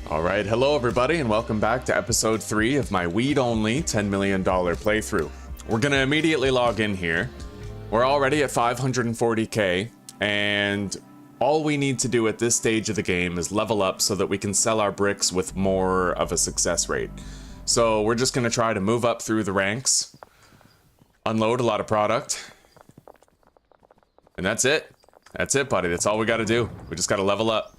Alright, hello everybody and welcome back to episode 3 of my weed-only $10 million playthrough. We're gonna immediately log in here. We're already at 540k, and all we need to do at this stage of the game is level up so that we can sell our bricks with more of a success rate. So we're just gonna try to move up through the ranks, unload a lot of product, and that's it. That's it, buddy. That's all we gotta do. We just gotta level up.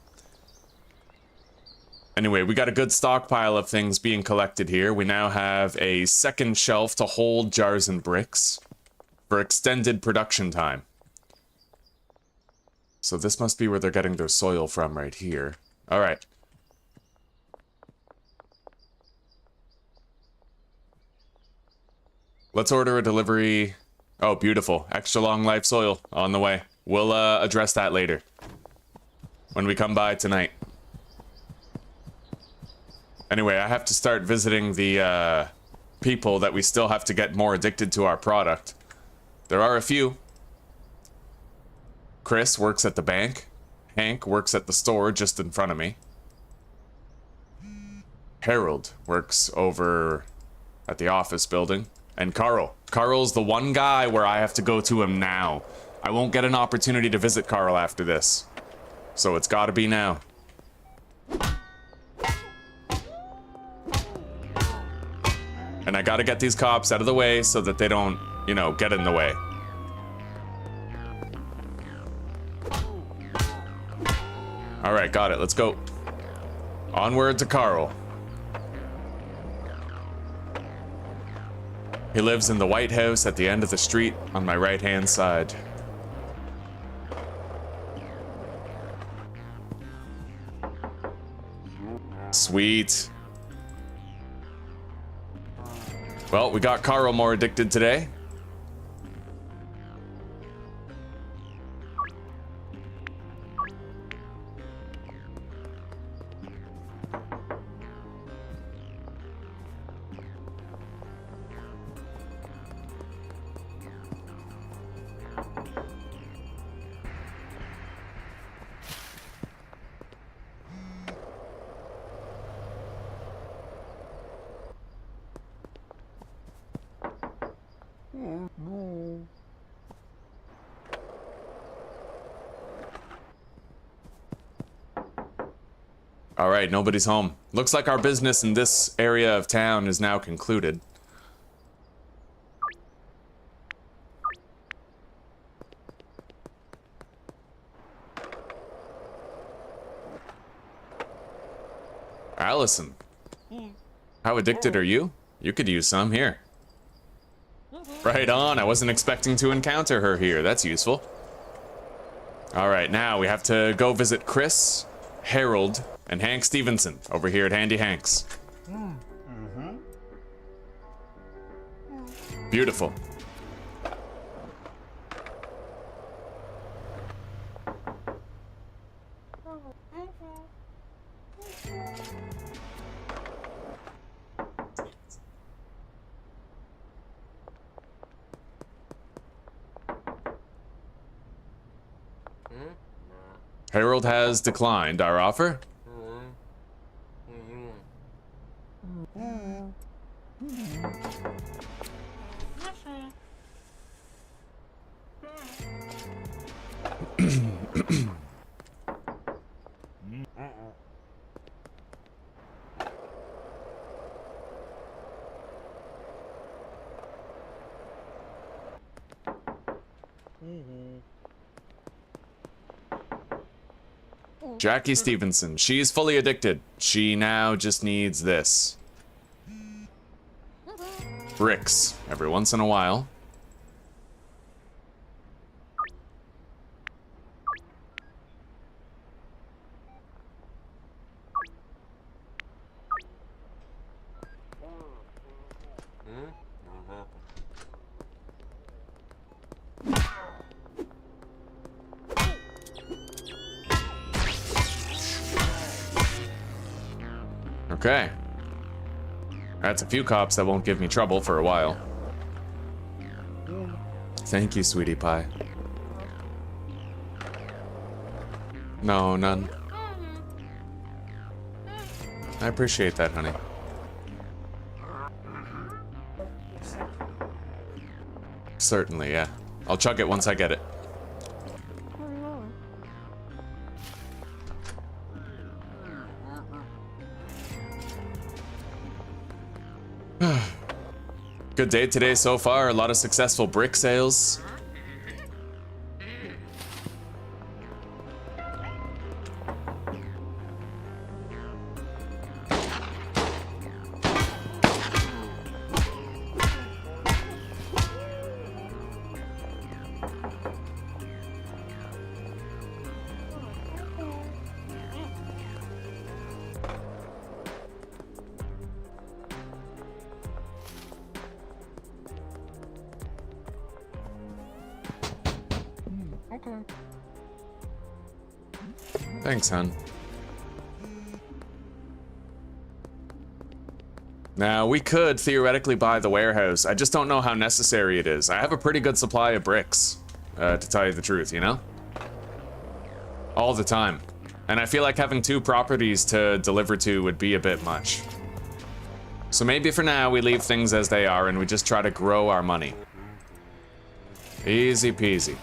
Anyway, we got a good stockpile of things being collected here. We now have a second shelf to hold jars and bricks for extended production time. So this must be where they're getting their soil from right here. All right. Let's order a delivery. Oh, beautiful. Extra long life soil on the way. We'll address that later when we come by tonight. Anyway, I have to start visiting the people that we still have to get more addicted to our product. There are a few. Chris works at the bank. Hank works at the store just in front of me. Harold works over at the office building. And Carl. Carl's the one guy where I have to go to him now. I won't get an opportunity to visit Carl after this. So it's gotta be now. And I gotta get these cops out of the way so that they don't, you know, get in the way. Alright, got it. Let's go. Onward to Carl. He lives in the White House at the end of the street on my right-hand side. Sweet. Well, we got Carl more addicted today. Alright, nobody's home. Looks like our business in this area of town is now concluded. Allison. How addicted are you? You could use some here. Right on, I wasn't expecting to encounter her here. That's useful. Alright, now we have to go visit Chris, Harold, and Hank Stevenson over here at Handy Hank's. Beautiful. Harold has declined our offer. Jackie Stevenson. She's fully addicted. She now just needs this. Bricks. Every once in a while. Okay. That's a few cops that won't give me trouble for a while. Thank you, sweetie pie. No, none. I appreciate that, honey. Certainly, yeah. I'll chug it once I get it. Good day today so far. A lot of successful brick sales. Thanks, hon. Now, we could theoretically buy the warehouse. I just don't know how necessary it is. I have a pretty good supply of bricks, to tell you the truth, you know? All the time. And I feel like having 2 properties to deliver to would be a bit much. So maybe for now, we leave things as they are and we just try to grow our money. Easy peasy.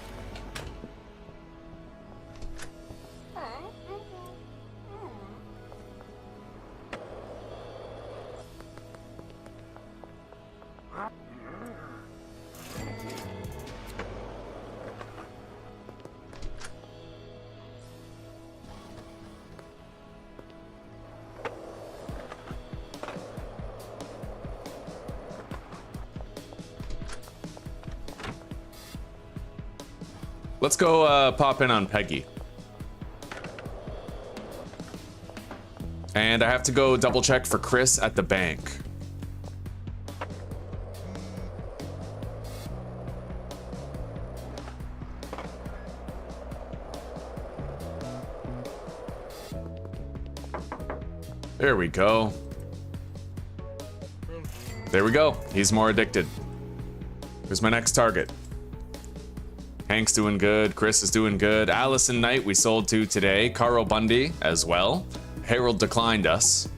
Let's go pop in on Peggy. And I have to go double check for Chris at the bank. There we go. There we go. He's more addicted. Who's my next target? Hank's doing good. Chris is doing good. Allison Knight we sold to today. Carl Bundy as well. Harold declined us.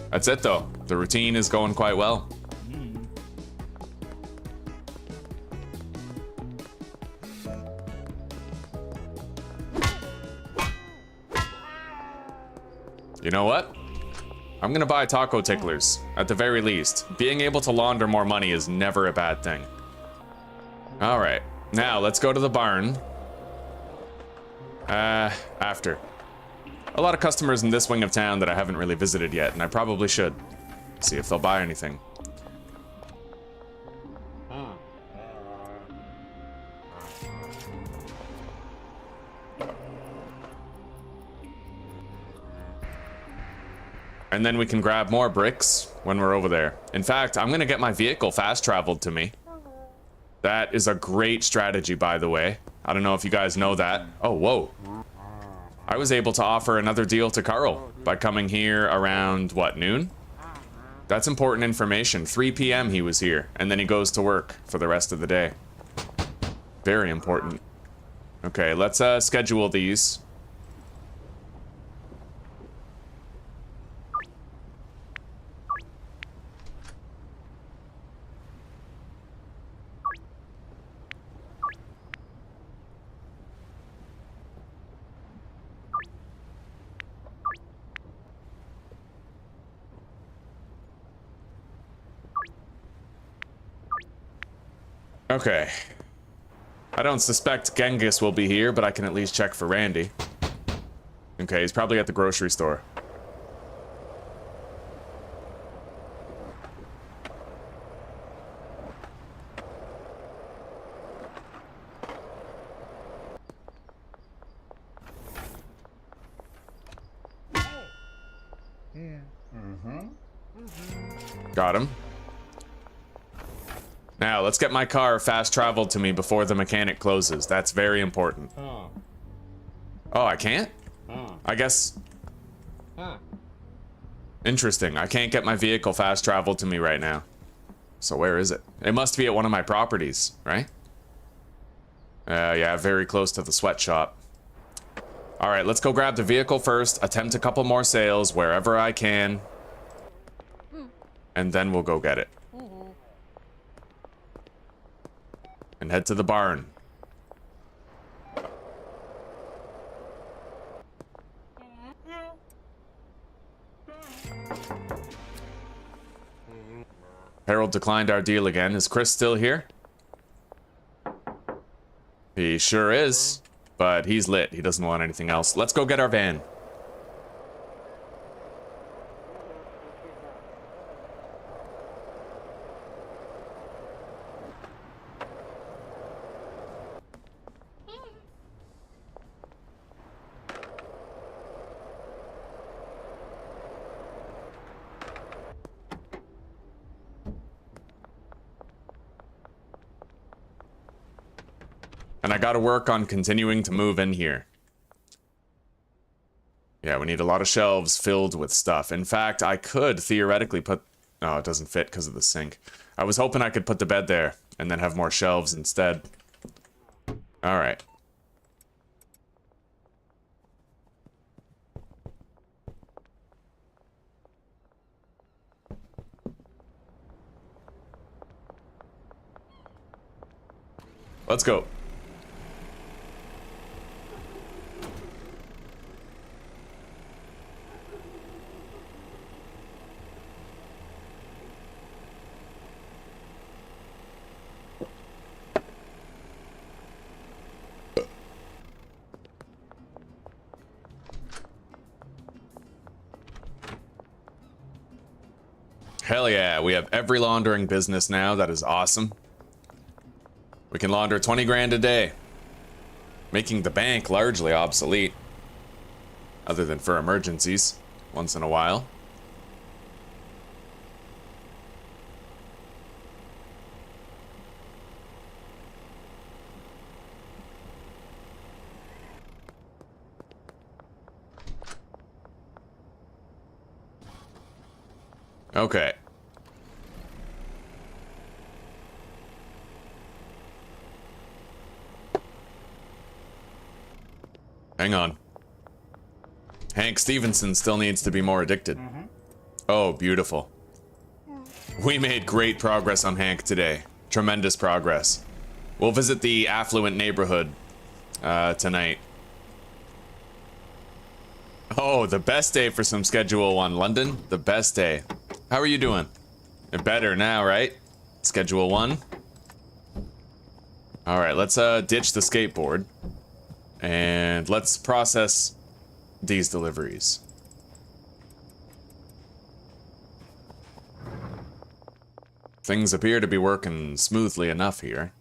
That's it though. The routine is going quite well. You know what? I'm gonna buy taco ticklers, at the very least. Being able to launder more money is never a bad thing. All right, now let's go to the barn. After. A lot of customers in this wing of town that I haven't really visited yet, and I probably should. See if they'll buy anything. And then we can grab more bricks when we're over there. In fact, I'm gonna get my vehicle fast traveled to me. That is a great strategy, by the way. I don't know if you guys know that. Oh, whoa. I was able to offer another deal to Carl by coming here around, what, noon? That's important information. 3 p.m. he was here, and then he goes to work for the rest of the day. Very important. Okay, let's schedule these. Okay. I don't suspect Genghis will be here, but I can at least check for Randy. Okay, he's probably at the grocery store. Got him. Now, let's get my car fast traveled to me before the mechanic closes. That's very important. Oh, I can't? I guess... Interesting. I can't get my vehicle fast traveled to me right now. So where is it? It must be at one of my properties, right? Yeah, very close to the sweatshop. All right, let's go grab the vehicle first, attempt a couple more sales wherever I can, and then we'll go get it. And head to the barn. Harold declined our deal again. Is Chris still here? He sure is, but he's lit. He doesn't want anything else. Let's go get our van. And I gotta work on continuing to move in here. Yeah, we need a lot of shelves filled with stuff. In fact, I could theoretically put... Oh, it doesn't fit because of the sink. I was hoping I could put the bed there and then have more shelves instead. Alright. Let's go. Hell yeah, we have every laundering business now. That is awesome. We can launder 20 grand a day, making the bank largely obsolete, other than for emergencies, once in a while. Okay. Hang on. Hank Stevenson still needs to be more addicted. Oh, beautiful. We made great progress on Hank today. Tremendous progress. We'll visit the affluent neighborhood tonight. Oh, the best day for some Schedule 1. London, the best day. How are you doing? Better now, right? Schedule 1. Alright, let's ditch the skateboard. And let's process these deliveries. Things appear to be working smoothly enough here.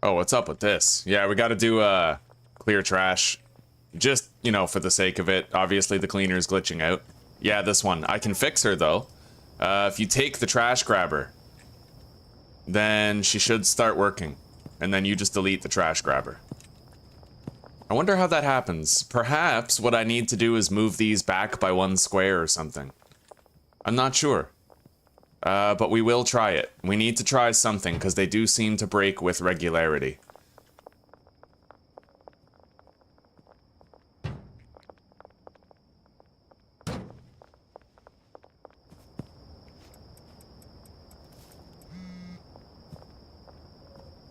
Oh, what's up with this? Yeah, we gotta do, clear trash. Just, you know, for the sake of it. Obviously, the cleaner's glitching out. Yeah, this one. I can fix her, though. If you take the trash grabber, then she should start working. And then you just delete the trash grabber. I wonder how that happens. Perhaps what I need to do is move these back by 1 square or something. I'm not sure. But we will try it. We need to try something, because they do seem to break with regularity.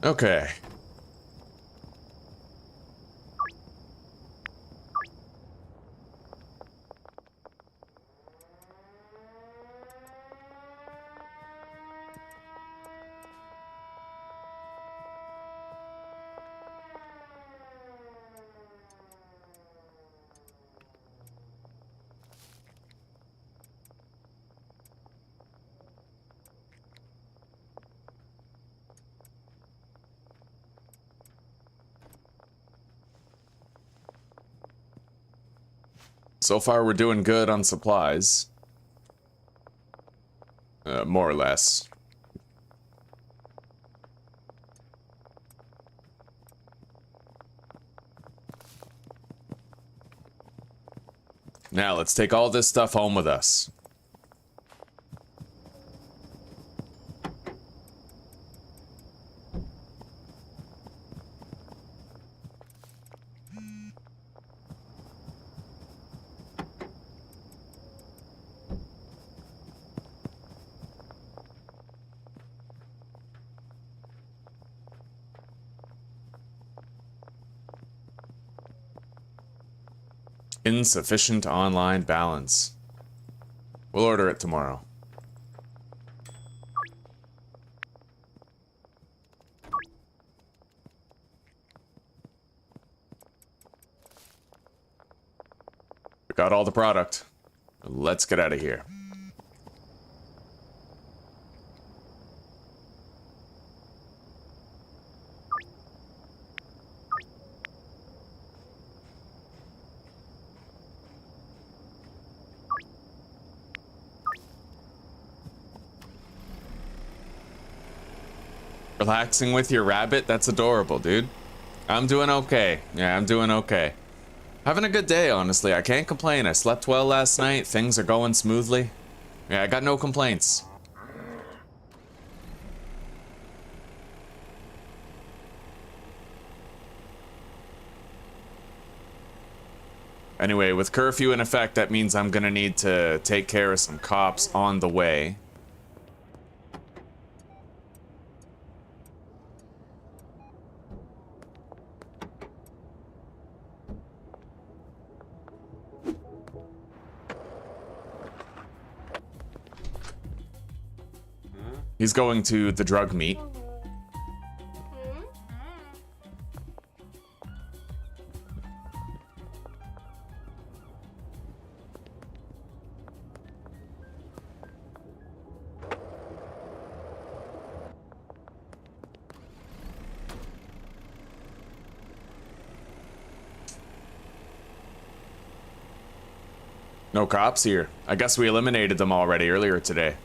Okay. So far, we're doing good on supplies. more or less. Now, let's take all this stuff home with us. Insufficient online balance. We'll order it tomorrow. We got all the product. Let's get out of here. Relaxing with your rabbit? That's adorable, dude. I'm doing okay. Yeah, I'm doing okay. Having a good day, honestly. I can't complain. I slept well last night. Things are going smoothly. Yeah, I got no complaints. Anyway, with curfew in effect, that means I'm gonna need to take care of some cops on the way. He's going to the drug meet. No cops here. I guess we eliminated them already earlier today.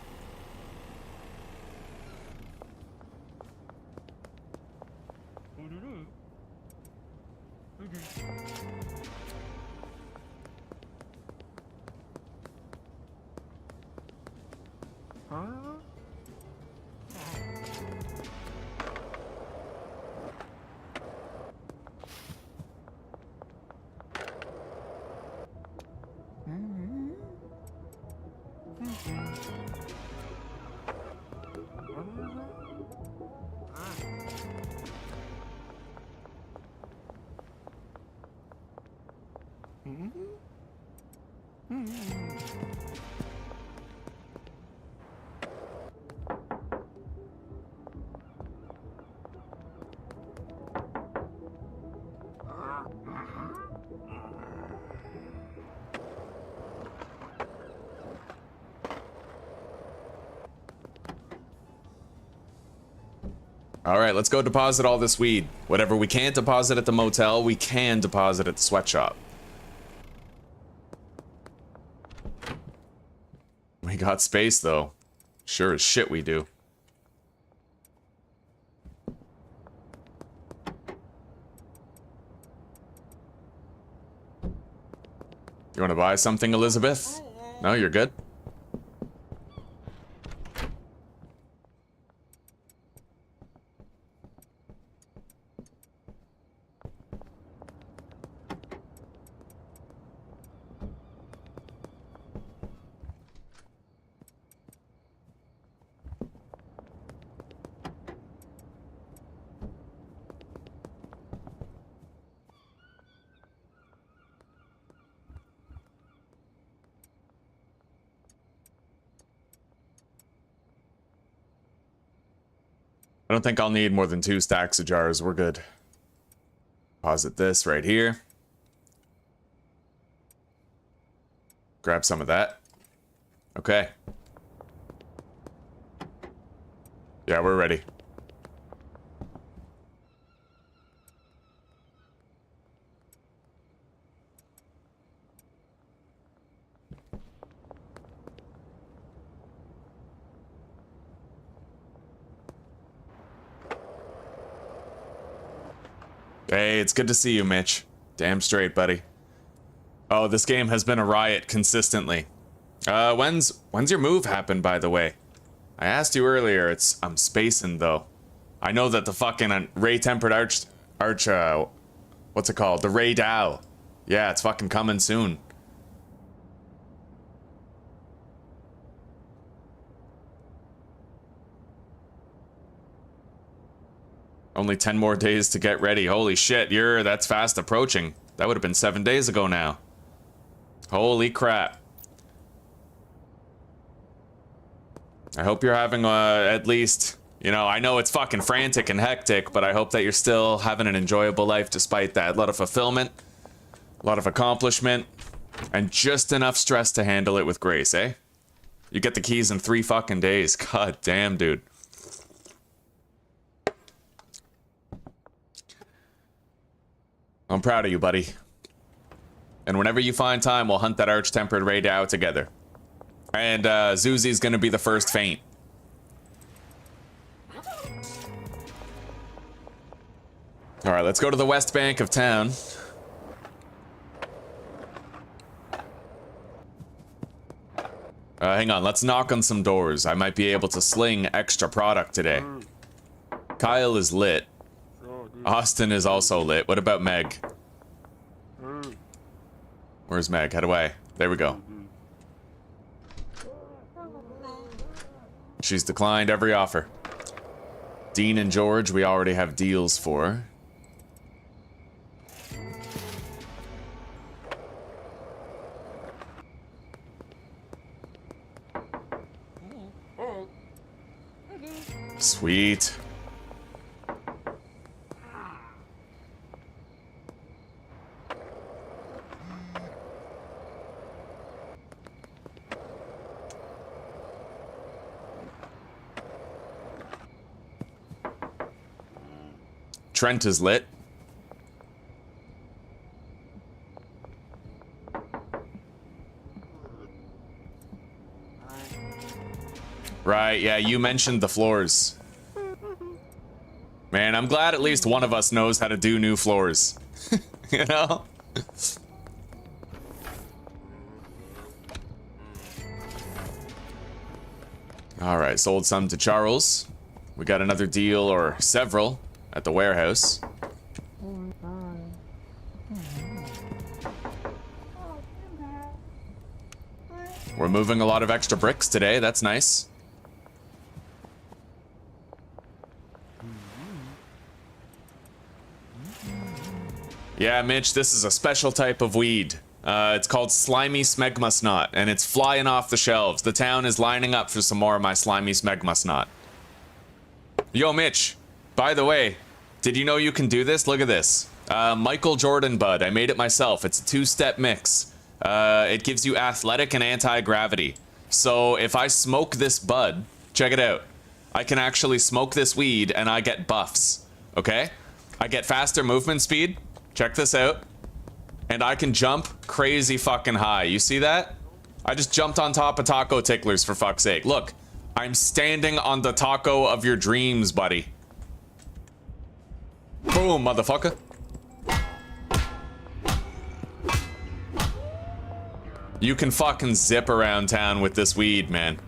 All right, let's go deposit all this weed. Whatever we can't deposit at the motel, we can deposit at the sweatshop. We got space, though. Sure as shit we do. You want to buy something, Elizabeth? No, you're good? I don't think I'll need more than 2 stacks of jars. We're good. Deposit this right here. Grab some of that. Okay. Yeah, we're ready. Hey, it's good to see you, Mitch. Damn straight, buddy. Oh, this game has been a riot consistently. When's your move happen, by the way? I asked you earlier. I'm spacing though. I know that the fucking Ray Tempered Arch, what's it called? The Ray Dow. Yeah, it's fucking coming soon. Only 10 more days to get ready. Holy shit, that's fast approaching. That would have been 7 days ago now. Holy crap. I hope you're having at least, you know, I know it's fucking frantic and hectic, but I hope that you're still having an enjoyable life despite that. A lot of fulfillment, a lot of accomplishment, and just enough stress to handle it with grace, eh? You get the keys in 3 fucking days. God damn, dude. I'm proud of you, buddy. And whenever you find time, we'll hunt that Arch-Tempered Ray Dow together. And Zuzi's gonna be the first faint. Alright, let's go to the west bank of town. Hang on, let's knock on some doors. I might be able to sling extra product today. Kyle is lit. Austin is also lit. What about Meg? Where's Meg? How do I? There we go. She's declined every offer. Dean and George, we already have deals for. Sweet. Trent is lit. Right, yeah, you mentioned the floors. Man, I'm glad at least one of us knows how to do new floors. You know? Alright, sold some to Charles. We got another deal, or several, at the warehouse. We're moving a lot of extra bricks today, that's nice. Yeah, Mitch, this is a special type of weed. It's called slimy smegma snot, and it's flying off the shelves. The town is lining up for some more of my slimy smegma snot. Yo, Mitch, by the way, did you know you can do this? Look at this. Michael Jordan bud. I made it myself. It's a 2-step mix. It gives you athletic and anti-gravity. So if I smoke this bud, check it out. I can actually smoke this weed and I get buffs. Okay? I get faster movement speed. Check this out. And I can jump crazy fucking high. You see that? I just jumped on top of taco ticklers, for fuck's sake. Look, I'm standing on the taco of your dreams, buddy. Boom, motherfucker. You can fucking zip around town with this weed, man.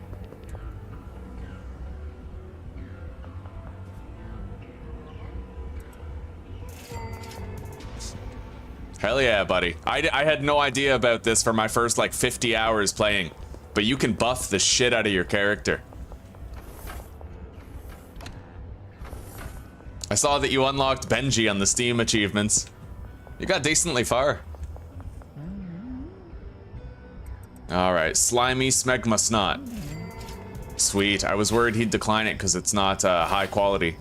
Hell yeah, buddy. I had no idea about this for my first, like, 50 hours playing. But you can buff the shit out of your character. I saw that you unlocked Benji on the Steam achievements. You got decently far. Alright, slimy smegma snot. Sweet. I was worried he'd decline it because it's not high quality.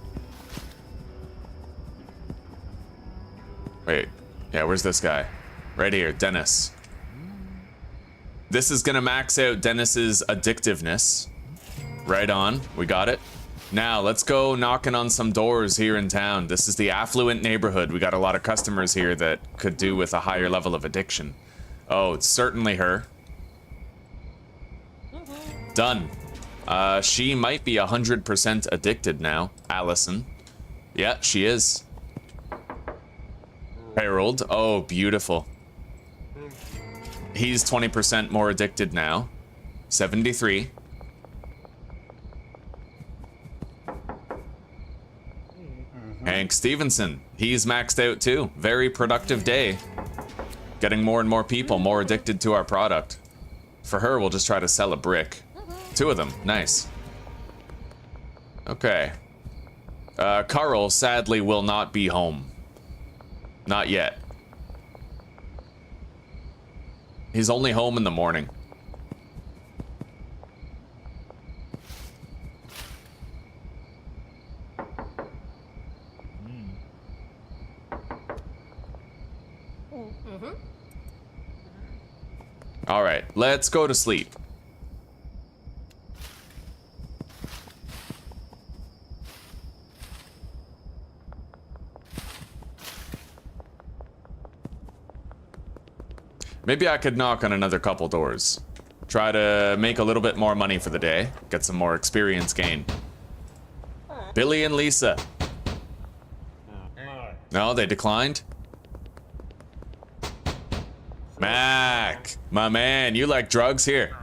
Wait. Yeah, where's this guy? Right here, Dennis. This is gonna max out Dennis's addictiveness. Right on, we got it. Now, let's go knocking on some doors here in town. This is the affluent neighborhood. We got a lot of customers here that could do with a higher level of addiction. Oh, it's certainly her. Done. She might be 100% addicted now, Allison. Yeah, she is. Harold. Oh, beautiful. He's 20% more addicted now. 73. Hank Stevenson. He's maxed out too. Very productive day. Getting more and more people more addicted to our product. For her, we'll just try to sell a brick. 2 of them. Nice. Okay. Carl sadly will not be home. Not yet. He's only home in the morning. All right, let's go to sleep. Maybe I could knock on another couple doors. Try to make a little bit more money for the day. Get some more experience gain. Billy and Lisa. No, they declined. Mac, my man, you like drugs here?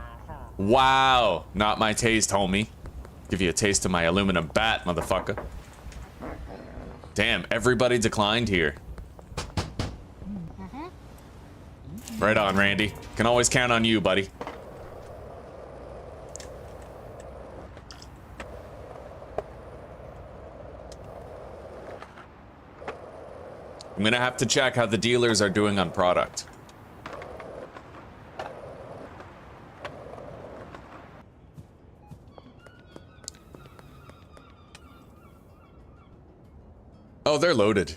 Wow, not my taste, homie. Give you a taste of my aluminum bat, motherfucker. Damn, everybody declined here. Right on, Randy. Can always count on you, buddy. I'm gonna have to check how the dealers are doing on product. Oh, they're loaded.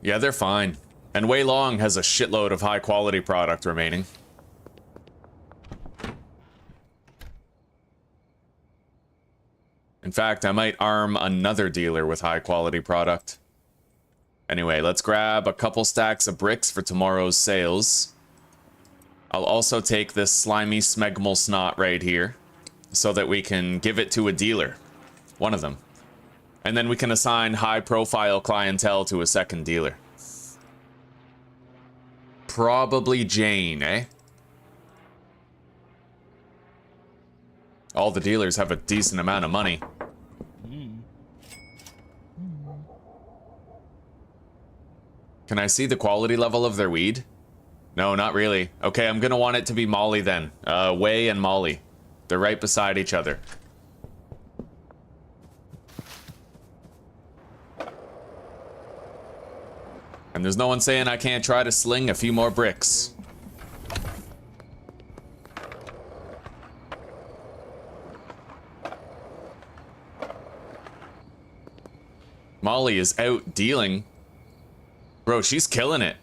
Yeah, they're fine. And Wei Long has a shitload of high-quality product remaining. In fact, I might arm another dealer with high-quality product. Anyway, let's grab a couple stacks of bricks for tomorrow's sales. I'll also take this slimy smegmal snot right here, so that we can give it to a dealer. One of them. And then we can assign high-profile clientele to a second dealer. Probably Jane, eh? All the dealers have a decent amount of money. Can I see the quality level of their weed? No, not really. Okay, I'm gonna want it to be Molly then. Wei and Molly. They're right beside each other. And there's no one saying I can't try to sling a few more bricks. Molly is out dealing. Bro, she's killing it.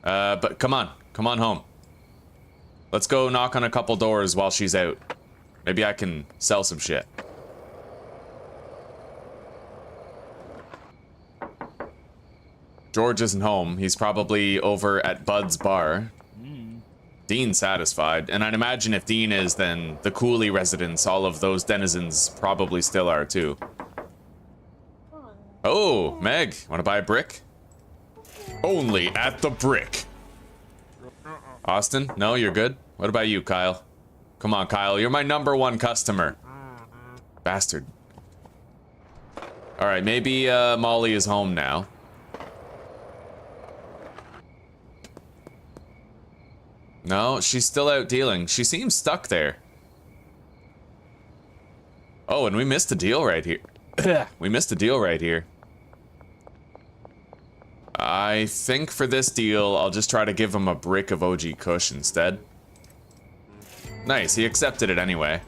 But come on home. Let's go knock on a couple doors while she's out. Maybe I can sell some shit. George isn't home. He's probably over at Bud's bar. Dean's satisfied. And I'd imagine if Dean is, then the Cooley residents, all of those denizens probably still are too. Oh, Meg, want to buy a brick? Only at the brick. Austin? No, you're good? What about you, Kyle? Come on, Kyle. You're my #1 customer. Bastard. Alright, maybe Molly is home now. No, she's still out dealing. She seems stuck there. Oh, and we missed a deal right here. We missed a deal right here. I think for this deal, I'll just try to give him a brick of OG Kush instead. Nice, he accepted it anyway.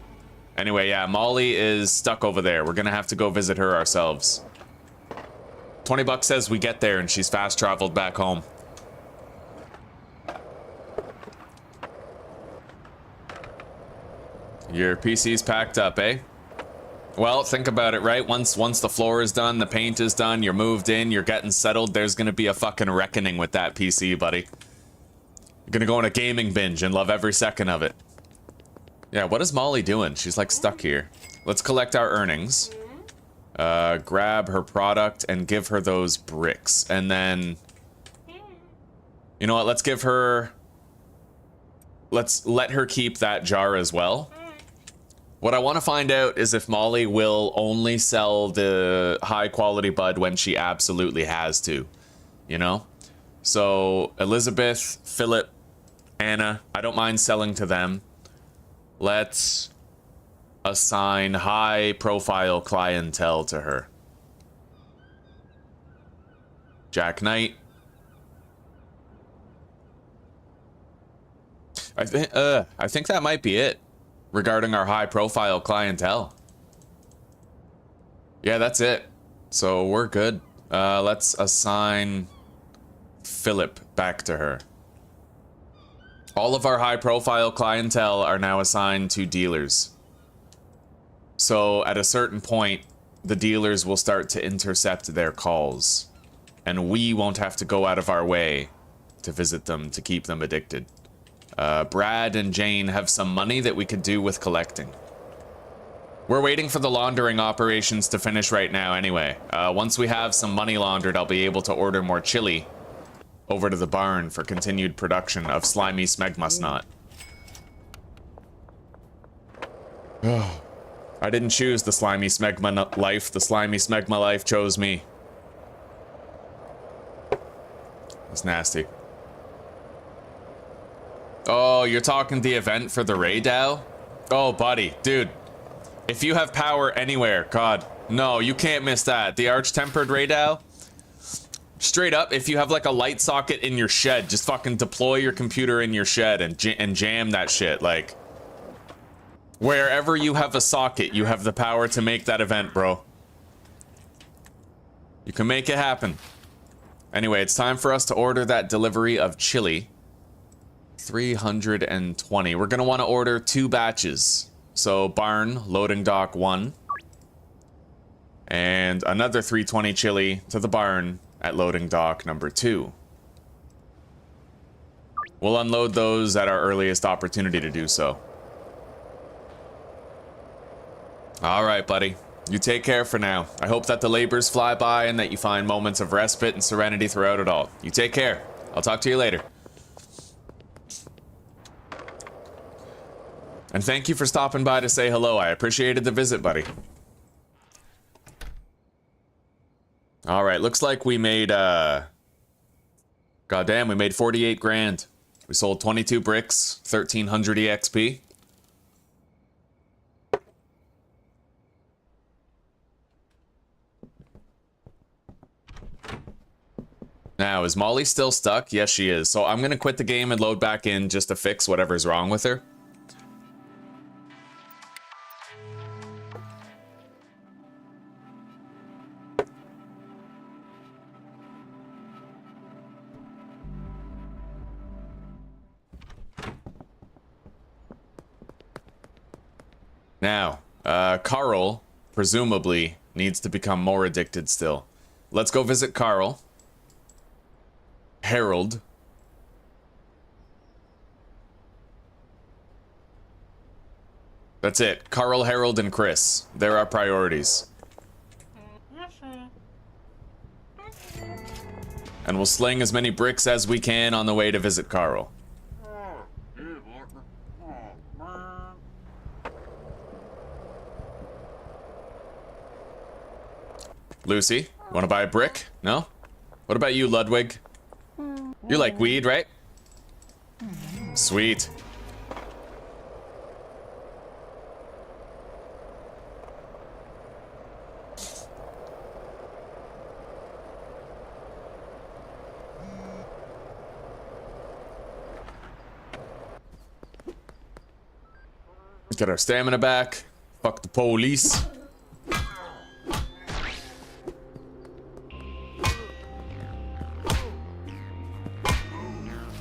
Anyway, yeah, Molly is stuck over there. We're gonna have to go visit her ourselves. 20 bucks says we get there and she's fast traveled back home. Your PC's packed up, eh? Well, think about it, right? Once the floor is done, the paint is done, you're moved in, you're getting settled, there's gonna be a fucking reckoning with that PC, buddy. You're gonna go on a gaming binge and love every second of it. Yeah, what is Molly doing? She's like stuck here. Let's collect our earnings. Grab her product and give her those bricks. And then You know what? Let's give her... Let's let her keep that jar as well. What I want to find out is if Molly will only sell the high quality bud when she absolutely has to, you know? So Elizabeth, Philip, Anna, I don't mind selling to them. Let's assign high profile clientele to her. Jack Knight. I think that might be it regarding our high profile clientele. Yeah, that's it. So we're good. Let's assign Philip back to her. All of our high profile clientele are now assigned to dealers. So at a certain point, the dealers will start to intercept their calls, and we won't have to go out of our way to visit them to keep them addicted. Brad and Jane have some money that we could do with collecting. We're waiting for the laundering operations to finish right now anyway. Once we have some money laundered, I'll be able to order more chili over to the barn for continued production of slimy smegma snot. I didn't choose the slimy smegma life. The slimy smegma life chose me. It's nasty. Oh, you're talking the event for the Raydao? Oh, buddy, dude. If you have power anywhere, God, no, you can't miss that. The Arch-Tempered Raydao? Straight up, if you have like a light socket in your shed, just fucking deploy your computer in your shed and jam that shit. Like, wherever you have a socket, you have the power to make that event, bro. You can make it happen. Anyway, it's time for us to order that delivery of chili. 320. We're gonna want to order 2 batches. So barn, loading dock 1. And another 320 chili to the barn at loading dock number 2. We'll unload those at our earliest opportunity to do so. All right, buddy. You take care for now. I hope that the labors fly by and that you find moments of respite and serenity throughout it all. You take care. I'll talk to you later. And thank you for stopping by to say hello. I appreciated the visit, buddy. All right, looks like we made, goddamn, we made 48 grand. We sold 22 bricks, 1,300 EXP. Now, is Molly still stuck? Yes, she is. So I'm gonna quit the game and load back in just to fix whatever's wrong with her. Now, Carl, presumably, needs to become more addicted still. Let's go visit Carl. Harold. That's it. Carl, Harold, and Chris. They're our priorities. And we'll sling as many bricks as we can on the way to visit Carl. Lucy, want to buy a brick? No? What about you, Ludwig? You like weed, right? Sweet. Get our stamina back. Fuck the police.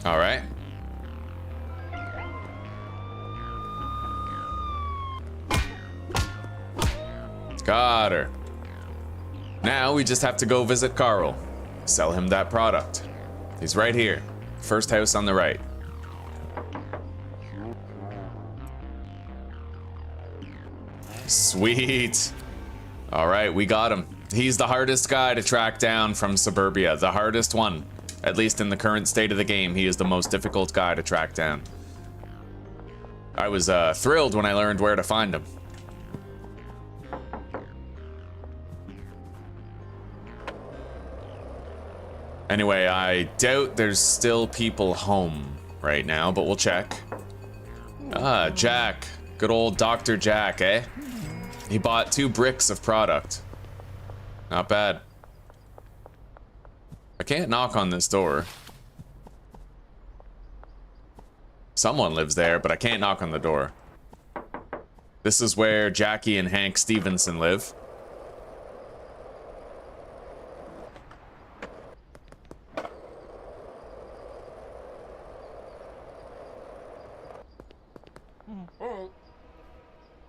All right. Got her. Now we just have to go visit Carl. Sell him that product. He's right here. First house on the right. Sweet. All right, we got him. He's the hardest guy to track down from Suburbia. The hardest one. At least in the current state of the game, he is the most difficult guy to track down. I was thrilled when I learned where to find him. Anyway, I doubt there's still people home right now, but we'll check. Ah, Jack. Good old Dr. Jack, eh? He bought 2 bricks of product. Not bad. I can't knock on this door. Someone lives there, but I can't knock on the door. This is where Jackie and Hank Stevenson live.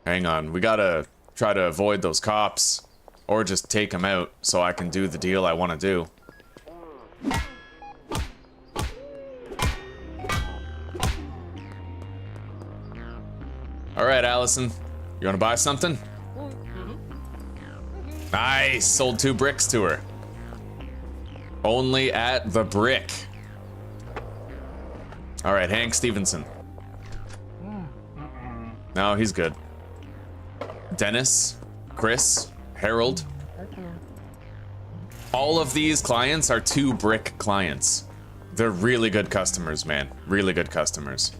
Hang on, we gotta try to avoid those cops. Or just take them out so I can do the deal I want to do. Alright, Allison. You want to buy something? Nice! Sold 2 bricks to her. Only at the brick. Alright, Hank Stevenson. No, he's good. Dennis, Chris, Harold. All of these clients are 2 brick clients. They're really good customers, man. Really good customers.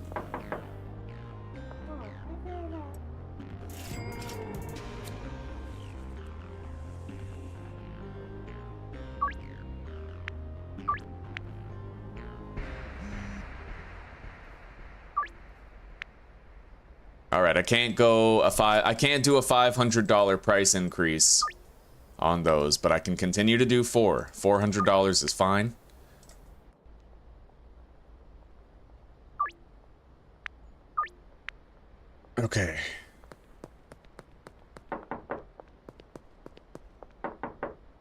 All right, I can't do a $500 price increase on those, but I can continue to do 4. $400 is fine. Okay.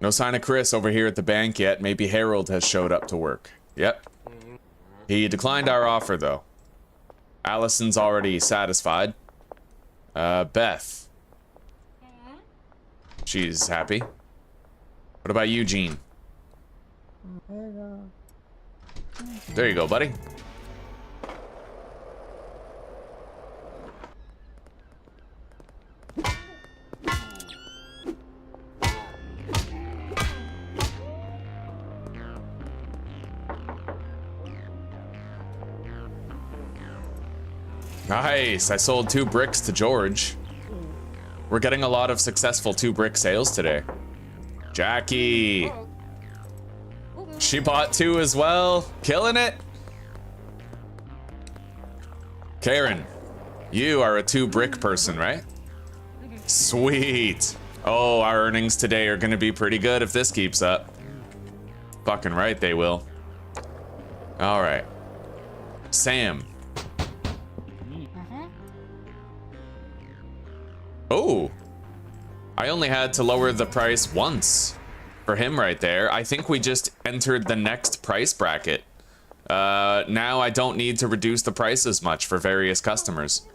No sign of Chris over here at the bank yet. Maybe Harold has showed up to work. Yep. He declined our offer, though. Allison's already satisfied. Beth. She's happy. What about Eugene? There you go, buddy. Nice, I sold 2 bricks to George. We're getting a lot of successful 2 brick sales today. Jackie. She bought 2 as well. Killing it. Karen, you are a 2 brick person, right? Sweet. Oh, our earnings today are gonna be pretty good if this keeps up. Fucking right they will. All right. Sam. Oh, I only had to lower the price once for him right there. I think we just entered the next price bracket. Now I don't need to reduce the price as much for various customers.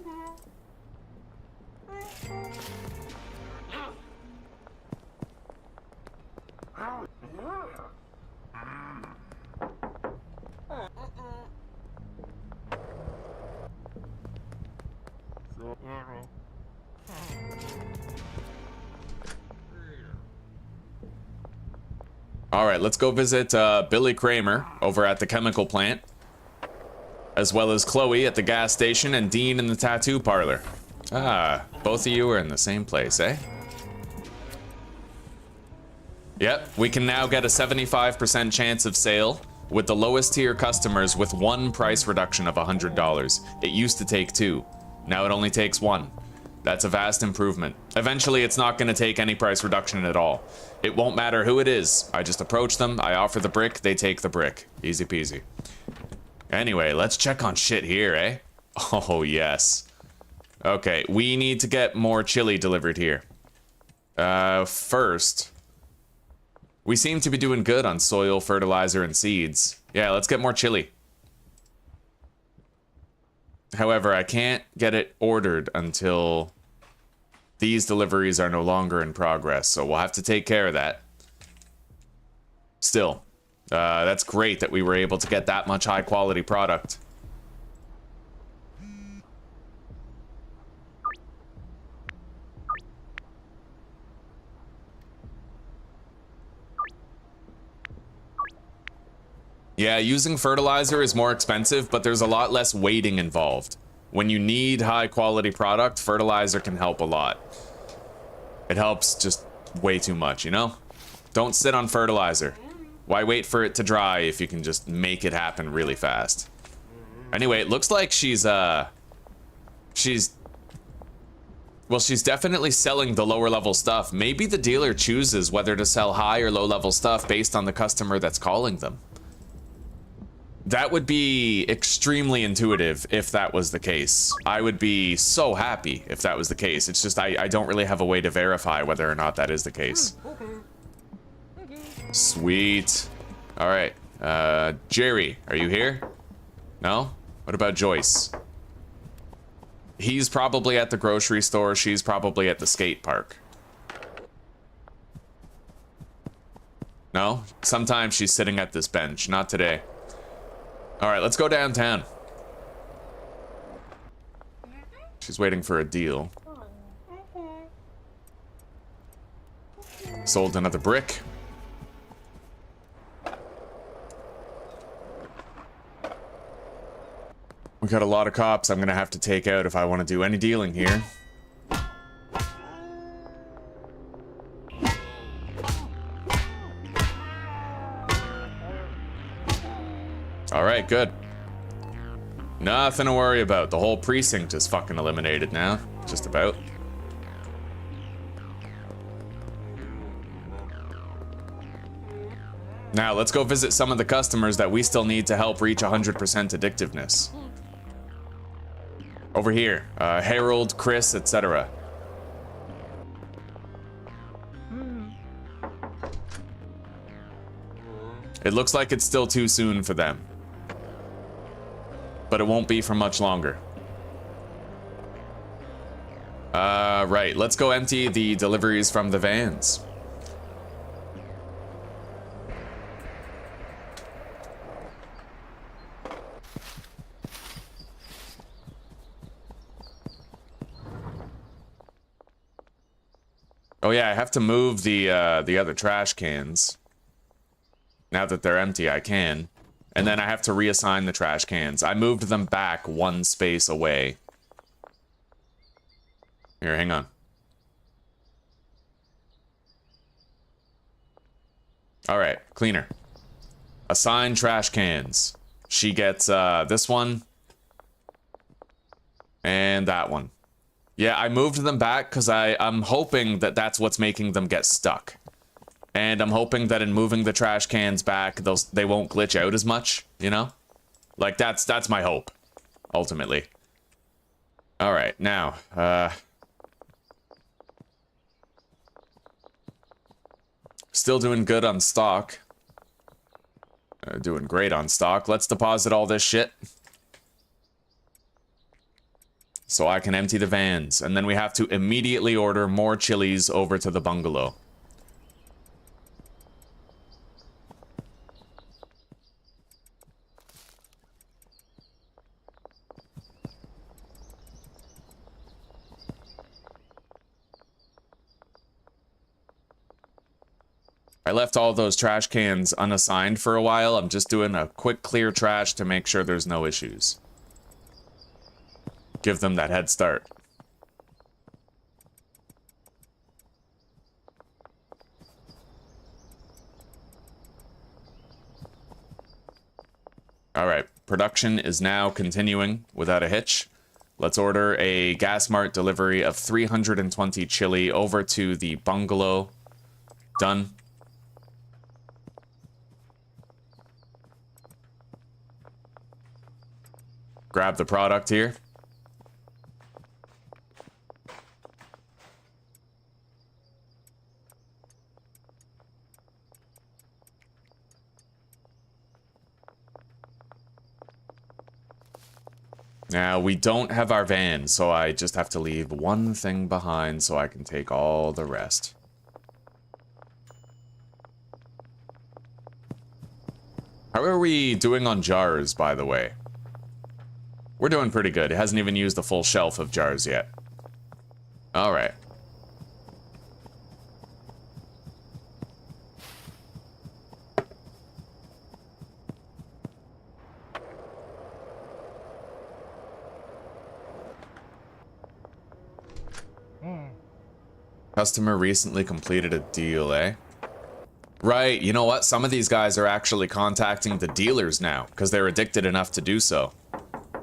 All right, let's go visit Billy Kramer over at the chemical plant, as well as Chloe at the gas station and Dean in the tattoo parlor. Ah, both of you are in the same place, eh? Yep, we can now get a 75% chance of sale with the lowest tier customers with 1 price reduction of $100. It used to take 2. Now it only takes 1. That's a vast improvement. Eventually, it's not going to take any price reduction at all. It won't matter who it is. I just approach them, I offer the brick, they take the brick. Easy peasy. Anyway, let's check on shit here, eh? Oh, yes. Okay, we need to get more chili delivered here. First, we seem to be doing good on soil, fertilizer, and seeds. Yeah, let's get more chili. However, I can't get it ordered until these deliveries are no longer in progress, so we'll have to take care of that. Still, That's great that we were able to get that much high quality product. Yeah, using fertilizer is more expensive, but there's a lot less waiting involved. When you need high quality product, fertilizer can help a lot. It helps just way too much, you know? Don't sit on fertilizer. Why wait for it to dry if you can just make it happen really fast? Anyway, it looks like she's definitely selling the lower level stuff. Maybe the dealer chooses whether to sell high or low level stuff based on the customer that's calling them. That would be extremely intuitive if that was the case. I would be so happy if that was the case. It's just I don't really have a way to verify whether or not that is the case. Sweet. All right. Jerry, are you here? No? What about Joyce? He's probably at the grocery store. She's probably at the skate park. No? Sometimes she's sitting at this bench. Not today. All right, let's go downtown. She's waiting for a deal. Sold another brick. We got a lot of cops I'm gonna have to take out if I want to do any dealing here. All right, good. Nothing to worry about. The whole precinct is fucking eliminated now. Just about. Now, let's go visit some of the customers that we still need to help reach 100% addictiveness. Over here. Harold, Chris, etc. It looks like it's still too soon for them. But it won't be for much longer. Right, let's go empty the deliveries from the vans. Oh yeah, I have to move the other trash cans. Now that they're empty, I can. And then I have to reassign the trash cans. I moved them back one space away. Here, hang on. All right, cleaner. Assign trash cans. She gets this one. And that one. Yeah, I moved them back because I'm hoping that that's what's making them get stuck. And I'm hoping that in moving the trash cans back, they won't glitch out as much, you know? Like, that's my hope, ultimately. Alright, now, still doing good on stock. Doing great on stock. Let's deposit all this shit. So I can empty the vans. And then we have to immediately order more chilies over to the bungalow. I left all those trash cans unassigned for a while. I'm just doing a quick clear trash to make sure there's no issues. Give them that head start. All right, production is now continuing without a hitch. Let's order a Gas Mart delivery of 320 chili over to the bungalow. Done. Grab the product here. Now, we don't have our van, so I just have to leave one thing behind so I can take all the rest. How are we doing on jars, by the way? We're doing pretty good. It hasn't even used the full shelf of jars yet. All right. Customer recently completed a deal, eh? Right, you know what? Some of these guys are actually contacting the dealers now, because they're addicted enough to do so.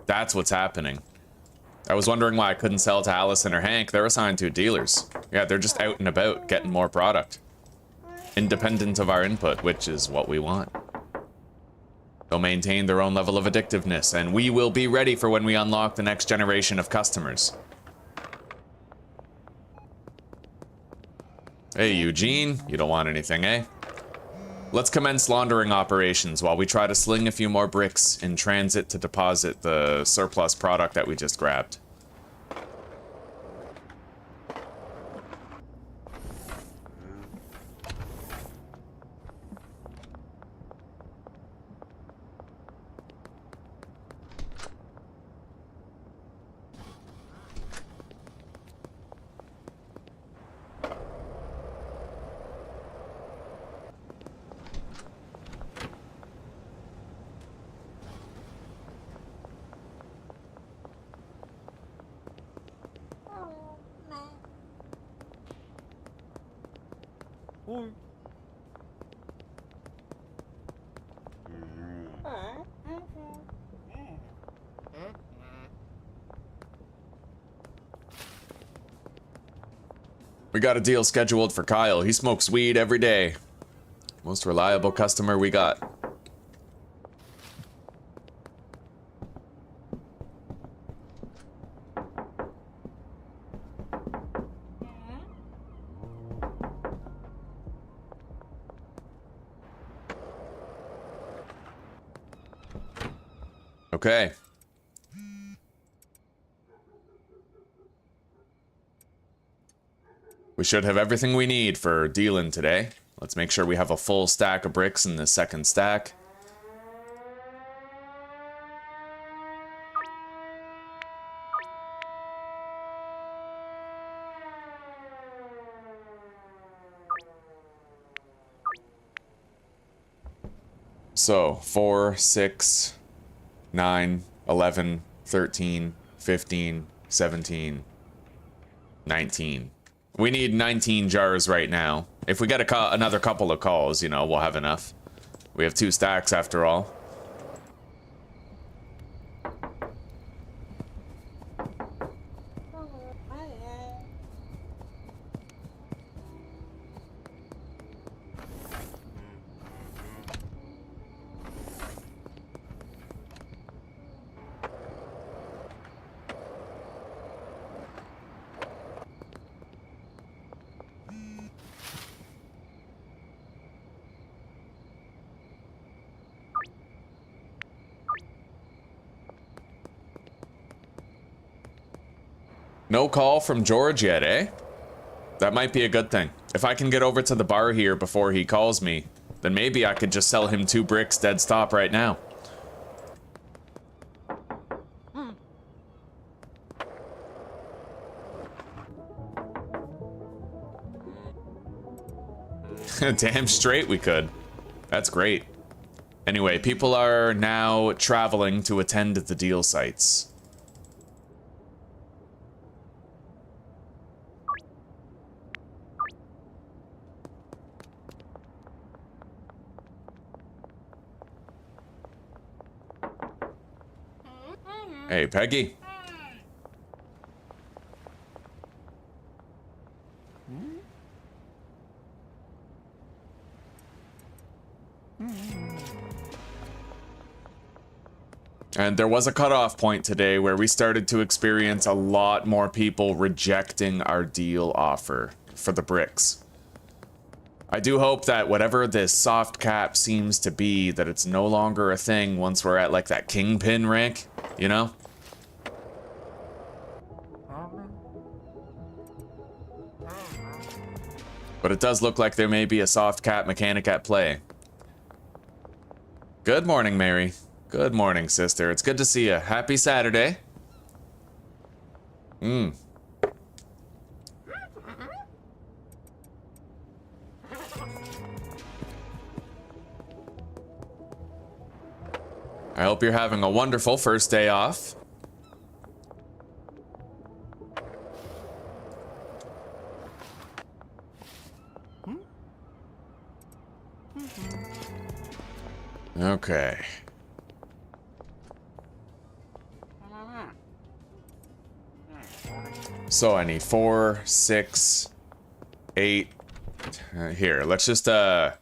That's what's happening. I was wondering why I couldn't sell to Allison or Hank. They're assigned to dealers. Yeah, they're just out and about, getting more product. Independent of our input, which is what we want. They'll maintain their own level of addictiveness, and we will be ready for when we unlock the next generation of customers. Hey, Eugene, you don't want anything, eh? Let's commence laundering operations while we try to sling a few more bricks in transit to deposit the surplus product that we just grabbed. We got a deal scheduled for Kyle. He smokes weed every day. Most reliable customer we got. Okay. We should have everything we need for dealing today. Let's make sure we have a full stack of bricks in the second stack. So, 4, 6, 9, 11, 13, 15, 17, 19. We need 19 jars right now. If we get another couple of calls, you know, we'll have enough. We have 2 stacks after all. No call from George yet, eh? That might be a good thing. If I can get over to the bar here before he calls me, then maybe I could just sell him 2 bricks dead stop right now. Damn straight we could. That's great. Anyway, people are now traveling to attend the deal sites. Hey, Peggy. And there was a cutoff point today where we started to experience a lot more people rejecting our deal offer for the bricks. I do hope that whatever this soft cap seems to be, that it's no longer a thing once we're at like that kingpin rank, you know? But it does look like there may be a soft cap mechanic at play. Good morning, Mary. Good morning, sister. It's good to see you. Happy Saturday. I hope you're having a wonderful first day off. Okay. So I need 4, 6, 8. Here, let's just, yeah.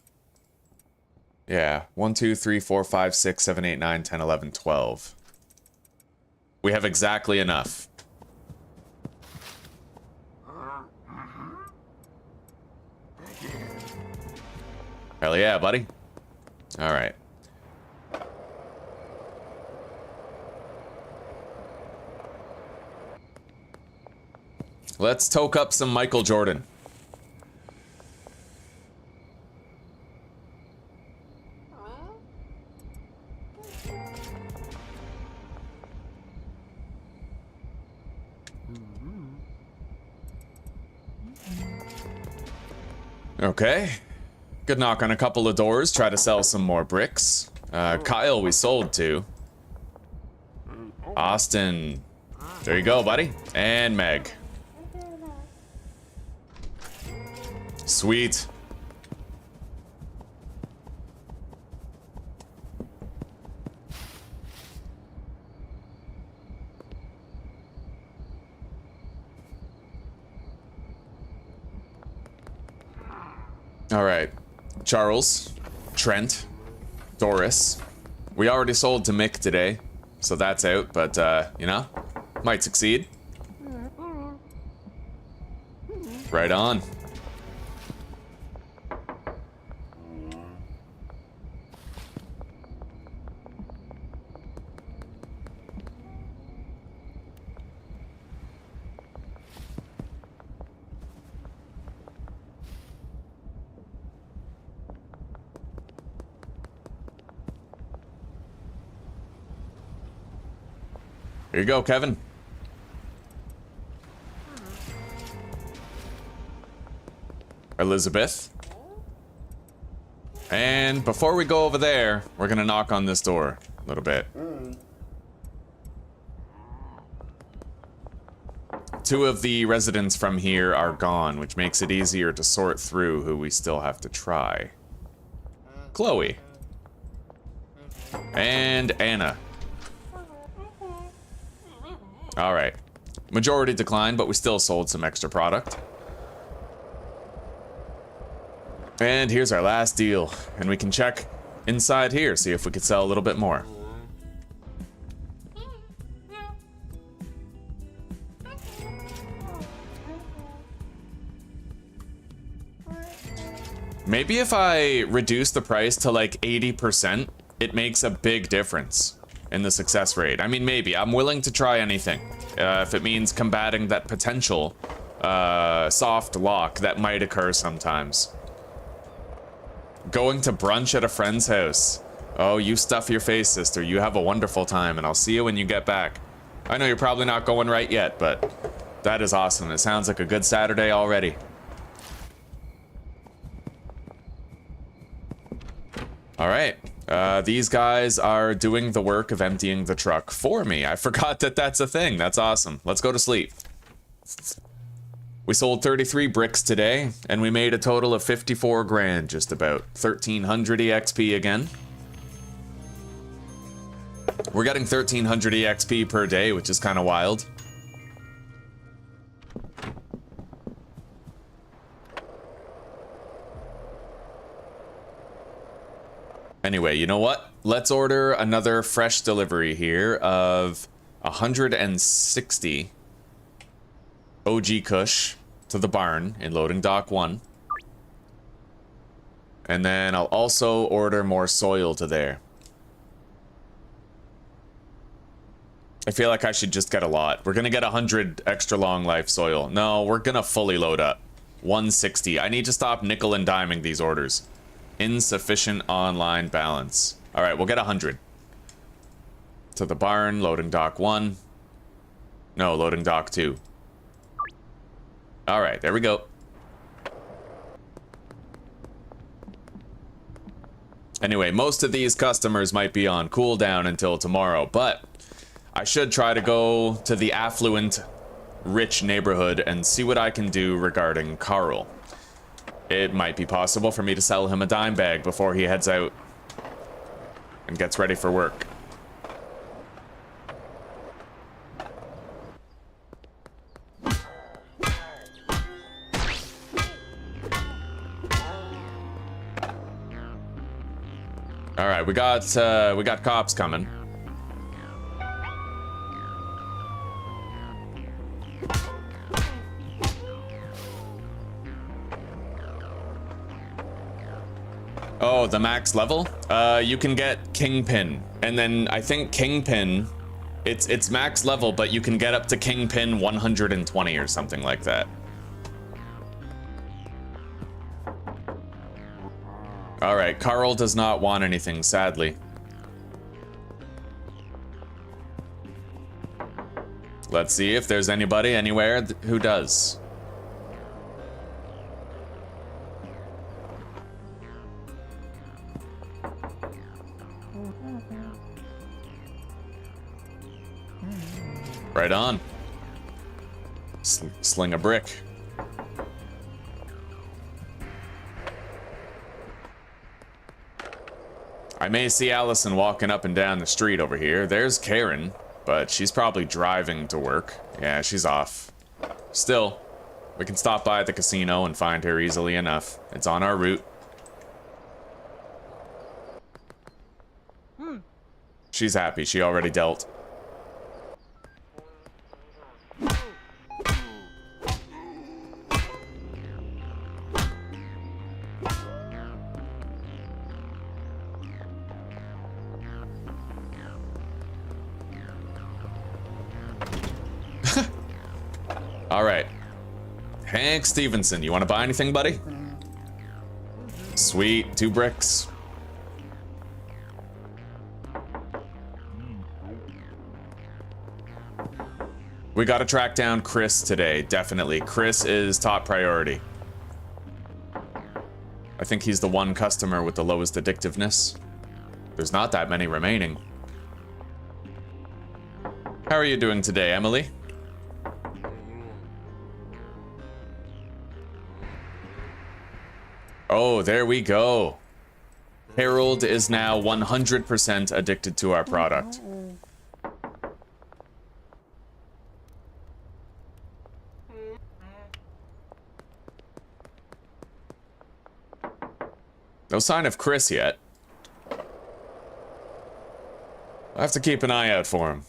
1, 2, 3, 4, 5, 6, 7, 8, 9, 10, 11, 12. We have exactly enough. Hell yeah, buddy. All right. Let's toke up some Michael Jordan. Okay. Good knock on a couple of doors. Try to sell some more bricks. Kyle we sold to. Austin. There you go, buddy. And Meg. Sweet. All right. Charles, Trent, Doris. We already sold to Mick today, so that's out, but, you know, might succeed. Right on. Here you go, Kevin. Elizabeth. And before we go over there, we're gonna knock on this door a little bit. 2 of the residents from here are gone, which makes it easier to sort through who we still have to try. Chloe. And Anna. All right. Majority declined, but we still sold some extra product. And here's our last deal. And we can check inside here, see if we could sell a little bit more. Maybe if I reduce the price to like 80%, it makes a big difference in the success rate. I mean, maybe. I'm willing to try anything. If it means combating that potential soft lock that might occur sometimes. Going to brunch at a friend's house. Oh, you stuff your face, sister. You have a wonderful time, and I'll see you when you get back. I know you're probably not going right yet, but that is awesome. It sounds like a good Saturday already. All right. These guys are doing the work of emptying the truck for me. I forgot that that's a thing. That's awesome. Let's go to sleep. We sold 33 bricks today, and we made a total of 54 grand, just about. 1,300 EXP again. We're getting 1,300 EXP per day, which is kind of wild. Anyway, you know what? Let's order another fresh delivery here of 160 OG Kush to the barn in loading dock 1. And then I'll also order more soil to there. I feel like I should just get a lot. We're gonna get 100 extra long life soil. No, we're gonna fully load up. 160. I need to stop nickel and diming these orders. Insufficient online balance. All right, we'll get 100. To the barn, loading dock 1. No, loading dock 2. All right, there we go. Anyway, most of these customers might be on cooldown until tomorrow, but I should try to go to the affluent, rich neighborhood and see what I can do regarding Carl. It might be possible for me to sell him a dime bag before he heads out and gets ready for work. All right, we got cops coming. Oh, the max level? You can get kingpin, and then I think kingpin, it's max level, but you can get up to kingpin 120 or something like that. All right, Carl does not want anything, sadly. Let's see if there's anybody anywhere who does. Right on. Sling a brick. I may see Allison walking up and down the street over here. There's Karen, but she's probably driving to work. Yeah, she's off. Still, we can stop by at the casino and find her easily enough. It's on our route. She's happy. She already dealt. All right. Hank Stevenson, you want to buy anything, buddy? Sweet, 2 bricks. We gotta track down Chris today, definitely. Chris is top priority. I think he's the one customer with the lowest addictiveness. There's not that many remaining. How are you doing today, Emily? Oh, there we go. Harold is now 100% addicted to our product. No sign of Chris yet. I'll have to keep an eye out for him.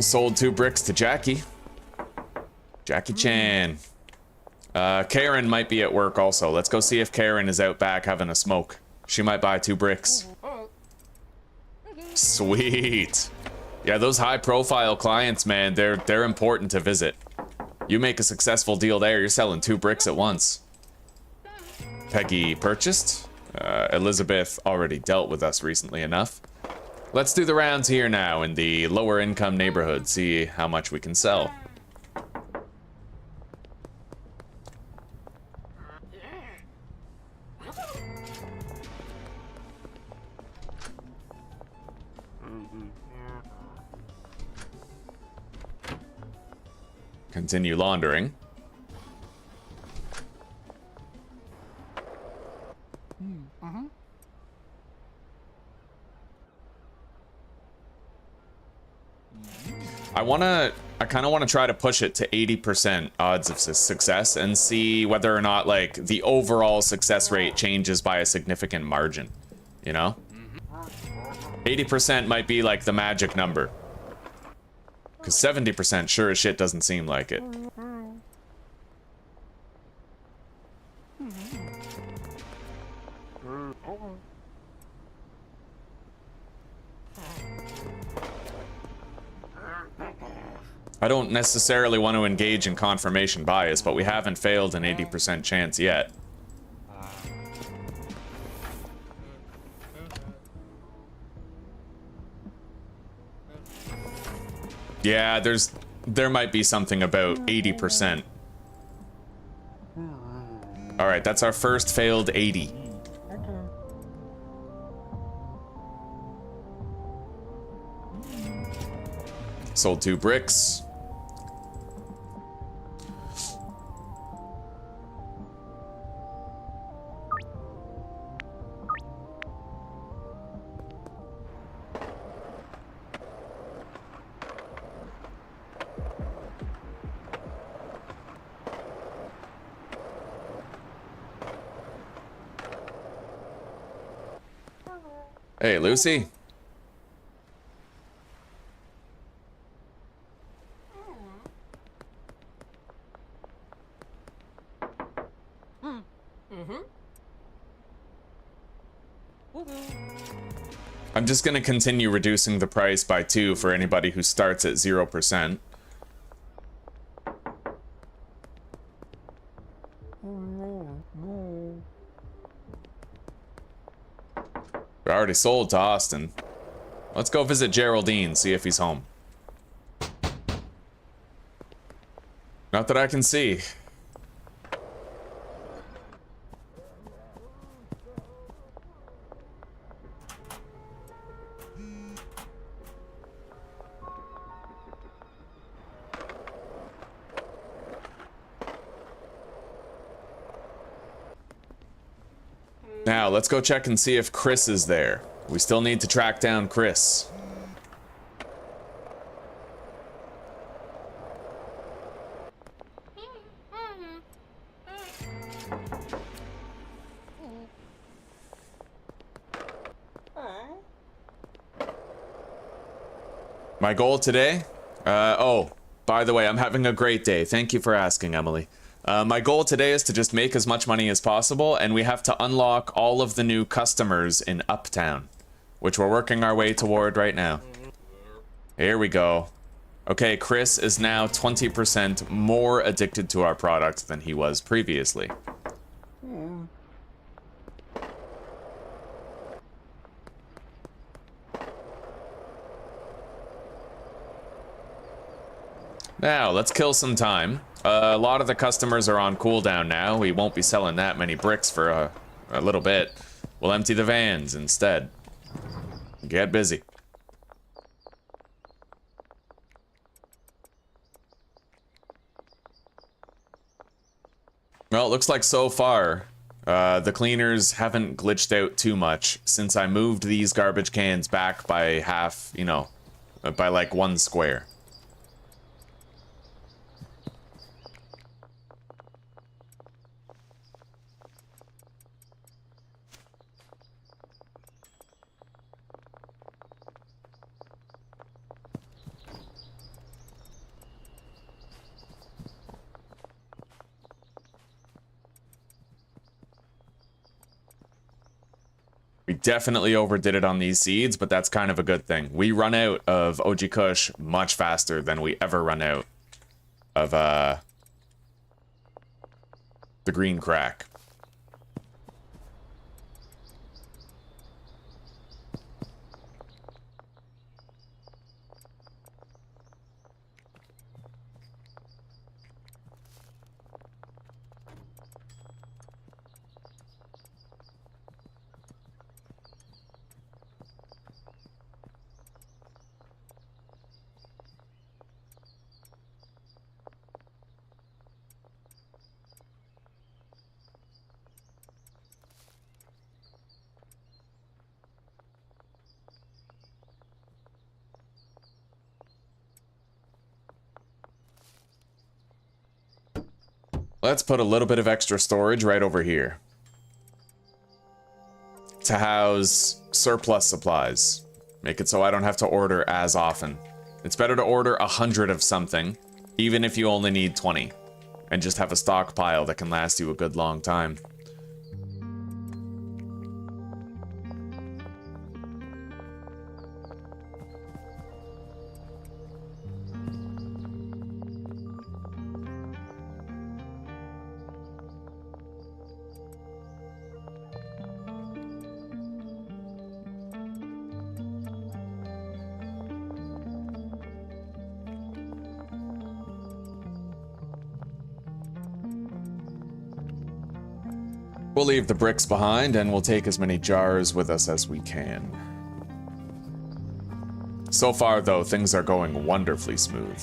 Sold 2 bricks to Jackie. Jackie Chan. Karen might be at work also. Let's go see if Karen is out back having a smoke. She might buy 2 bricks. Sweet. Yeah, those high-profile clients, man, they're important to visit. You make a successful deal there, you're selling 2 bricks at once. Peggy purchased. Elizabeth already dealt with us recently enough. Let's do the rounds here now in the lower income neighborhood, see how much we can sell. Continue laundering. I kind of want to try to push it to 80% odds of success and see whether or not, like, the overall success rate changes by a significant margin, you know? 80% might be, like, the magic number. Because 70% sure as shit doesn't seem like it. I don't necessarily want to engage in confirmation bias, but we haven't failed an 80% chance yet. Yeah, there might be something about 80%. All right, that's our first failed 80. Sold 2 bricks. Hey, Lucy. I'm just gonna continue reducing the price by 2 for anybody who starts at 0%. We already sold to Austin. Let's go visit Geraldine, see if he's home. Not that I can see. Now, let's go check and see if Chris is there. We still need to track down Chris. My goal today? Oh, by the way, I'm having a great day. Thank you for asking, Emily. My goal today is to just make as much money as possible, and we have to unlock all of the new customers in Uptown, which we're working our way toward right now. Here we go. Okay, Chris is now 20% more addicted to our product than he was previously. Now, let's kill some time. A lot of the customers are on cooldown now. We won't be selling that many bricks for a little bit. We'll empty the vans instead. Get busy. Well, it looks like so far, the cleaners haven't glitched out too much since I moved these garbage cans back by half, you know, by like 1 square. We definitely overdid it on these seeds, but that's kind of a good thing. We run out of OG Kush much faster than we ever run out of the green crack. Let's put a little bit of extra storage right over here to house surplus supplies. Make it so I don't have to order as often. It's better to order 100 of something, even if you only need 20, and just have a stockpile that can last you a good long time. We'll leave the bricks behind and we'll take as many jars with us as we can. So far, though, things are going wonderfully smooth.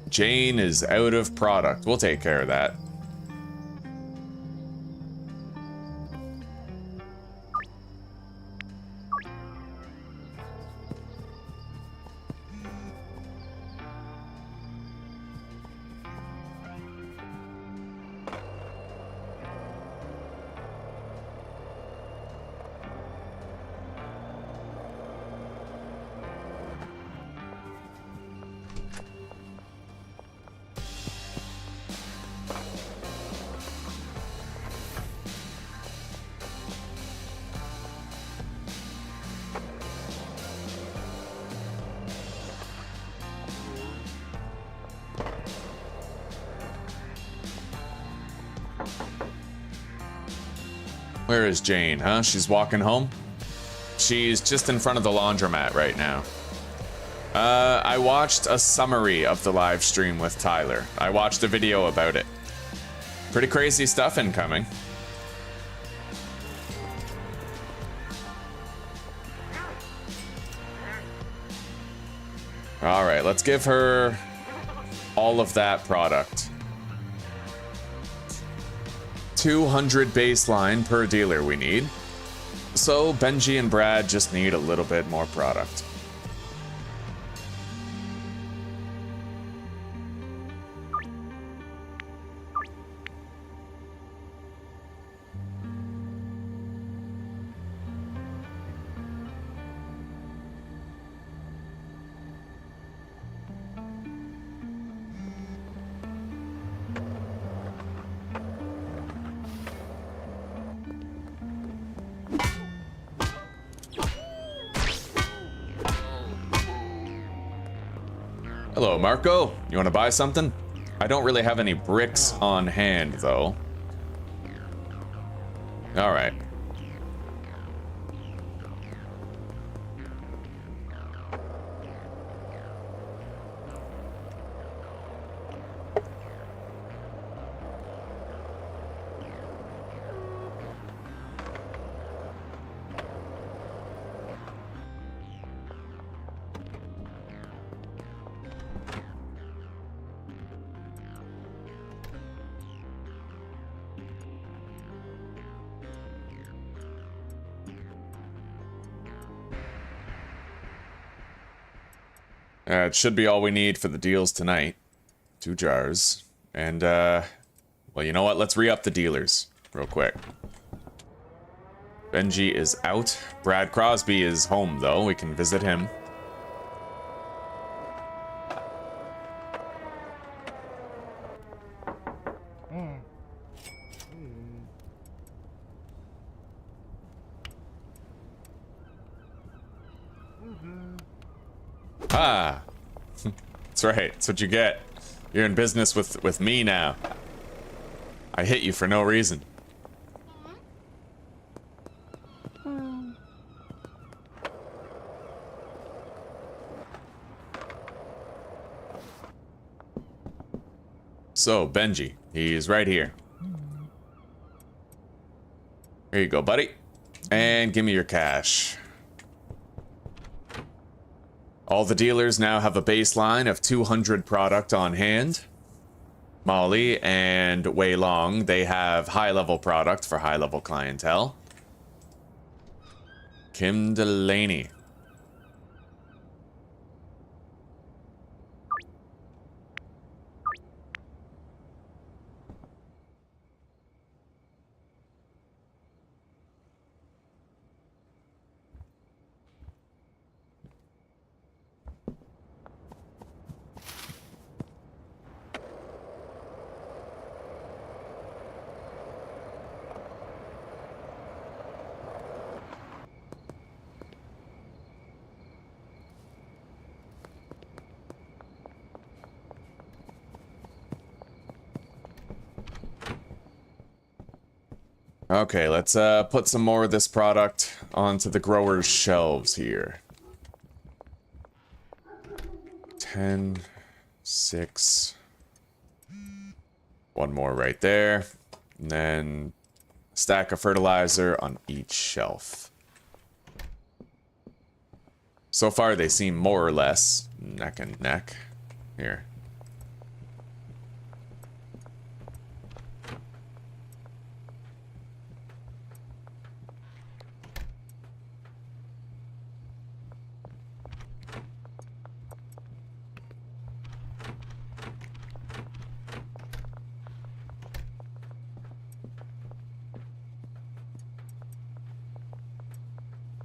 Jane is out of product. We'll take care of that. Where is Jane, huh? She's walking home? She's just in front of the laundromat right now. I watched a summary of the live stream with Tyler. I watched a video about it. Pretty crazy stuff incoming. All right, let's give her all of that product. 200 baseline per dealer we need. So Benji and Brad just need a little bit more product. Hello, Marco. You want to buy something? I don't really have any bricks on hand, though. All right. It should be all we need for the deals tonight. 2 jars. And, well, you know what? Let's re-up the dealers real quick. Benji is out. Brad Crosby is home, though. We can visit him. Ah! That's right. That's what you get. You're in business with me now. I hit you for no reason. So, Benji, he's right here. Here you go, buddy. And give me your cash. All the dealers now have a baseline of 200 product on hand. Molly and Wei Long, they have high-level product for high-level clientele. Kim Delaney. Okay, let's put some more of this product onto the growers' shelves here. 10, 6. One more right there. And then a stack of fertilizer on each shelf. So far, they seem more or less neck and neck. Here.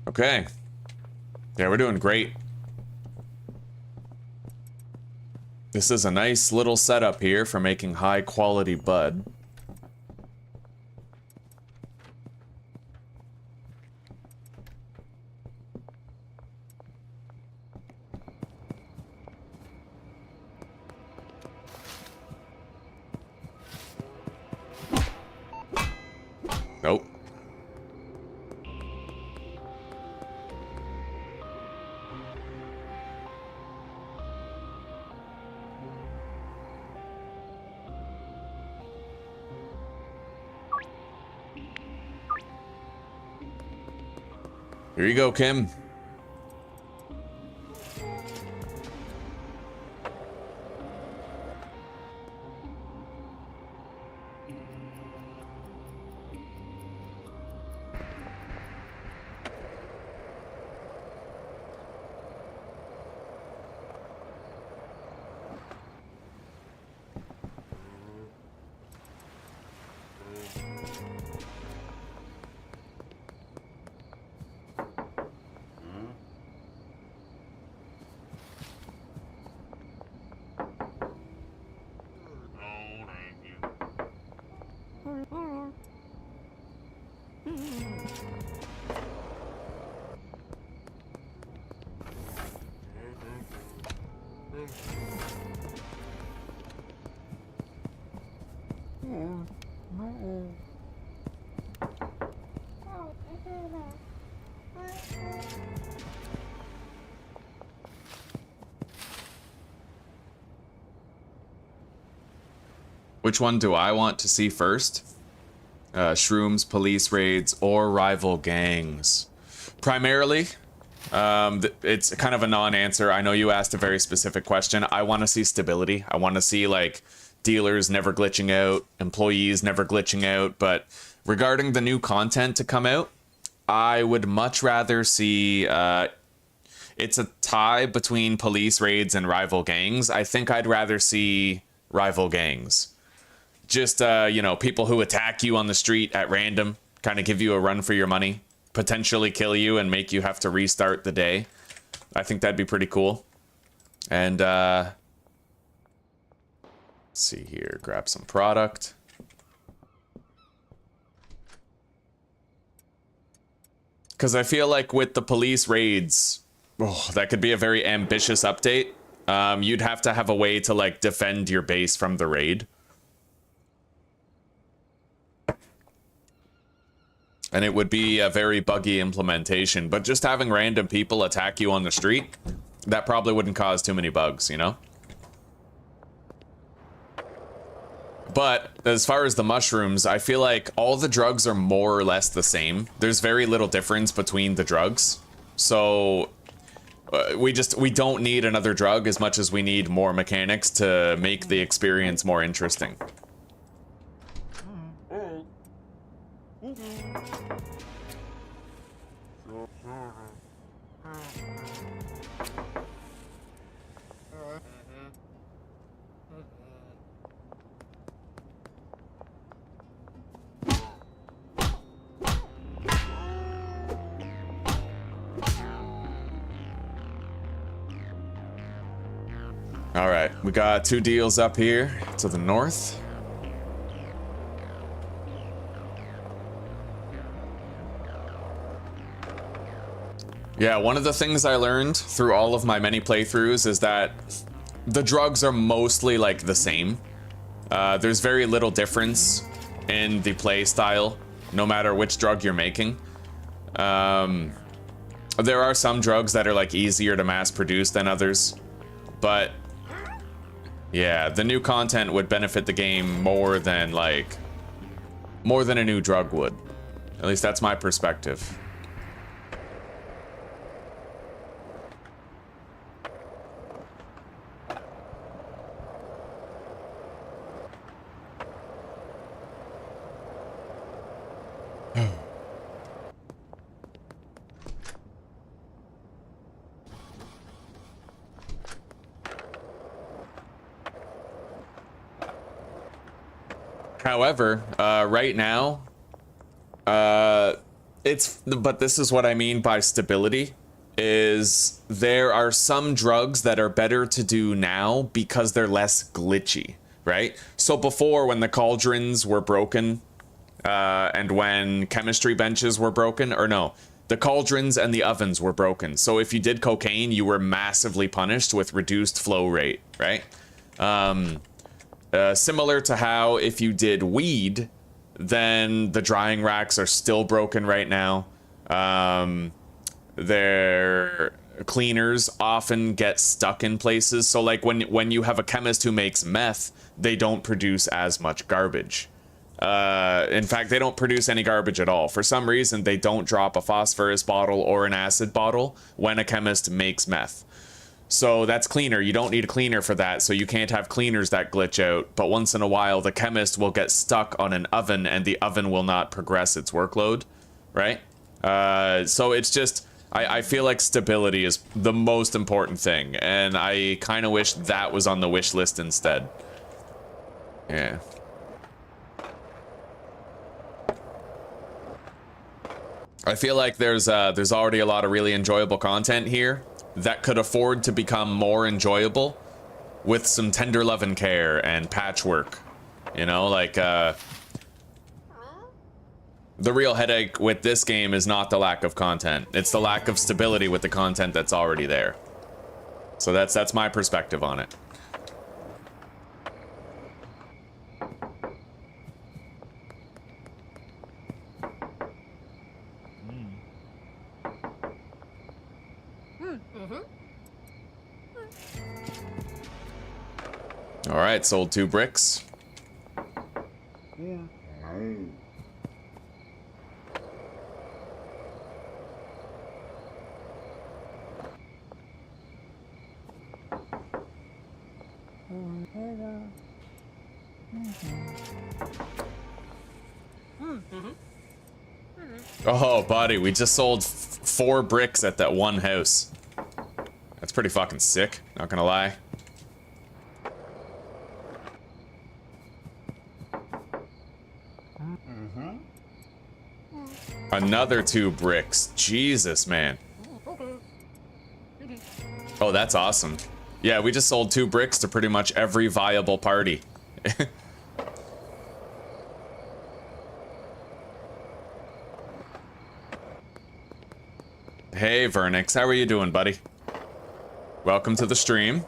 Okay. Yeah, we're doing great. This is a nice little setup here for making high quality bud. Nope. Here you go, Kim. Which one do I want to see first? Shrooms, police raids, or rival gangs? Primarily, it's kind of a non-answer. I know you asked a very specific question. I want to see stability. I want to see, like, dealers never glitching out, employees never glitching out. But regarding the new content to come out, I would much rather see... it's a tie between police raids and rival gangs. I think I'd rather see rival gangs. Just, you know, people who attack you on the street at random, kind of give you a run for your money, potentially kill you and make you have to restart the day. I think that'd be pretty cool. And, let's see here, grab some product. Because I feel like with the police raids, that could be a very ambitious update. You'd have to have a way to, like, defend your base from the raid. And it would be a very buggy implementation, but just having random people attack you on the street, that probably wouldn't cause too many bugs, you know? But as far as the mushrooms, I feel like all the drugs are more or less the same. There's very little difference between the drugs. So we don't need another drug as much as we need more mechanics to make the experience more interesting. All right, we got 2 deals up here to the north. Yeah, one of the things I learned through all of my many playthroughs is that the drugs are mostly like the same. There's very little difference in the play style no matter which drug you're making. There are some drugs that are like easier to mass produce than others, but yeah, the new content would benefit the game more than a new drug would. At least that's my perspective. However, right now, but this is what I mean by stability, is there are some drugs that are better to do now because they're less glitchy, right? So before, when the cauldrons were broken, and when chemistry benches were broken, or no, the cauldrons and the ovens were broken. So if you did cocaine, you were massively punished with reduced flow rate, right? Similar to how if you did weed, then the drying racks are still broken right now. Their cleaners often get stuck in places. So like when you have a chemist who makes meth, they don't produce as much garbage. In fact, they don't produce any garbage at all. For some reason, they don't drop a phosphorus bottle or an acid bottle when a chemist makes meth. So that's cleaner. You don't need a cleaner for that, so you can't have cleaners that glitch out. But once in a while, the chemist will get stuck on an oven, and the oven will not progress its workload, right? So it's just, I feel like stability is the most important thing, and I kind of wish that was on the wish list instead. Yeah. I feel like there's already a lot of really enjoyable content here that could afford to become more enjoyable with some tender love and care and patchwork. You know, like, the real headache with this game is not the lack of content. It's the lack of stability with the content that's already there. So that's my perspective on it. All right, sold 2 bricks. Yeah. Oh, buddy, we just sold 4 bricks at that one house. That's pretty fucking sick, not gonna lie. Another 2 bricks. Jesus, man. Oh, that's awesome. Yeah, we just sold 2 bricks to pretty much every viable party. Hey, Vernix, how are you doing, buddy? Welcome to the stream.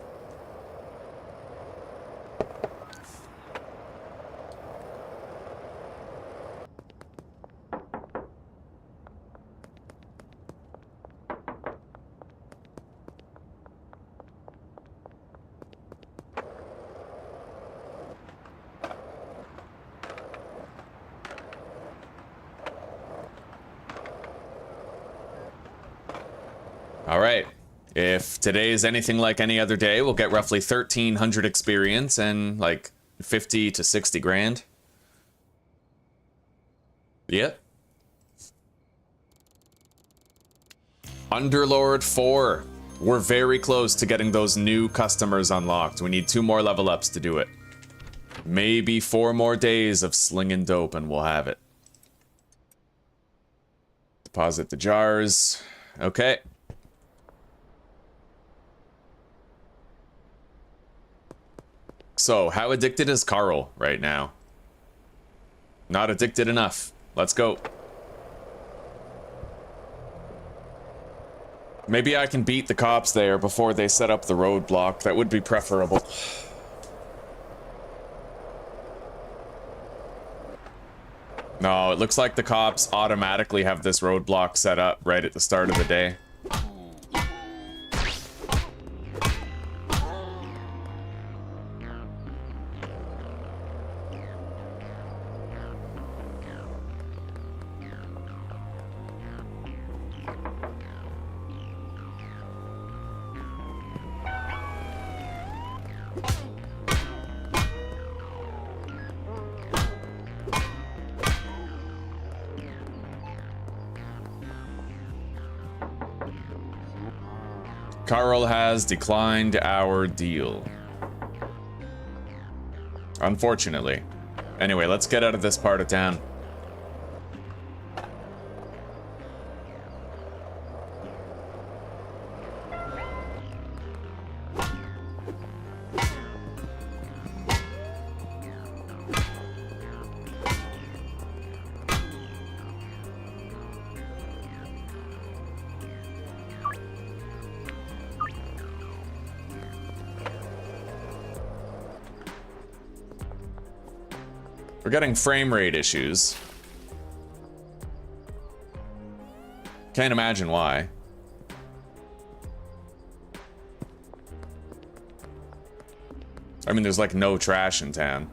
Alright, if today is anything like any other day, we'll get roughly 1,300 experience and like 50 to 60 grand. Yep. Underlord 4. We're very close to getting those new customers unlocked. We need 2 more level ups to do it. Maybe 4 more days of slinging dope and we'll have it. Deposit the jars. Okay. So, how addicted is Carl right now? Not addicted enough. Let's go. Maybe I can beat the cops there before they set up the roadblock. That would be preferable. No, it looks like the cops automatically have this roadblock set up right at the start of the day. Carl has declined our deal. Unfortunately. Anyway, let's get out of this part of town. We're getting frame rate issues. Can't imagine why. I mean, there's like no trash in town.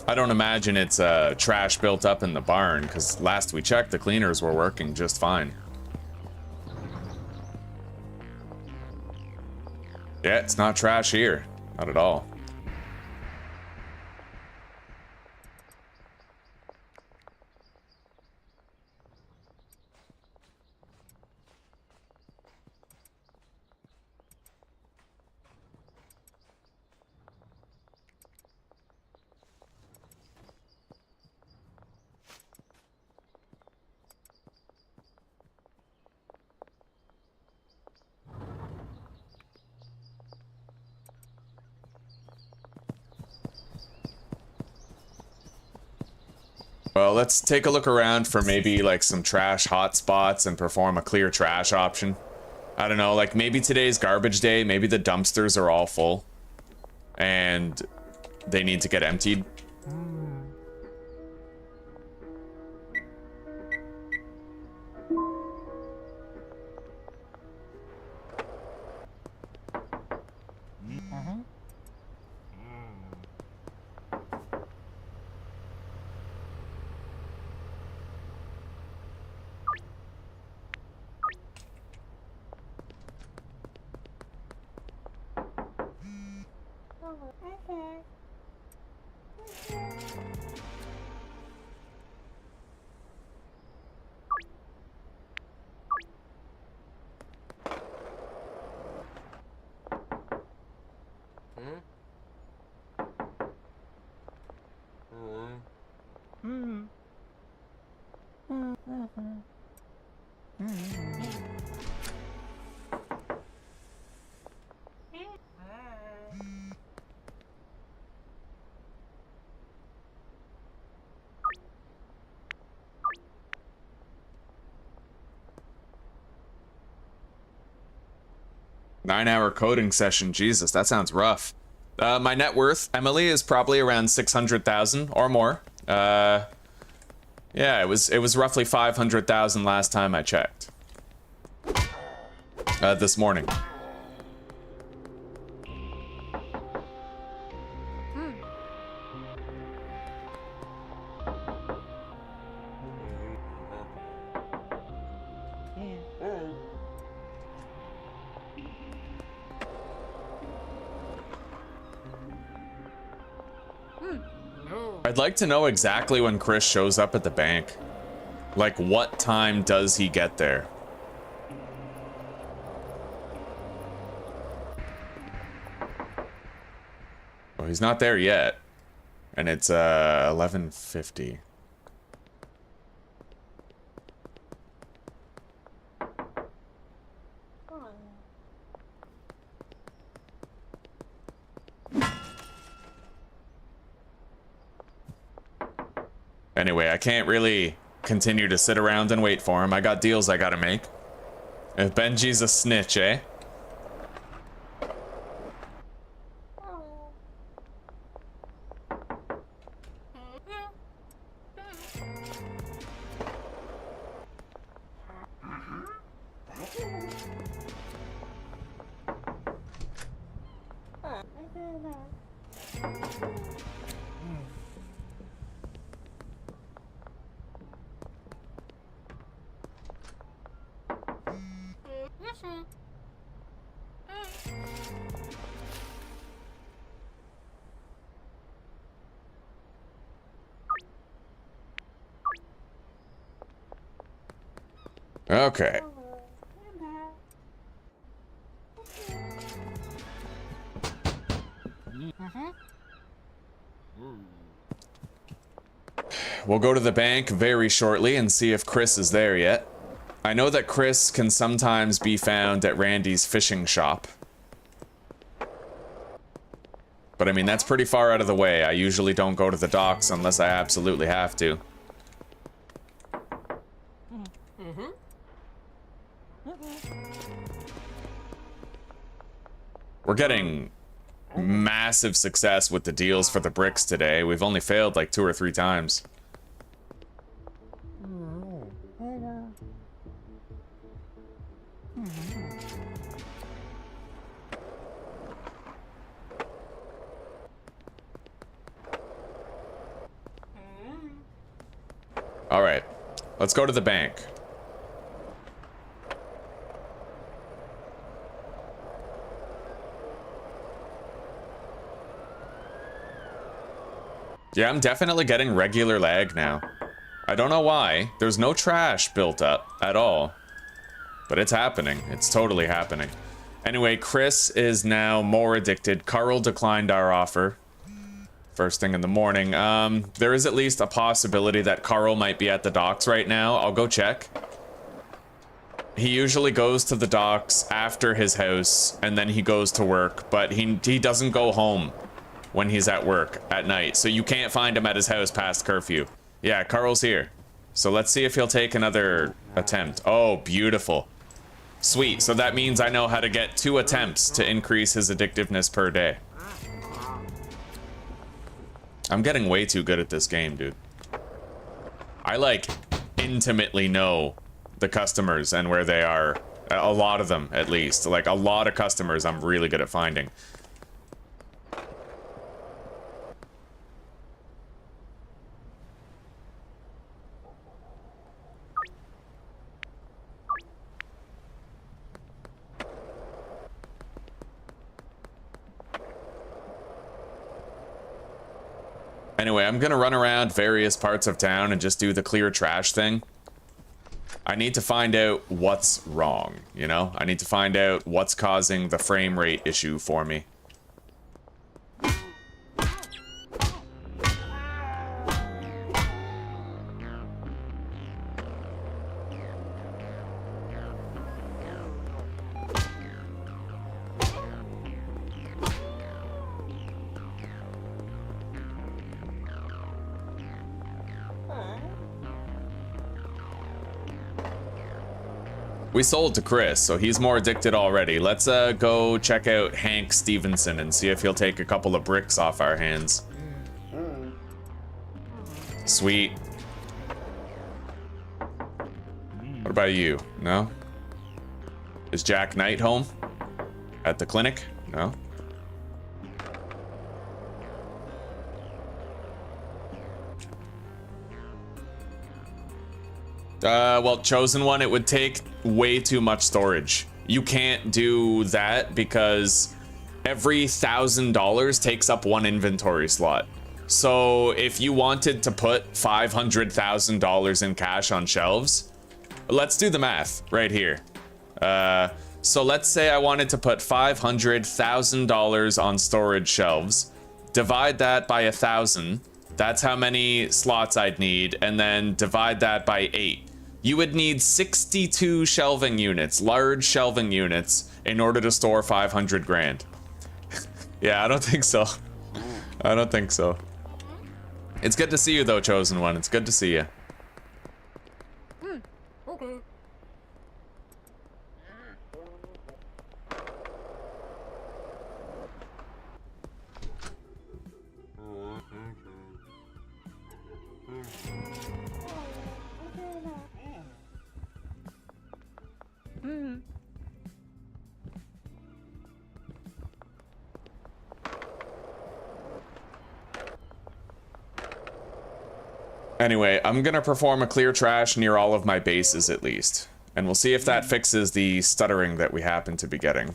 I don't imagine it's trash built up in the barn, because last we checked, the cleaners were working just fine. Yeah, it's not trash here. Not at all. Well, let's take a look around for maybe like some trash hotspots and perform a clear trash option. I don't know, like maybe today's garbage day, maybe the dumpsters are all full and they need to get emptied. Nine-hour coding session, Jesus, that sounds rough. My net worth, Emily, is probably around 600,000 or more. Yeah, it was roughly 500,000 last time I checked. This morning. I'd like to know exactly when Chris shows up at the bank. Like, what time does he get there? Oh, he's not there yet. And it's 11:50. Anyway, I can't really continue to sit around and wait for him. I got deals I gotta make. If Benji's a snitch, eh? Okay. We'll go to the bank very shortly and see if Chris is there yet. I know that Chris can sometimes be found at Randy's fishing shop. But I mean, that's pretty far out of the way. I usually don't go to the docks unless I absolutely have to. We're getting massive success with the deals for the bricks today. We've only failed like 2 or 3 times. All right, let's go to the bank. Yeah, I'm definitely getting regular lag now. I don't know why. There's no trash built up at all. But it's happening. It's totally happening. Anyway, Chris is now more addicted. Carl declined our offer. First thing in the morning. There is at least a possibility that Carl might be at the docks right now. I'll go check. He usually goes to the docks after his house, and then he goes to work, but he doesn't go home when he's at work at night, so you can't find him at his house past curfew. Yeah, Carl's here. So let's see if he'll take another attempt. Oh, beautiful. Sweet, so that means I know how to get 2 attempts to increase his addictiveness per day. I'm getting way too good at this game, dude. I, like, intimately know the customers and where they are. A lot of them, at least. Like, a lot of customers I'm really good at finding. Anyway, I'm gonna run around various parts of town and just do the clear trash thing. I need to find out what's wrong, you know? I need to find out what's causing the frame rate issue for me. We sold to Chris, so he's more addicted already. Let's go check out Hank Stevenson and see if he'll take a couple of bricks off our hands. Sweet. What about you? No? Is Jack Knight home? At the clinic? No? Well, Chosen One, it would take way too much storage. You can't do that because every $1,000 takes up 1 inventory slot. So if you wanted to put $500,000 in cash on shelves, let's do the math right here. So let's say I wanted to put $500,000 on storage shelves, divide that by 1,000. That's how many slots I'd need, and then divide that by 8. You would need 62 shelving units, large shelving units, in order to store 500 grand. Yeah, I don't think so. I don't think so. It's good to see you though, Chosen One. It's good to see you. Okay. Anyway, I'm gonna perform a clear trash near all of my bases at least. And we'll see if that fixes the stuttering that we happen to be getting.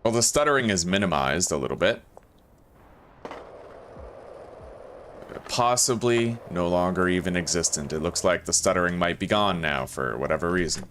Well, the stuttering is minimized a little bit. Possibly no longer even existent. It looks like the stuttering might be gone now for whatever reason.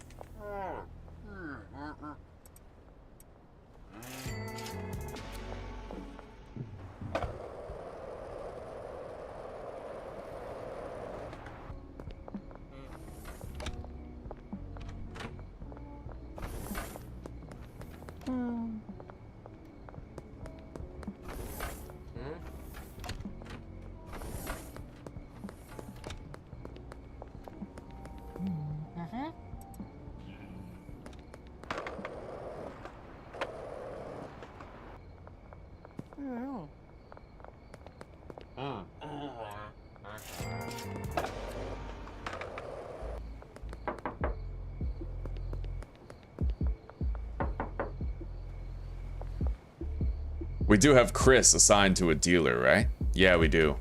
We do have Chris assigned to a dealer, right? Yeah, we do.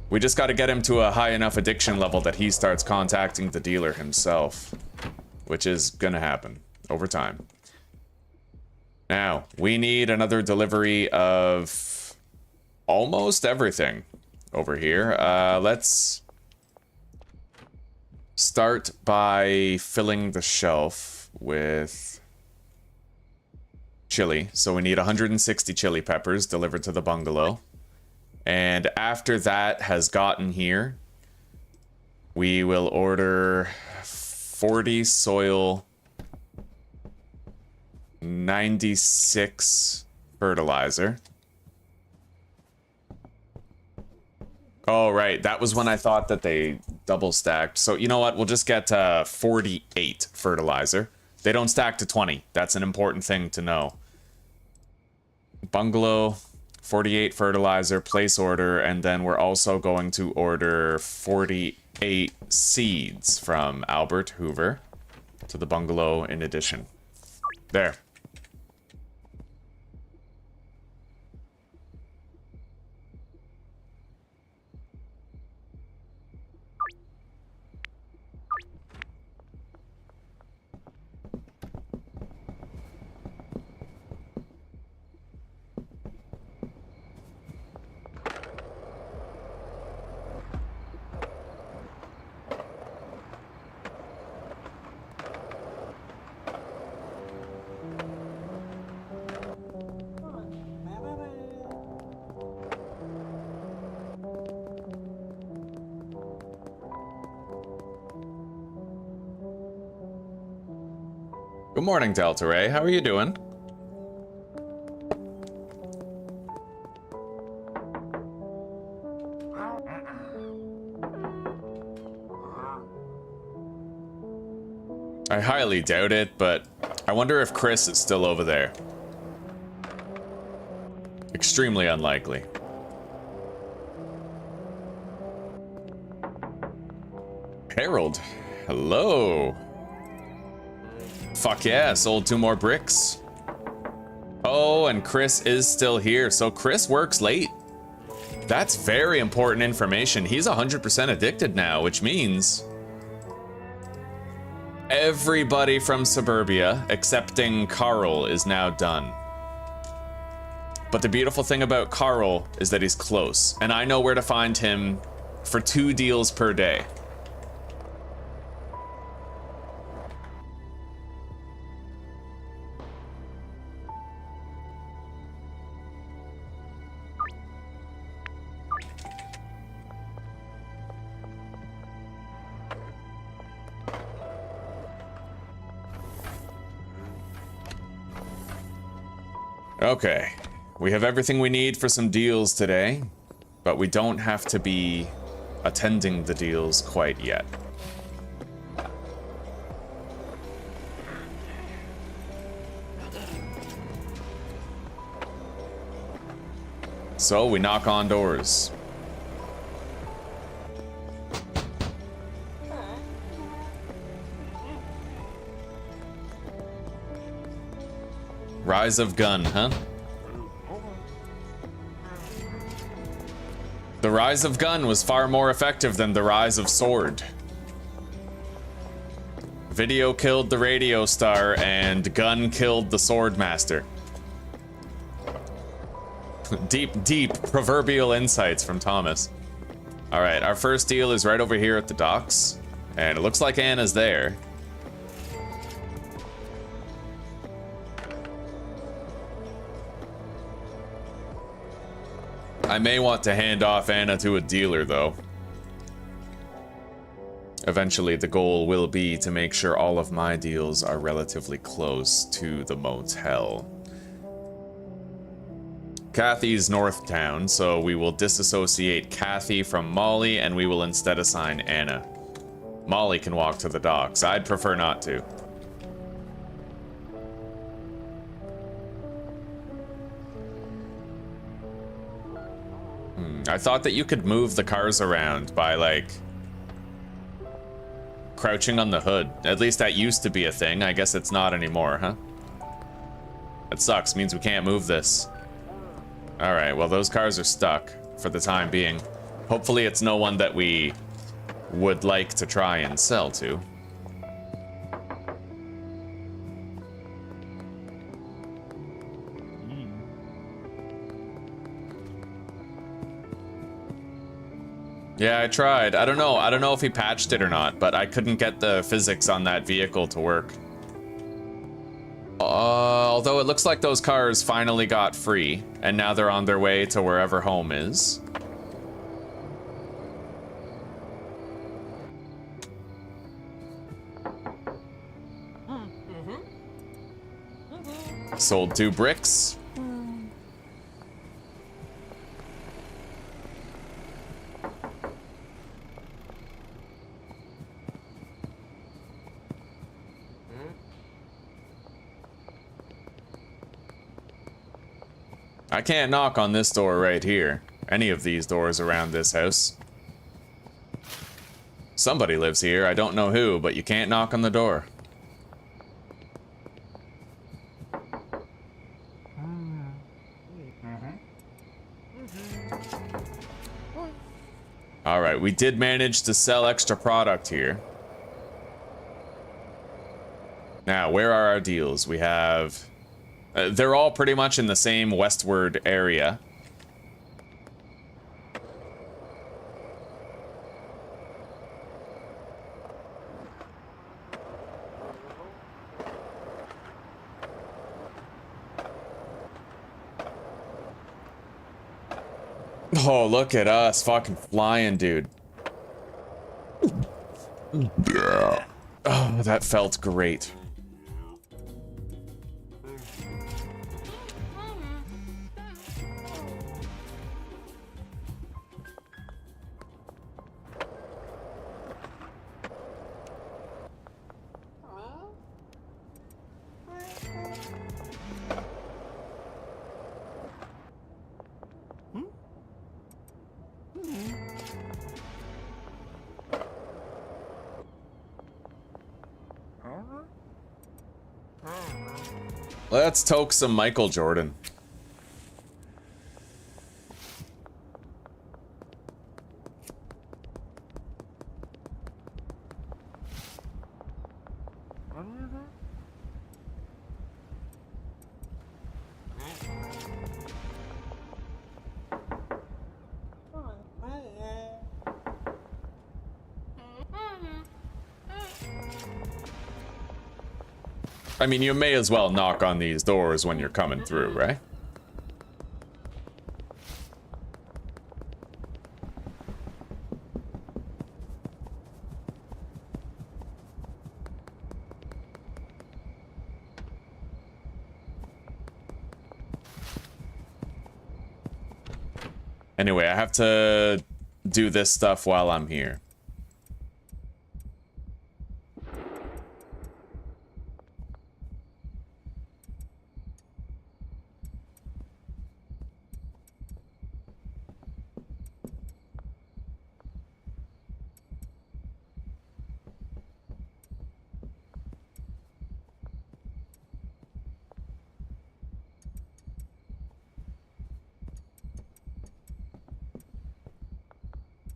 We just got to get him to a high enough addiction level that he starts contacting the dealer himself, which is gonna happen over time. Now, we need another delivery of almost everything over here. Let's start by filling the shelf with chili. So we need 160 chili peppers delivered to the bungalow. And after that has gotten here, we will order 40 soil, 96 fertilizer. Oh, right. That was when I thought that they double stacked. So you know what? We'll just get 48 fertilizer. They don't stack to 20. That's an important thing to know. Bungalow, 48 fertilizer, place order, and then we're also going to order 48 seeds from Albert Hoover to the bungalow in addition. There. Good morning, Delta Ray. How are you doing? I highly doubt it, but I wonder if Chris is still over there. Extremely unlikely. Harold, hello. Fuck yeah, sold 2 more bricks. Oh, and Chris is still here. So Chris works late. That's very important information. He's 100% addicted now, which means everybody from Suburbia, excepting Carl, is now done. But the beautiful thing about Carl is that he's close, and I know where to find him for 2 deals per day. Okay, we have everything we need for some deals today, but we don't have to be attending the deals quite yet. So we knock on doors. Rise of gun, huh? The rise of gun was far more effective than the rise of sword. Video killed the radio star and gun killed the sword master. Deep proverbial insights from Thomas. All right, our first deal is right over here at the docks, and it looks like Anna's there. I may want to hand off Anna to a dealer, though. Eventually, the goal will be to make sure all of my deals are relatively close to the motel. Kathy's North Town, so we will disassociate Kathy from Molly, and we will instead assign Anna. Molly can walk to the docks. I'd prefer not to. I thought that you could move the cars around by, like, crouching on the hood. At least that used to be a thing. I guess it's not anymore, huh? That sucks. Means we can't move this. Alright, well, those cars are stuck for the time being. Hopefully it's no one that we would like to try and sell to. Yeah, I tried. I don't know if he patched it or not, but I couldn't get the physics on that vehicle to work. Although it looks like those cars finally got free, and now they're on their way to wherever home is. Sold 2 bricks. I can't knock on this door right here. Any of these doors around this house. Somebody lives here, I don't know who, but you can't knock on the door. Alright, we did manage to sell extra product here. Now, where are our deals? We have... they're all pretty much in the same westward area. Oh, look at us fucking flying, dude. Oh, that felt great. Let's toke some Michael Jordan. I mean, you may as well knock on these doors when you're coming through, right? Anyway, I have to do this stuff while I'm here.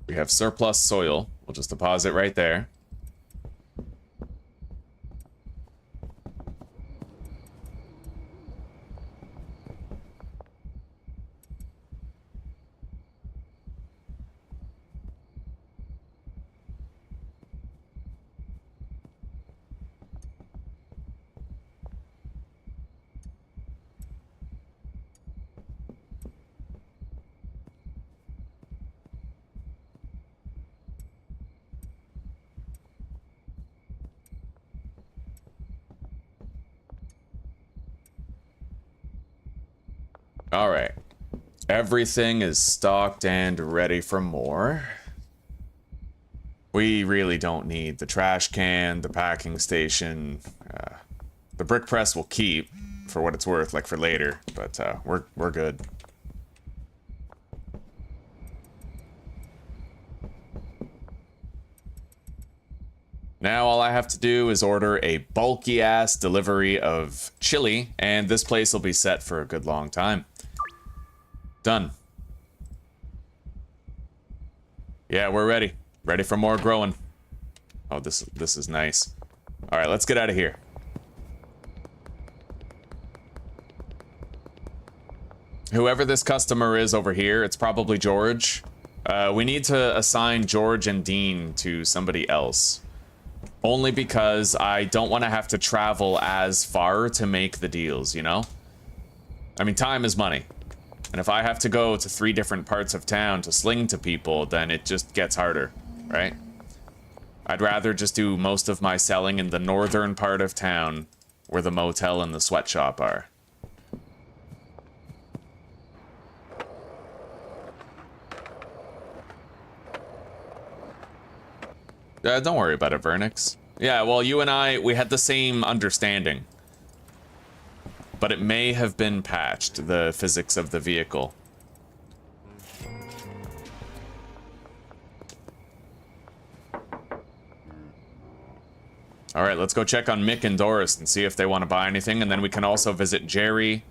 We have surplus soil. We'll just deposit right there. All right. Everything is stocked and ready for more. We really don't need the trash can, the packing station. The brick press will keep for what it's worth, like for later, but we're good. Now all I have to do is order a bulky ass delivery of chili, and this place will be set for a good long time. Done. Yeah, we're ready. Ready for more growing. Oh, this is nice. All right, let's get out of here. Whoever this customer is over here, it's probably George. We need to assign George and Dean to somebody else. Only because I don't want to have to travel as far to make the deals, you know? I mean, time is money. And if I have to go to 3 different parts of town to sling to people, then it just gets harder, right? I'd rather just do most of my selling in the northern part of town, where the motel and the sweatshop are. Don't worry about it, Vernix. Yeah, well, you and I, we had the same understanding. But it may have been patched, the physics of the vehicle. All right, let's go check on Mick and Doris and see if they want to buy anything. And then we can also visit Jerry,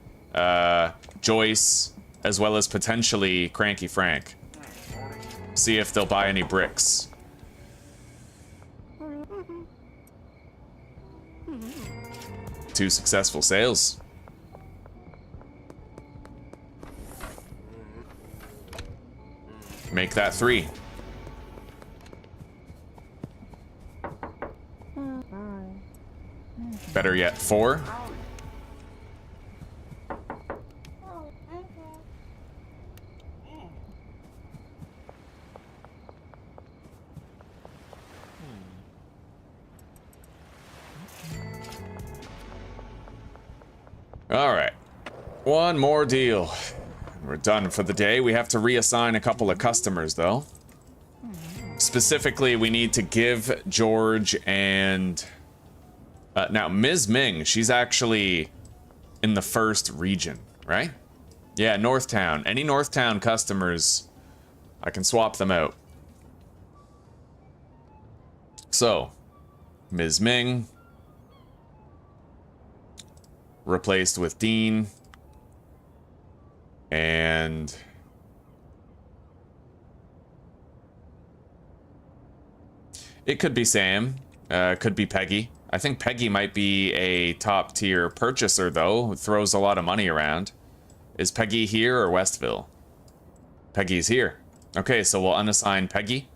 Joyce, as well as potentially Cranky Frank. See if they'll buy any bricks. Two successful sales. Make that 3. Better yet, 4. All right, one more deal. We're done for the day. We have to reassign a couple of customers, though. Specifically, we need to give George and... now, Ms. Ming, she's actually in the 1st region, right? Yeah, Northtown. Any Northtown customers, I can swap them out. So, Ms. Ming... replaced with Dean. And... it could be Sam. Could be Peggy. I think Peggy might be a top tier purchaser, though, who throws a lot of money around. Is Peggy here or Westville? Peggy's here. Okay, so we'll unassign Peggy.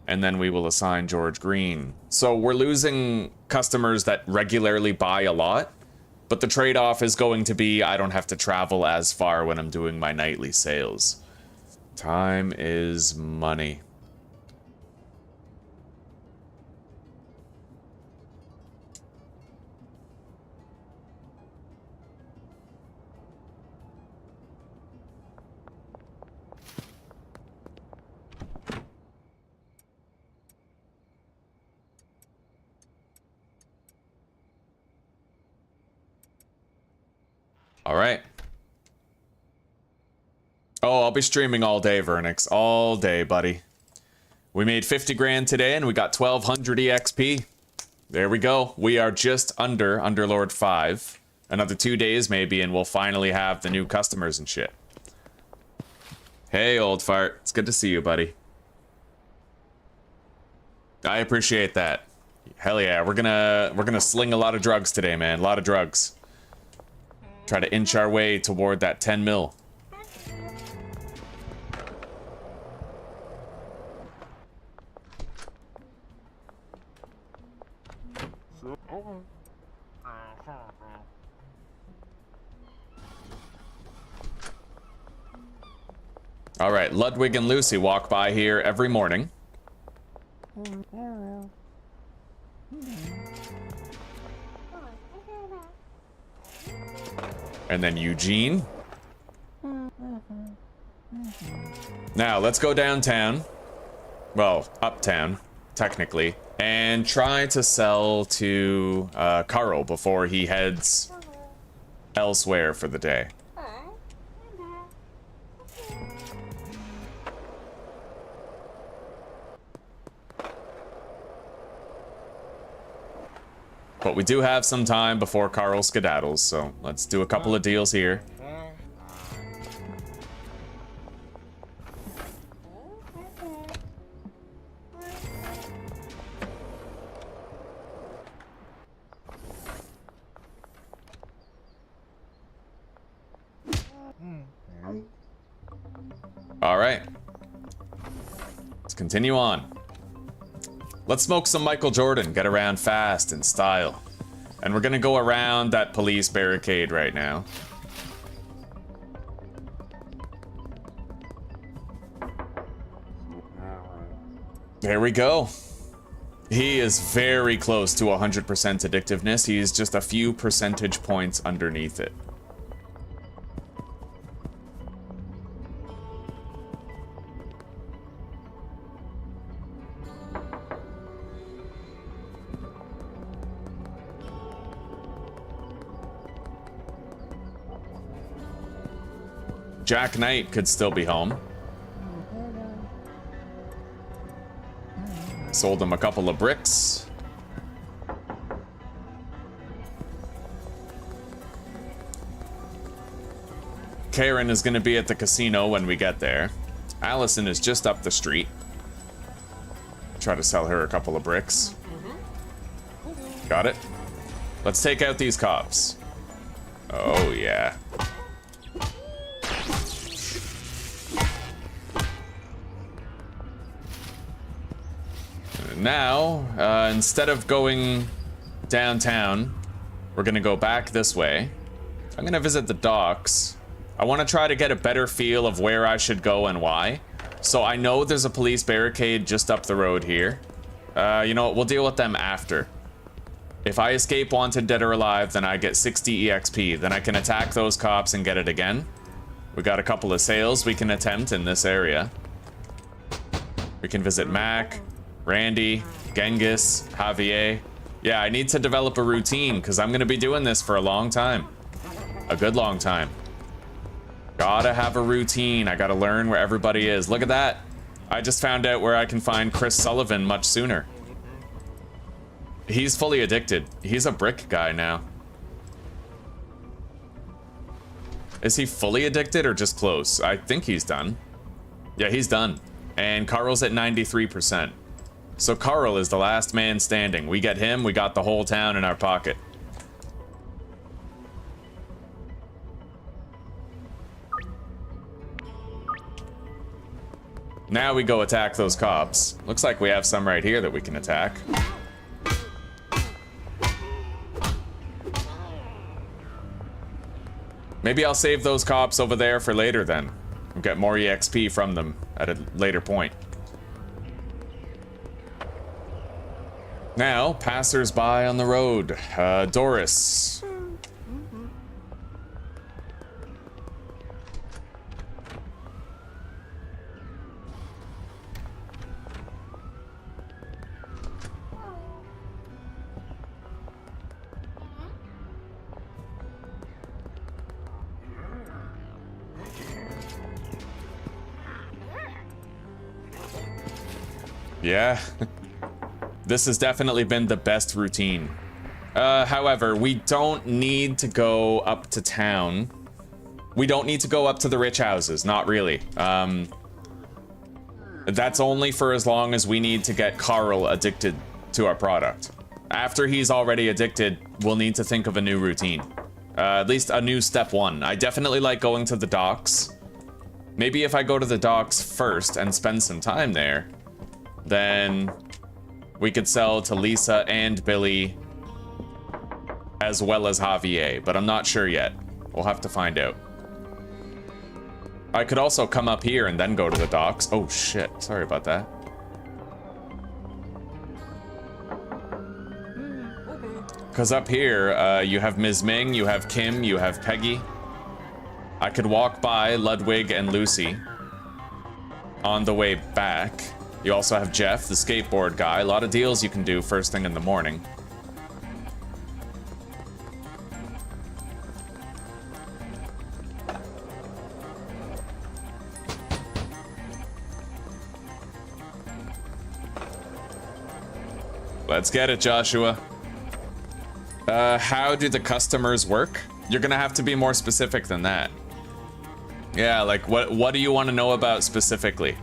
And then we will assign George Green. So we're losing customers that regularly buy a lot, but the trade-off is going to be I don't have to travel as far when I'm doing my nightly sales. Time is money. All right. Oh, I'll be streaming all day, Vernix. All day, buddy. We made 50 grand today, and we got 1,200 EXP. There we go. We are just under Underlord 5. Another 2 days, maybe, and we'll finally have the new customers and shit. Hey, old fart. It's good to see you, buddy. I appreciate that. Hell yeah, we're gonna sling a lot of drugs today, man. A lot of drugs. Try to inch our way toward that 10 mil. All right, Ludwig and Lucy walk by here every morning. And then Eugene. Now, let's go downtown. Well, uptown, technically. And try to sell to Carl before he heads elsewhere for the day. But we do have some time before Carl skedaddles, so let's do a couple of deals here. All right. Let's continue on. Let's smoke some Michael Jordan, get around fast in style. And we're gonna go around that police barricade right now. There we go. He is very close to 100% addictiveness. He's just a few percentage points underneath it. Jack Knight could still be home. Sold him a couple of bricks. Karen is going to be at the casino when we get there. Allison is just up the street. Try to sell her a couple of bricks. Got it. Let's take out these cops. Oh, yeah. Now, instead of going downtown, we're gonna go back this way. I'm gonna visit the docks. I want to try to get a better feel of where I should go and why. So I know there's a police barricade just up the road here. You know what, we'll deal with them after. If I escape wanted, dead or alive, then I get 60 EXP. Then I can attack those cops and get it again. We got a couple of sales we can attempt in this area. We can visit Mac, Randy, Genghis, Javier. Yeah, I need to develop a routine because I'm going to be doing this for a long time. A good long time. Gotta have a routine. I gotta learn where everybody is. Look at that. I just found out where I can find Chris Sullivan much sooner. He's fully addicted. He's a brick guy now. Is he fully addicted or just close? I think he's done. Yeah, he's done. And Carl's at 93%. So Carl is the last man standing. We get him, we got the whole town in our pocket. Now we go attack those cops. Looks like we have some right here that we can attack. Maybe I'll save those cops over there for later then. We'll get more EXP from them at a later point. Now, passers-by on the road. Doris. Yeah. This has definitely been the best routine. However, we don't need to go up to town We don't need to go up to the rich houses, not really. That's only for as long as we need to get Carl addicted to our product. After he's already addicted, we'll need to think of a new routine. At least a new step 1. I definitely like going to the docks. Maybe if I go to the docks first and spend some time there, then we could sell to Lisa and Billy as well as Javier, but I'm not sure yet. We'll have to find out. I could also come up here and then go to the docks. Oh shit, sorry about that. Because up here, you have Ms. Ming, you have Kim, you have Peggy. I could walk by Ludwig and Lucy on the way back. You also have Jeff, the skateboard guy. A lot of deals you can do first thing in the morning. Let's get it, Joshua. How do the customers work? You're gonna have to be more specific than that. Yeah, like what do you want to know about specifically?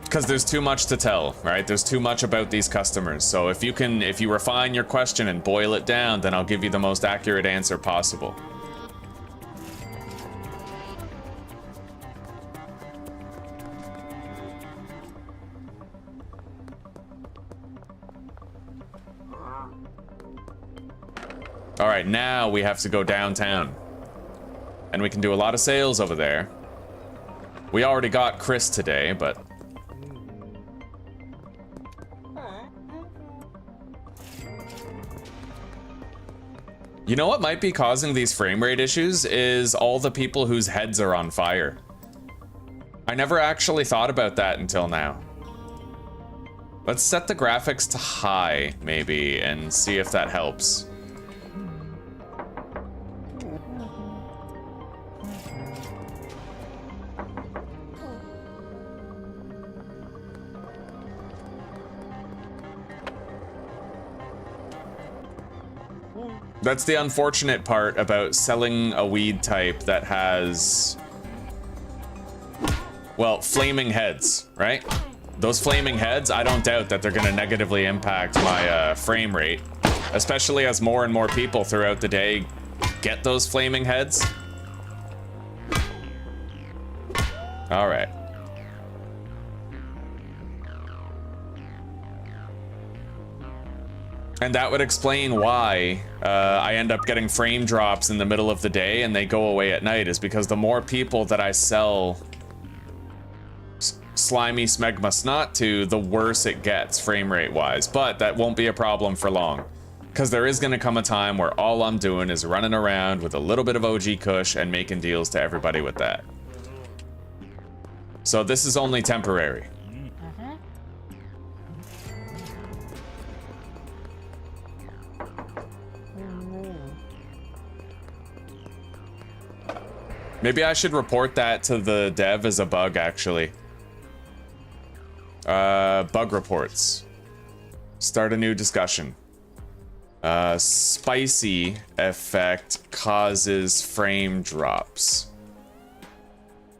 Because there's too much to tell, right? There's too much about these customers. So if you refine your question and boil it down, then I'll give you the most accurate answer possible. All right, now we have to go downtown. And we can do a lot of sales over there. We already got Chris today, but... You know what might be causing these frame rate issues is all the people whose heads are on fire. I never actually thought about that until now. Let's set the graphics to high, maybe, and see if that helps. That's the unfortunate part about selling a weed type that has, well, flaming heads, right? Those flaming heads, I don't doubt that they're gonna negatively impact my frame rate, especially as more and more people throughout the day get those flaming heads. All right. And that would explain why I end up getting frame drops in the middle of the day and they go away at night, is because the more people that I sell Slimy Smegma Snot to, the worse it gets frame rate wise. But that won't be a problem for long, because there is going to come a time where all I'm doing is running around with a little bit of OG Kush and making deals to everybody with that. So this is only temporary. Maybe I should report that to the dev as a bug, actually. Bug reports. Start a new discussion. Spicy effect causes frame drops.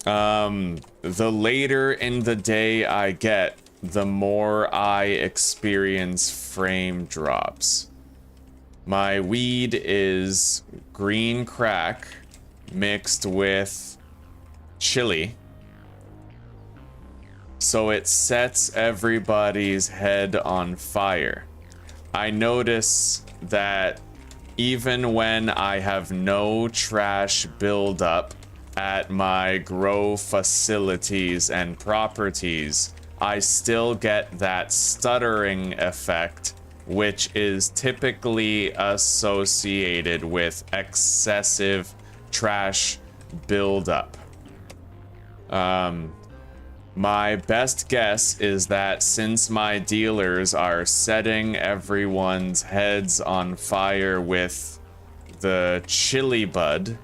The later in the day I get, the more I experience frame drops. My weed is green crack mixed with chili, so it sets everybody's head on fire. I notice that even when I have no trash buildup at my grow facilities and properties, I still get that stuttering effect, which is typically associated with excessive trash buildup. My best guess is that since my dealers are setting everyone's heads on fire with the chili bud,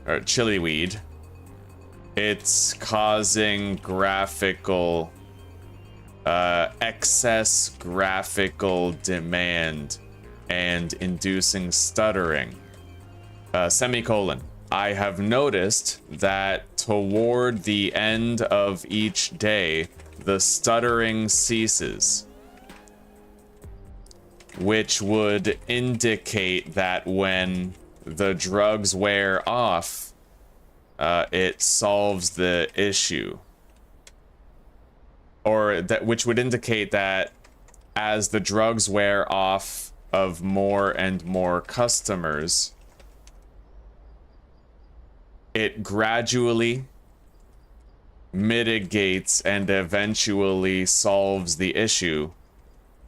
or chili weed, it's causing graphical, excess graphical demand, and inducing stuttering. Semicolon. I have noticed that toward the end of each day, the stuttering ceases, which would indicate that when the drugs wear off, it solves the issue. Or that, which would indicate that as the drugs wear off of more and more customers, it gradually mitigates and eventually solves the issue,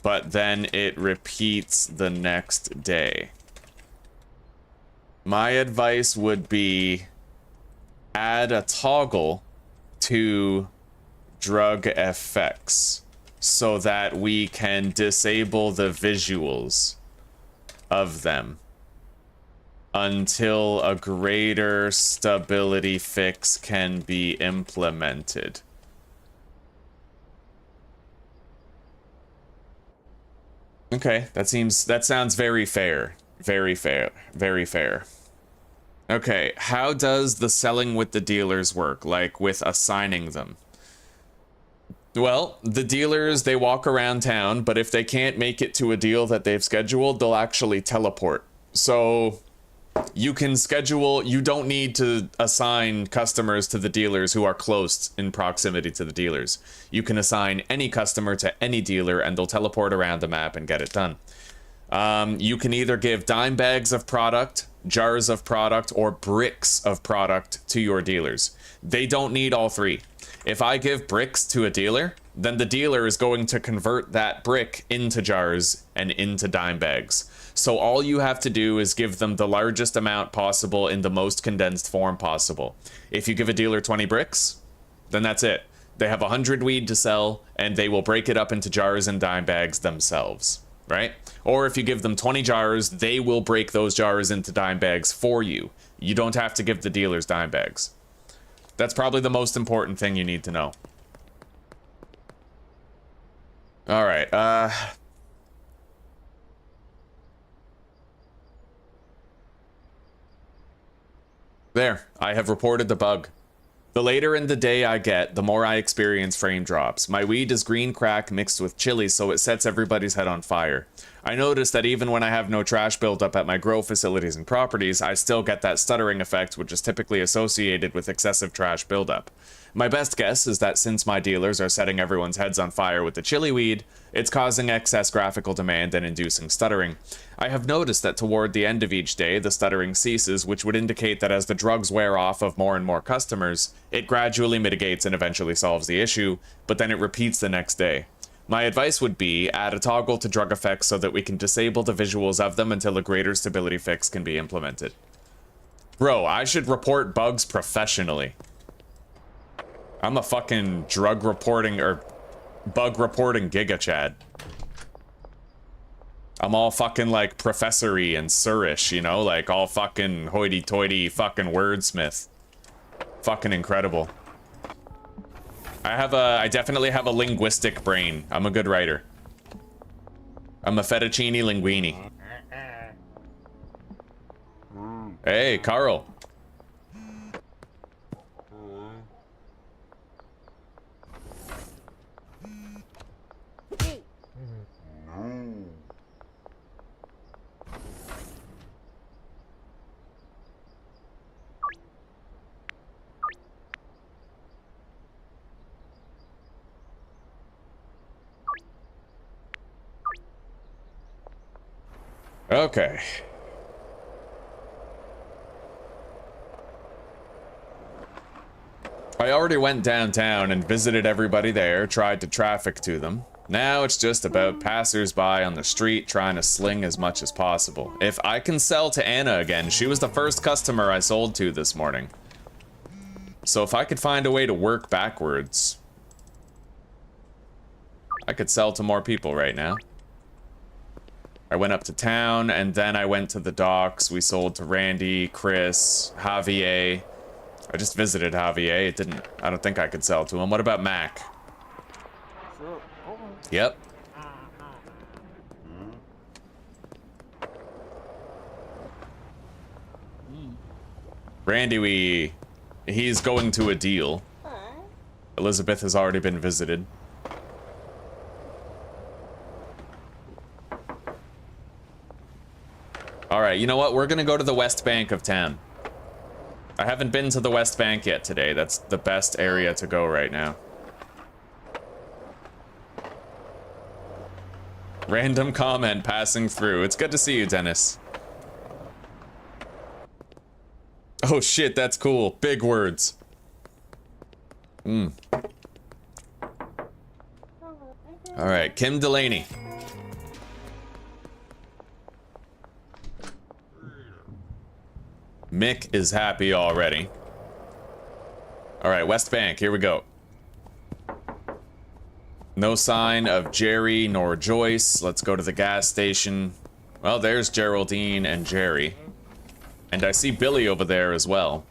but then it repeats the next day. My advice would be add a toggle to drug effects so that we can disable the visuals of them until a greater stability fix can be implemented. Okay, that sounds very fair. Very fair. Very fair. Okay, how does the selling with the dealers work, like with assigning them? Well, the dealers, they walk around town, but if they can't make it to a deal that they've scheduled, they'll actually teleport. So you can schedule, you don't need to assign customers to the dealers who are close in proximity to the dealers. You can assign any customer to any dealer and they'll teleport around the map and get it done. You can either give dime bags of product, jars of product, or bricks of product to your dealers. They don't need all three. If I give bricks to a dealer, then the dealer is going to convert that brick into jars and into dime bags. So all you have to do is give them the largest amount possible in the most condensed form possible. If you give a dealer 20 bricks, then that's it. They have 100 weed to sell, and they will break it up into jars and dime bags themselves, right? Or if you give them 20 jars, they will break those jars into dime bags for you. You don't have to give the dealers dime bags. That's probably the most important thing you need to know. All right, there, I have reported the bug. The later in the day I get, the more I experience frame drops. My weed is green crack mixed with chili, so it sets everybody's head on fire. I notice that even when I have no trash buildup at my grow facilities and properties, I still get that stuttering effect, which is typically associated with excessive trash buildup. My best guess is that since my dealers are setting everyone's heads on fire with the chili weed, it's causing excess graphical demand and inducing stuttering. I have noticed that toward the end of each day, the stuttering ceases, which would indicate that as the drugs wear off of more and more customers, it gradually mitigates and eventually solves the issue, but then it repeats the next day. My advice would be add a toggle to drug effects so that we can disable the visuals of them until a greater stability fix can be implemented. Bro, I should report bugs professionally. I'm a fucking drug reporting or bug reporting giga chad. I'm all fucking like professor-y and sirish, you know, like all fucking hoity-toity fucking wordsmith. Fucking incredible. I definitely have a linguistic brain. I'm a good writer. I'm a fettuccine linguini. Hey, Carl. Okay. I already went downtown and visited everybody there, tried to traffic to them. Now it's just about passers-by on the street trying to sling as much as possible. If I can sell to Anna again, she was the first customer I sold to this morning. So if I could find a way to work backwards, I could sell to more people right now. I went up to town, and then I went to the docks. We sold to Randy, Chris, Javier. I just visited Javier. I don't think I could sell to him. What about Mac? Sure. Yep. Randy, he's going to a deal. Elizabeth has already been visited. Alright, you know what? We're gonna go to the West Bank of town. I haven't been to the West Bank yet today. That's the best area to go right now. Random comment passing through. It's good to see you, Dennis. Oh shit, that's cool. Big words. Alright, Kim Delaney. Mick is happy already. Alright, West Bank, here we go. No sign of Jerry nor Joyce. Let's go to the gas station. Well, there's Geraldine and Jerry. And I see Billy over there as well.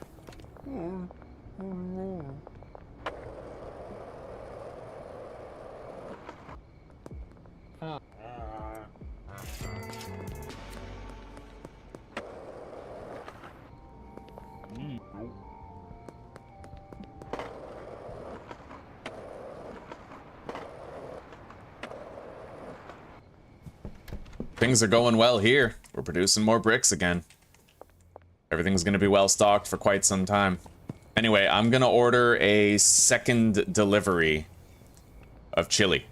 Things are going well here. We're producing more bricks again. Everything's gonna be well stocked for quite some time. Anyway, I'm gonna order a second delivery of chili.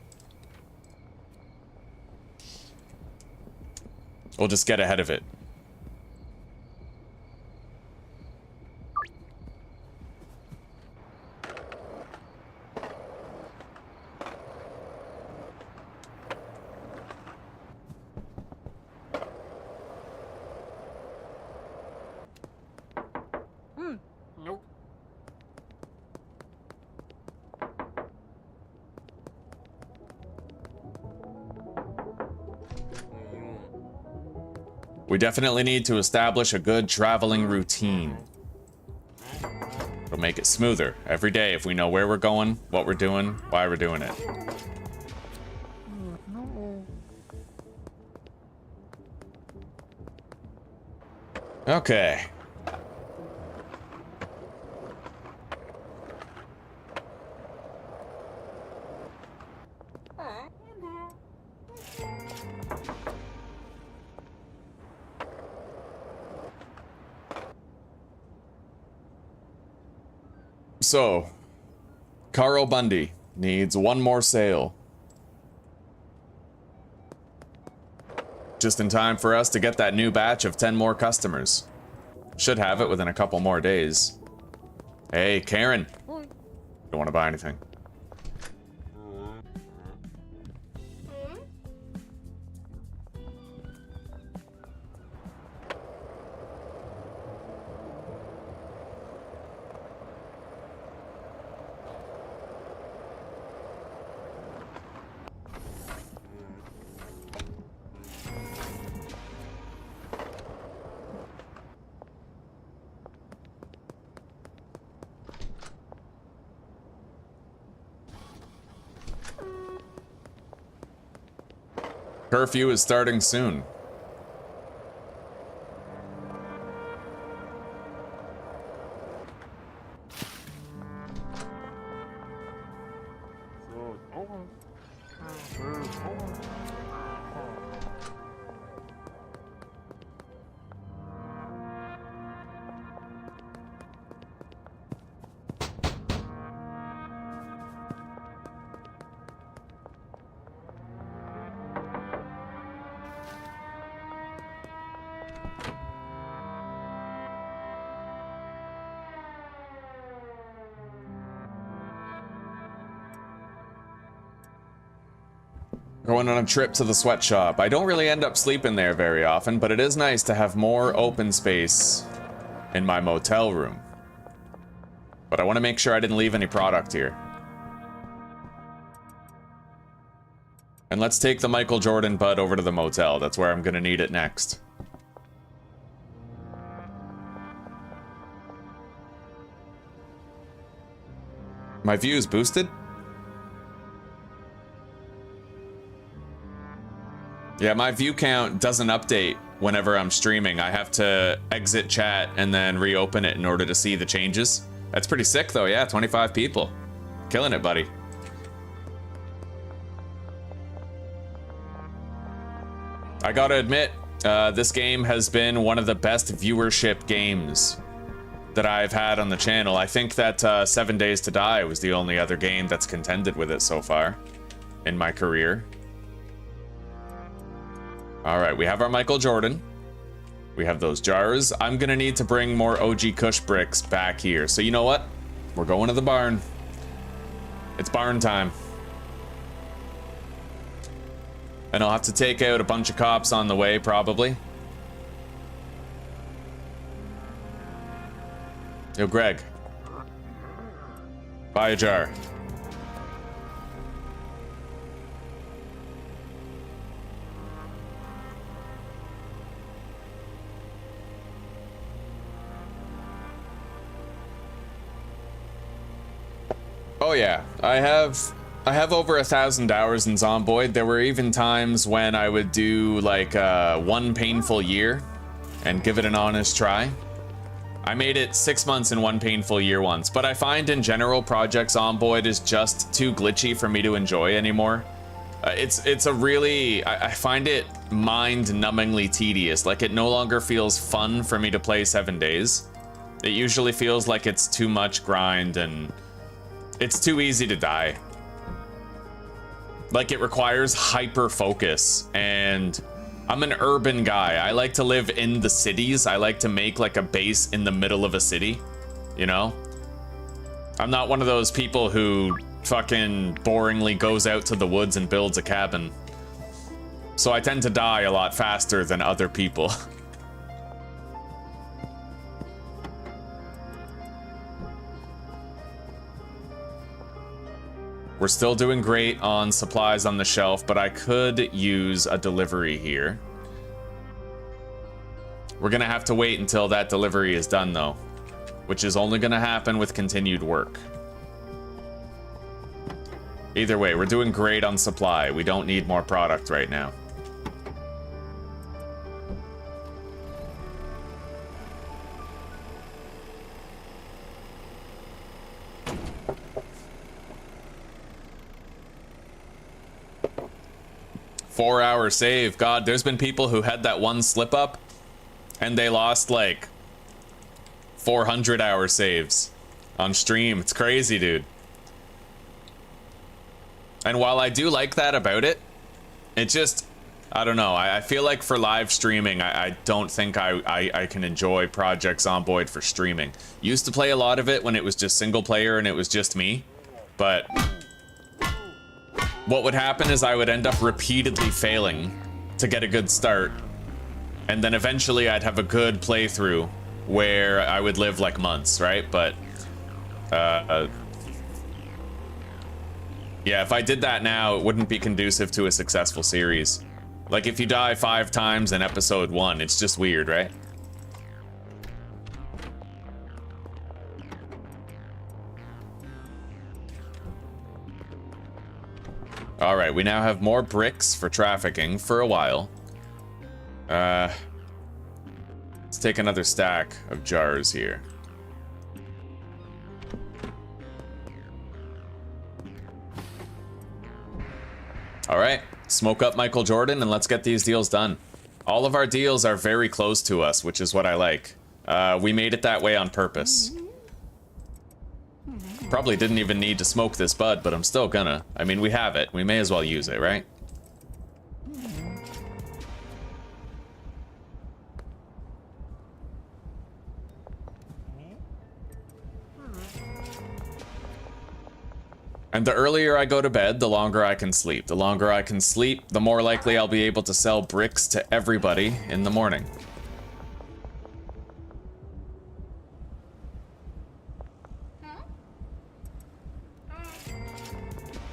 We'll just get ahead of it. We definitely need to establish a good traveling routine. It'll make it smoother every day if we know where we're going, what we're doing, why we're doing it. Okay. So, Carl Bundy needs one more sale. Just in time for us to get that new batch of 10 more customers. Should have it within a couple more days. Hey, Karen. Don't want to buy anything. Curfew is starting soon. Going on a trip to the sweatshop. I don't really end up sleeping there very often, but it is nice to have more open space in my motel room. But I want to make sure I didn't leave any product here. And let's take the Michael Jordan bud over to the motel. That's where I'm gonna need it next. My view is boosted? Yeah, my view count doesn't update whenever I'm streaming. I have to exit chat and then reopen it in order to see the changes. That's pretty sick though, yeah, 25 people. Killing it, buddy. I gotta admit, this game has been one of the best viewership games that I've had on the channel. I think that 7 Days to Die was the only other game that's contended with it so far in my career. All right, we have our Michael Jordan. We have those jars. I'm gonna need to bring more OG Kush bricks back here. So you know what? We're going to the barn. It's barn time. And I'll have to take out a bunch of cops on the way, probably. Yo, Greg. Buy a jar. Oh yeah, I have over 1,000 hours in Zomboid. There were even times when I would do like one painful year and give it an honest try. I made it 6 months in one painful year once, but I find in general Project Zomboid is just too glitchy for me to enjoy anymore. It's a really, I find it mind-numbingly tedious. Like it no longer feels fun for me to play 7 days. It usually feels like it's too much grind and it's too easy to die. Like it requires hyper focus, and I'm an urban guy. I like to live in the cities. I like to make like a base in the middle of a city, you know? I'm not one of those people who fucking boringly goes out to the woods and builds a cabin. So I tend to die a lot faster than other people. We're still doing great on supplies on the shelf, but I could use a delivery here. We're gonna have to wait until that delivery is done though, which is only gonna happen with continued work. Either way, we're doing great on supply. We don't need more product right now. Four-hour save. God, there's been people who had that one slip up and they lost like 400-hour saves on stream. It's crazy, dude. And while I do like that about it, it just, I don't know. I feel like for live streaming, I don't think I can enjoy Project Zomboid for streaming. Used to play a lot of it when it was just single player and it was just me, but what would happen is I would end up repeatedly failing to get a good start, and then eventually I'd have a good playthrough where I would live like months, right? But yeah, if I did that now, it wouldn't be conducive to a successful series. Like if you die 5 times in episode 1, it's just weird, right? All right, we now have more bricks for trafficking for a while. Let's take another stack of jars here. All right, smoke up Michael Jordan and let's get these deals done. All of our deals are very close to us, which is what I like. We made it that way on purpose. Probably didn't even need to smoke this bud, but I'm still gonna. I mean, we have it. We may as well use it, right? And the earlier I go to bed, the longer I can sleep. The longer I can sleep, the more likely I'll be able to sell bricks to everybody in the morning.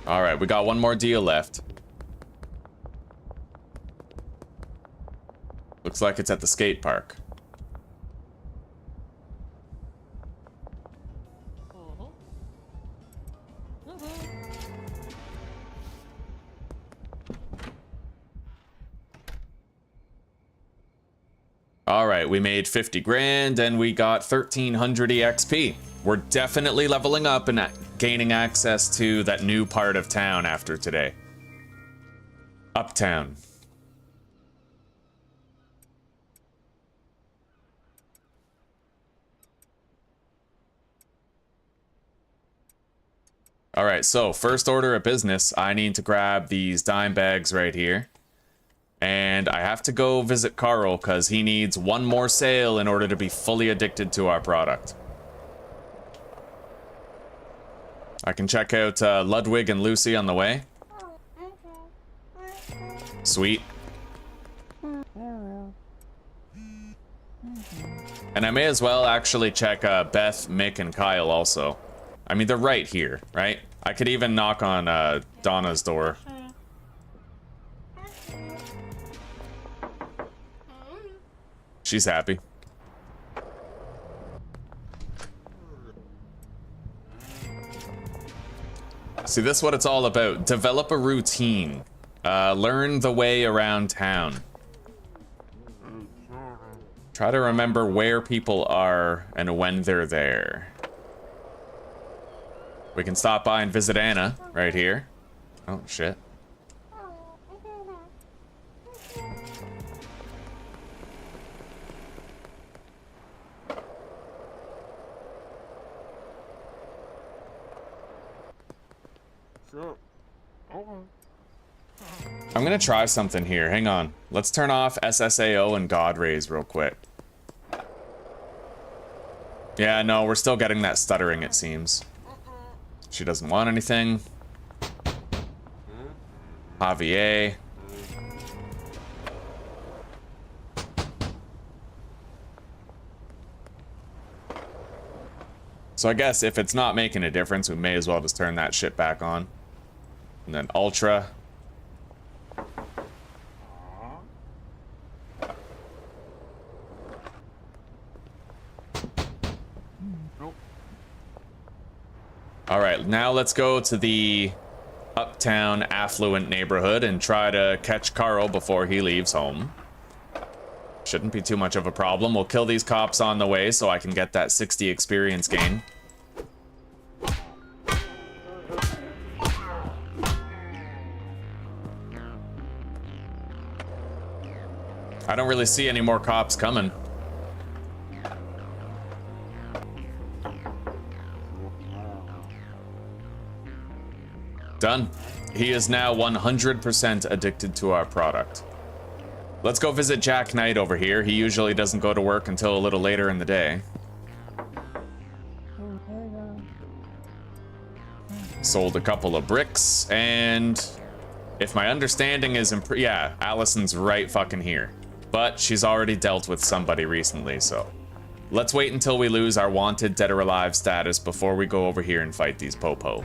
All right, we got one more deal left. Looks like it's at the skate park. All right, we made 50 grand and we got 1300 EXP. We're definitely leveling up and gaining access to that new part of town after today. Uptown. All right, so first order of business, I need to grab these dime bags right here. And I have to go visit Carl because he needs one more sale in order to be fully addicted to our product. I can check out Ludwig and Lucy on the way. Sweet. And I may as well actually check Beth, Mick, and Kyle also. I mean, they're right here, right? I could even knock on Donna's door. She's happy. See, this is what it's all about. Develop a routine. Learn the way around town. Try to remember where people are and when they're there. We can stop by and visit Anna right here. Oh, shit. I'm gonna try something here. Hang on. Let's turn off SSAO and God Rays real quick. Yeah, no, we're still getting that stuttering, it seems. She doesn't want anything. Javier. So I guess if it's not making a difference, we may as well just turn that shit back on. And then Ultra. All right, now let's go to the uptown affluent neighborhood and try to catch Carl before he leaves home. Shouldn't be too much of a problem. We'll kill these cops on the way so I can get that 60 experience gain. I don't really see any more cops coming. Done. He is now 100% addicted to our product. Let's go visit Jack Knight over here. He usually doesn't go to work until a little later in the day. Sold a couple of bricks, and if my understanding is yeah, Allison's right fucking here. But she's already dealt with somebody recently, so let's wait until we lose our wanted dead or alive status before we go over here and fight these popo.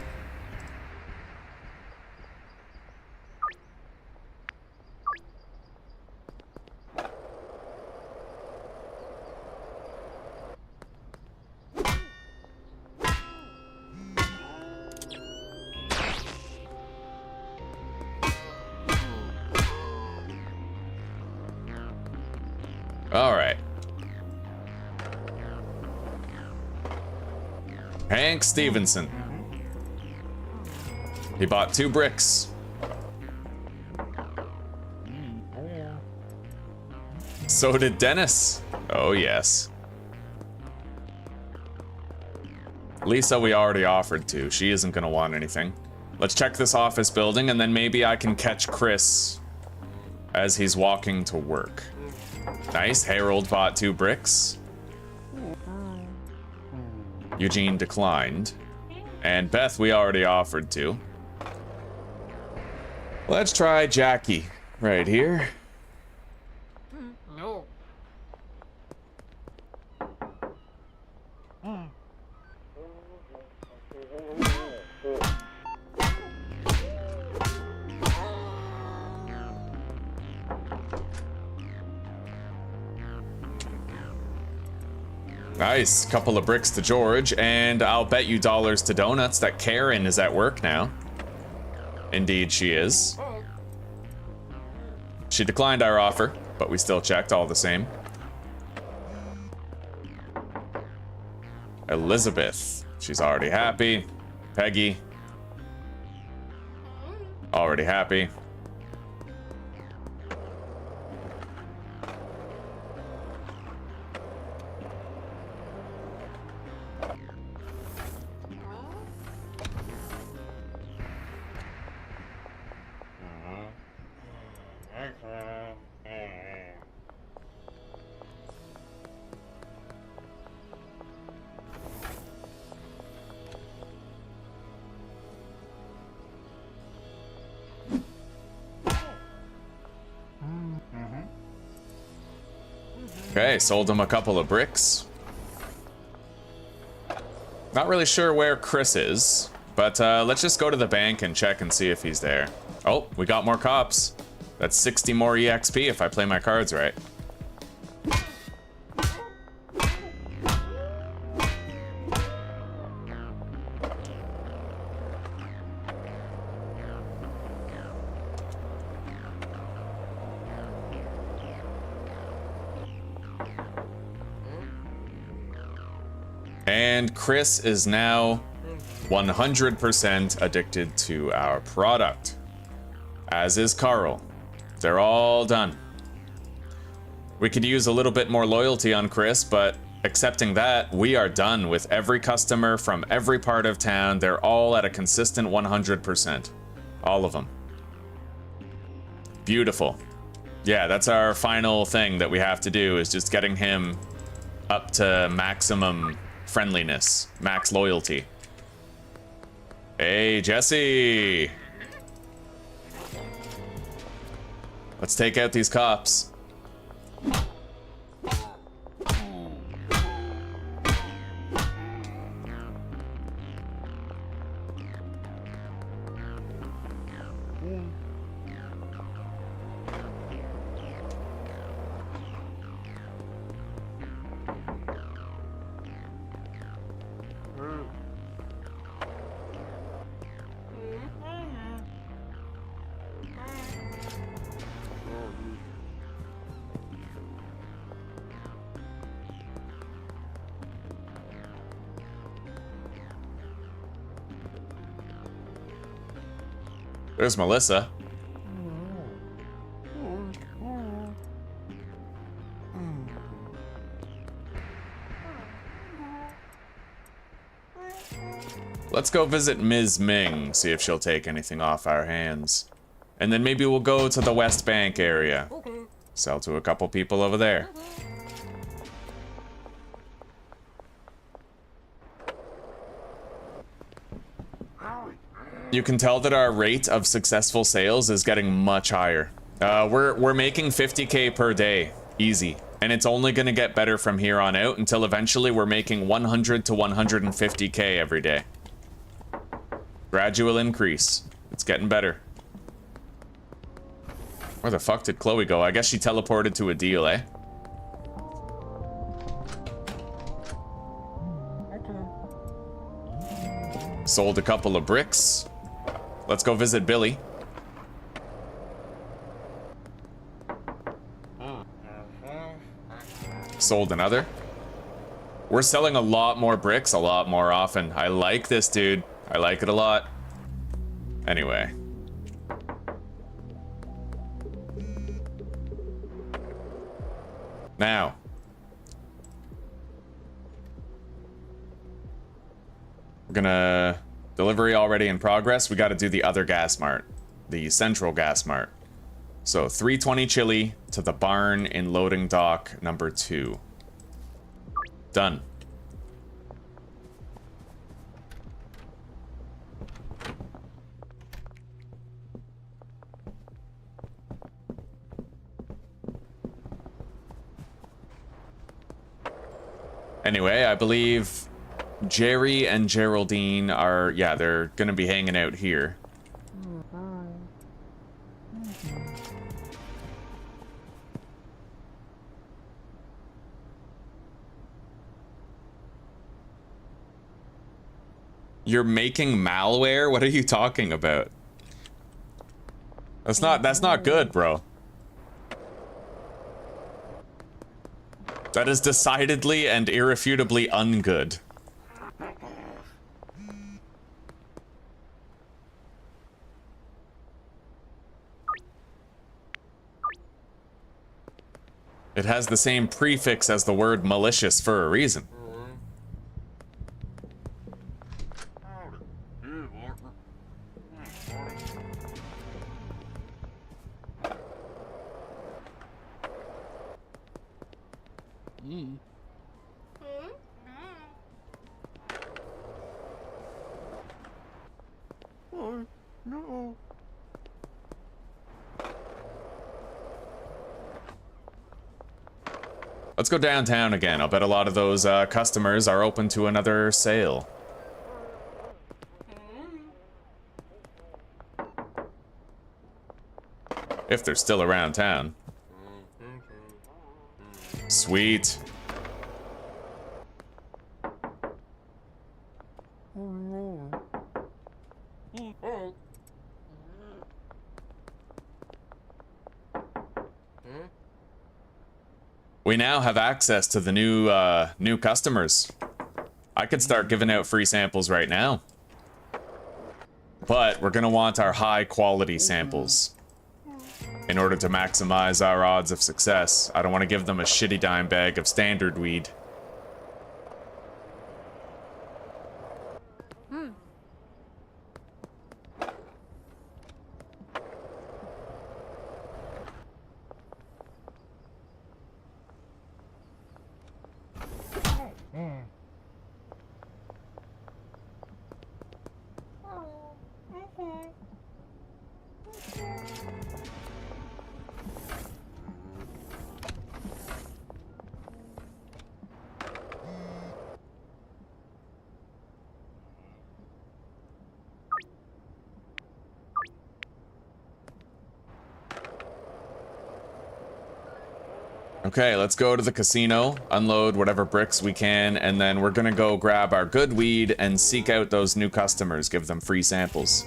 All right. Hank Stevenson. He bought 2 bricks. So did Dennis. Oh, yes. Lisa, we already offered to. She isn't going to want anything. Let's check this office building, and then maybe I can catch Chris as he's walking to work. Nice. Harold bought 2 bricks. Eugene declined. And Beth, we already offered to. Let's try Jackie right here. No. Nice. Couple of bricks to George, and I'll bet you dollars to donuts that Karen is at work now. Indeed she is. She declined our offer, but we still checked all the same. Elizabeth. She's already happy. Peggy. Already happy. Okay, sold him a couple of bricks. Not really sure where Chris is, but let's just go to the bank and check and see if he's there. Oh, we got more cops. That's 60 more EXP if I play my cards right. And Chris is now 100% addicted to our product, as is Carl. They're all done. We could use a little bit more loyalty on Chris, but accepting that, we are done with every customer from every part of town. They're all at a consistent 100%. All of them. Beautiful. Yeah, that's our final thing that we have to do, is just getting him up to maximum friendliness, max loyalty. Hey, Jesse! Let's take out these cops. There's Melissa. Let's go visit Ms. Ming, see if she'll take anything off our hands. And then maybe we'll go to the West Bank area. Sell to a couple people over there. You can tell that our rate of successful sales is getting much higher. We're making 50K per day, easy. And it's only gonna get better from here on out until eventually we're making 100 to 150K every day. Gradual increase. It's getting better. Where the fuck did Chloe go? I guess she teleported to a deal, eh? Sold a couple of bricks. Let's go visit Billy. Sold another. We're selling a lot more bricks a lot more often. I like this, dude. I like it a lot. Anyway. Now. We're gonna... Delivery already in progress. We gotta do the other gas mart. The central gas mart. So 320 chili to the barn in loading dock number 2. Done. Anyway, I believe Jerry and Geraldine are, yeah, they're gonna be hanging out here. You're making malware? What are you talking about? That's not good, bro. That is decidedly and irrefutably ungood. It has the same prefix as the word malicious for a reason. No. Let's go downtown again. I'll bet a lot of those customers are open to another sale. If they're still around town. Sweet. We now have access to the new customers. I could start giving out free samples right now. But we're gonna want our high quality samples in order to maximize our odds of success. I don't want to give them a shitty dime bag of standard weed. Okay, let's go to the casino, unload whatever bricks we can, and then we're gonna go grab our good weed and seek out those new customers, give them free samples.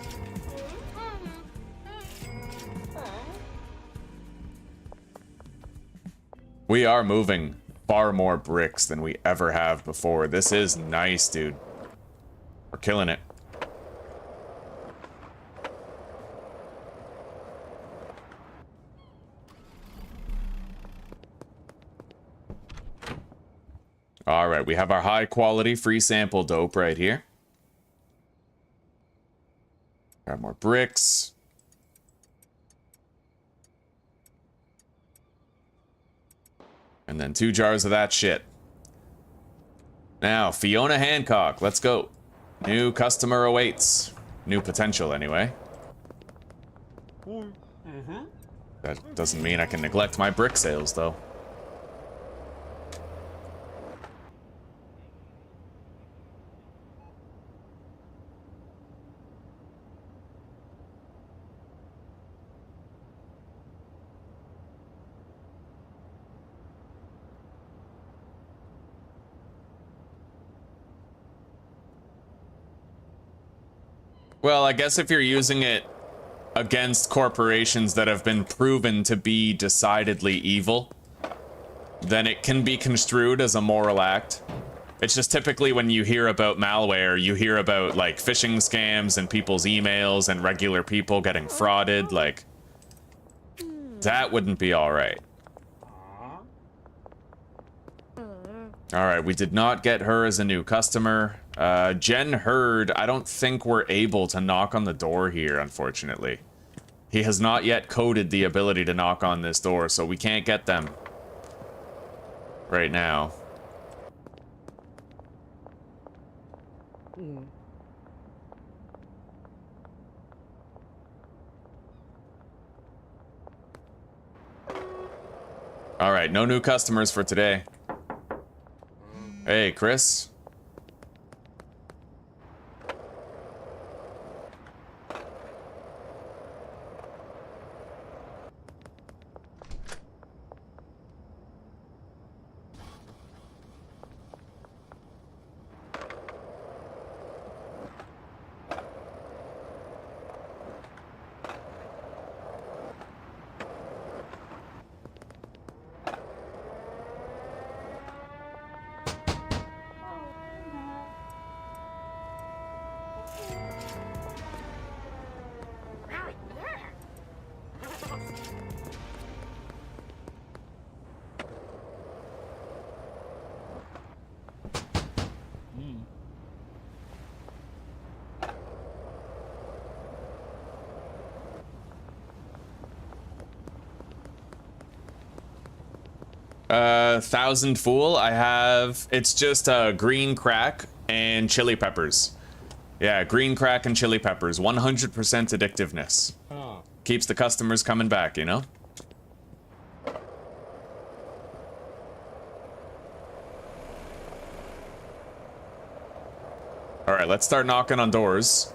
We are moving far more bricks than we ever have before. This is nice, dude. We're killing it. All right, we have our high quality free sample dope right here. Got more bricks. And then 2 jars of that shit. Now, Fiona Hancock, let's go. New customer awaits. New potential, anyway. That doesn't mean I can neglect my brick sales, though. Well, I guess if you're using it against corporations that have been proven to be decidedly evil, then it can be construed as a moral act. It's just typically when you hear about malware, you hear about like phishing scams and people's emails and regular people getting frauded. Like, that wouldn't be all right. All right, we did not get her as a new customer. Jen Hurd, I don't think we're able to knock on the door here, unfortunately. He has not yet coded the ability to knock on this door, so we can't get them right now. All right, no new customers for today. Hey, Chris. Thousand Fool, I have, it's just green crack and chili peppers. Yeah, green crack and chili peppers, 100% addictiveness. Huh. Keeps the customers coming back, you know? Alright, let's start knocking on doors.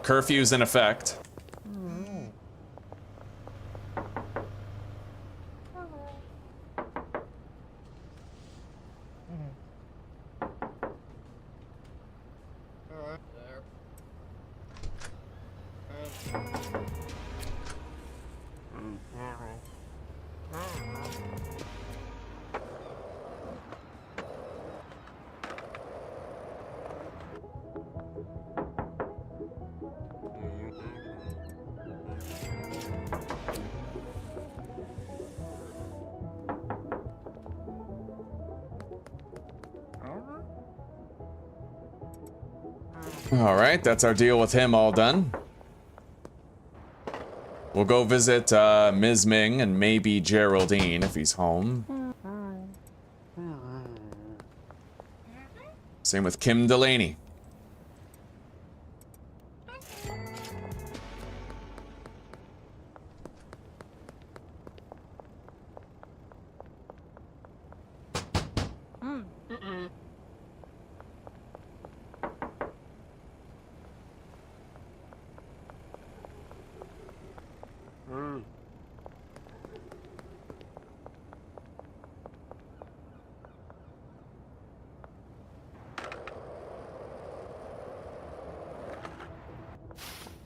Curfew's in effect. Alright, that's our deal with him all done. We'll go visit Ms. Ming and maybe Geraldine if he's home. Same with Kim Delaney.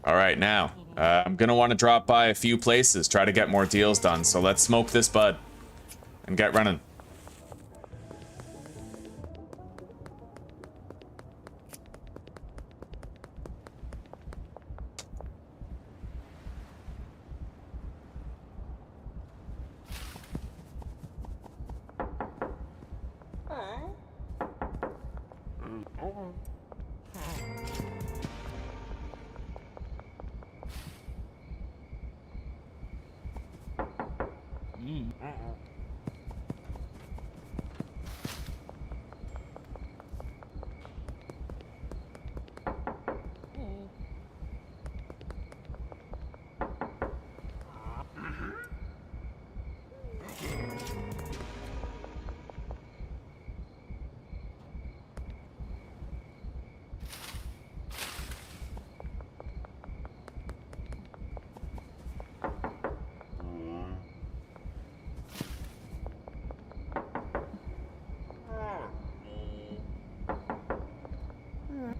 Alright, now, I'm gonna want to drop by a few places, try to get more deals done, so let's smoke this bud and get running.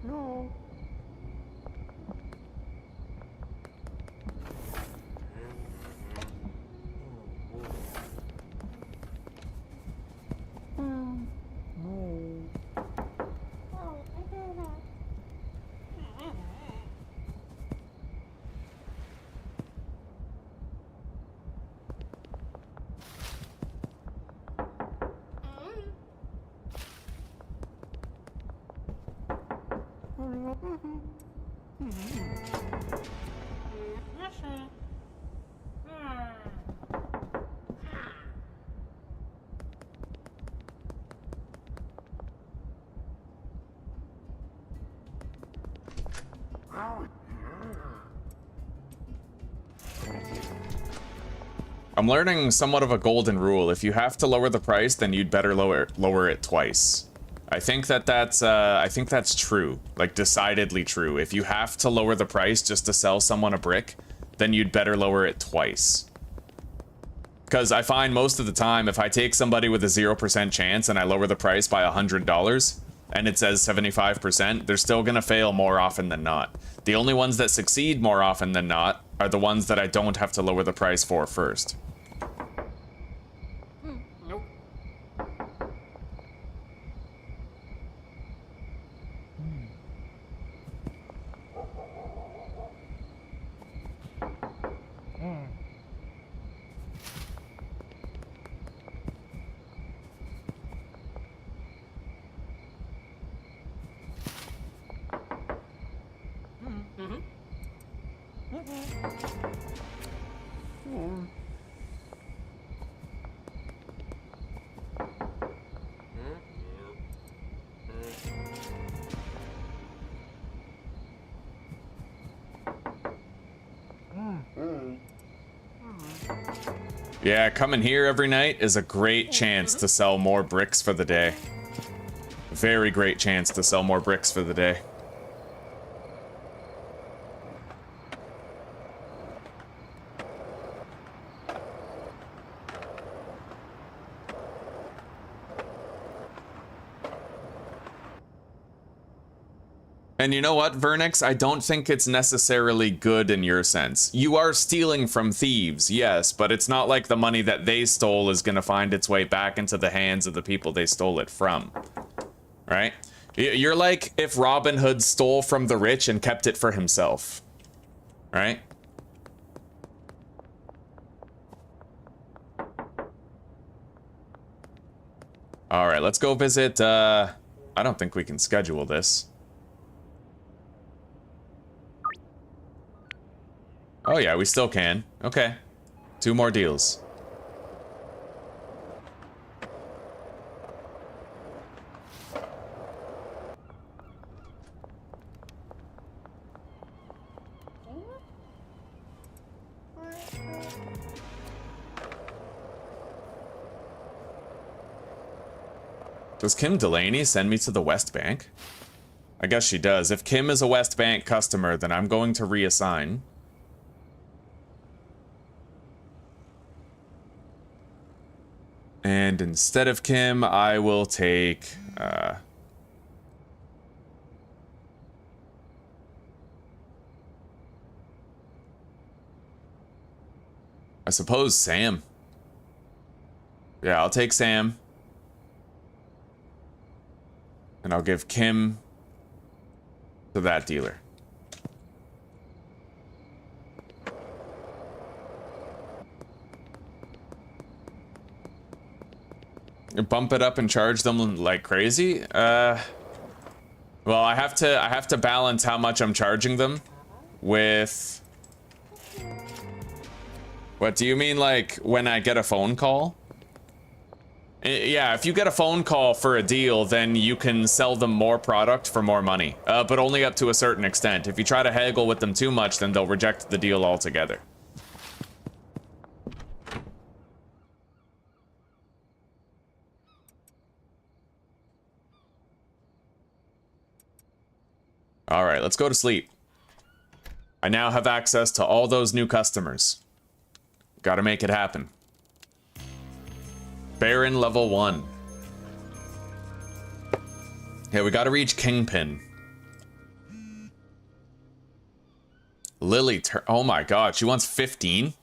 No. I'm learning somewhat of a golden rule. If you have to lower the price, then you'd better lower it twice. I think that's true. Like, decidedly true. If you have to lower the price just to sell someone a brick, then you'd better lower it twice. Because I find most of the time, if I take somebody with a 0% chance and I lower the price by $100, and it says 75%, they're still gonna fail more often than not. The only ones that succeed more often than not are the ones that I don't have to lower the price for first. Nope. Yeah, coming here every night is a great chance to sell more bricks for the day. Very great chance to sell more bricks for the day. And you know what, Vernix? I don't think it's necessarily good in your sense. You are stealing from thieves, yes, but it's not like the money that they stole is gonna find its way back into the hands of the people they stole it from. Right? You're like if Robin Hood stole from the rich and kept it for himself. Right? Alright, let's go visit, I don't think we can schedule this. Oh yeah, we still can. Okay. 2 more deals. Does Kim Delaney send me to the West Bank? I guess she does. If Kim is a West Bank customer, then I'm going to reassign. And instead of Kim, I will take, I suppose Sam. Yeah, I'll take Sam. And I'll give Kim to that dealer. Bump it up and charge them like crazy? Well, I have to balance how much I'm charging them with... What, do you mean like when I get a phone call? Yeah, if you get a phone call for a deal, then you can sell them more product for more money. But only up to a certain extent. If you try to haggle with them too much, then they'll reject the deal altogether. Alright, let's go to sleep. I now have access to all those new customers. Gotta make it happen. Baron level 1. Yeah, we gotta reach Kingpin. Lily, oh my god, she wants 15?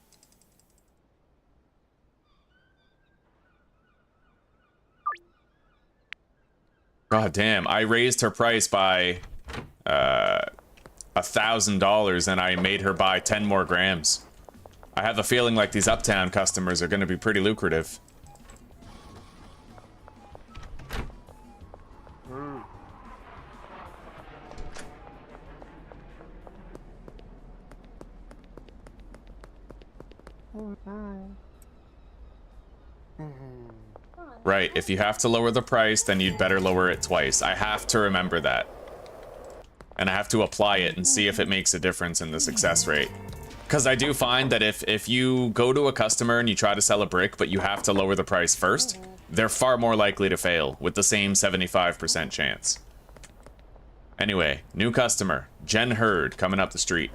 God damn, I raised her price by $1,000 and I made her buy 10 more grams. I have a feeling like these uptown customers are gonna be pretty lucrative. Right, if you have to lower the price, then you'd better lower it twice. I have to remember that. And I have to apply it and see if it makes a difference in the success rate. Because I do find that if you go to a customer and you try to sell a brick, but you have to lower the price first, they're far more likely to fail with the same 75% chance. Anyway, new customer, Jen Hurd, coming up the street.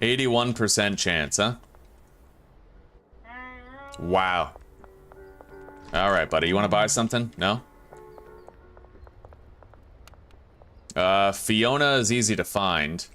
%81 chance, huh? Wow. Alright, buddy, you want to buy something? No? Fiona is easy to find.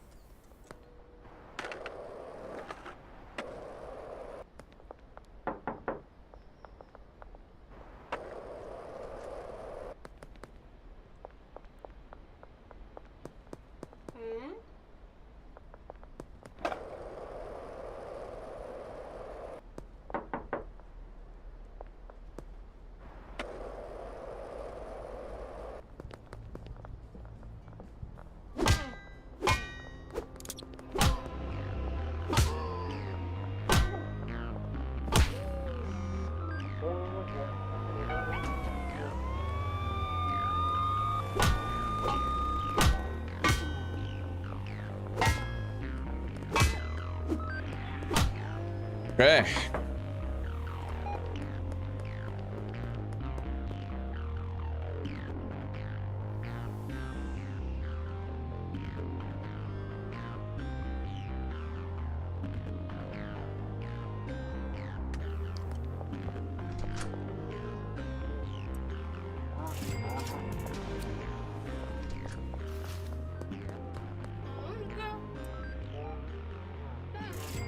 Okay.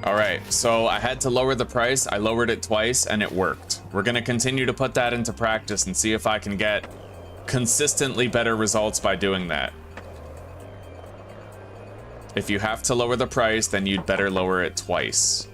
All right, so I had to lower the price. I lowered it twice and it worked. We're gonna continue to put that into practice and see if I can get consistently better results by doing that. If you have to lower the price, then you'd better lower it twice.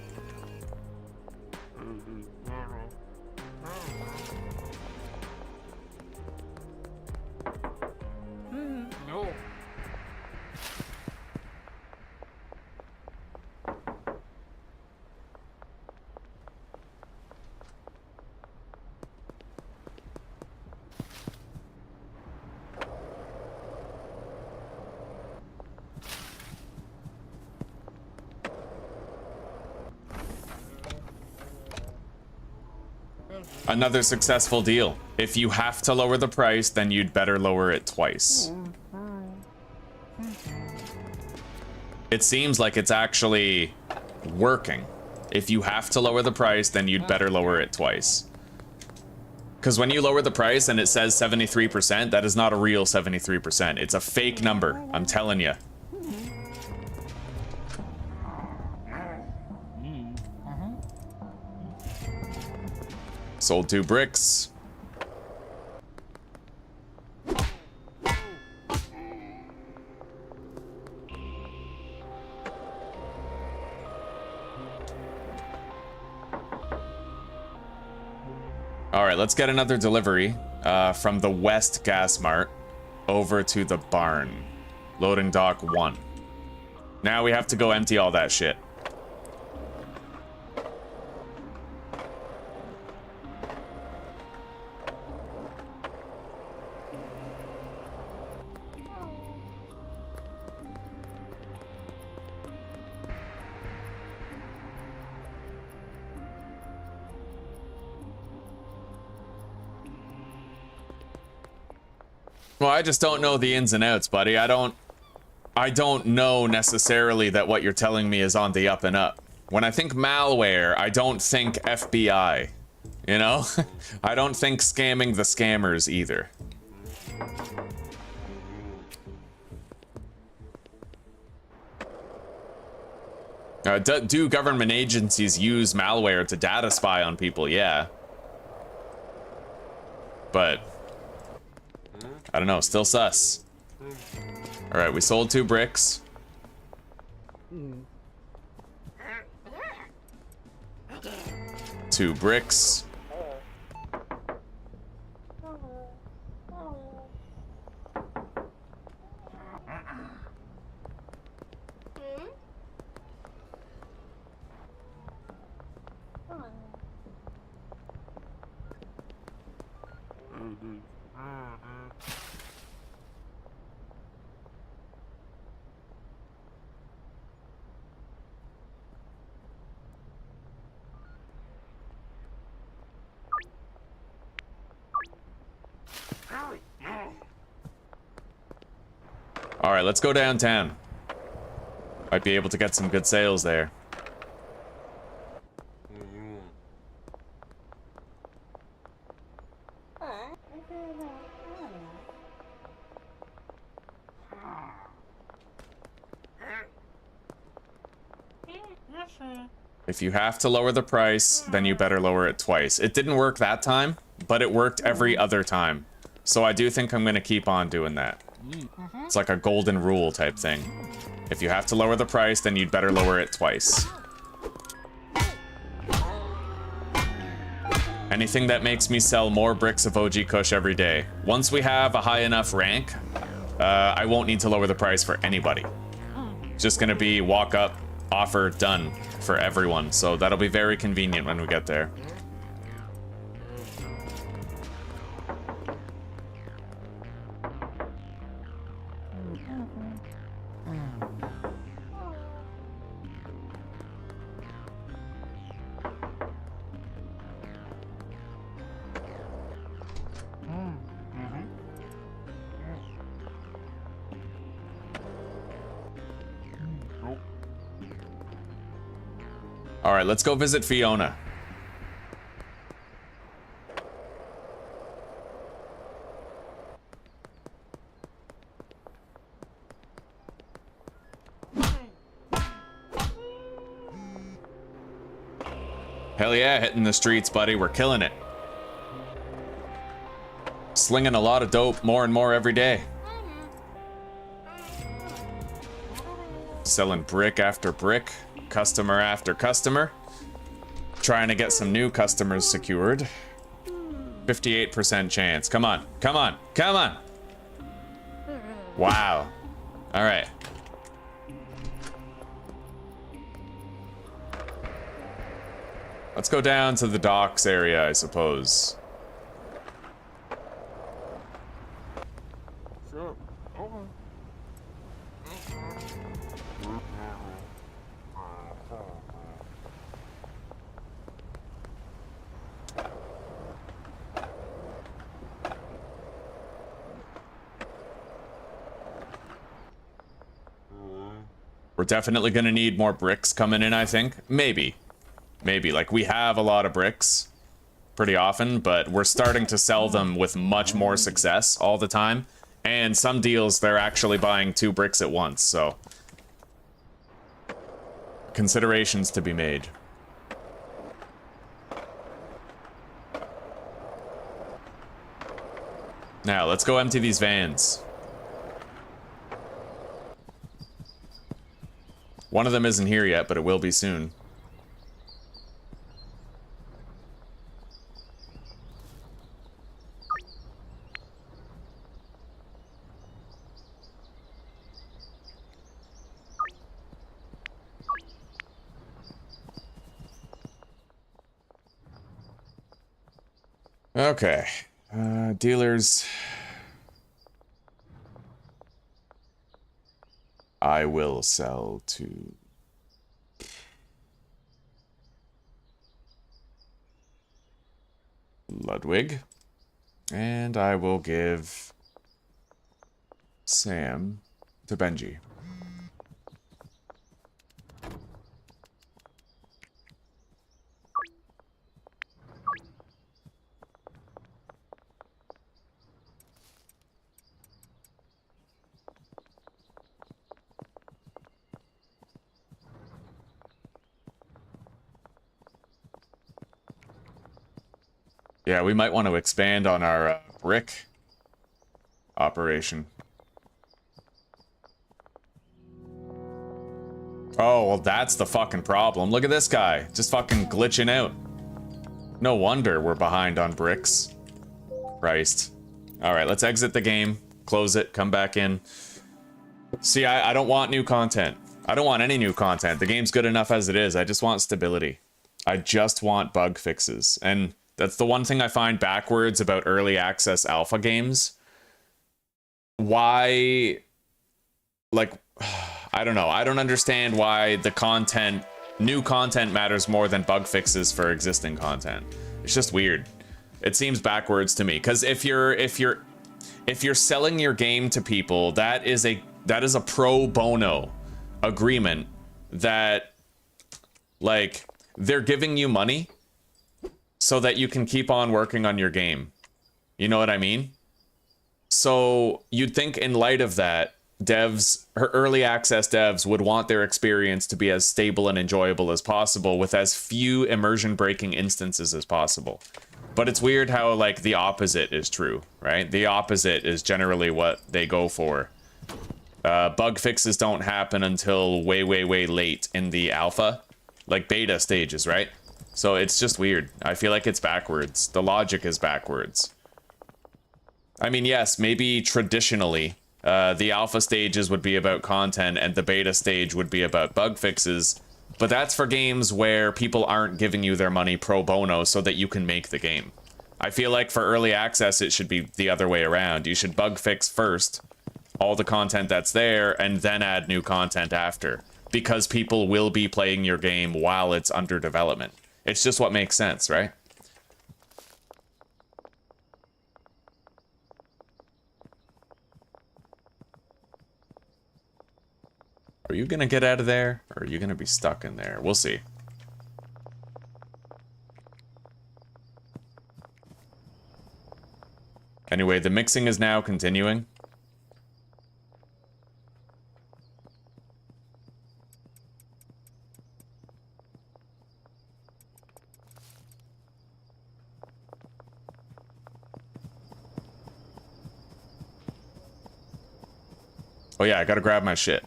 Another successful deal. If you have to lower the price, then you'd better lower it twice. It seems like it's actually working. If you have to lower the price, then you'd better lower it twice. Because when you lower the price and it says 73%, that is not a real 73%. It's a fake number, I'm telling you. Sold 2 bricks. All right, let's get another delivery from the West Gas Mart over to the barn. Loading dock 1. Now we have to go empty all that shit. Well, I just don't know the ins and outs, buddy. I don't know necessarily that what you're telling me is on the up and up. When I think malware, I don't think FBI. You know? I don't think scamming the scammers either. Do government agencies use malware to data spy on people? Yeah. But I don't know, still sus. All right, we sold 2 bricks. 2 bricks. All right, let's go downtown. Might be able to get some good sales there. If you have to lower the price, then you better lower it twice. It didn't work that time, but it worked every other time. So I do think I'm gonna keep on doing that. It's like a golden rule type thing. If you have to lower the price, then you'd better lower it twice. Anything that makes me sell more bricks of OG Kush every day. Once we have a high enough rank, I won't need to lower the price for anybody. It's just gonna be walk up, offer, done for everyone. So that'll be very convenient when we get there. All right, let's go visit Fiona. Hell yeah, hitting the streets, buddy. We're killing it. Slinging a lot of dope more and more every day. Selling brick after brick, customer after customer. Trying to get some new customers secured. 58% chance. Come on, come on, come on. Wow. All right. Let's go down to the docks area, I suppose. Sure. We're definitely gonna need more bricks coming in, I think. Maybe. Maybe. Like, we have a lot of bricks pretty often, but we're starting to sell them with much more success all the time. And some deals, they're actually buying 2 bricks at once, so... considerations to be made. Now, let's go empty these vans. One of them isn't here yet, but it will be soon. Okay, dealers. I will sell to Ludwig, and I will give Sam to Benji. Yeah, we might want to expand on our brick operation. Oh, well, that's the fucking problem. Look at this guy, just fucking glitching out. No wonder we're behind on bricks. Christ. All right, let's exit the game, close it, come back in. See, I don't want new content. I don't want any new content. The game's good enough as it is. I just want stability. I just want bug fixes. And that's the one thing I find backwards about early access alpha games. Why, like, I don't know. I don't understand why the content, new content matters more than bug fixes for existing content. It's just weird. It seems backwards to me. Because if you're selling your game to people, that is a pro bono agreement that, like, they're giving you money so that you can keep on working on your game. You know what I mean? So you'd think in light of that, early access devs would want their experience to be as stable and enjoyable as possible with as few immersion breaking instances as possible. But it's weird how, like, the opposite is true, right? The opposite is generally what they go for. Bug fixes don't happen until way, way, way late in the alpha, like beta stages, right? So it's just weird. I feel like it's backwards. The logic is backwards. I mean, yes, maybe traditionally, the alpha stages would be about content and the beta stage would be about bug fixes, but that's for games where people aren't giving you their money pro bono so that you can make the game. I feel like for early access, it should be the other way around. You should bug fix first all the content that's there and then add new content after, because people will be playing your game while it's under development. It's just what makes sense, right? Are you gonna get out of there, or are you gonna be stuck in there? We'll see. Anyway, the mixing is now continuing. Oh yeah, I gotta grab my shit.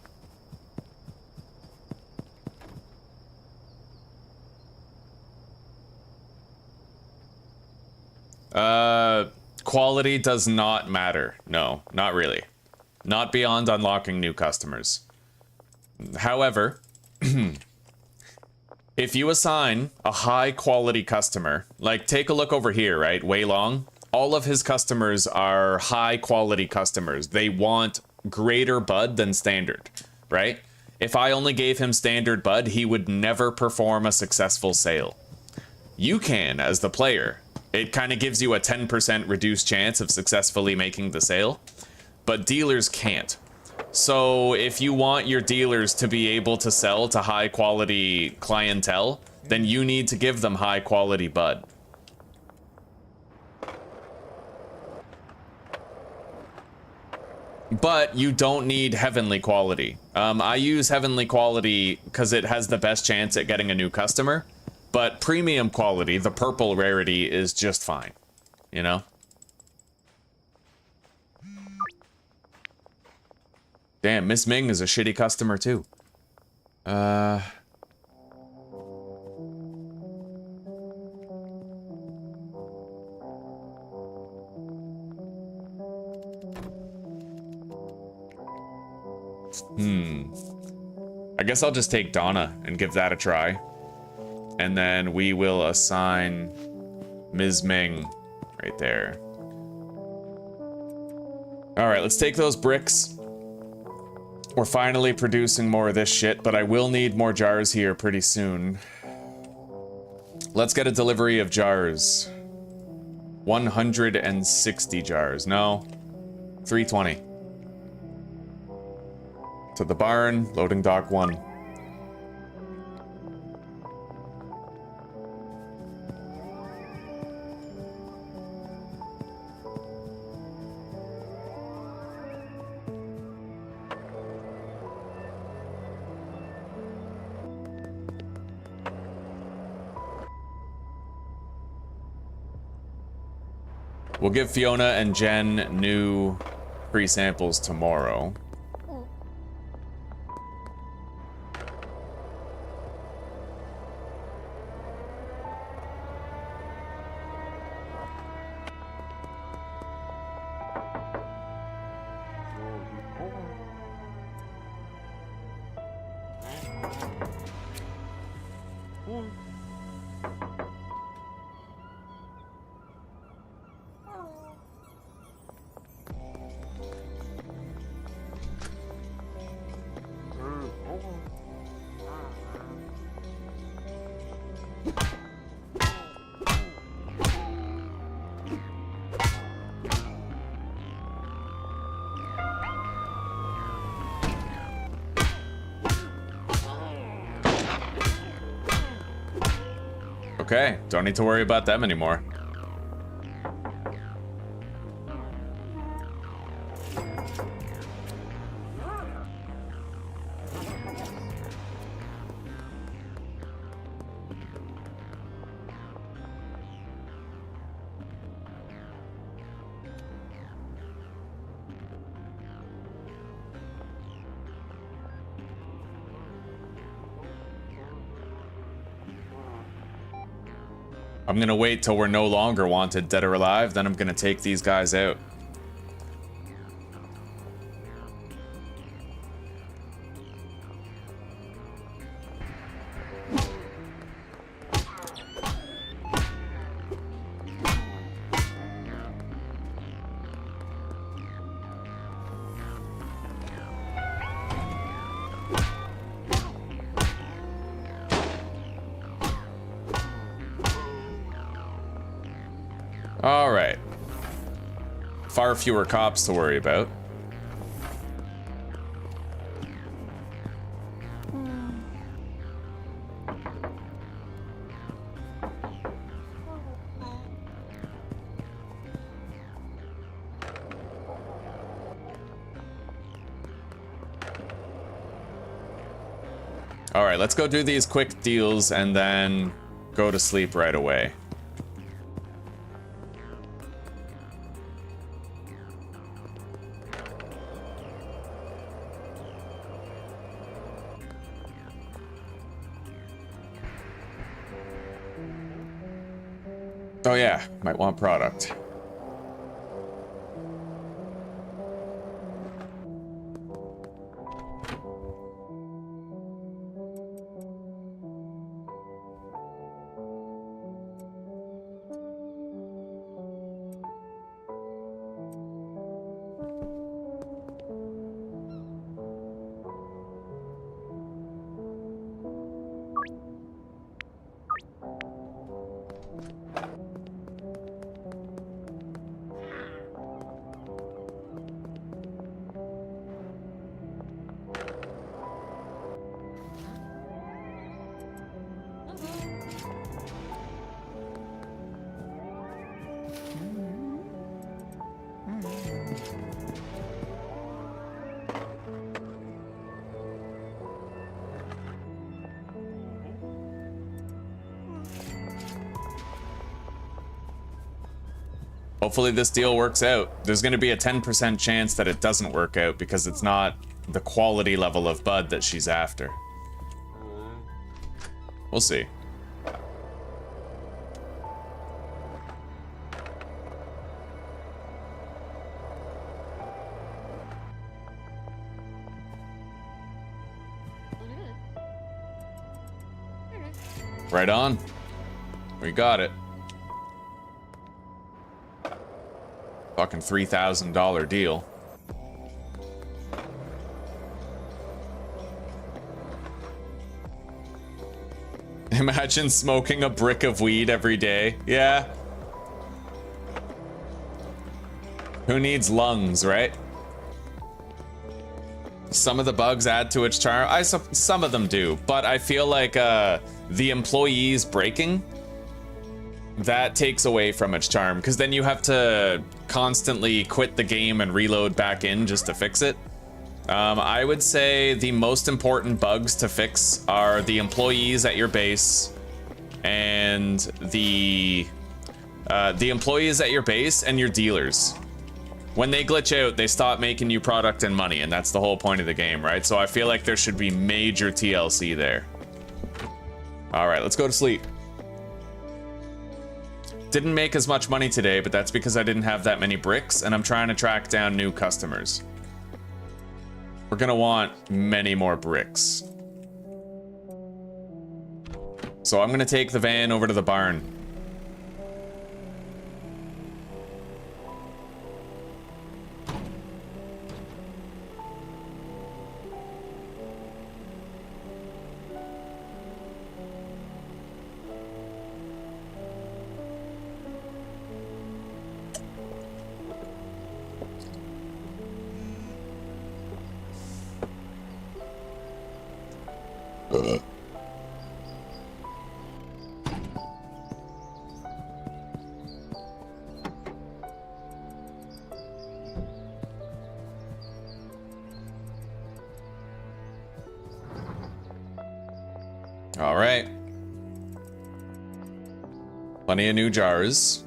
Quality does not matter. No, not really. Not beyond unlocking new customers. However, if you assign a high quality customer, like take a look over here, right? Wei Long, all of his customers are high quality customers. They want greater bud than standard, right? If I only gave him standard bud, he would never perform a successful sale. You can, as the player. It kind of gives you a 10% reduced chance of successfully making the sale, but dealers can't. So if you want your dealers to be able to sell to high quality clientele, then you need to give them high quality bud. But you don't need heavenly quality. I use heavenly quality because it has the best chance at getting a new customer. But premium quality, the purple rarity, is just fine. You know? Damn, Miss Ming is a shitty customer too. I guess I'll just take Donna and give that a try. And then we will assign Ms. Ming right there. All right, let's take those bricks. We're finally producing more of this shit, but I will need more jars here pretty soon. Let's get a delivery of jars. 160 jars. No, 320. To the barn, loading dock 1. We'll give Fiona and Jen new free samples tomorrow. Okay, don't need to worry about them anymore. I'm gonna wait till we're no longer wanted, dead or alive, then I'm gonna take these guys out. Alright. Far fewer cops to worry about. All right, let's go do these quick deals and then go to sleep right away. Oh yeah, might want product. Hopefully this deal works out. There's going to be a 10% chance that it doesn't work out because it's not the quality level of bud that she's after. We'll see. Right on. We got it. Fucking $3,000 deal. Imagine smoking a brick of weed every day. Yeah. Who needs lungs, right? Some of the bugs add to its charm. Some of them do, but I feel like the employees breaking, that takes away from its charm, because then you have to constantly quit the game and reload back in just to fix it. I would say the most important bugs to fix are the employees at your base and the employees at your base and your dealers. When they glitch out, they stop making you product and money, and that's the whole point of the game, right? So I feel like there should be major TLC there. All right, let's go to sleep. Didn't make as much money today, but that's because I didn't have that many bricks, and I'm trying to track down new customers. We're gonna want many more bricks. So I'm gonna take the van over to the barn. All right. Plenty of new jars.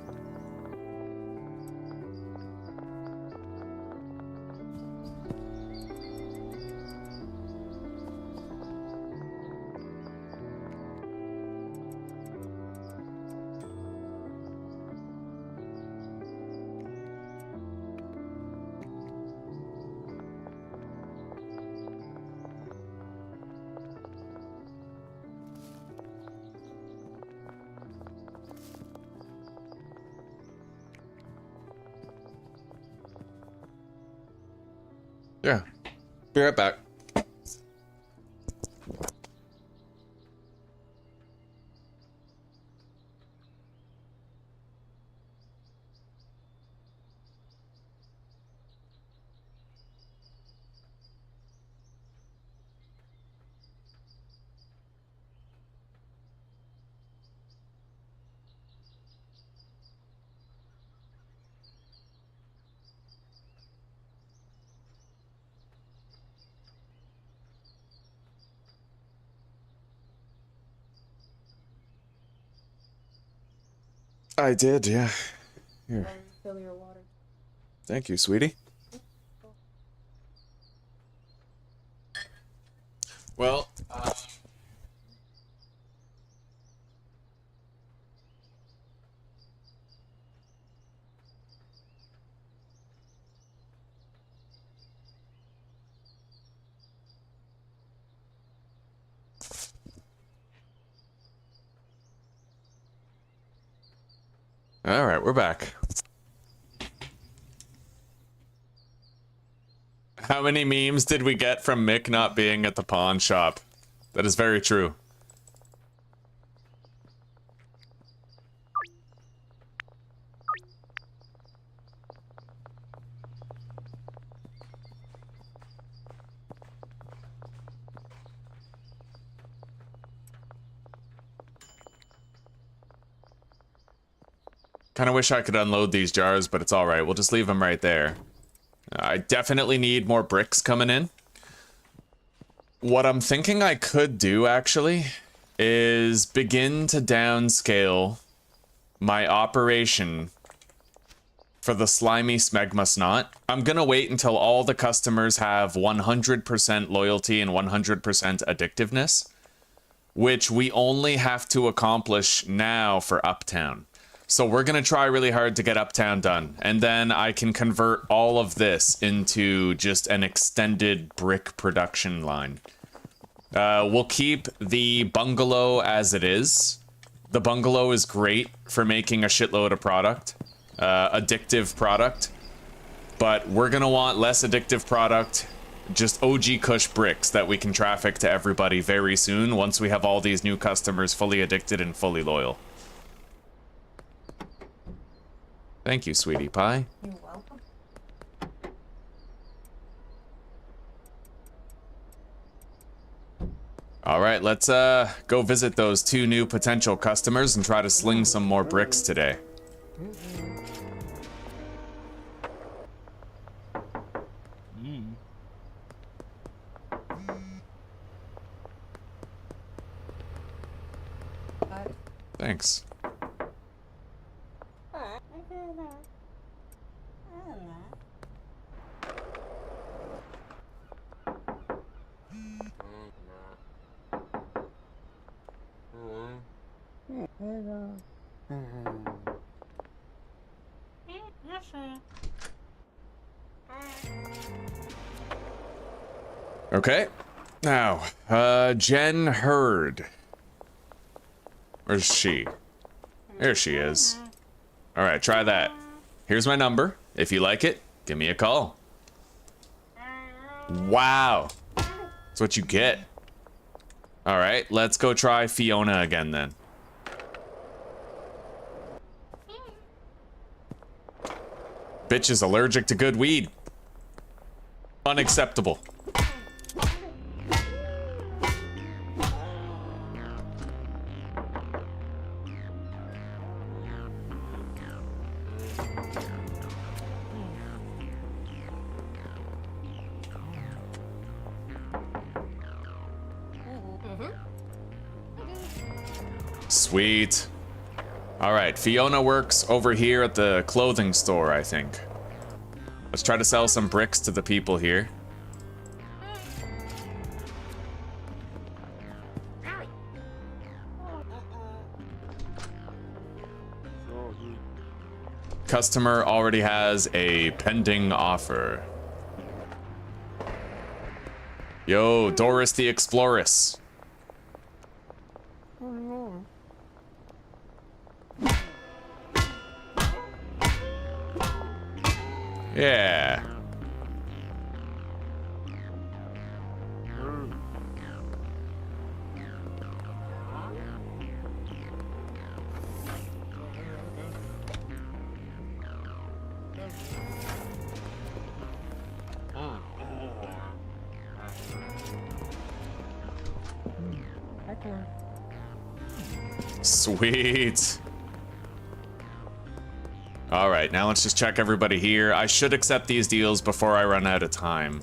Yeah. Be right back. I did, yeah. Here. Fill your water. Thank you, sweetie. Well, all right, we're back. How many memes did we get from Mick not being at the pawn shop? That is very true. Kind of wish I could unload these jars, but it's all right. We'll just leave them right there. I definitely need more bricks coming in. What I'm thinking I could do, actually, is begin to downscale my operation for the slimy smegma snot. I'm gonna wait until all the customers have 100% loyalty and 100% addictiveness, which we only have to accomplish now for Uptown. So we're going to try really hard to get Uptown done. And then I can convert all of this into just an extended brick production line. We'll keep the bungalow as it is. The bungalow is great for making a shitload of product. Addictive product. But we're going to want less addictive product. Just OG Kush bricks that we can traffic to everybody very soon once we have all these new customers fully addicted and fully loyal. Thank you, sweetie pie. You're welcome. All right, let's go visit those 2 new potential customers and try to sling some more bricks today. Thanks. Okay. Now, Jen Hurd. Where's she? There she is. All right, try that. Here's my number. If you like it, give me a call. Wow. That's what you get. All right, let's go try Fiona again then. Bitch is allergic to good weed. Unacceptable. Sweet. All right, Fiona works over here at the clothing store, I think. Let's try to sell some bricks to the people here. Customer already has a pending offer. Yo, Doris the Exploress. Yeah. Sweet. All right, now let's just check everybody here. I should accept these deals before I run out of time.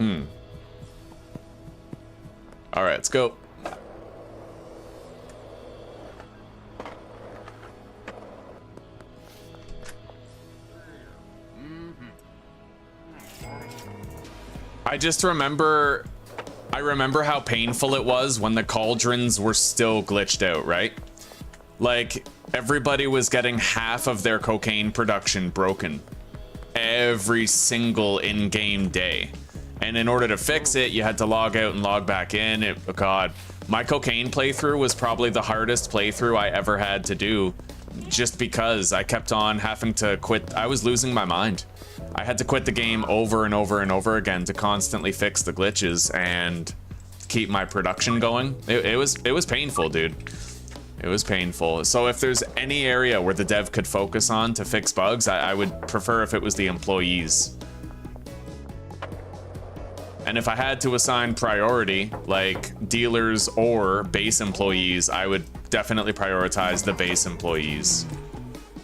All right, let's go. I remember how painful it was when the cauldrons were still glitched out, right? Like, everybody was getting half of their cocaine production broken every single in-game day. And in order to fix it, you had to log out and log back in. Oh God, my cocaine playthrough was probably the hardest playthrough I ever had to do, just because I kept on having to quit. I was losing my mind. I had to quit the game over and over and over again to constantly fix the glitches and keep my production going. It was painful, dude. It was painful. So if there's any area where the dev could focus on to fix bugs, I would prefer if it was the employees. And if I had to assign priority, like dealers or base employees, I would definitely prioritize the base employees.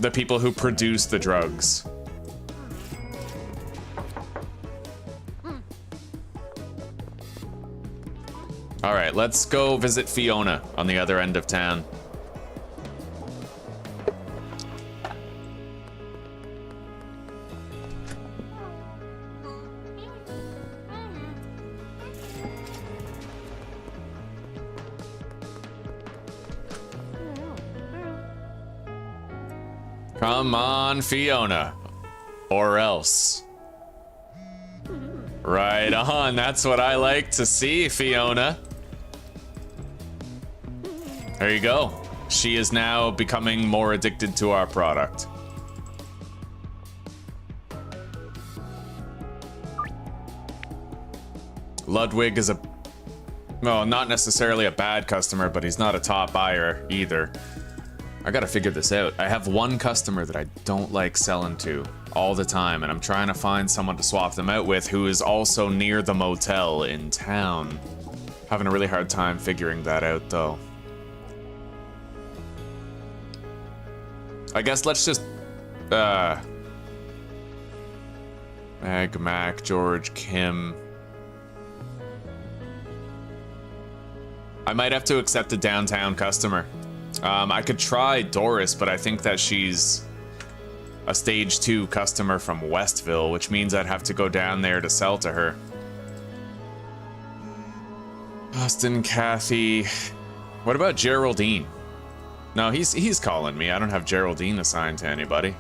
The people who produce the drugs. All right, let's go visit Fiona on the other end of town. Come on, Fiona. Or else. Right on, that's what I like to see, Fiona. There you go. She is now becoming more addicted to our product. Ludwig is well, not necessarily a bad customer, but he's not a top buyer either. I gotta figure this out. I have one customer that I don't like selling to all the time, and I'm trying to find someone to swap them out with who is also near the motel in town. Having a really hard time figuring that out, though. I guess let's just, Meg, Mac, George, Kim. I might have to accept a downtown customer. I could try Doris, but I think that she's a stage 2 customer from Westville, which means I'd have to go down there to sell to her. Austin, Kathy. What about Geraldine? No, he's calling me. I don't have Geraldine assigned to anybody.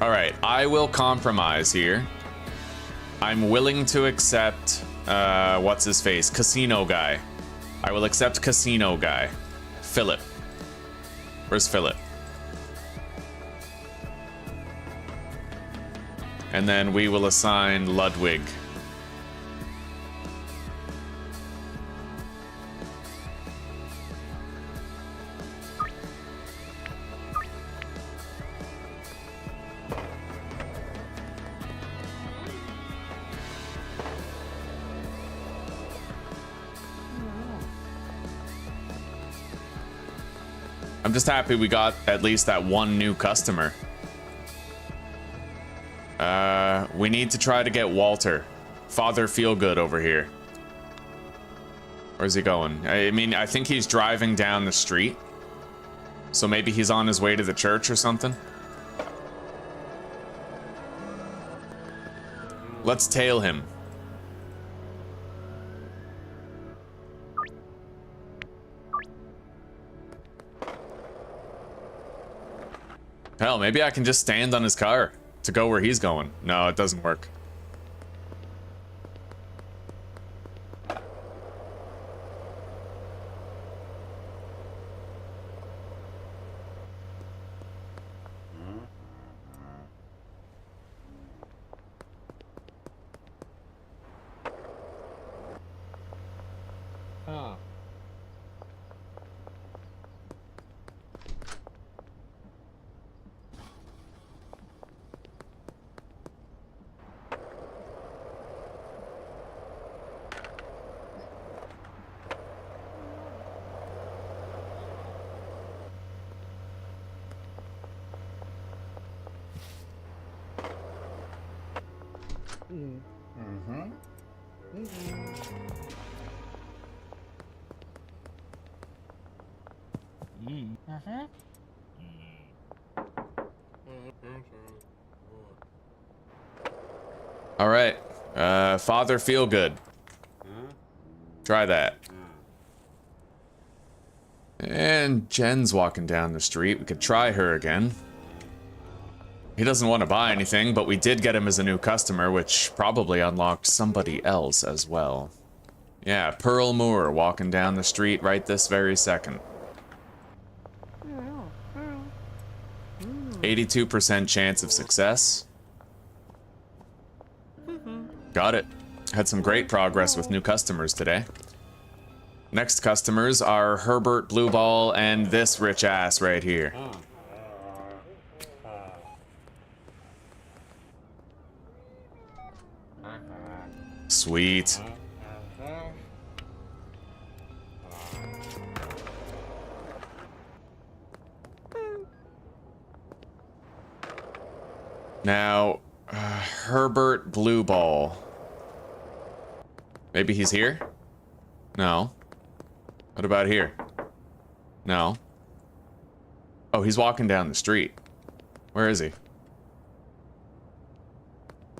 All right, I will compromise here. I'm willing to accept, what's his face? Casino guy. I will accept casino guy. Philip. Where's Philip? And then we will assign Ludwig. I'm just happy we got at least that one new customer. We need to try to get Walter. Father Feelgood over here. Where's he going? I mean, I think he's driving down the street. So maybe he's on his way to the church or something. Let's tail him. Hell, maybe I can just stand on his car to go where he's going. No, it doesn't work. All right, Father Feel Good. Try that. And Jen's walking down the street. We could try her again. He doesn't want to buy anything, but we did get him as a new customer, which probably unlocked somebody else as well. Yeah, Pearl Moore walking down the street right this very second. 82% chance of success. Got it. Had some great progress with new customers today. Next customers are Herbert Blueball and this rich ass right here. Sweet. Now, Herbert Blueball. Maybe he's here? No. What about here? No. Oh, he's walking down the street. Where is he?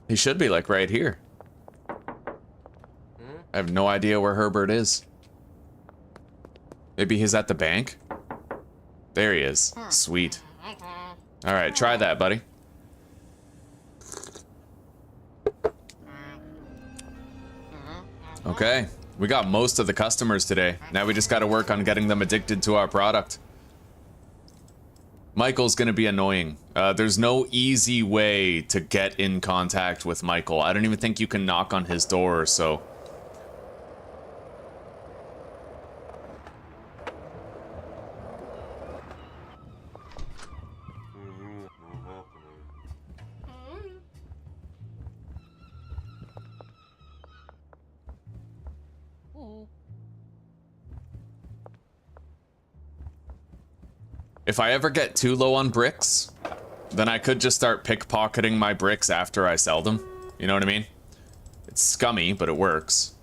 He should be like right here. I have no idea where Herbert is. Maybe he's at the bank? There he is. Sweet. Alright, try that, buddy. Okay, we got most of the customers today. Now we just gotta work on getting them addicted to our product. Michael's gonna be annoying. There's no easy way to get in contact with Michael. I don't even think you can knock on his door, so... If I ever get too low on bricks, then I could just start pickpocketing my bricks after I sell them. You know what I mean? It's scummy, but it works.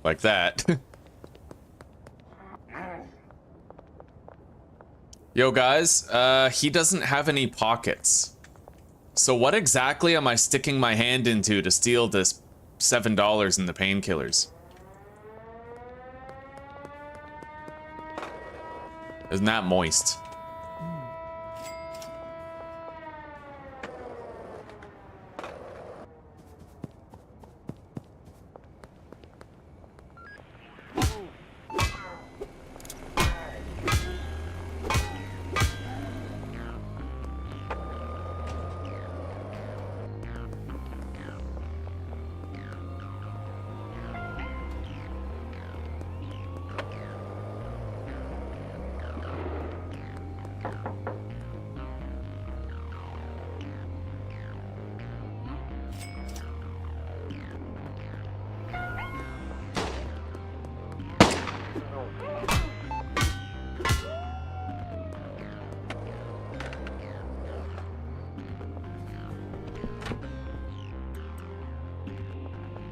Like that. Yo guys, he doesn't have any pockets. So what exactly am I sticking my hand into to steal this $7 in the painkillers? Isn't that moist?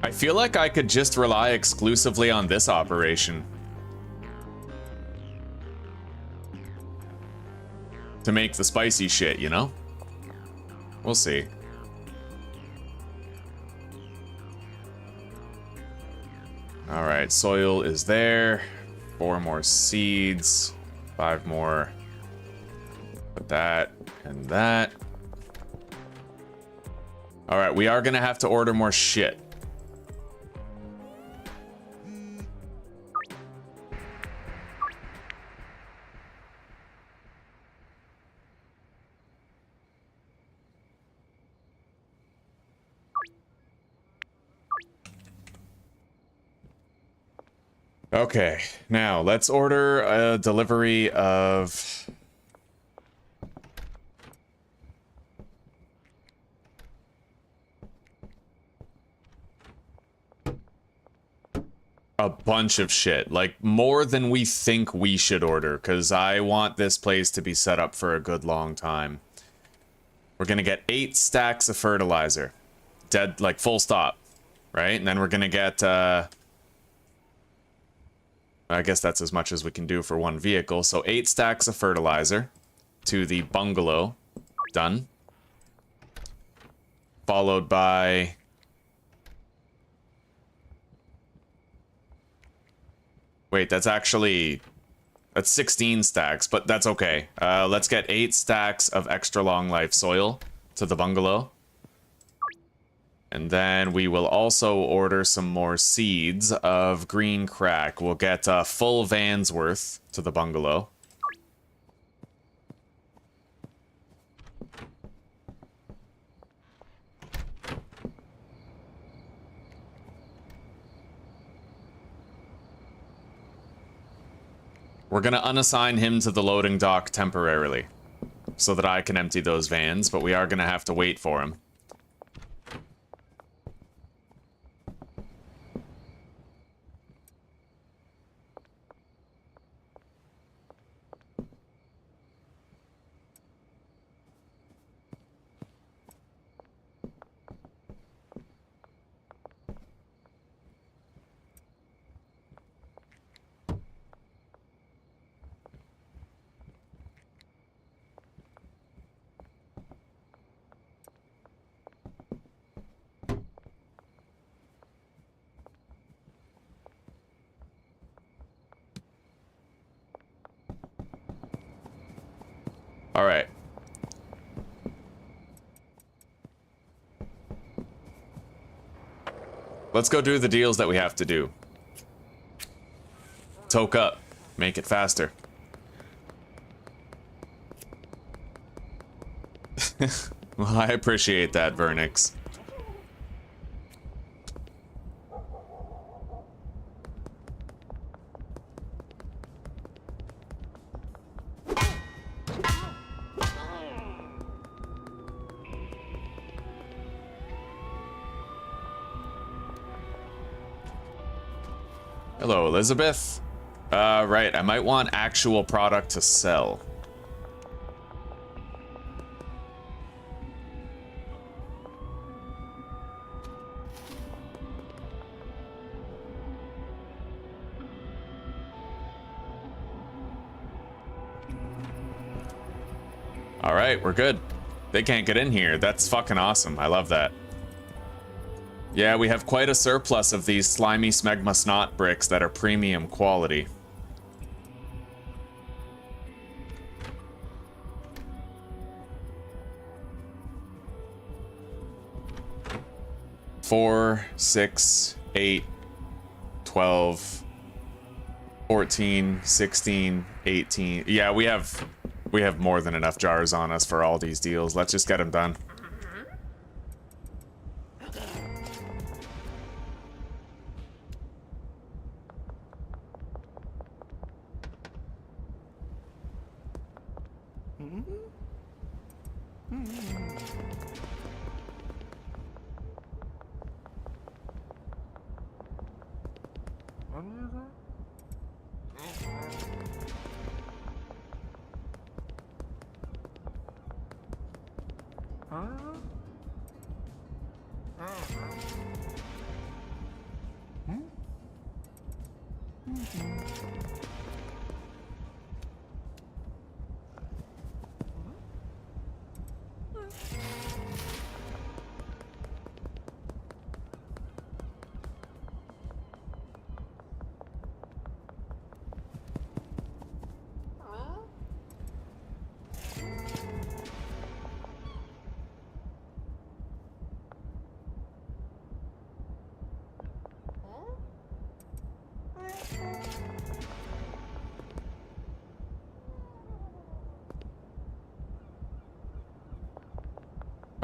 I feel like I could just rely exclusively on this operation to make the spicy shit, you know? We'll see. All right, soil is there. 4 more seeds, 5 more. Put that and that. All right, we are gonna have to order more shit. Okay, now let's order a delivery of... a bunch of shit. Like, more than we think we should order, because I want this place to be set up for a good long time. We're gonna get 8 stacks of fertilizer. Dead, like, full stop. Right? And then we're gonna get, I guess that's as much as we can do for one vehicle. So 8 stacks of fertilizer to the bungalow. Done. Followed by... Wait, that's 16 stacks, but that's okay. Let's get 8 stacks of extra long life soil to the bungalow. And then we will also order some more seeds of green crack. We'll get full van's worth to the bungalow. We're gonna unassign him to the loading dock temporarily, so that I can empty those vans, but we are gonna have to wait for him. All right. Let's go do the deals that we have to do. Toke up. Make it faster. Well, I appreciate that, Vernix. Hello, Elizabeth. Right, I might want actual product to sell. All right, we're good. They can't get in here. That's fucking awesome. I love that. Yeah, we have quite a surplus of these slimy smegma snot bricks that are premium quality. Four, 6, 8, 12, 14, 16, 18. Yeah, we have more than enough jars on us for all these deals. Let's just get them done.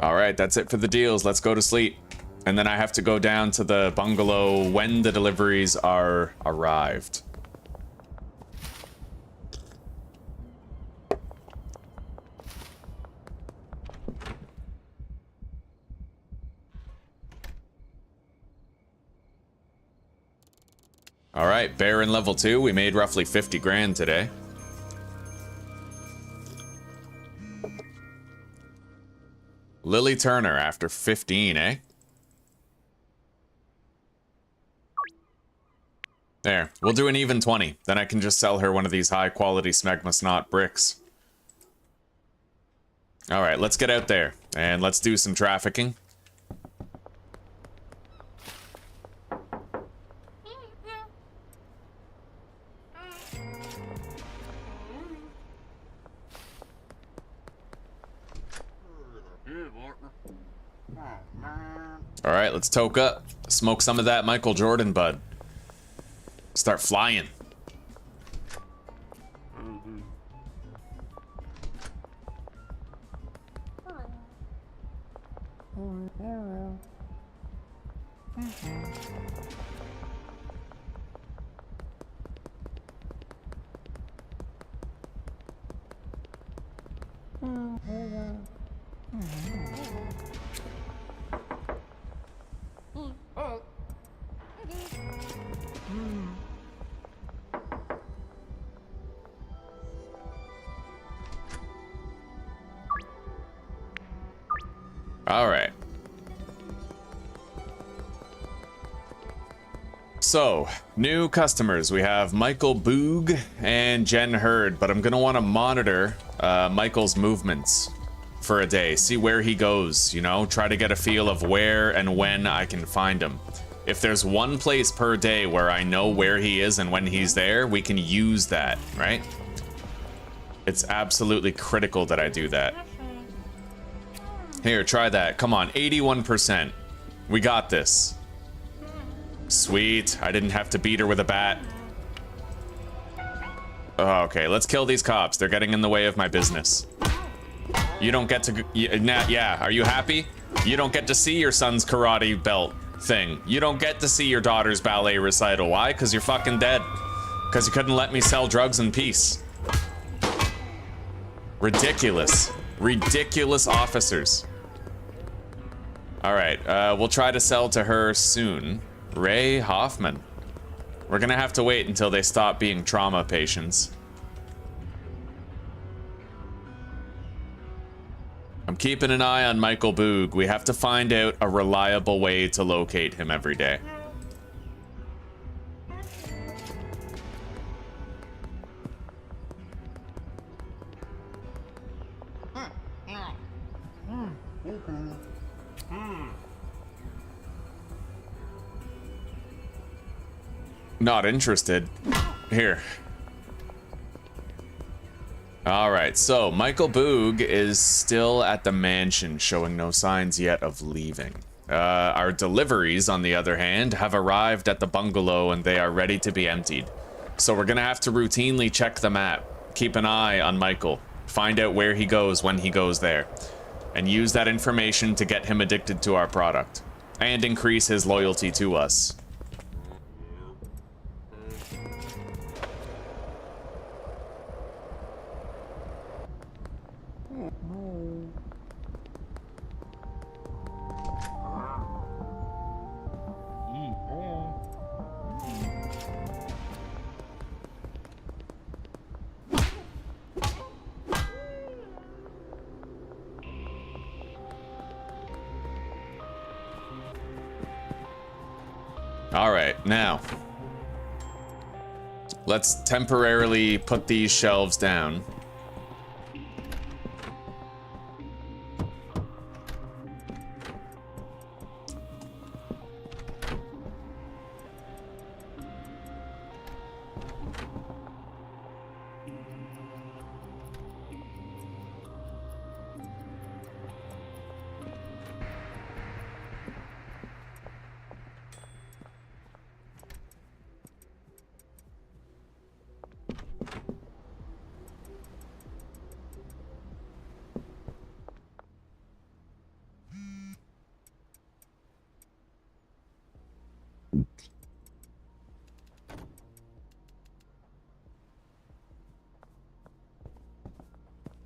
All right, that's it for the deals. Let's go to sleep. And then I have to go down to the bungalow when the deliveries are arrived. All right, Baron level 2. We made roughly 50 grand today. Lily Turner after 15, eh? There, we'll do an even 20. Then I can just sell her one of these high-quality smegma bricks. All right, let's get out there and let's do some trafficking. All right, let's toke up. Smoke some of that Michael Jordan bud. Start flying. All right. So, new customers. We have Michael Boog and Jen Hurd, but I'm gonna want to monitor Michael's movements for a day, see where he goes, you know, try to get a feel of where and when I can find him. If there's one place per day where I know where he is and when he's there, we can use that, right? It's absolutely critical that I do that. Here, try that. Come on, 81%. We got this. Sweet. I didn't have to beat her with a bat. Oh, okay, let's kill these cops. They're getting in the way of my business. You don't get to... Yeah, are you happy? You don't get to see your son's karate belt thing. You don't get to see your daughter's ballet recital. Why? Because you're fucking dead. Because you couldn't let me sell drugs in peace. Ridiculous. Ridiculous officers. All right, we'll try to sell to her soon. Ray Hoffman. We're gonna have to wait until they stop being trauma patients. I'm keeping an eye on Michael Boog. We have to find out a reliable way to locate him every day. Not interested. Here. Alright, so Michael Boog is still at the mansion, showing no signs yet of leaving. Our deliveries, on the other hand, have arrived at the bungalow and they are ready to be emptied. So we're gonna have to routinely check the map, keep an eye on Michael, find out where he goes when he goes there, and use that information to get him addicted to our product, and increase his loyalty to us. Alright, now, let's temporarily put these shelves down.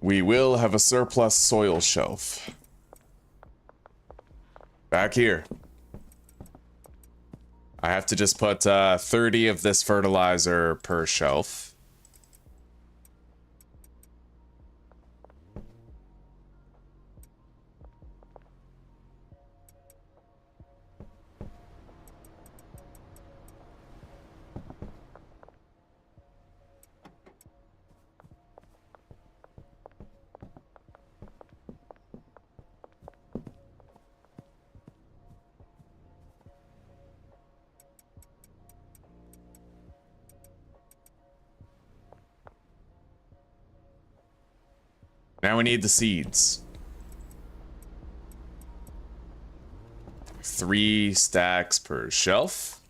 We will have a surplus soil shelf. Back here. I have to just put 30 of this fertilizer per shelf. Now we need the seeds. 3 stacks per shelf.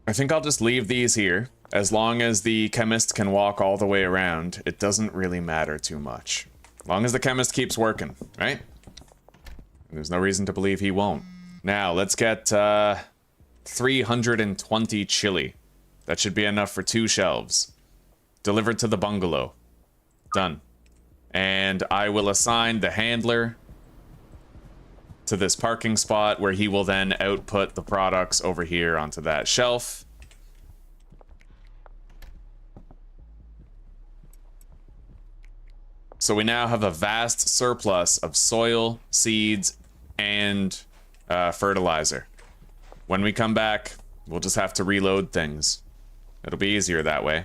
I think I'll just leave these here. As long as the chemist can walk all the way around, it doesn't really matter too much. As long as the chemist keeps working, right? There's no reason to believe he won't. Now, let's get 320 chili. That should be enough for 2 shelves. Delivered to the bungalow. Done. And I will assign the handler to this parking spot where he will then output the products over here onto that shelf. So we now have a vast surplus of soil, seeds, and fertilizer. When we come back, we'll just have to reload things. It'll be easier that way.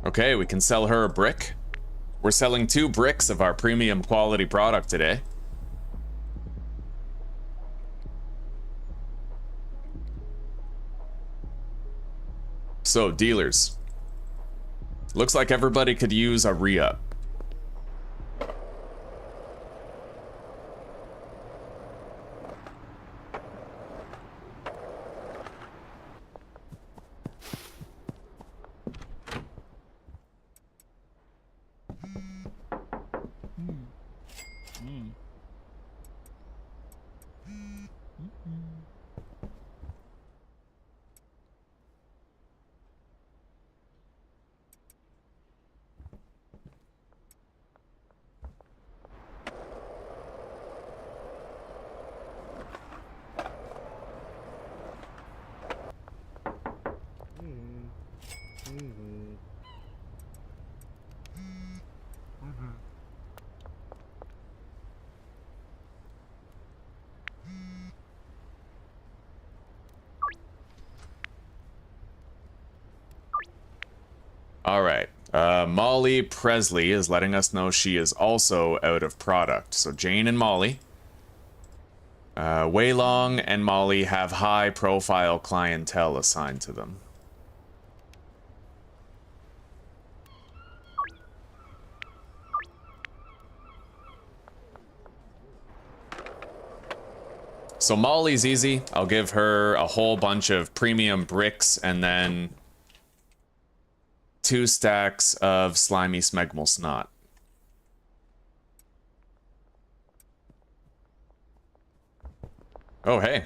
Okay, we can sell her a brick. We're selling 2 bricks of our premium quality product today. So, dealers. Looks like everybody could use a re-up. All right. Molly Presley is letting us know she is also out of product. So Jane and Molly. Wei Long and Molly have high-profile clientele assigned to them. So Molly's easy. I'll give her a whole bunch of premium bricks and then 2 stacks of slimy smegmal snot. Oh, hey.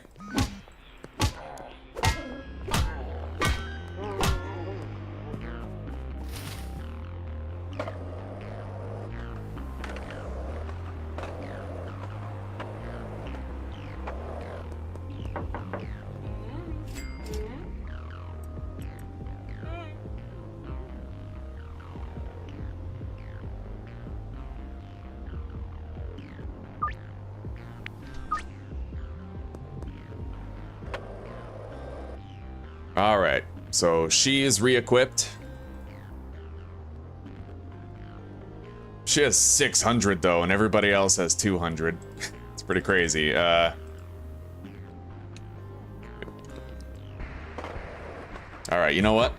All right, so she is re-equipped. She has 600 though, and everybody else has 200. It's pretty crazy. All right, you know what?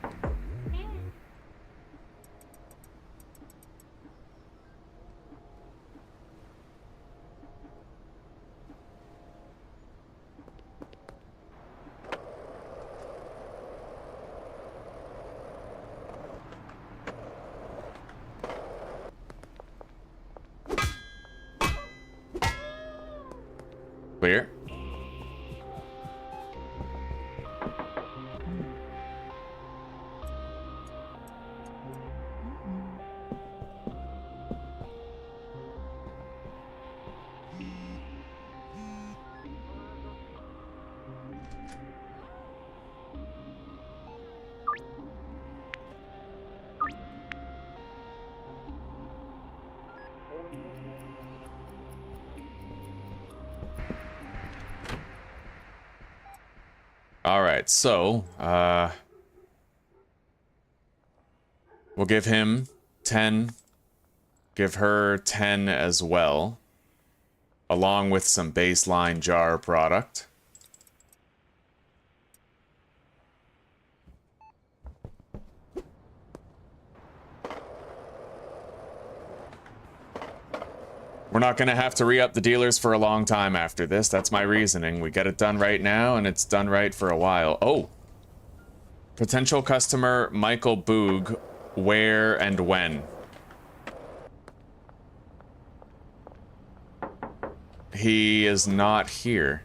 Clear. All right, so we'll give him 10, give her 10 as well, along with some baseline jar product. We're not going to have to re-up the dealers for a long time after this. That's my reasoning. We get it done right now, and it's done right for a while. Oh! Potential customer Michael Boog. Where and when? He is not here.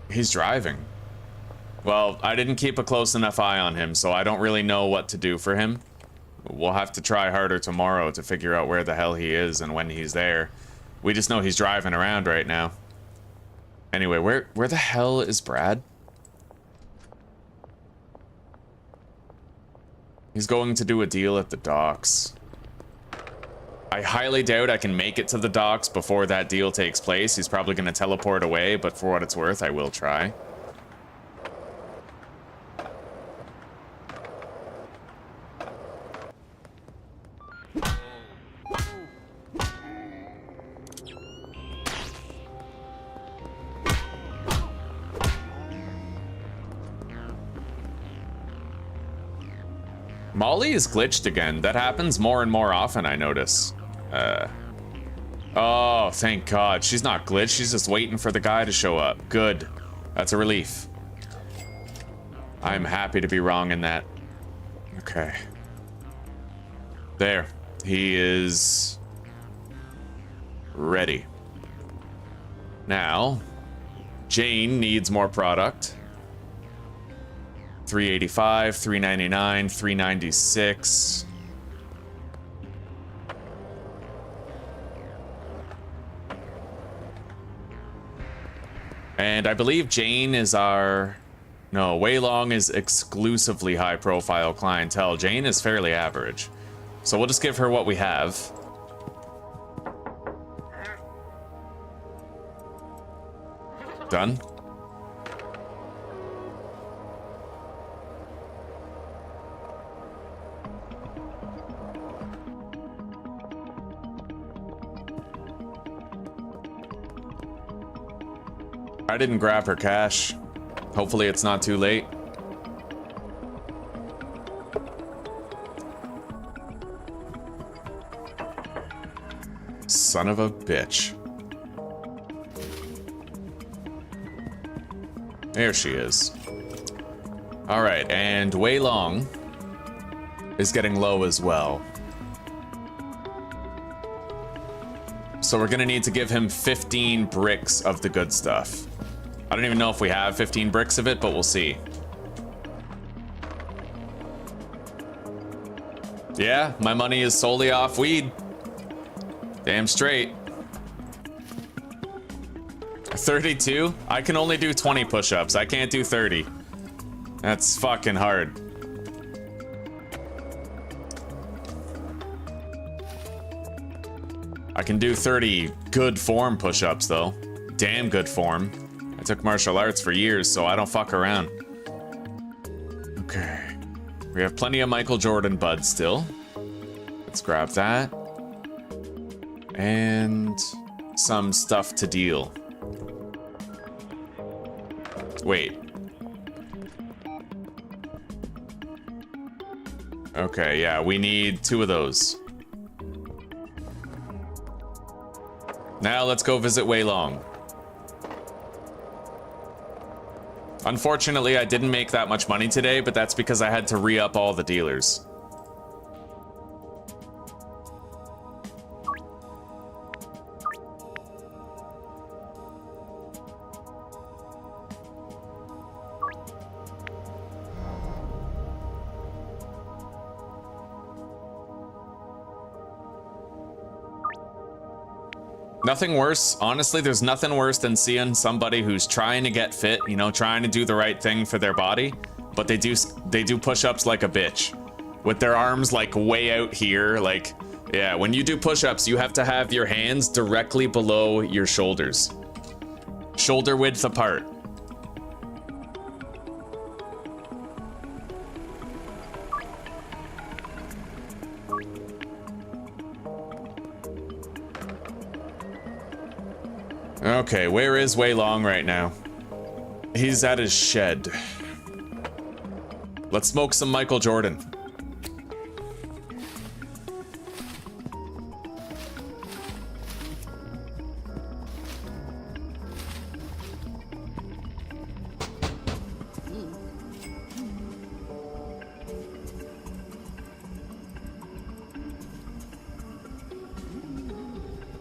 He's driving. Well, I didn't keep a close enough eye on him, so I don't really know what to do for him. We'll have to try harder tomorrow to figure out where the hell he is and when he's there. We just know he's driving around right now. Anyway, where the hell is Brad? He's going to do a deal at the docks. I highly doubt I can make it to the docks before that deal takes place. He's probably going to teleport away, but for what it's worth, I will try. Molly is glitched again. That happens more and more often, I notice. Oh, thank God. She's not glitched. She's just waiting for the guy to show up. Good. That's a relief. I'm happy to be wrong in that. Okay. There. He is ready. Now, Jane needs more product. 385, 399, 396. And I believe Jane is our... No, Wei Long is exclusively high-profile clientele. Jane is fairly average. So we'll just give her what we have. Done. I didn't grab her cash. Hopefully it's not too late. Son of a bitch. There she is. All right, and Wei Long is getting low as well. So we're gonna need to give him 15 bricks of the good stuff. I don't even know if we have 15 bricks of it, but we'll see. Yeah, my money is solely off weed. Damn straight. 32? I can only do 20 push-ups. I can't do 30. That's fucking hard. I can do 30 good form push-ups, though. Damn good form. I took martial arts for years, so I don't fuck around. Okay. We have plenty of Michael Jordan buds still. Let's grab that. And some stuff to deal. Wait. Okay, yeah, we need 2 of those. Now let's go visit Wei Long. Unfortunately, I didn't make that much money today, but that's because I had to re-up all the dealers. Nothing worse, honestly, there's nothing worse than seeing somebody who's trying to get fit, you know, trying to do the right thing for their body, but they do push-ups like a bitch. With their arms like way out here, like, yeah, when you do push-ups, you have to have your hands directly below your shoulders. Shoulder width apart. Okay, where is Wei Long right now? He's at his shed. Let's smoke some Michael Jordan.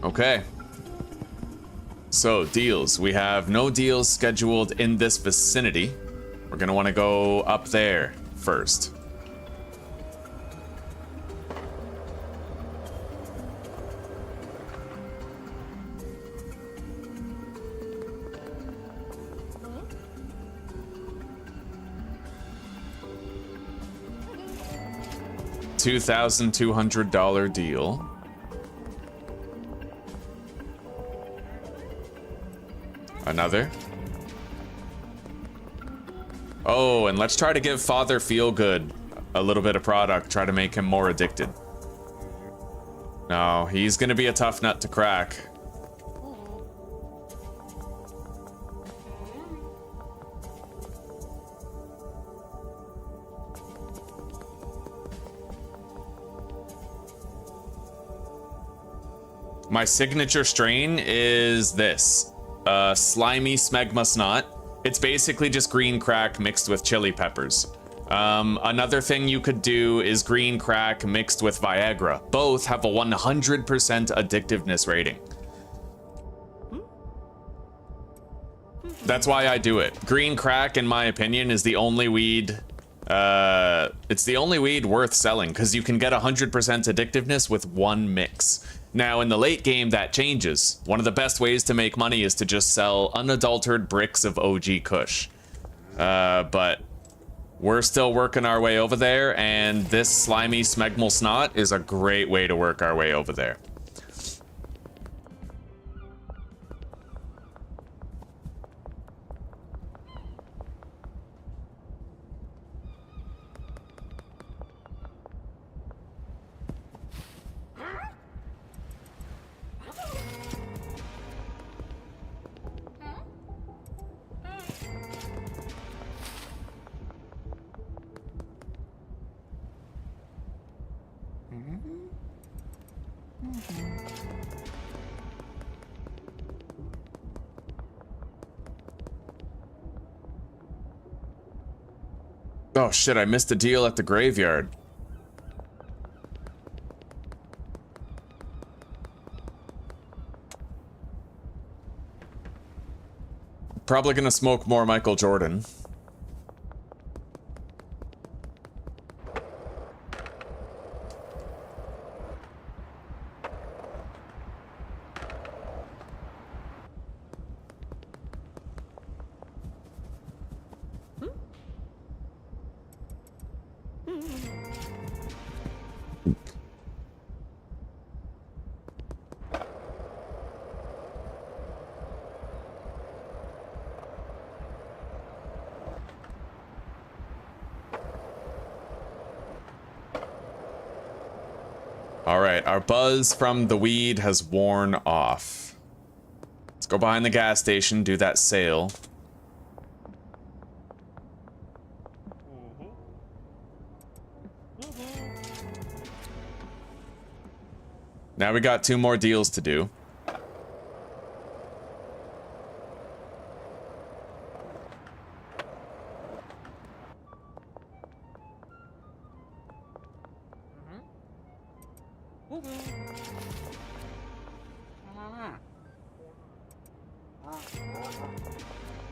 Okay. So, deals. We have no deals scheduled in this vicinity. We're gonna want to go up there first. $2,200 deal. Another. Oh, and let's try to give Father Feelgood a little bit of product, try to make him more addicted. No, he's gonna be a tough nut to crack. My signature strain is this. Slimy smegma snot. It's basically just green crack mixed with chili peppers. Another thing you could do is green crack mixed with Viagra. Both have a 100% addictiveness rating. That's why I do it. Green crack, in my opinion, is the only weed. It's the only weed worth selling because you can get 100% addictiveness with one mix. Now, in the late game, that changes. One of the best ways to make money is to just sell unadulterated bricks of OG Kush. But we're still working our way over there, and this slimy smegmal snot is a great way to work our way over there. Oh shit, I missed a deal at the graveyard. Probably gonna smoke more Michael Jordan. All right, our buzz from the weed has worn off. Let's go behind the gas station, do that sale. Now we got 2 more deals to do.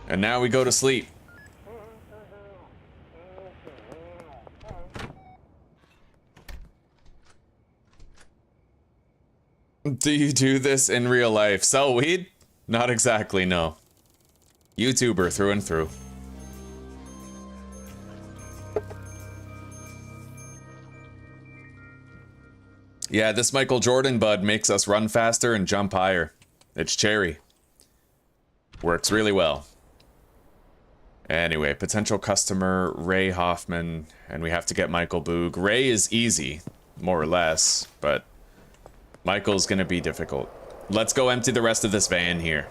And now we go to sleep. Do you do this in real life? Sell weed? Not exactly, no. YouTuber through and through. Yeah, this Michael Jordan bud makes us run faster and jump higher. It's cherry. Works really well. Anyway, potential customer, Ray Hoffman, and we have to get Michael Boog. Ray is easy, more or less, but Michael's gonna be difficult. Let's go empty the rest of this van here.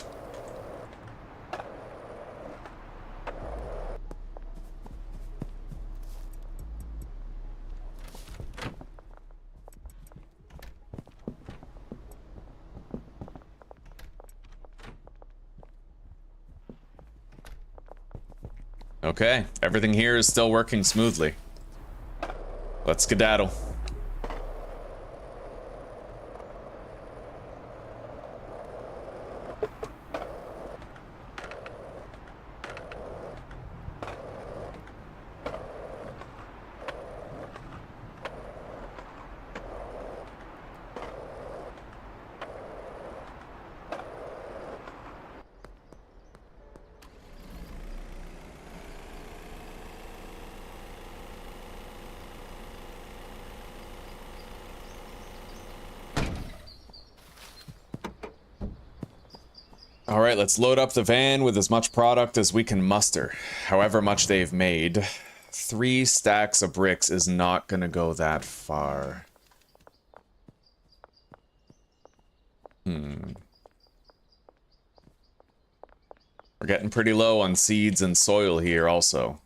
Okay, everything here is still working smoothly. Let's skedaddle. Alright, let's load up the van with as much product as we can muster. However much they've made. 3 stacks of bricks is not gonna go that far. We're getting pretty low on seeds and soil here also.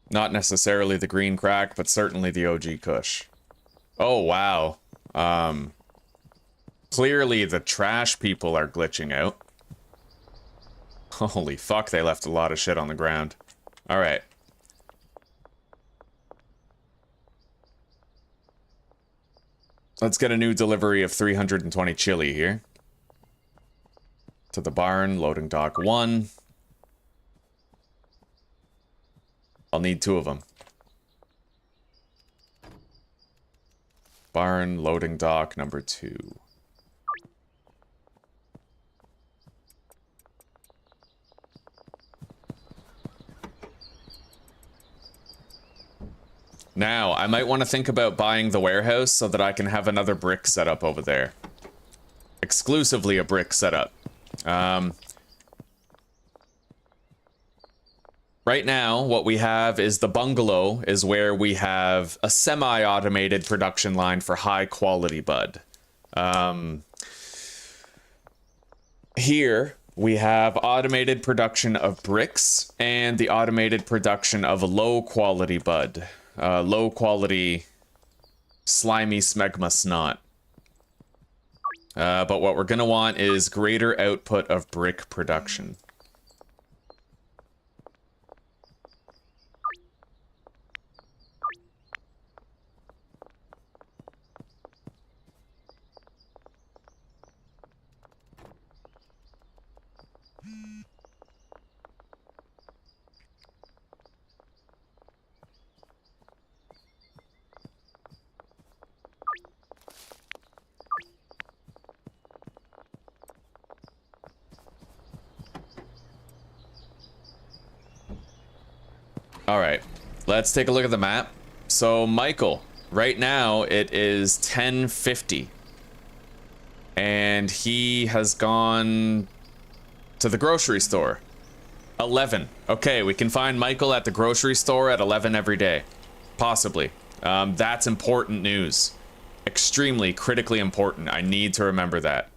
Not necessarily the green crack, but certainly the OG Kush. Oh, wow. Clearly the trash people are glitching out. Holy fuck, they left a lot of shit on the ground. Alright. Let's get a new delivery of 320 chili here. To the barn, loading dock 1. I'll need 2 of them. Barn, loading dock, number 2. Now, I might want to think about buying the warehouse so that I can have another brick setup over there. Exclusively a brick setup. Right now, what we have is the bungalow is where we have a semi-automated production line for high-quality bud. Here, we have automated production of bricks and the automated production of low-quality bud. Low-quality slimy smegma snot. But what we're going to want is greater output of brick production. Alright, let's take a look at the map. So, Michael, right now it is 10:50. And he has gone to the grocery store. 11. Okay, we can find Michael at the grocery store at 11 every day. Possibly. That's important news. Extremely, critically important. I need to remember that.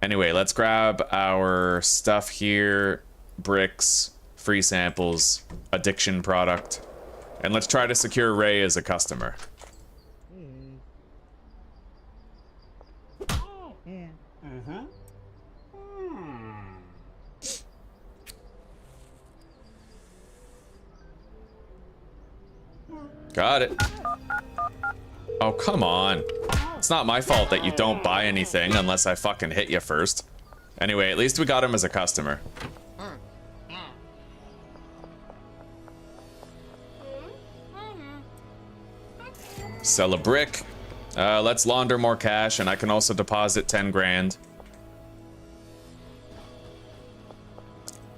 Anyway, let's grab our stuff here. Bricks, free samples, addiction product. And let's try to secure Ray as a customer. Got it. Oh, come on. It's not my fault that you don't buy anything unless I fucking hit you first. Anyway, at least we got him as a customer. Sell a brick. Let's launder more cash, and I can also deposit 10 grand.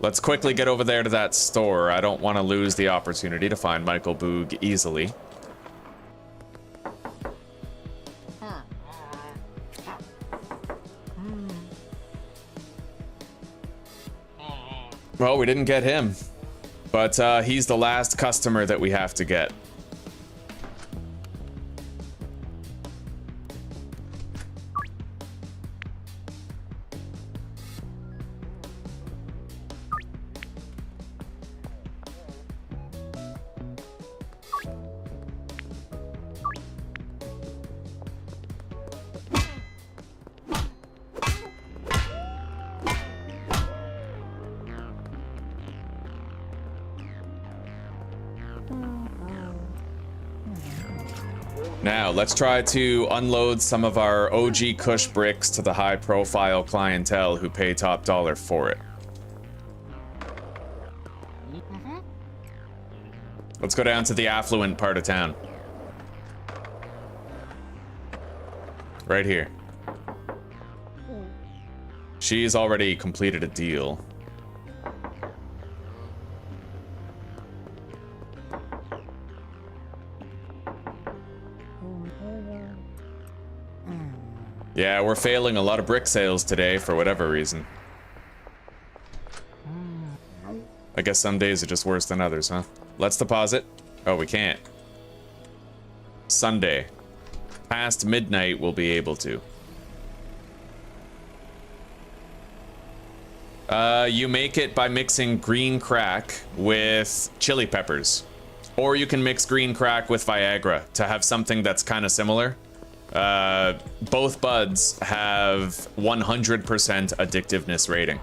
Let's quickly get over there to that store. I don't want to lose the opportunity to find Michael Boog easily. Well, we didn't get him, but he's the last customer that we have to get. Now, let's try to unload some of our OG Kush bricks to the high-profile clientele who pay top dollar for it. Let's go down to the affluent part of town. Right here. She's already completed a deal. Yeah, we're failing a lot of brick sales today for whatever reason. I guess some days are just worse than others, huh? Let's deposit. Oh, we can't. Sunday. Past midnight, we'll be able to. You make it by mixing green crack with chili peppers. Or you can mix green crack with Viagra to have something that's kind of similar. Both buds have 100% addictiveness rating.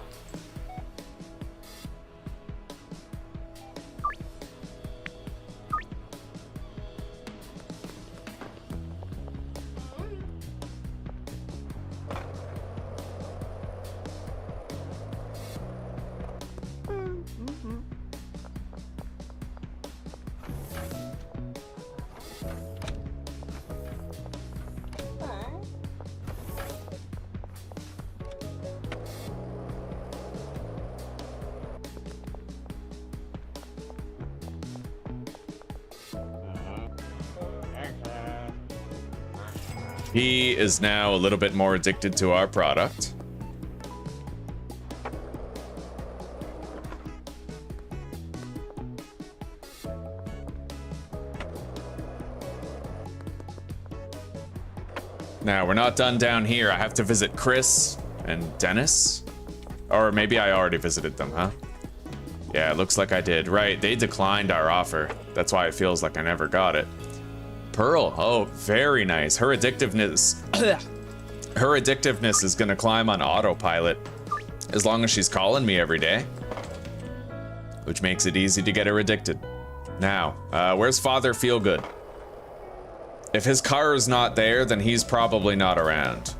He is now a little bit more addicted to our product. Now, we're not done down here. I have to visit Chris and Dennis. Or maybe I already visited them, huh? Yeah, it looks like I did. Right, they declined our offer. That's why it feels like I never got it. Pearl, oh, very nice. Her addictiveness, her addictiveness is gonna climb on autopilot as long as she's calling me every day, which makes it easy to get her addicted. Now, where's Father Feelgood? If his car is not there, then he's probably not around.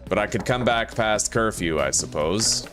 But I could come back past curfew, I suppose.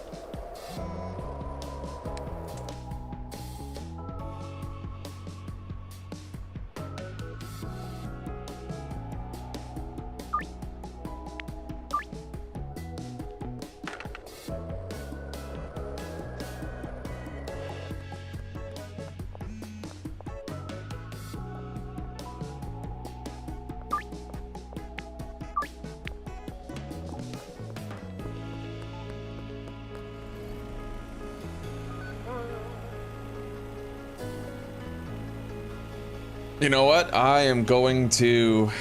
You know what? I am going to...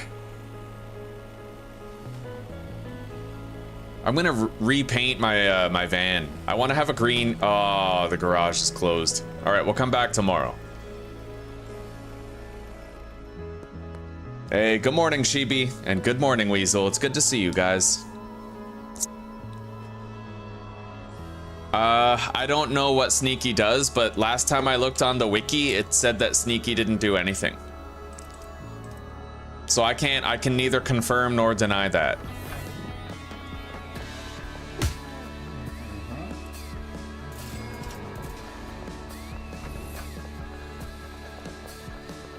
I'm gonna repaint my my van. I want to have a green... Oh, the garage is closed. All right, we'll come back tomorrow. Hey, good morning, Sheeby, and good morning, Weasel. It's good to see you guys. I don't know what Sneaky does, but last time I looked on the wiki, it said that Sneaky didn't do anything. So I can neither confirm nor deny that.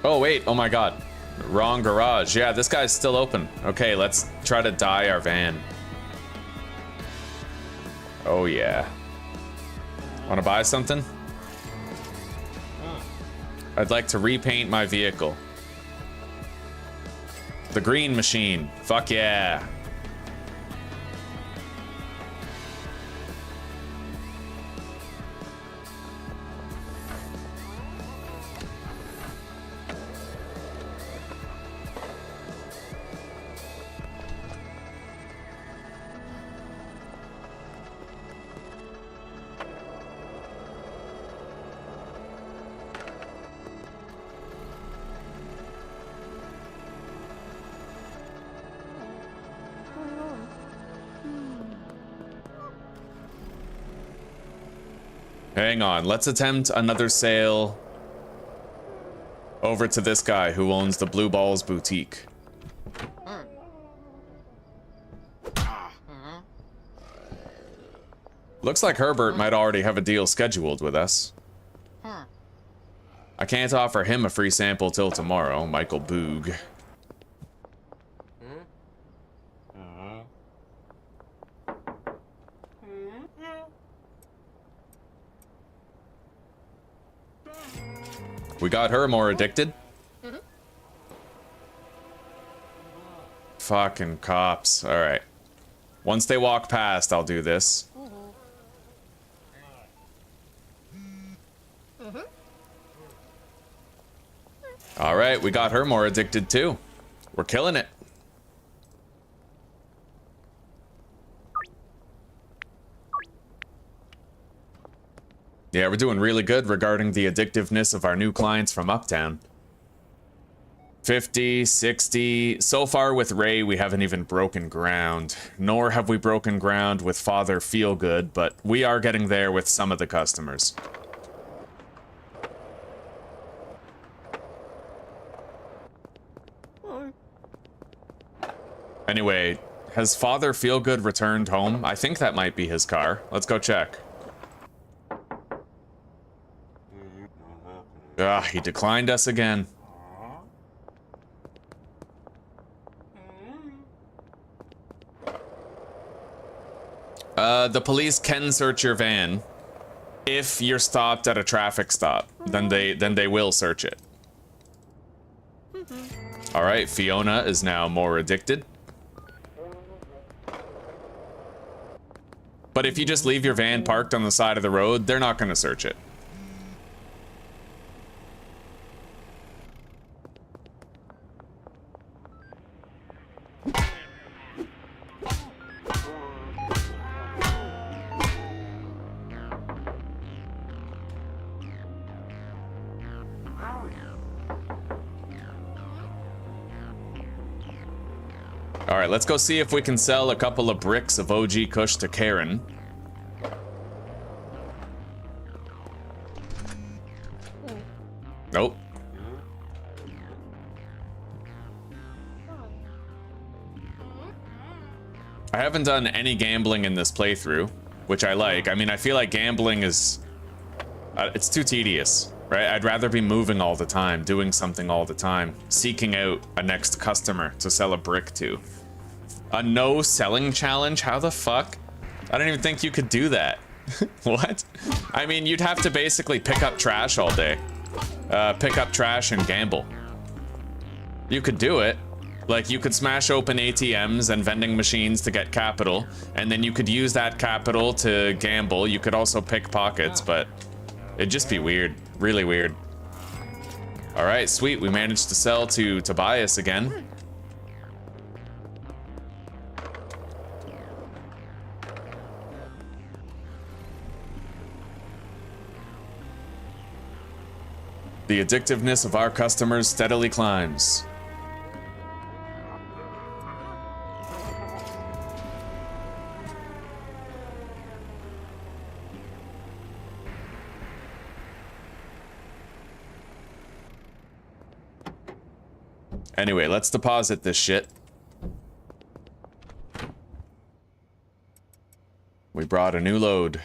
Oh wait, oh my god. Wrong garage. Yeah, this guy's still open. Okay, let's try to dye our van. Oh yeah. Wanna buy something? I'd like to repaint my vehicle. The green machine. Fuck yeah. Hang on, let's attempt another sale over to this guy who owns the Blue Balls Boutique. Looks like Herbert might already have a deal scheduled with us. I can't offer him a free sample till tomorrow, Michael Boog. We got her more addicted. Fucking cops. All right. Once they walk past, I'll do this. All right, we got her more addicted too. We're killing it. Yeah, we're doing really good regarding the addictiveness of our new clients from Uptown. 50, 60. So far with Ray, we haven't even broken ground. Nor have we broken ground with Father Feelgood, but we are getting there with some of the customers. Anyway, has Father Feelgood returned home? I think that might be his car. Let's go check. Ah, he declined us again. The police can search your van if you're stopped at a traffic stop. Then they will search it. All right, Fiona is now more addicted. But if you just leave your van parked on the side of the road, they're not going to search it. All right, let's go see if we can sell a couple of bricks of OG Kush to Karen. Nope. I haven't done any gambling in this playthrough, which I like. I mean, I feel like gambling is... it's too tedious, right? I'd rather be moving all the time, doing something all the time, seeking out a next customer to sell a brick to. A no selling challenge? How the fuck? I don't even think you could do that. What? I mean, you'd have to basically pick up trash all day. Pick up trash and gamble. You could do it. Like, you could smash open ATMs and vending machines to get capital, and then you could use that capital to gamble. You could also pick pockets, but it'd just be weird. Really weird. All right, sweet. We managed to sell to Tobias again. The addictiveness of our customers steadily climbs. Anyway, let's deposit this shit. We brought a new load.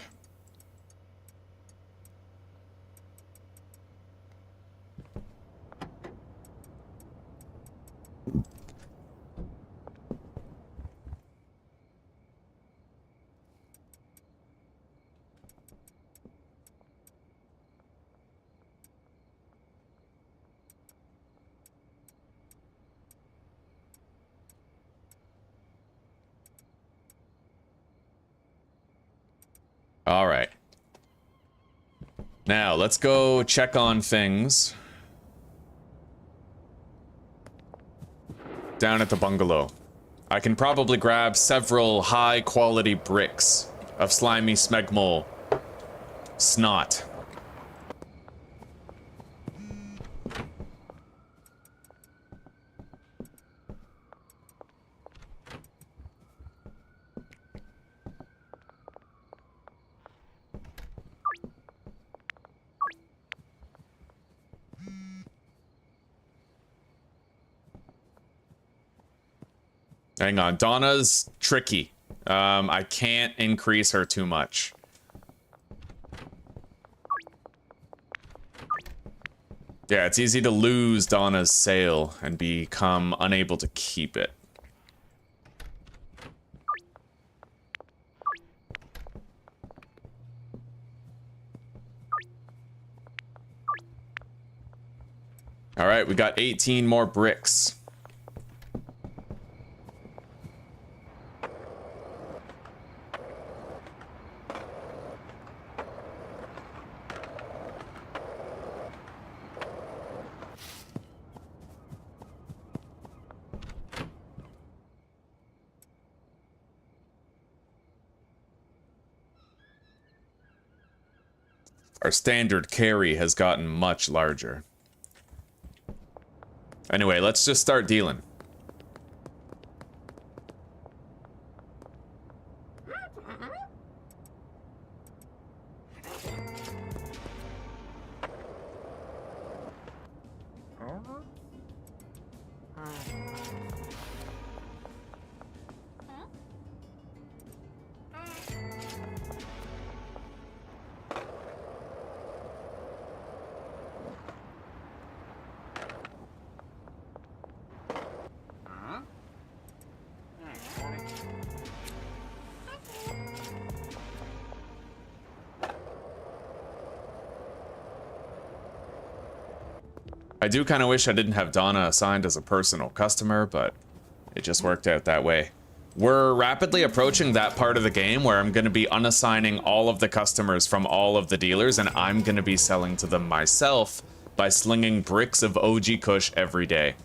All right. Now, let's go check on things down at the bungalow. I can probably grab several high-quality bricks of slimy smegmole snot. Hang on, Donna's tricky. I can't increase her too much. Yeah, it's easy to lose Donna's sale and become unable to keep it. All right, we got 18 more bricks. Our standard carry has gotten much larger. Anyway, let's just start dealing. I do kind of wish I didn't have Donna assigned as a personal customer, but it just worked out that way. We're rapidly approaching that part of the game where I'm going to be unassigning all of the customers from all of the dealers, and I'm going to be selling to them myself by slinging bricks of OG Kush every day.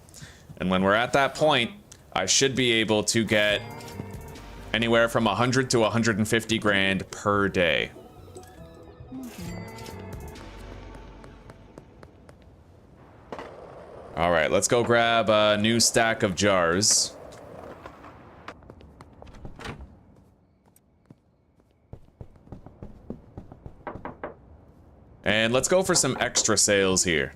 And when we're at that point, I should be able to get anywhere from 100 to 150 grand per day. All right, let's go grab a new stack of jars. And let's go for some extra sales here.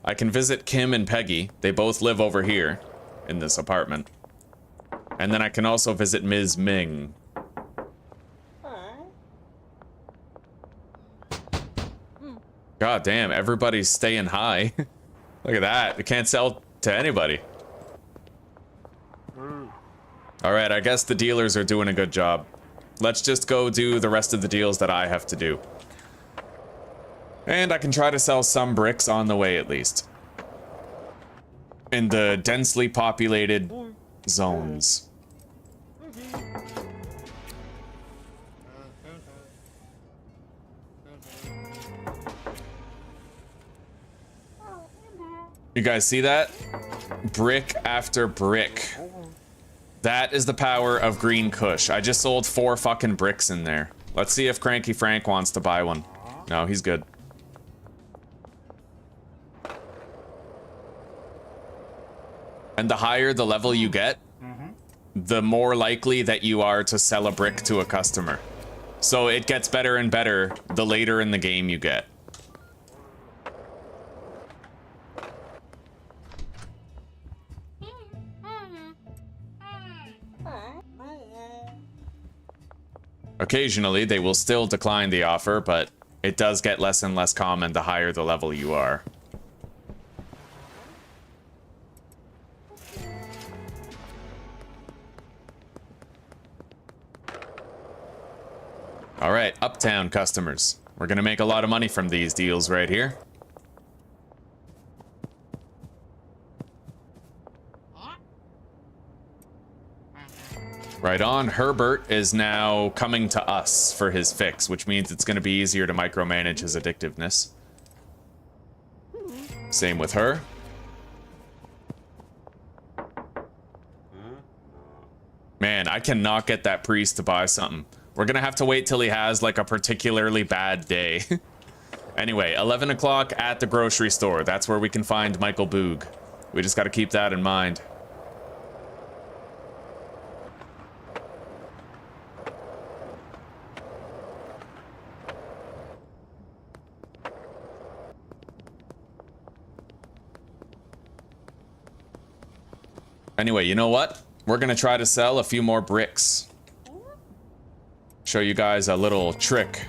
I can visit Kim and Peggy. They both live over here in this apartment. And then I can also visit Ms. Ming. God damn, everybody's staying high. Look at that. We can't sell to anybody. Alright, I guess the dealers are doing a good job. Let's just go do the rest of the deals that I have to do. And I can try to sell some bricks on the way at least. In the densely populated zones. You guys see that? Brick after brick. That is the power of Green Kush. I just sold 4 fucking bricks in there. Let's see if Cranky Frank wants to buy one. No, he's good. And the higher the level you get, the more likely that you are to sell a brick to a customer. So it gets better and better the later in the game you get. Occasionally, they will still decline the offer, but it does get less and less common the higher the level you are. All right, Uptown customers. We're gonna make a lot of money from these deals right here. Right on. Herbert is now coming to us for his fix, which means it's going to be easier to micromanage his addictiveness. Same with her. Man, I cannot get that priest to buy something. We're going to have to wait till he has like a particularly bad day. Anyway, 11 o'clock at the grocery store. That's where we can find Michael Boog. We just got to keep that in mind. Anyway, you know what? We're gonna try to sell a few more bricks. Show you guys a little trick.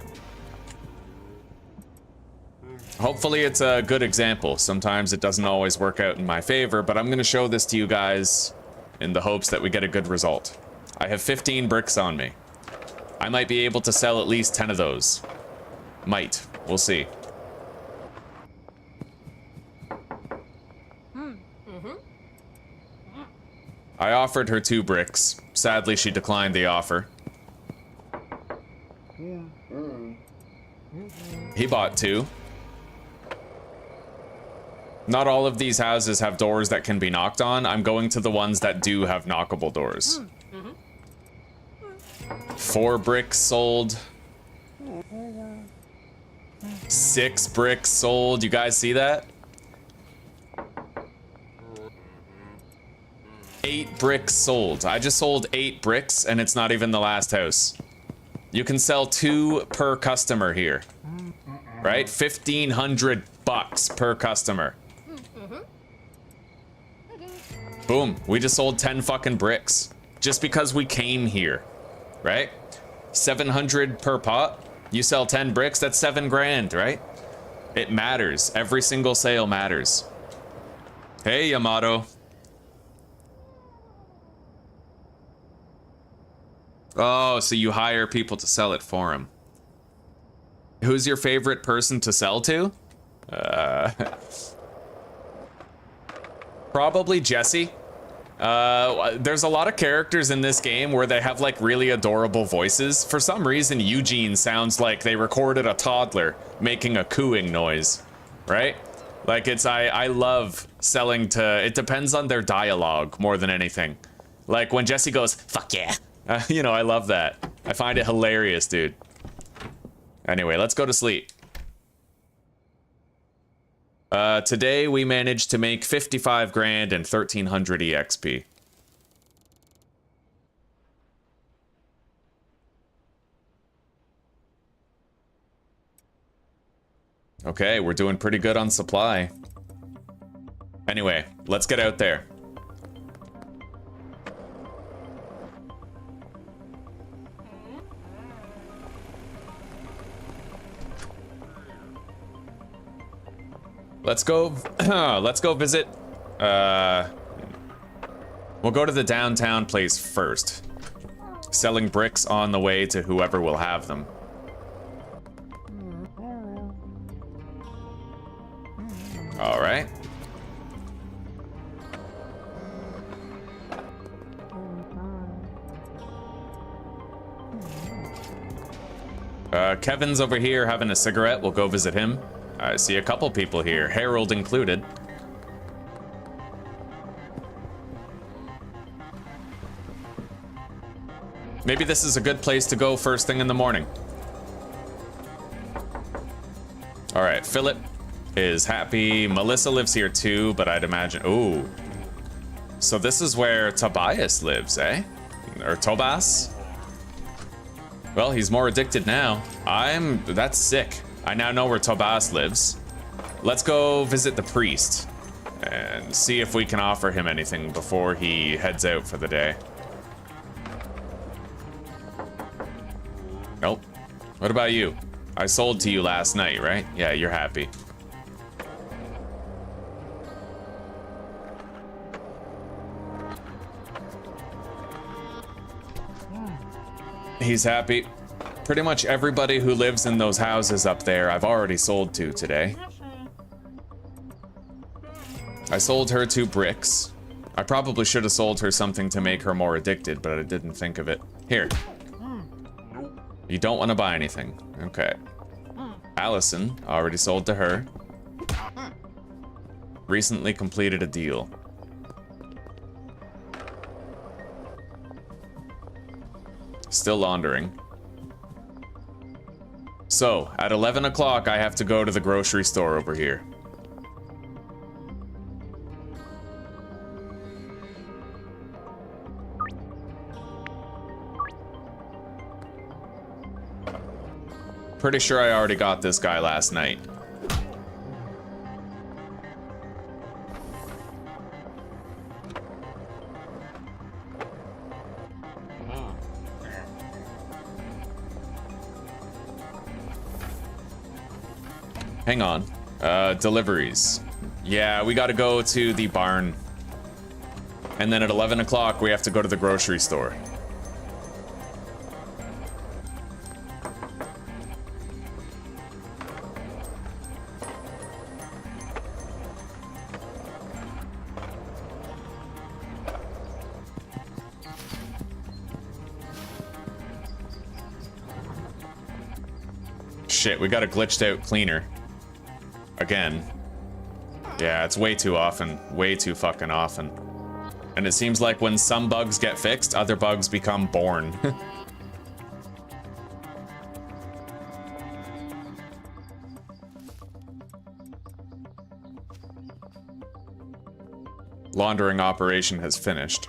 Hopefully it's a good example. Sometimes it doesn't always work out in my favor, but I'm gonna show this to you guys in the hopes that we get a good result. I have 15 bricks on me. I might be able to sell at least 10 of those. Might. We'll see. I offered her 2 bricks. Sadly, she declined the offer. He bought 2. Not all of these houses have doors that can be knocked on. I'm going to the ones that do have knockable doors. 4 bricks sold. 6 bricks sold. You guys see that? 8 bricks sold. I just sold 8 bricks and it's not even the last house. You can sell 2 per customer here. Right? 1,500 bucks per customer. Boom. We just sold 10 fucking bricks. Just because we came here. Right? 700 per pot. You sell 10 bricks, that's 7 grand, right? It matters. Every single sale matters. Hey, Yamato. Oh, so you hire people to sell it for him. Who's your favorite person to sell to? Probably Jesse. There's a lot of characters in this game where they have like really adorable voices. For some reason, Eugene sounds like they recorded a toddler making a cooing noise, right? Like I love selling to, it depends on their dialogue more than anything. Like when Jesse goes, fuck yeah. You know, I love that. I find it hilarious, dude. Anyway, let's go to sleep. Today we managed to make 55 grand and 1,300 EXP. Okay, we're doing pretty good on supply. Anyway, let's get out there. Let's go visit, we'll go to the downtown place first. Selling bricks on the way to whoever will have them. All right. Kevin's over here having a cigarette. We'll go visit him. I see a couple people here, Harold included. Maybe this is a good place to go first thing in the morning. All right, Philip is happy. Melissa lives here too, but I'd imagine... Ooh. So this is where Tobias lives, eh? Or Tobas? Well, he's more addicted now. That's sick. I now know where Tobas lives. Let's go visit the priest and see if we can offer him anything before he heads out for the day. Nope. What about you? I sold to you last night, right? Yeah, you're happy. He's happy. Pretty much everybody who lives in those houses up there, I've already sold to today. I sold her 2 bricks. I probably should have sold her something to make her more addicted, but I didn't think of it. Here. You don't want to buy anything. Okay. Allison, already sold to her. Recently completed a deal. Still laundering. So, at 11 o'clock, I have to go to the grocery store over here. Pretty sure I already got this guy last night. Hang on. Deliveries. Yeah, we gotta go to the barn. And then at 11 o'clock, we have to go to the grocery store. Shit, we got a glitched out cleaner. Again. Yeah, it's way too often. Way too fucking often. And it seems like when some bugs get fixed, other bugs become born. Laundering operation has finished.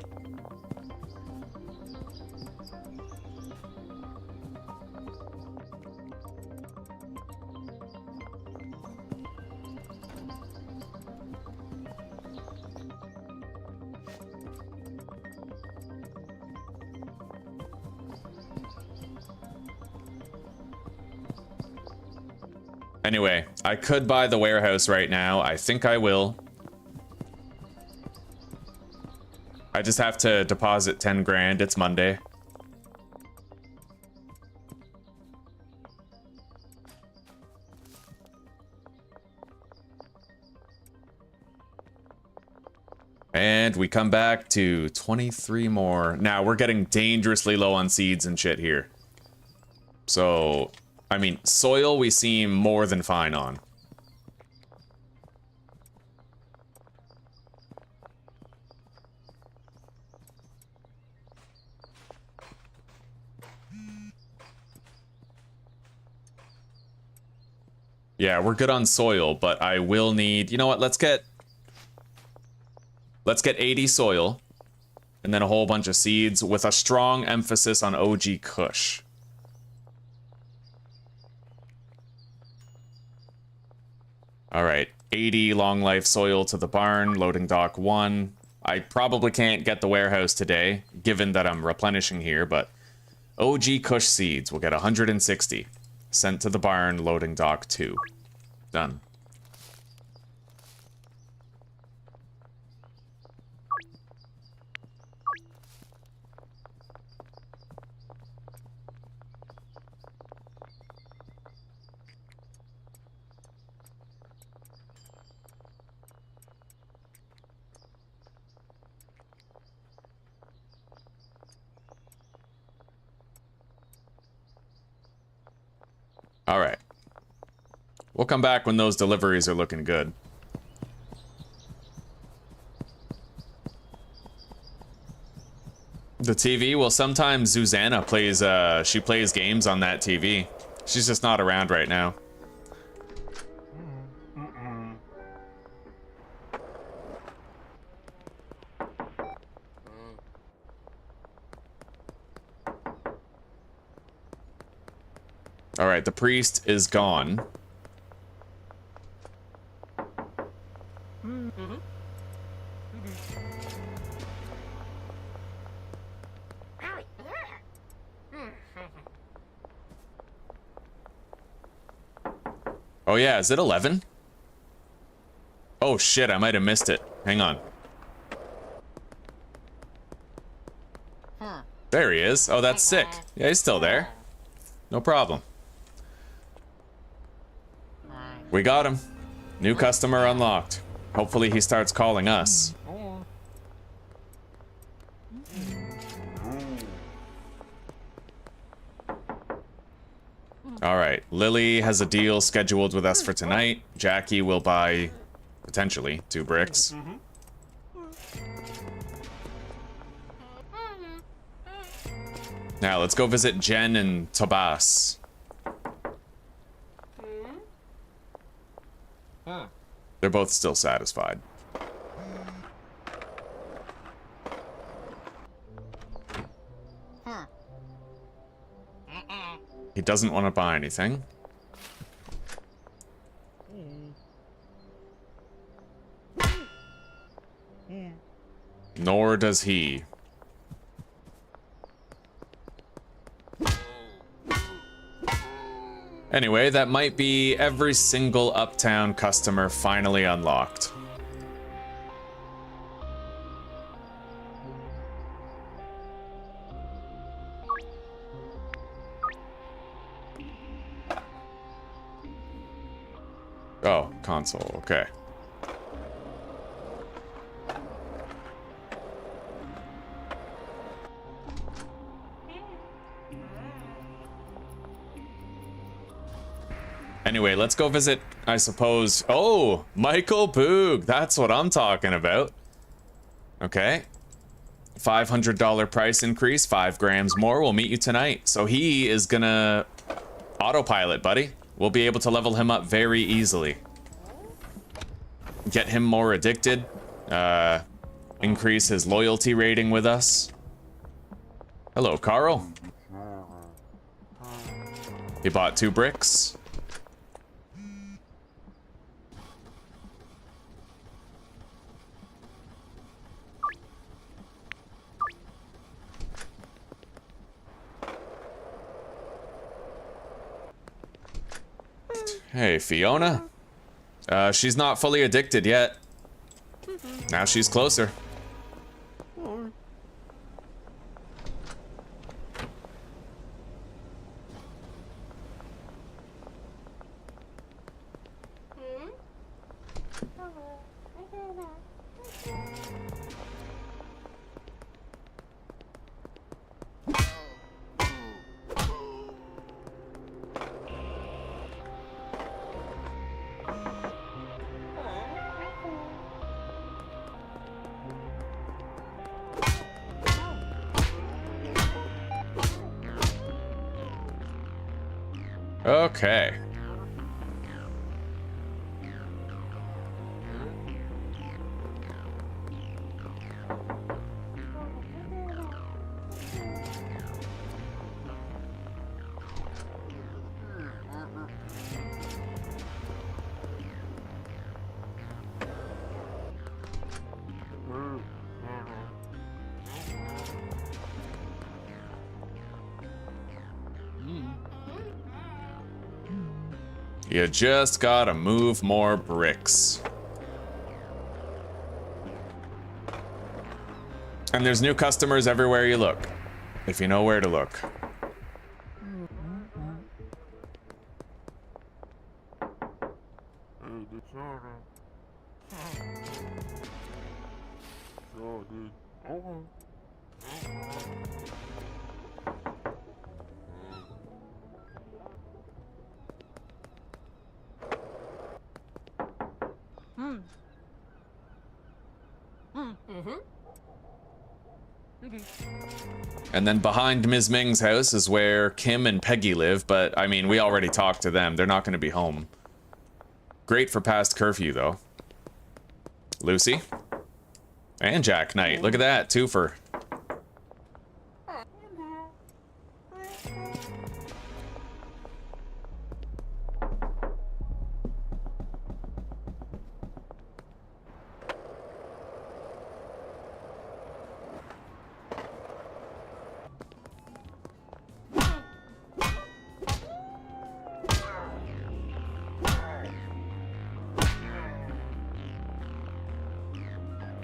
Anyway, I could buy the warehouse right now. I think I will. I just have to deposit 10 grand. It's Monday. And we come back to 23 more. Now, we're getting dangerously low on seeds and shit here. So... I mean, soil we seem more than fine on. Yeah, we're good on soil, but I will need... You know what? Let's get 80 soil, and then a whole bunch of seeds with a strong emphasis on OG Kush. All right, 80 long life soil to the barn, loading dock 1. I probably can't get the warehouse today, given that I'm replenishing here, but OG Kush seeds will get 160. Sent to the barn, loading dock 2. Done. All right. We'll come back when those deliveries are looking good. The TV? Well, sometimes Susanna plays, she plays games on that TV. She's just not around right now. All right, the priest is gone. Oh yeah, is it 11? Oh shit, I might have missed it. Hang on. There he is. Oh, that's sick. Yeah, he's still there. No problem. We got him. New customer unlocked. Hopefully he starts calling us. Alright, Lily has a deal scheduled with us for tonight. Jackie will buy, potentially, 2 bricks. Now, let's go visit Jen and Tobias. They're both still satisfied. He doesn't want to buy anything. Nor does he. Anyway, that might be every single Uptown customer finally unlocked. Oh, console, okay. Anyway, let's go visit, I suppose. Oh, Michael Boog. That's what I'm talking about. Okay. $500 price increase, 5 grams more. We'll meet you tonight. So he is gonna autopilot, buddy. We'll be able to level him up very easily. Get him more addicted. Increase his loyalty rating with us. Hello, Carl. He bought 2 bricks. Hey, Fiona. She's not fully addicted yet. Now she's closer. Okay. You just gotta move more bricks. And there's new customers everywhere you look, if you know where to look. And then behind Ms. Ming's house is where Kim and Peggy live, but I mean, we already talked to them. They're not going to be home. Great for past curfew, though. Lucy. And Jack Knight. Look at that, two for.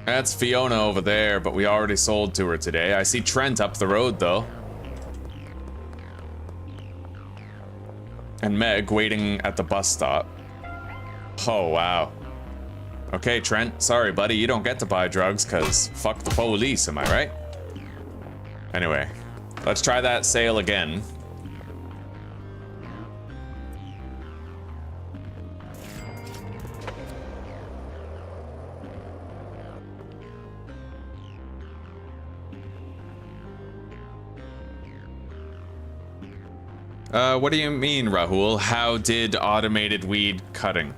That's Fiona over there, but we already sold to her today. I see Trent up the road, though. And Meg waiting at the bus stop. Oh, wow. Okay, Trent. Sorry, buddy. You don't get to buy drugs, because fuck the police, am I right? Anyway, let's try that sale again. What do you mean, Rahul? How did automated weed cutting?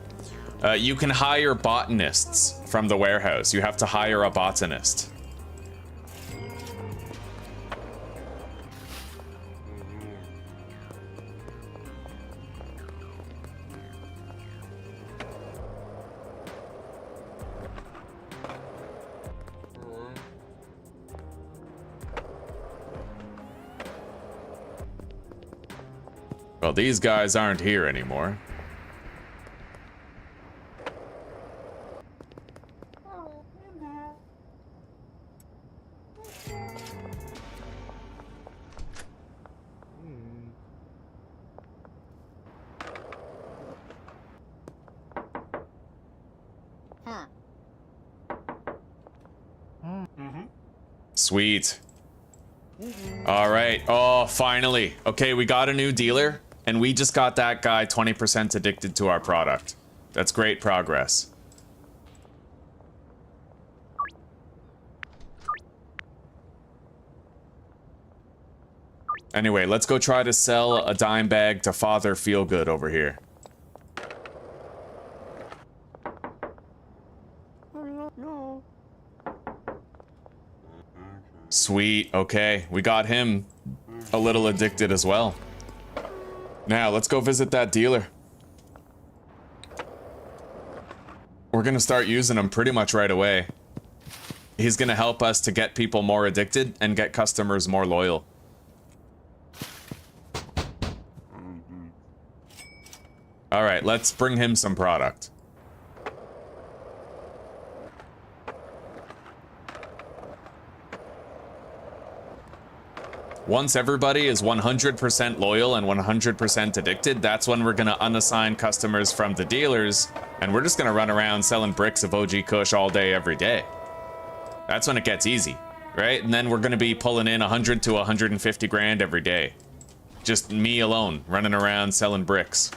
You can hire botanists from the warehouse. You have to hire a botanist. Well, these guys aren't here anymore. Sweet. All right. Oh, finally. Okay, we got a new dealer. And we just got that guy 20% addicted to our product. That's great progress. Anyway, let's go try to sell a dime bag to Father Feelgood over here. No. Sweet, okay. We got him a little addicted as well. Now, let's go visit that dealer. We're gonna start using him pretty much right away. He's gonna help us to get people more addicted and get customers more loyal. Alright, let's bring him some product. Once everybody is 100% loyal and 100% addicted, that's when we're gonna unassign customers from the dealers, and we're just gonna run around selling bricks of OG Kush all day, every day. That's when it gets easy, right? And then we're gonna be pulling in 100 to 150 grand every day. Just me alone, running around selling bricks.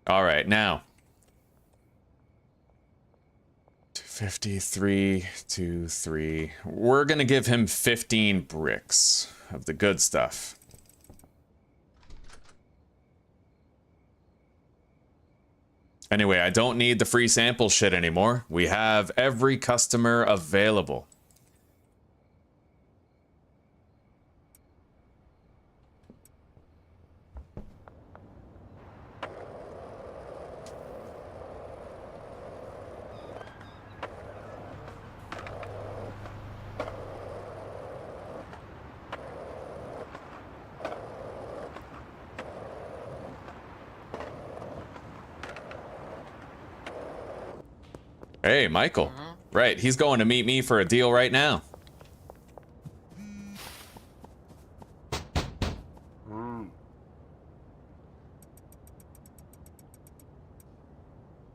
All right, now. 53 to 3. We're gonna give him 15 bricks of the good stuff. Anyway, I don't need the free sample shit anymore. We have every customer available. Hey, Michael. Right, he's going to meet me for a deal right now.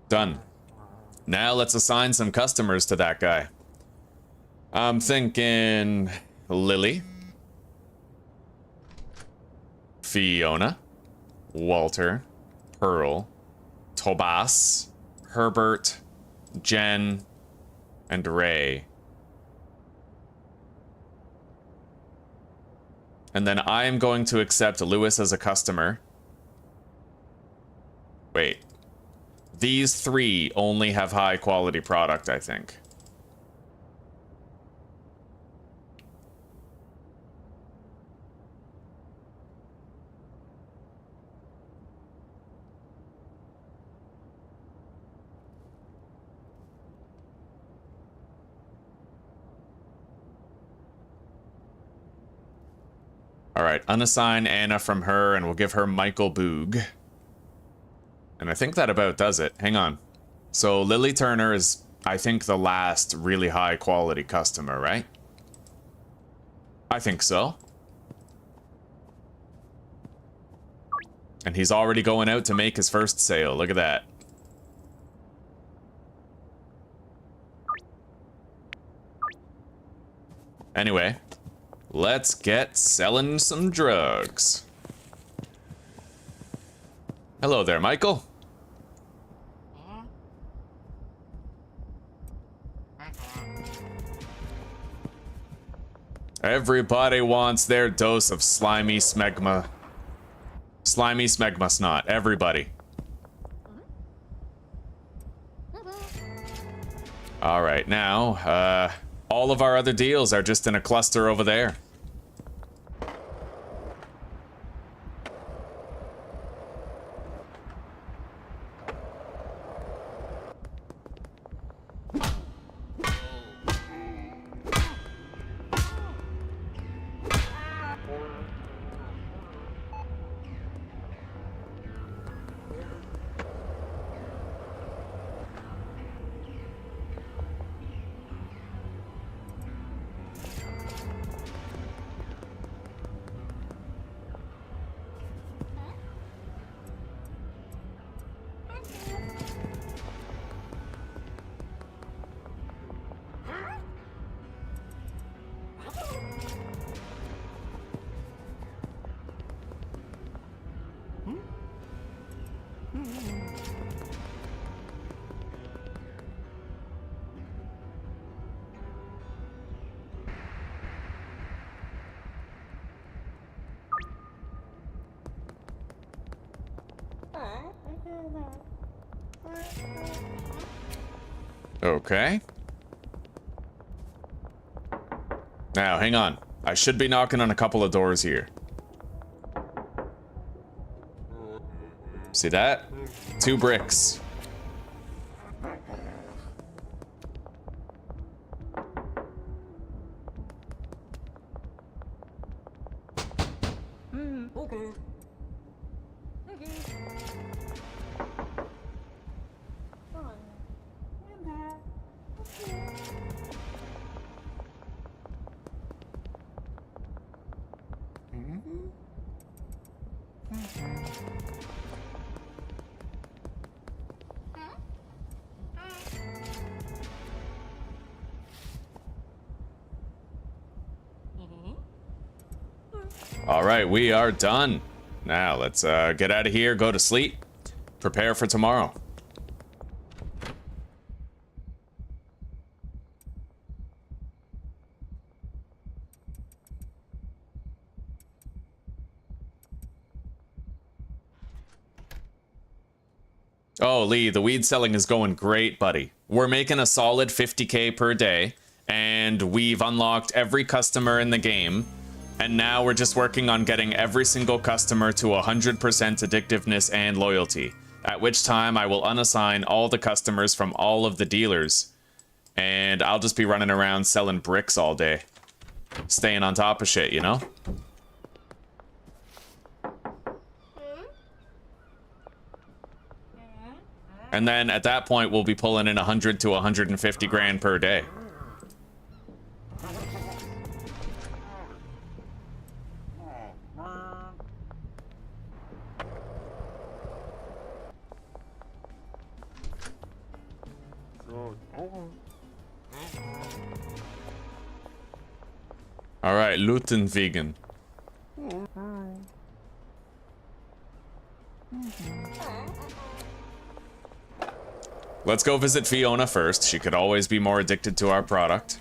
Done. Now let's assign some customers to that guy. I'm thinking Lily, Fiona, Walter, Pearl, Tobias, Herbert, Jen, and Ray. And then I am going to accept Lewis as a customer. Wait. These three only have high quality product, I think. All right, unassign Anna from her, and we'll give her Michael Boog. And I think that about does it. Hang on. So Lily Turner is, I think, the last really high quality customer, right? I think so. And he's already going out to make his first sale. Look at that. Anyway. Let's get selling some drugs. Hello there, Michael. Everybody wants their dose of slimy smegma. Slimy smegma snot. Everybody. All right, now, all of our other deals are just in a cluster over there. Okay. Now, hang on. I should be knocking on a couple of doors here. See that? 2 bricks. Okay. All right, we are done. Now, let's get out of here, go to sleep, prepare for tomorrow. Oh, Lee, the weed selling is going great, buddy. We're making a solid 50K per day, and we've unlocked every customer in the game. And now we're just working on getting every single customer to 100% addictiveness and loyalty. At which time I will unassign all the customers from all of the dealers. And I'll just be running around selling bricks all day. Staying on top of shit, you know? And then at that point, we'll be pulling in 100 to 150 grand per day. All right, Luton vegan. Let's go visit Fiona first. She could always be more addicted to our product.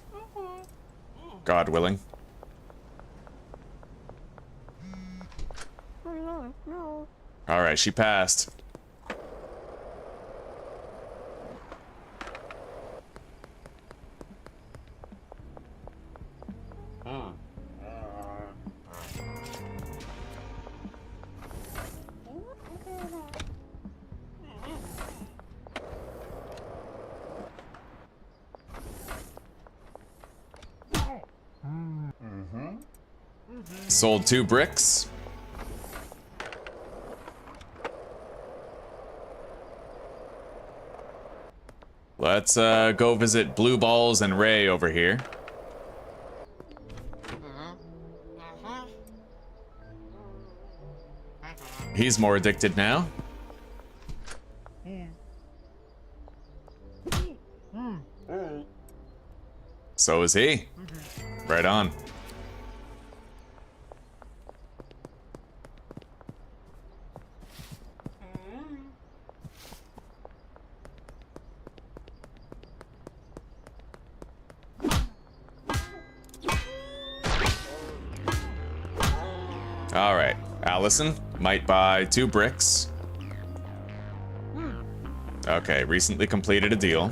God willing. No. Alright, she passed. Sold 2 bricks. Let's go visit Blue Balls and Ray over here. He's more addicted now. So is he. Right on. Alright, Allison might buy 2 bricks. Okay, recently completed a deal.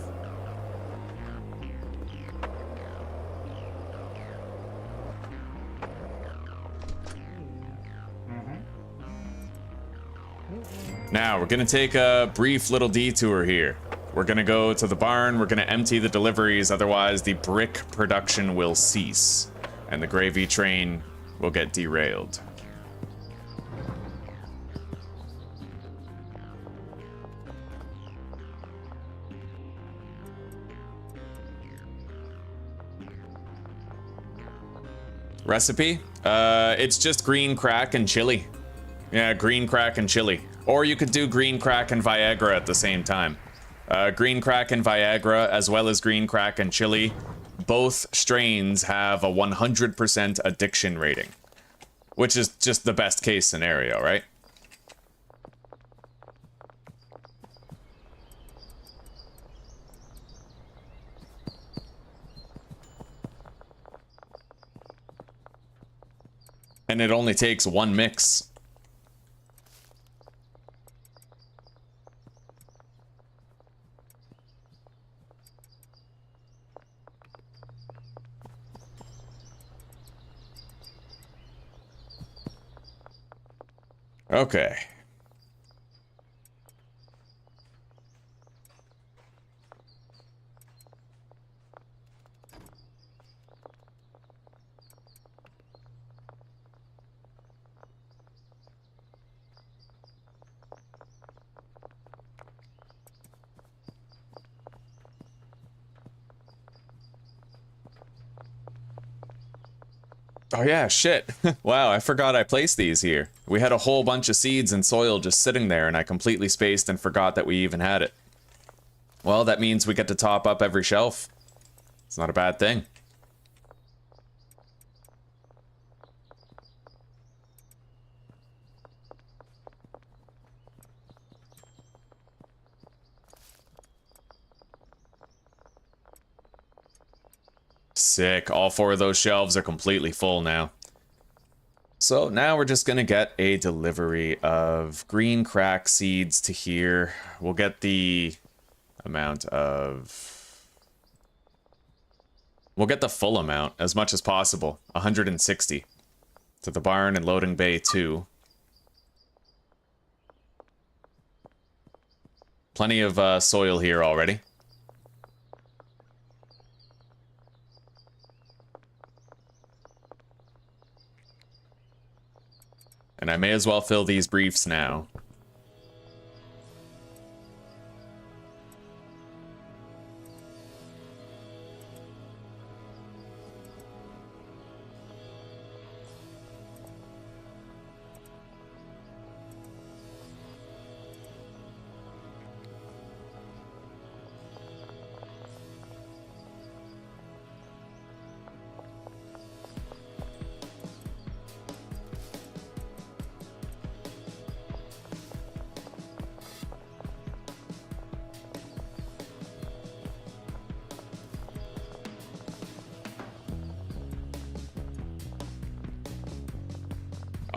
Now, we're gonna take a brief little detour here. We're gonna go to the barn, we're gonna empty the deliveries, otherwise the brick production will cease, and the gravy train will get derailed. Recipe? It's just green crack and chili. Yeah, green crack and chili. Or you could do green crack and Viagra at the same time. Green crack and Viagra, as well as green crack and chili, both strains have a 100% addiction rating. Which is just the best case scenario, right? And it only takes 1 mix. Okay. Oh yeah, shit. Wow, I forgot I placed these here. We had a whole bunch of seeds and soil just sitting there, and I completely spaced and forgot that we even had it. Well, that means we get to top up every shelf. It's not a bad thing. Sick. All 4 of those shelves are completely full now. So now we're just gonna get a delivery of green crack seeds to here. We'll get the amount of... We'll get the full amount, as much as possible. 160. To the barn and loading bay 2. Plenty of soil here already. And I may as well fill these briefs now.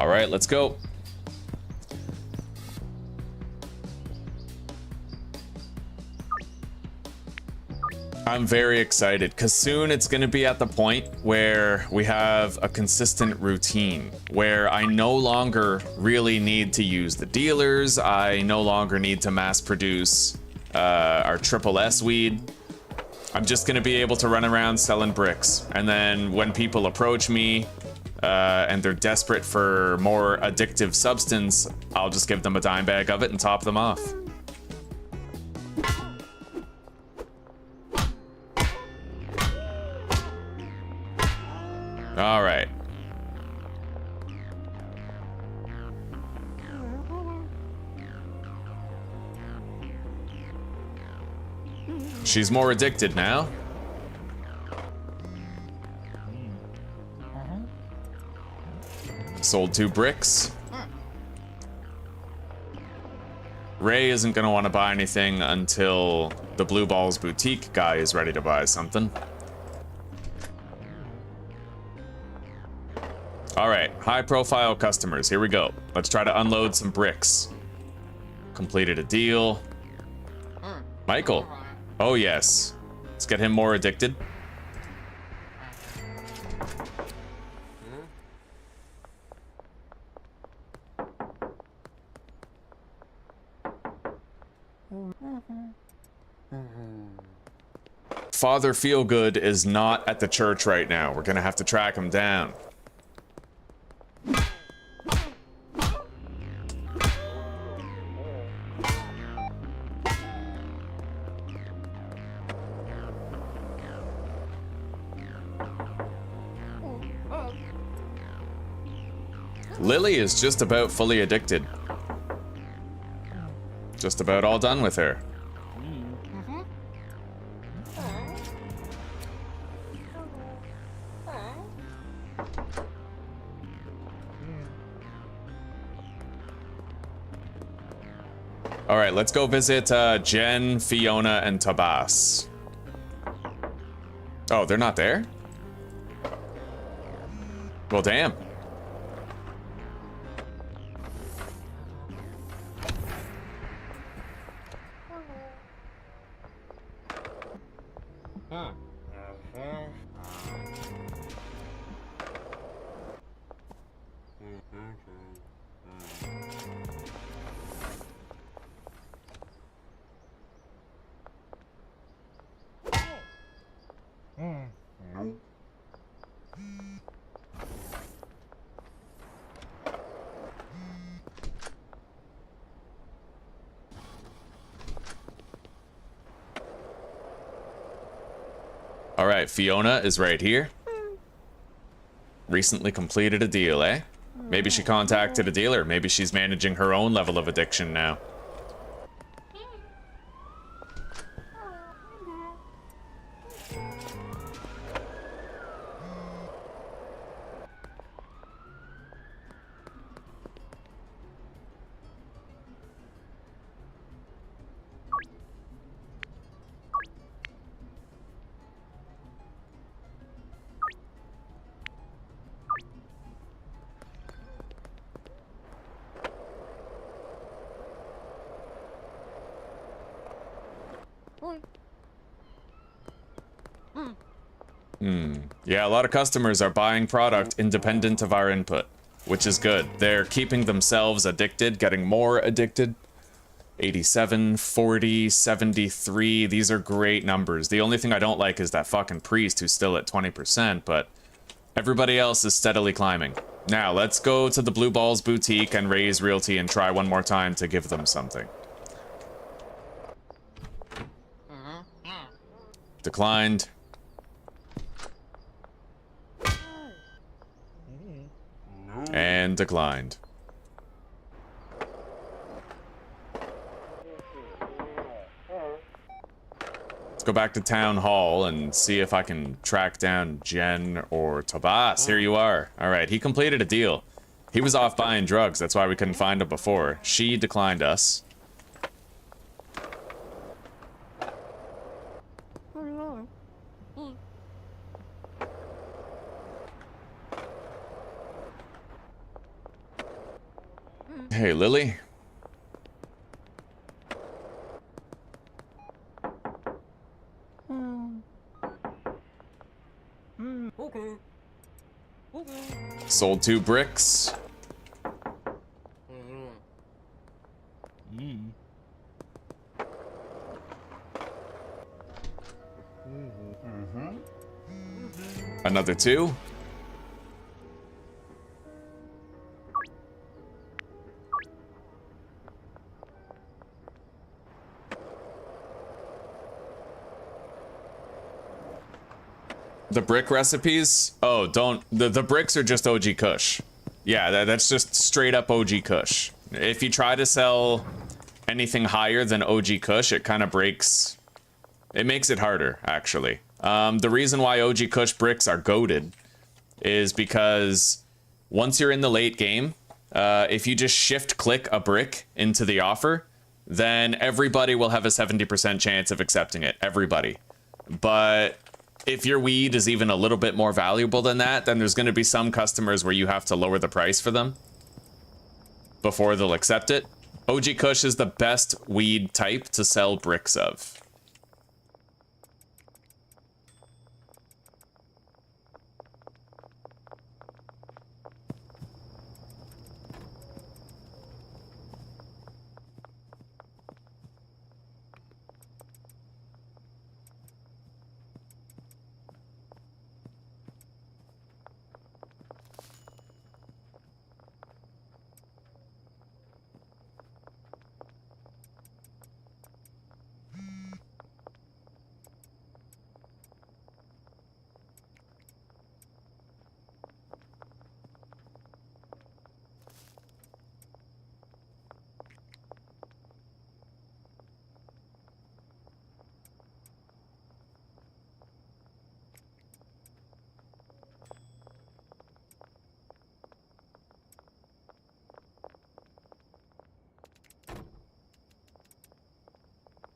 All right, let's go. I'm very excited because soon it's going to be at the point where we have a consistent routine where I no longer really need to use the dealers. I no longer need to mass produce our triple S weed. I'm just going to be able to run around selling bricks. And then when people approach me and they're desperate for more addictive substance, I'll just give them a dime bag of it and top them off. All right. She's more addicted now. Sold 2 bricks. Ray isn't going to want to buy anything until the Blue Balls Boutique guy is ready to buy something. All right, high-profile customers. Here we go. Let's try to unload some bricks. Completed a deal. Michael. Oh, yes. Let's get him more addicted. Father Feelgood is not at the church right now. We're gonna have to track him down. Lily is just about fully addicted. Just about all done with her. All right, let's go visit Jen, Fiona, and Tabas. Oh, they're not there? Well, damn. All right, Fiona is right here. Recently completed a deal, eh? Maybe she contacted a dealer. Maybe she's managing her own level of addiction now. Yeah, a lot of customers are buying product independent of our input, which is good. They're keeping themselves addicted, getting more addicted. 87, 40, 73, these are great numbers. The only thing I don't like is that fucking priest who's still at 20%, but everybody else is steadily climbing. Now, let's go to the Blue Balls Boutique and Ray's Realty and try one more time to give them something. Declined. And declined. Let's go back to Town Hall and see if I can track down Jen or Tabas. Here you are. All right, he completed a deal. He was off buying drugs. That's why we couldn't find him before. She declined us. Hey, Lily. Okay. Sold 2 bricks. Another 2. The brick recipes? Oh, don't. The bricks are just OG Kush. Yeah, that's just straight up OG Kush. If you try to sell anything higher than OG Kush, it kind of breaks. It makes it harder, actually. The reason why OG Kush bricks are goated is because once you're in the late game, if you just shift click a brick into the offer, then everybody will have a 70% chance of accepting it. Everybody. But if your weed is even a little bit more valuable than that, then there's going to be some customers where you have to lower the price for them before they'll accept it. OG Kush is the best weed type to sell bricks of.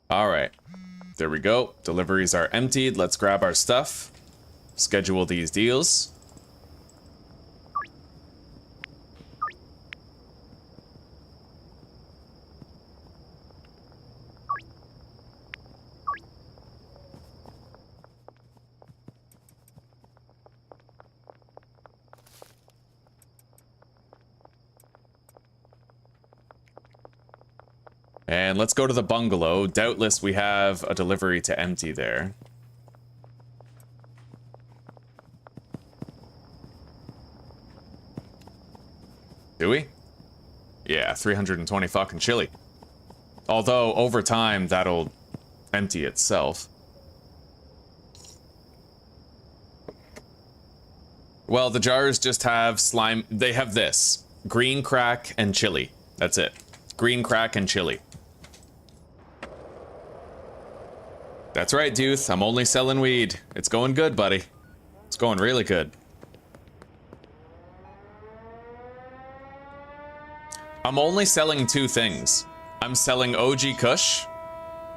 All right, there we go. Deliveries are emptied. Let's grab our stuff. Schedule these deals. And let's go to the bungalow. Doubtless we have a delivery to empty there. Do we? Yeah, 320 fucking chili. Although, over time, that'll empty itself. Well, the jars just have slime. They have this. Green crack and chili. That's it. Green crack and chili. That's right, Duth. I'm only selling weed. It's going good, buddy. It's going really good. I'm only selling 2 things. I'm selling OG Kush,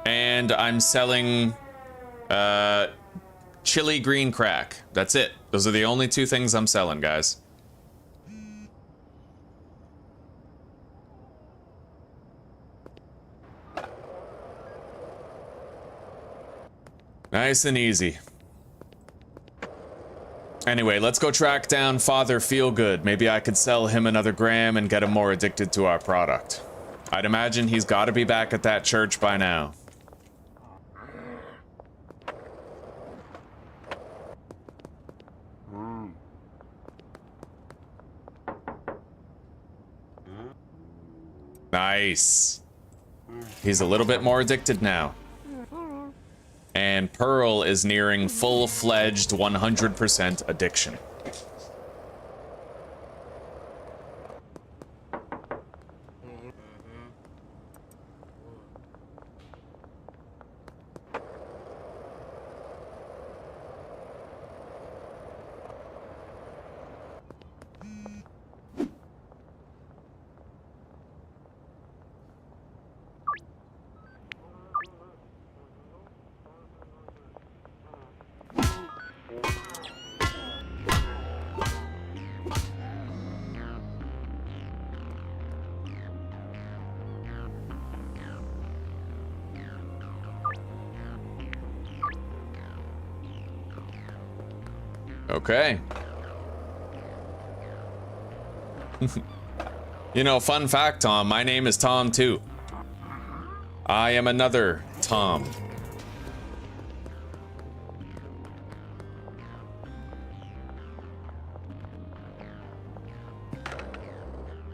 and I'm selling chili green crack. That's it. Those are the only 2 things I'm selling, guys. Nice and easy. Anyway, let's go track down Father Feelgood. Maybe I could sell him another gram and get him more addicted to our product. I'd imagine he's got to be back at that church by now. Nice. He's a little bit more addicted now. And Pearl is nearing full-fledged 100% addiction. Okay. You know, fun fact, Tom, my name is Tom too. I am another Tom.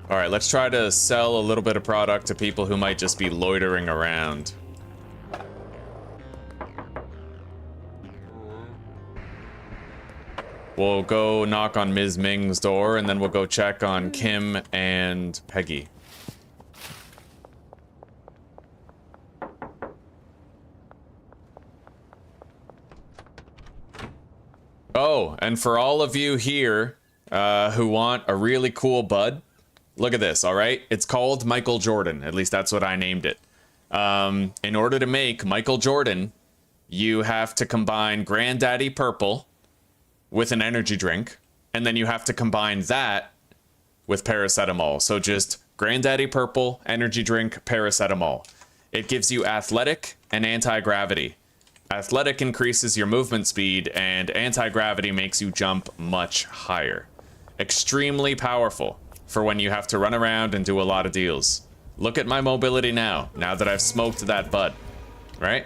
All right, let's try to sell a little bit of product to people who might just be loitering around. We'll go knock on Ms. Ming's door, and then we'll go check on Kim and Peggy. Oh, and for all of you here who want a really cool bud, look at this, all right? It's called Michael Jordan. At least that's what I named it. In order to make Michael Jordan, you have to combine Granddaddy Purple with an energy drink, and then you have to combine that with paracetamol. So just Granddaddy Purple, energy drink, paracetamol. It gives you athletic and anti-gravity. Athletic increases your movement speed, and anti-gravity makes you jump much higher. Extremely powerful for when you have to run around and do a lot of deals. Look at my mobility now that I've smoked that bud, right?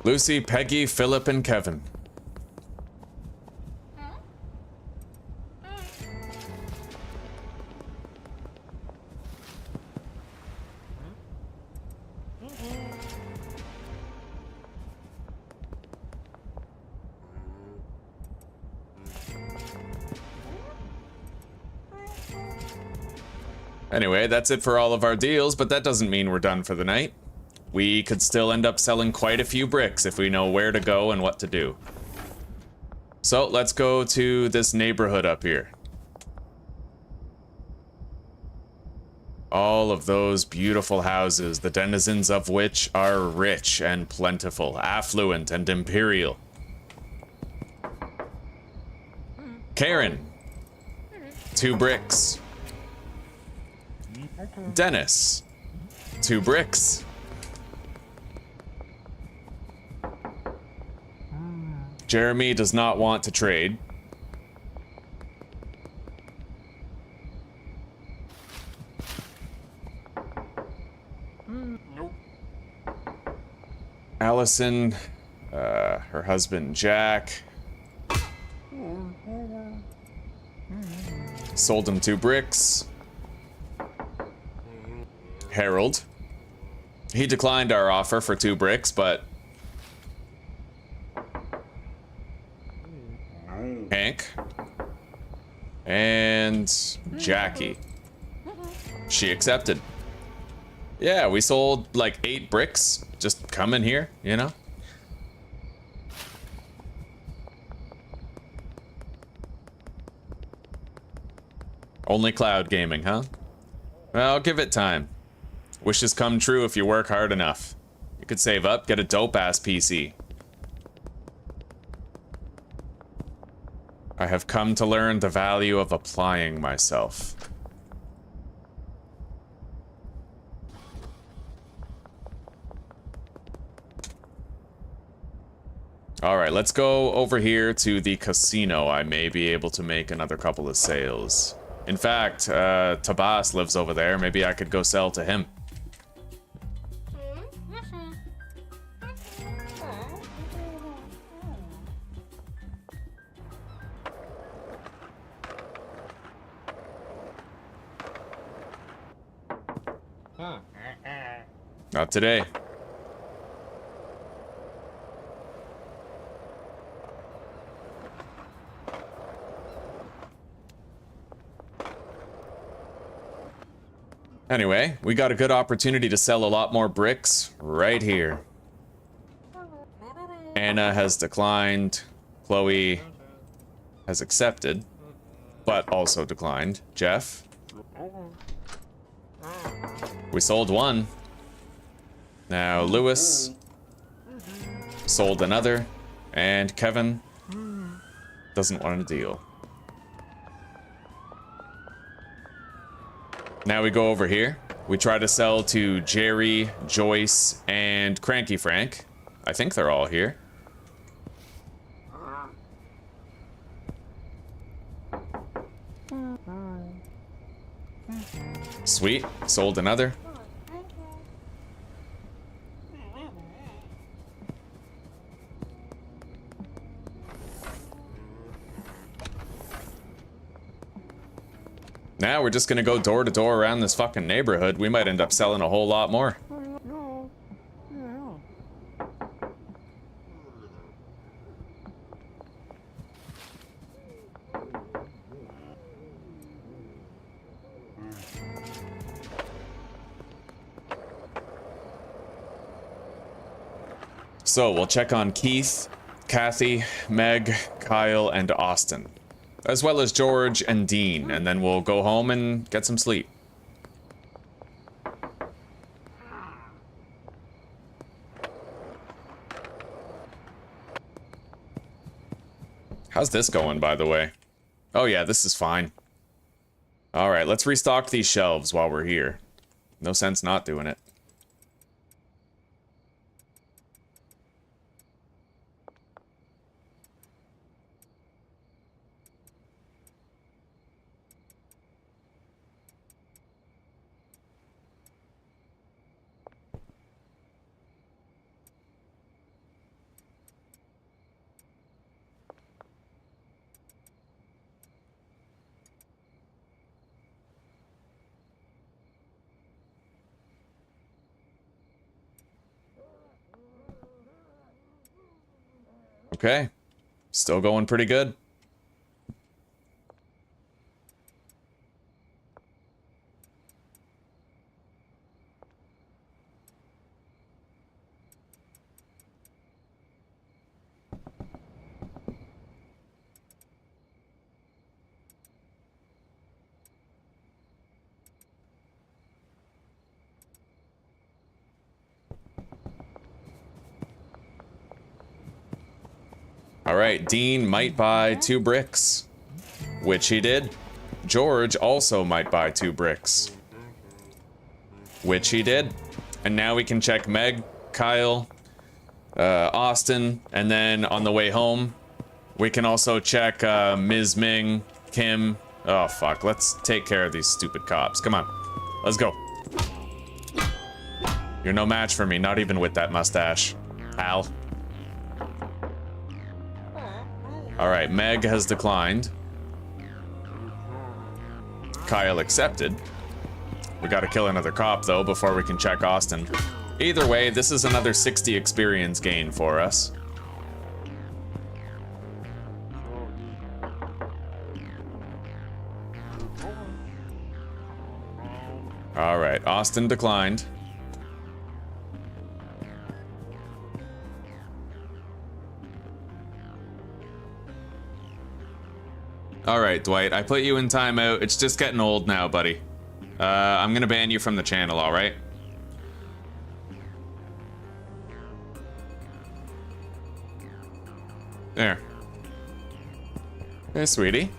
Lucy, Peggy, Philip, and Kevin. Anyway, that's it for all of our deals, but that doesn't mean we're done for the night. We could still end up selling quite a few bricks if we know where to go and what to do. So let's go to this neighborhood up here. All of those beautiful houses, the denizens of which are rich and plentiful, affluent and imperial. Karen, 2 bricks. Dennis, 2 bricks. Jeremy does not want to trade. Nope. Allison, her husband Jack, sold him 2 bricks. Harold, he declined our offer for 2 bricks, but Hank and Jackie, she accepted. Yeah, we sold like 8 bricks. Just come in here, you know? Only cloud gaming, huh? Well, give it time. Wishes come true if you work hard enough. You could save up, get a dope-ass PC. I have come to learn the value of applying myself. Alright, let's go over here to the casino. I may be able to make another couple of sales. In fact, Tabas lives over there. Maybe I could go sell to him. Not today. Anyway, we got a good opportunity to sell a lot more bricks right here. Anna has declined. Chloe, has accepted, but also declined. Jeff. We sold one. Now Lewis sold another, and Kevin doesn't want a deal. Now we go over here. We try to sell to Jerry, Joyce, and Cranky Frank. I think they're all here. Sweet, sold another. Now we're just gonna go door to door around this fucking neighborhood. We might end up selling a whole lot more. So we'll check on Keith, Kathy, Meg, Kyle, and Austin, as well as George and Dean, and then we'll go home and get some sleep. How's this going, by the way? Oh yeah, this is fine. Alright, let's restock these shelves while we're here. No sense not doing it. Okay, still going pretty good. Alright, Dean might buy 2 bricks, which he did. George also might buy 2 bricks, which he did. And now we can check Meg, Kyle, Austin, and then on the way home, we can also check Ms. Ming, Kim. Oh fuck, let's take care of these stupid cops. Come on, let's go. You're no match for me, not even with that mustache, pal. Alright, Meg has declined. Kyle accepted. We gotta kill another cop, though, before we can check Austin. Either way, this is another 60 experience gain for us. Alright, Austin declined. Alright, Dwight, I put you in timeout. It's just getting old now, buddy. I'm gonna ban you from the channel, alright? There. Hey, sweetie.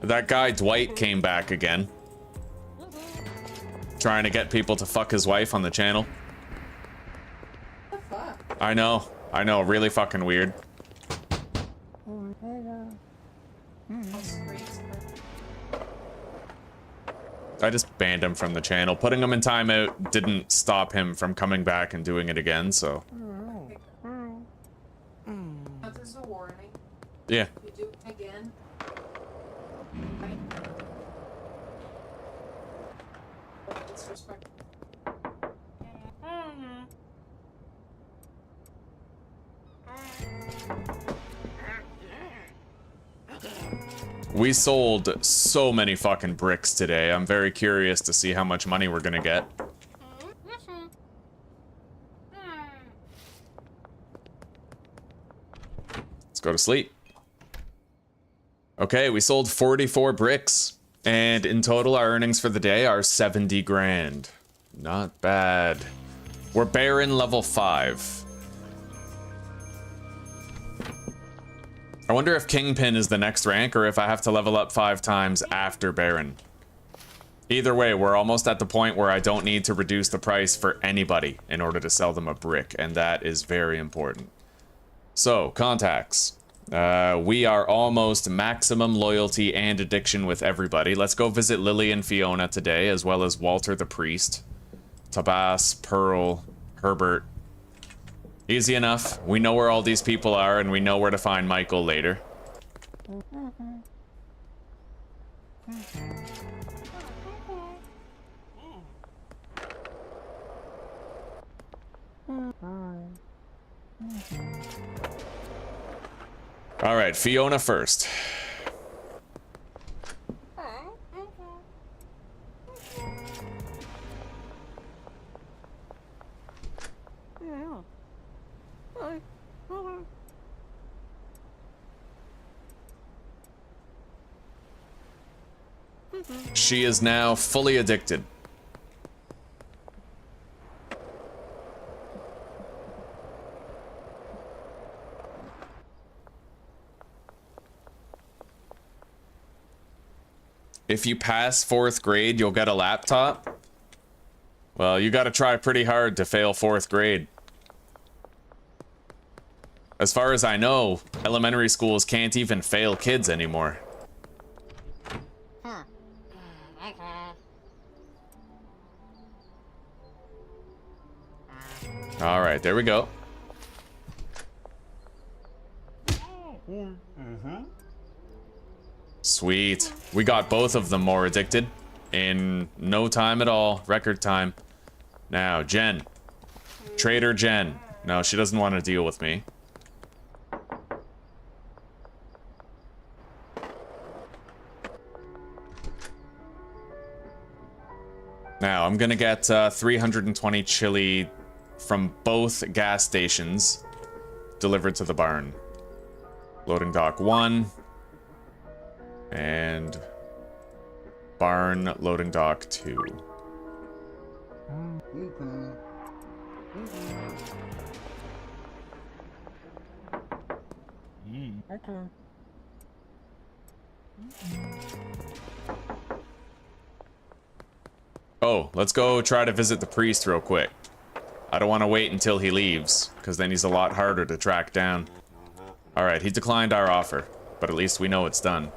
That guy Dwight came back again. Trying to get people to fuck his wife on the channel. What the fuck? I know, really fucking weird. I just banned him from the channel. Putting him in timeout didn't stop him from coming back and doing it again, so. There's a warning. Yeah. You do it again. Disrespect. We sold so many fucking bricks today. I'm very curious to see how much money we're gonna get. Let's go to sleep. Okay, we sold 44 bricks. And in total, our earnings for the day are 70 grand. Not bad. We're Baron level 5. I wonder if Kingpin is the next rank or if I have to level up 5 times after Baron. Either way, we're almost at the point where I don't need to reduce the price for anybody in order to sell them a brick, and that is very important. So, contacts. We are almost maximum loyalty and addiction with everybody. Let's go visit Lily and Fiona today, as well as Walter the Priest, Tabas, Pearl, Herbert. Easy enough. We know where all these people are, and we know where to find Michael later. All right, Fiona first. She is now fully addicted. If you pass 4th grade, you'll get a laptop. Well, you gotta try pretty hard to fail 4th grade. As far as I know, elementary schools can't even fail kids anymore. All right, there we go. Sweet. We got both of them more addicted in no time at all. Record time. Now, Jen. Trader Jen. No, she doesn't want to deal with me. Now, I'm gonna get 320 chili from both gas stations delivered to the barn. Loading dock 1 and barn loading dock 2. Okay. Oh, let's go try to visit the priest real quick. I don't want to wait until he leaves, because then he's a lot harder to track down. Alright, he declined our offer, but at least we know it's done.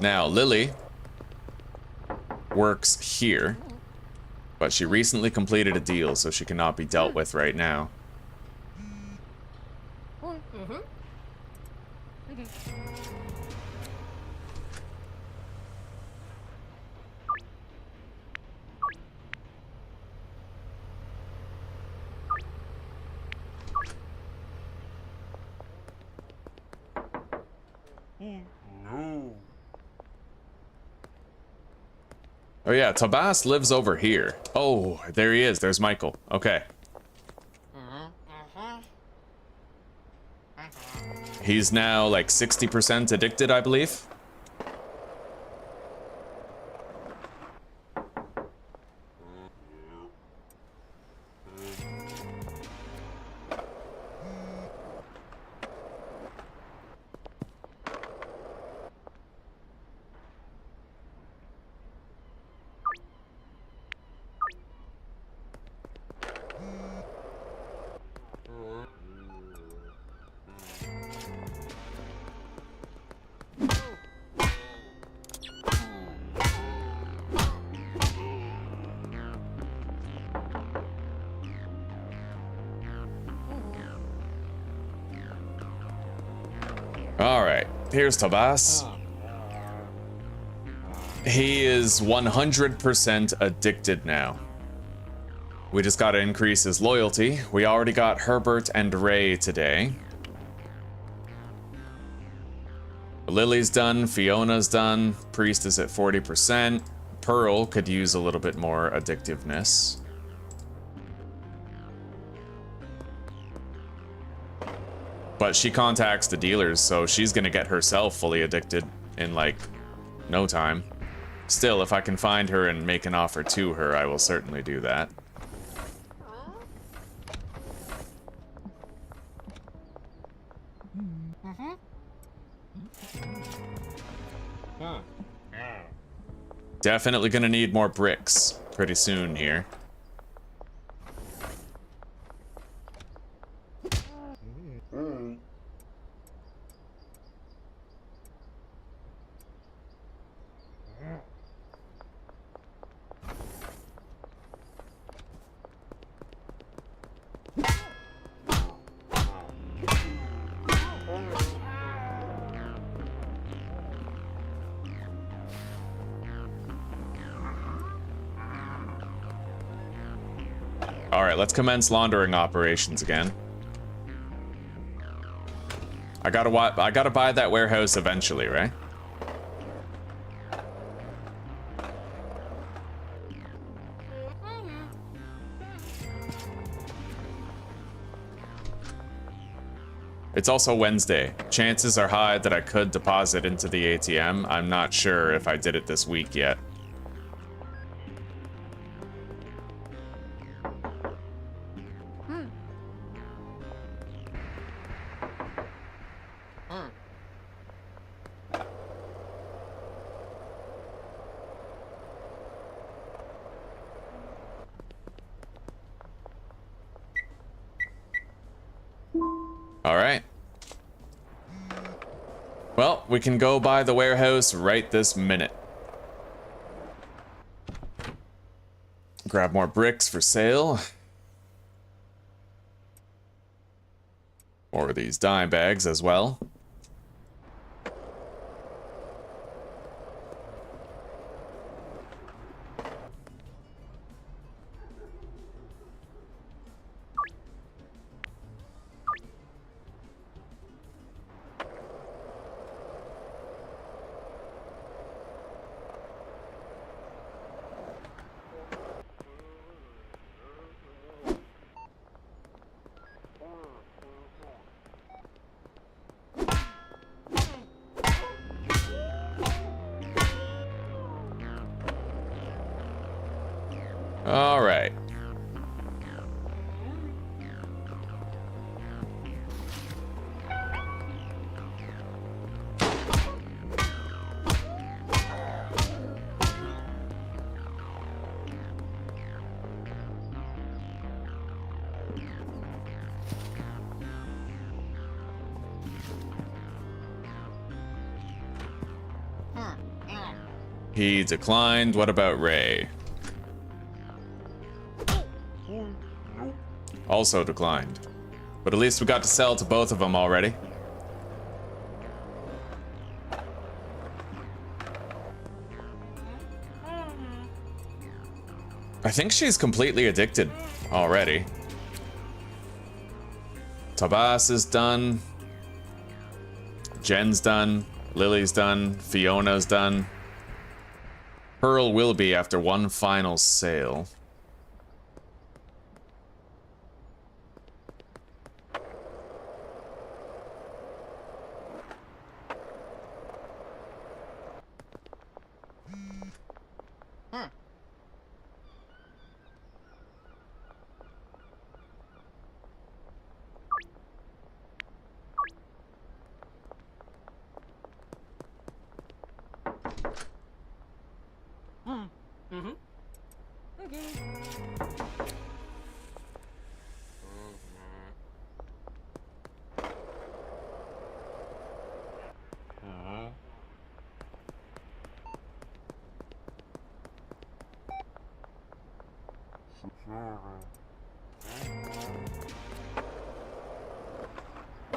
Now, Lily works here, but she recently completed a deal, so she cannot be dealt with right now. Oh yeah, Tabas lives over here. Oh, there he is. There's Michael. Okay. He's now like 60% addicted, I believe. All right, here's Tobias. He is 100% addicted now. We just got to increase his loyalty. We already got Herbert and Ray today. Lily's done, Fiona's done, Priest is at 40%. Pearl could use a little bit more addictiveness. But she contacts the dealers, so she's gonna get herself fully addicted in like no time. Still, if I can find her and make an offer to her, I will certainly do that. Definitely gonna need more bricks pretty soon here. Alright, let's commence laundering operations again. I gotta buy that warehouse eventually, right? It's also Wednesday. Chances are high that I could deposit into the ATM. I'm not sure if I did it this week yet. Alright. Well, we can go buy the warehouse right this minute. Grab more bricks for sale. More of these dime bags as well. All right. He declined. What about Ray? Also declined. But at least we got to sell to both of them already. I think she's completely addicted already. Tobias is done. Jen's done. Lily's done. Fiona's done. Pearl will be after one final sale.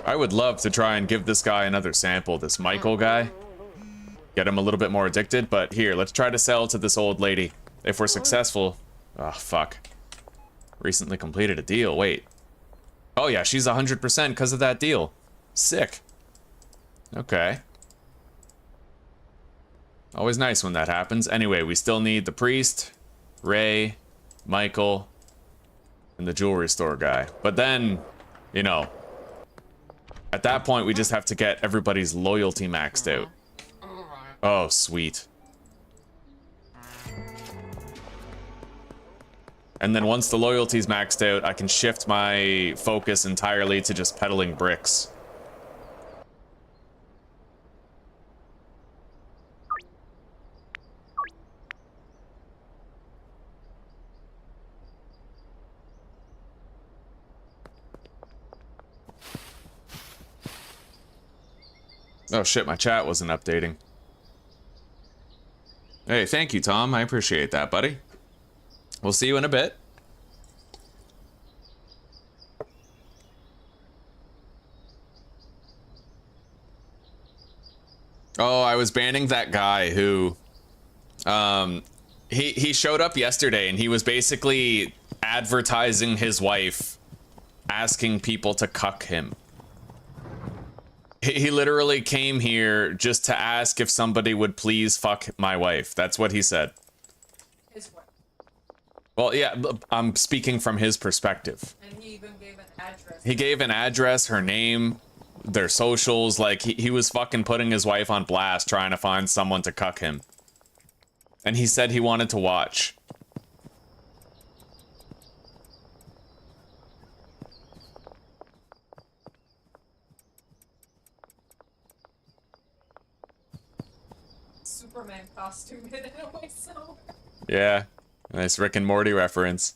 I would love to try and give this guy another sample, this Michael guy. Get him a little bit more addicted, but here, let's try to sell to this old lady. If we're successful... Oh, fuck. Recently completed a deal, wait. Oh yeah, she's 100% because of that deal. Sick. Okay. Always nice when that happens. Anyway, we still need the priest, Ray, Michael, and the jewelry store guy. But then, you know, at that point, we just have to get everybody's loyalty maxed out. Oh, sweet. And then once the loyalty's maxed out, I can shift my focus entirely to just peddling bricks. Oh shit, my chat wasn't updating. Hey, thank you, Tom. I appreciate that, buddy. We'll see you in a bit. Oh, I was banning that guy who... He showed up yesterday and he was basically advertising his wife, asking people to cuck him. He literally came here just to ask if somebody would please fuck my wife. That's what he said. His wife. Well, yeah, I'm speaking from his perspective. And he even gave an address. He gave an address, her name, their socials. Like, he was fucking putting his wife on blast trying to find someone to cuck him. And he said he wanted to watch. Superman costume hidden away somewhere. Yeah, nice Rick and Morty reference.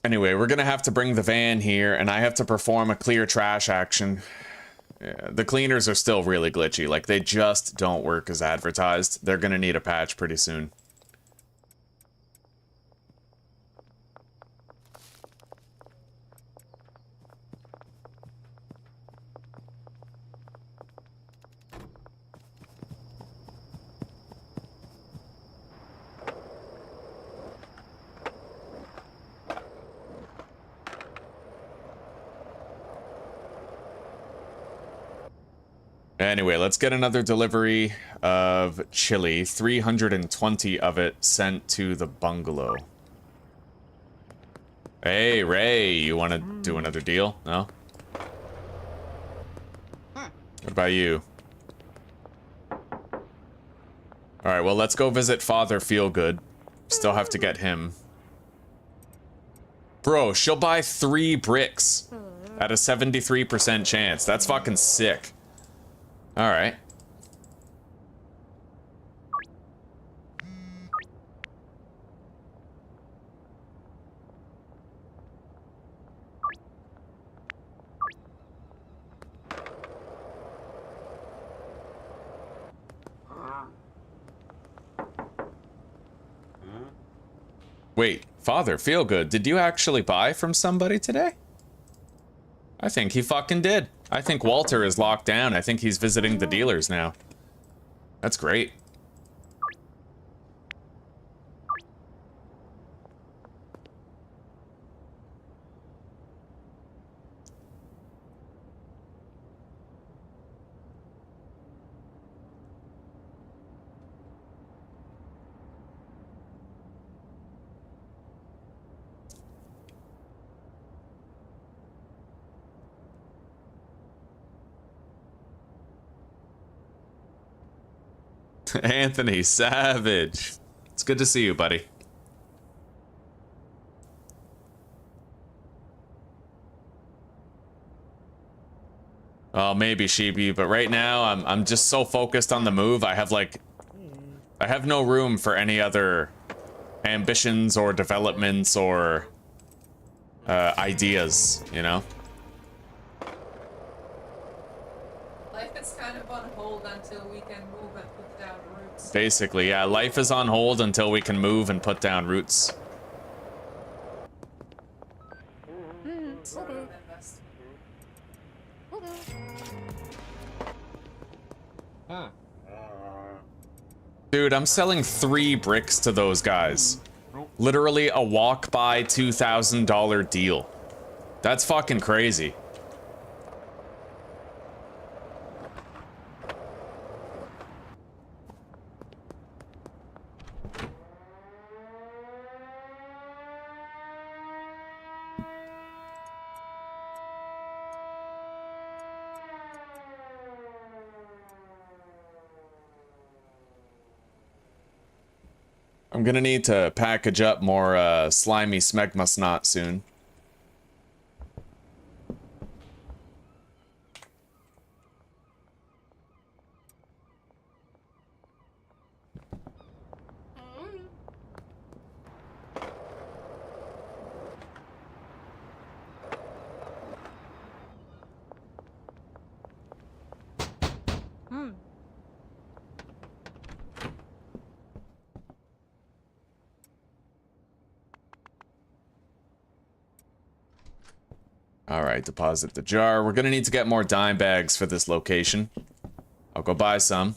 Anyway, we're gonna have to bring the van here, and I have to perform a clear trash action. Yeah, the cleaners are still really glitchy. Like, they just don't work as advertised. They're gonna need a patch pretty soon. Anyway, let's get another delivery of chili. 320 of it sent to the bungalow. Hey, Ray, you want to do another deal? No? What about you? Alright, well, let's go visit Father Feelgood. Still have to get him. Bro, she'll buy 3 bricks at a 73% chance. That's fucking sick. Alright. Wait, Father Feelgood, did you actually buy from somebody today? I think he fucking did. I think Walter is locked down. I think he's visiting the dealers now. That's great. Anthony Savage. It's good to see you, buddy. Oh, maybe Sheepy, but right now I'm just so focused on the move. I have no room for any other ambitions or developments or ideas, you know? Life is kind of on hold until we can move and put down roots. Basically, yeah, life is on hold until we can move and put down roots. Sort of invest. Dude, I'm selling 3 bricks to those guys. Literally a walk-by $2,000 deal. That's fucking crazy. I'm gonna need to package up more slimy smegma snot soon. Alright, deposit the jar. We're gonna need to get more dime bags for this location. I'll go buy some.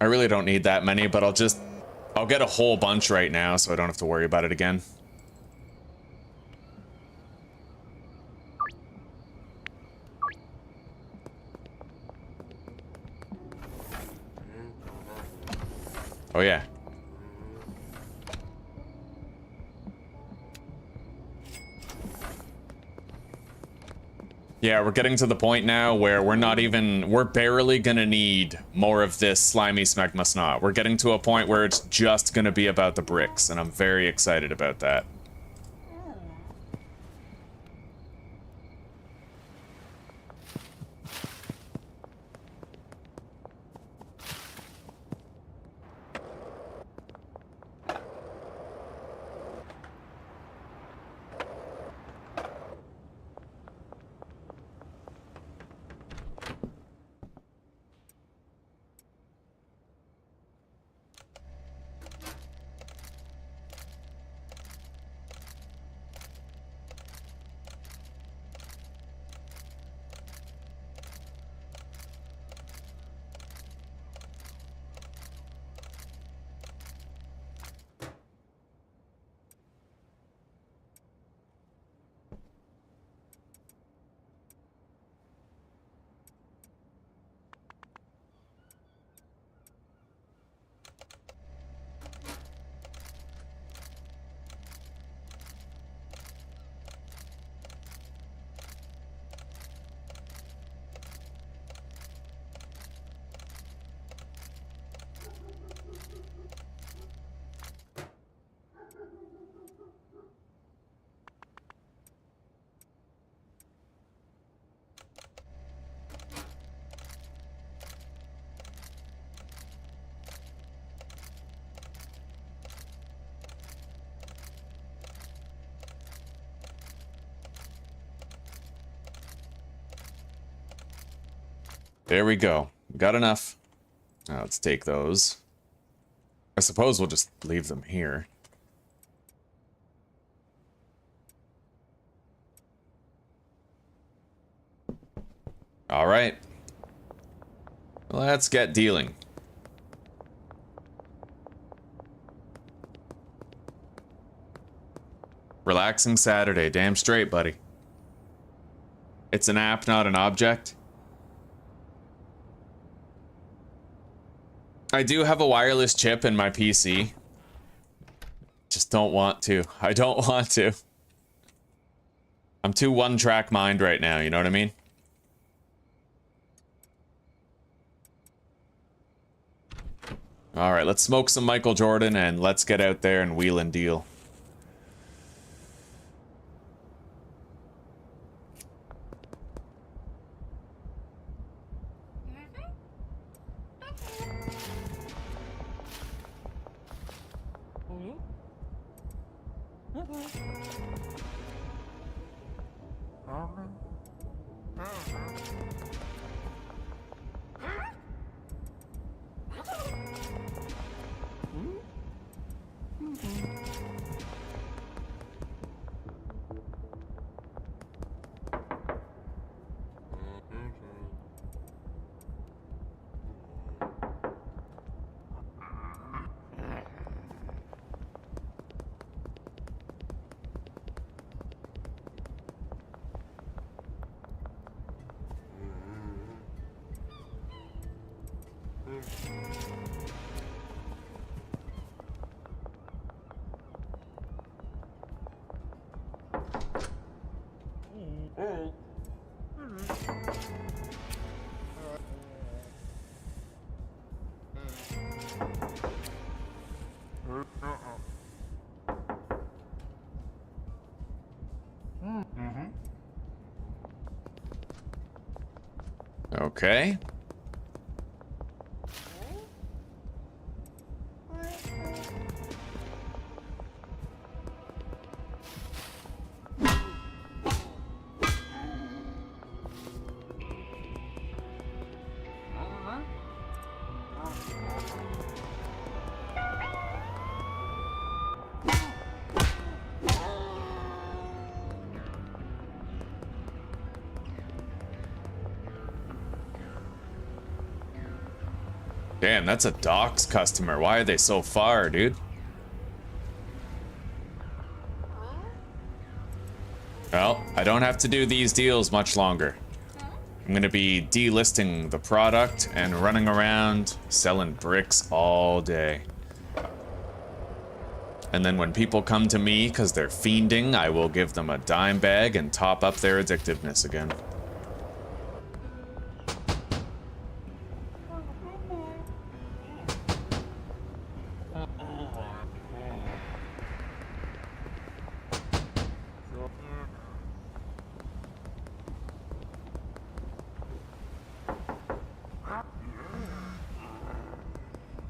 I really don't need that many, but I'll get a whole bunch right now so I don't have to worry about it again. Oh yeah. Yeah, we're getting to the point now where we're barely gonna need more of this slimy smegma snot. We're getting to a point where it's just gonna be about the bricks, and I'm very excited about that. There we go. Got enough. Now let's take those. I suppose we'll just leave them here. All right. Let's get dealing. Relaxing Saturday. Damn straight, buddy. It's an app, not an object. I do have a wireless chip in my PC. Just don't want to. I don't want to. I'm too one-track mind right now, you know what I mean? All right, let's smoke some Michael Jordan and let's get out there and wheel and deal. Okay. Damn, that's a docks customer. Why are they so far, dude? Well, I don't have to do these deals much longer. I'm gonna be delisting the product and running around selling bricks all day. And then when people come to me because they're fiending, I will give them a dime bag and top up their addictiveness again.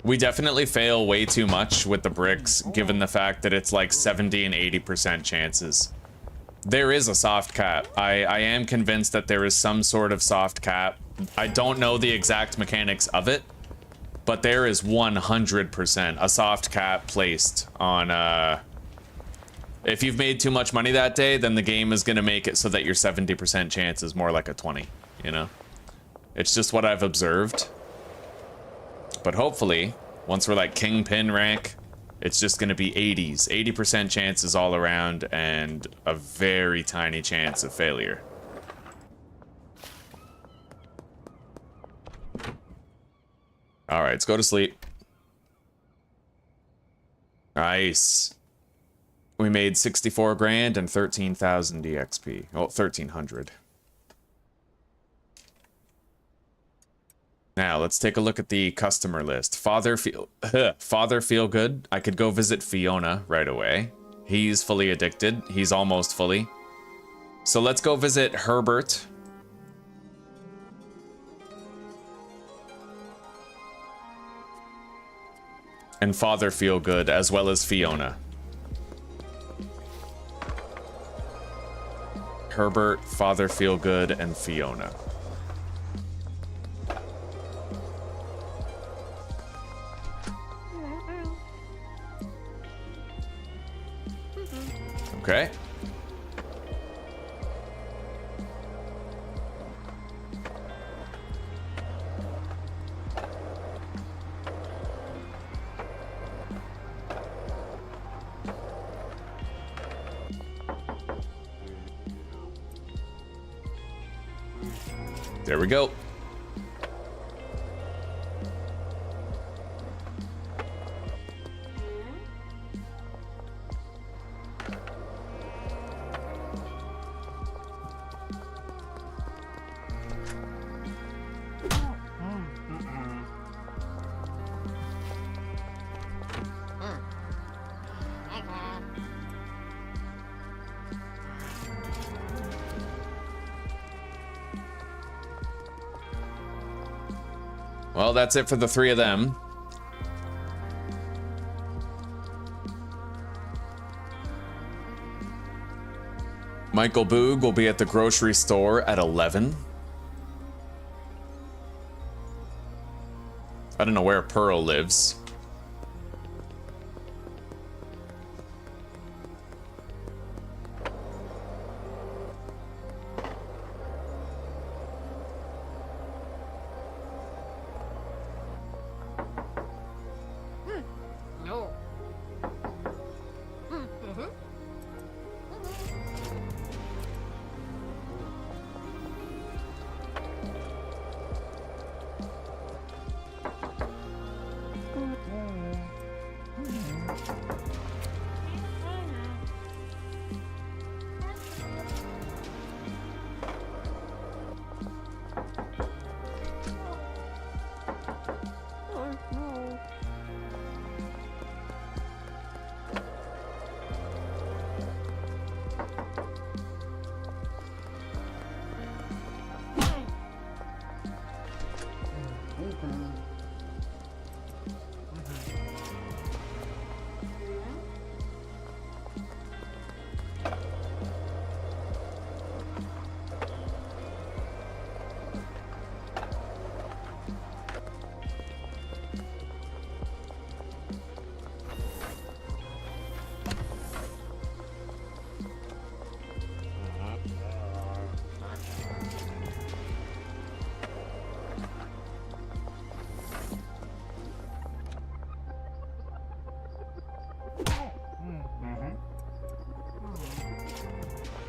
We definitely fail way too much with the bricks, given the fact that it's like 70 and 80% chances. There is a soft cap. I am convinced that there is some sort of soft cap. I don't know the exact mechanics of it, but there is 100% a soft cap placed on, if you've made too much money that day, then the game is going to make it so that your 70% chance is more like a 20, you know? It's just what I've observed. But hopefully, once we're like kingpin rank, it's just going to be 80s. 80% chances all around and a very tiny chance of failure. All right, let's go to sleep. Nice. We made 64 grand and 13,000 EXP. Oh, 1,300. Now, let's take a look at the customer list. Father Feel Good. I could go visit Fiona right away. He's fully addicted. He's almost fully. So let's go visit Herbert. And Father Feel Good, as well as Fiona. Herbert, Father Feel Good, and Fiona. Okay. There we go. Well, that's it for the three of them. Michael Boog will be at the grocery store at 11. I don't know where Pearl lives.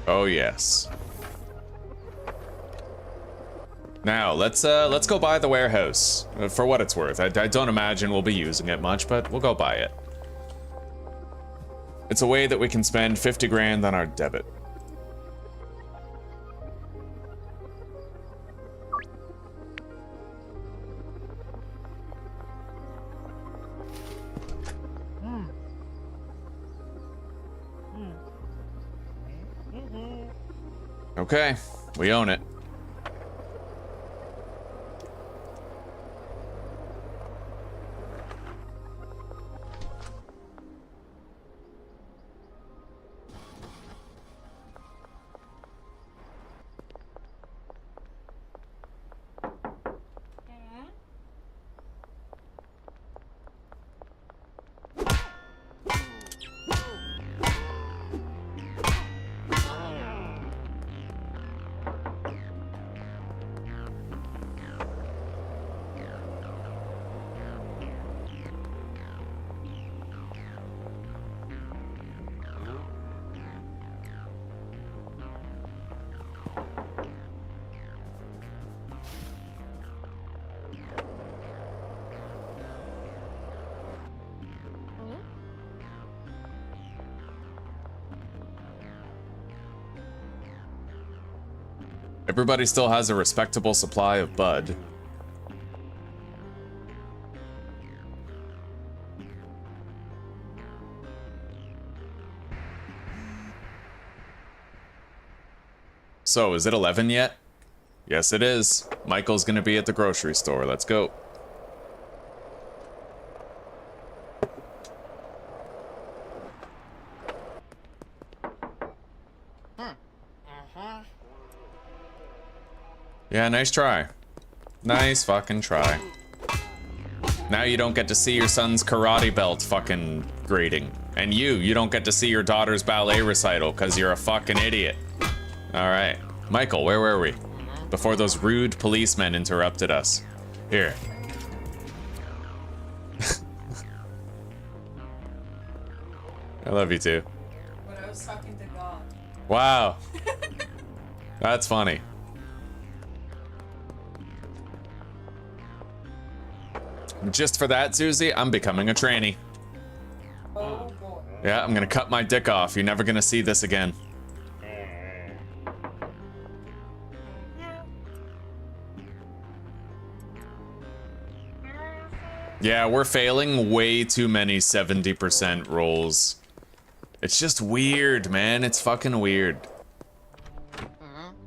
Oh yes. Now let's go buy the warehouse for what it's worth. I don't imagine we'll be using it much, but we'll go buy it. It's a way that we can spend 50 grand on our debit. Okay, we own it. Everybody still has a respectable supply of bud. So, is it 11 yet? Yes, it is. Michael's gonna be at the grocery store. Let's go. Yeah, nice try. Nice fucking try. Now you don't get to see your son's karate belt fucking grading. And you don't get to see your daughter's ballet recital because you're a fucking idiot. Alright. Michael, where were we? Before those rude policemen interrupted us. Here. I love you too. When I was talking to God. Wow. That's funny. Just for that, Susie, I'm becoming a tranny. Oh boy. Yeah, I'm gonna cut my dick off. You're never gonna see this again. Yeah, we're failing way too many 70% rolls. It's just weird, man. It's fucking weird.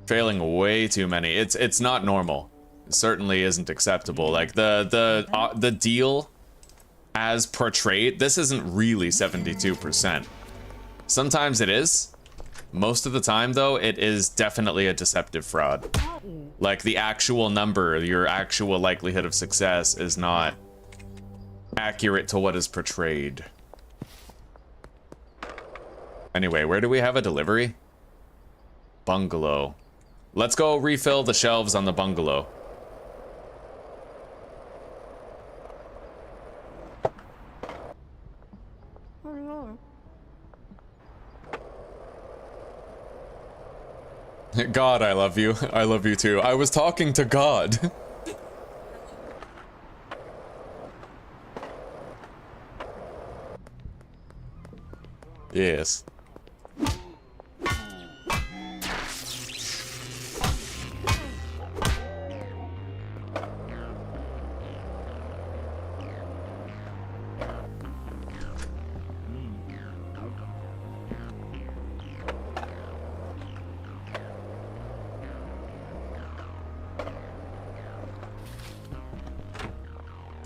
Failing way too many. It's not normal. It certainly isn't acceptable. Like the deal as portrayed, this isn't really 72%. Sometimes it is. Most of the time though, it is definitely a deceptive fraud. Like the actual number, your actual likelihood of success is not accurate to what is portrayed. Anyway, where do we have a delivery? Bungalow. Let's go refill the shelves on the bungalow. God, I love you. I love you too. I was talking to God. Yes.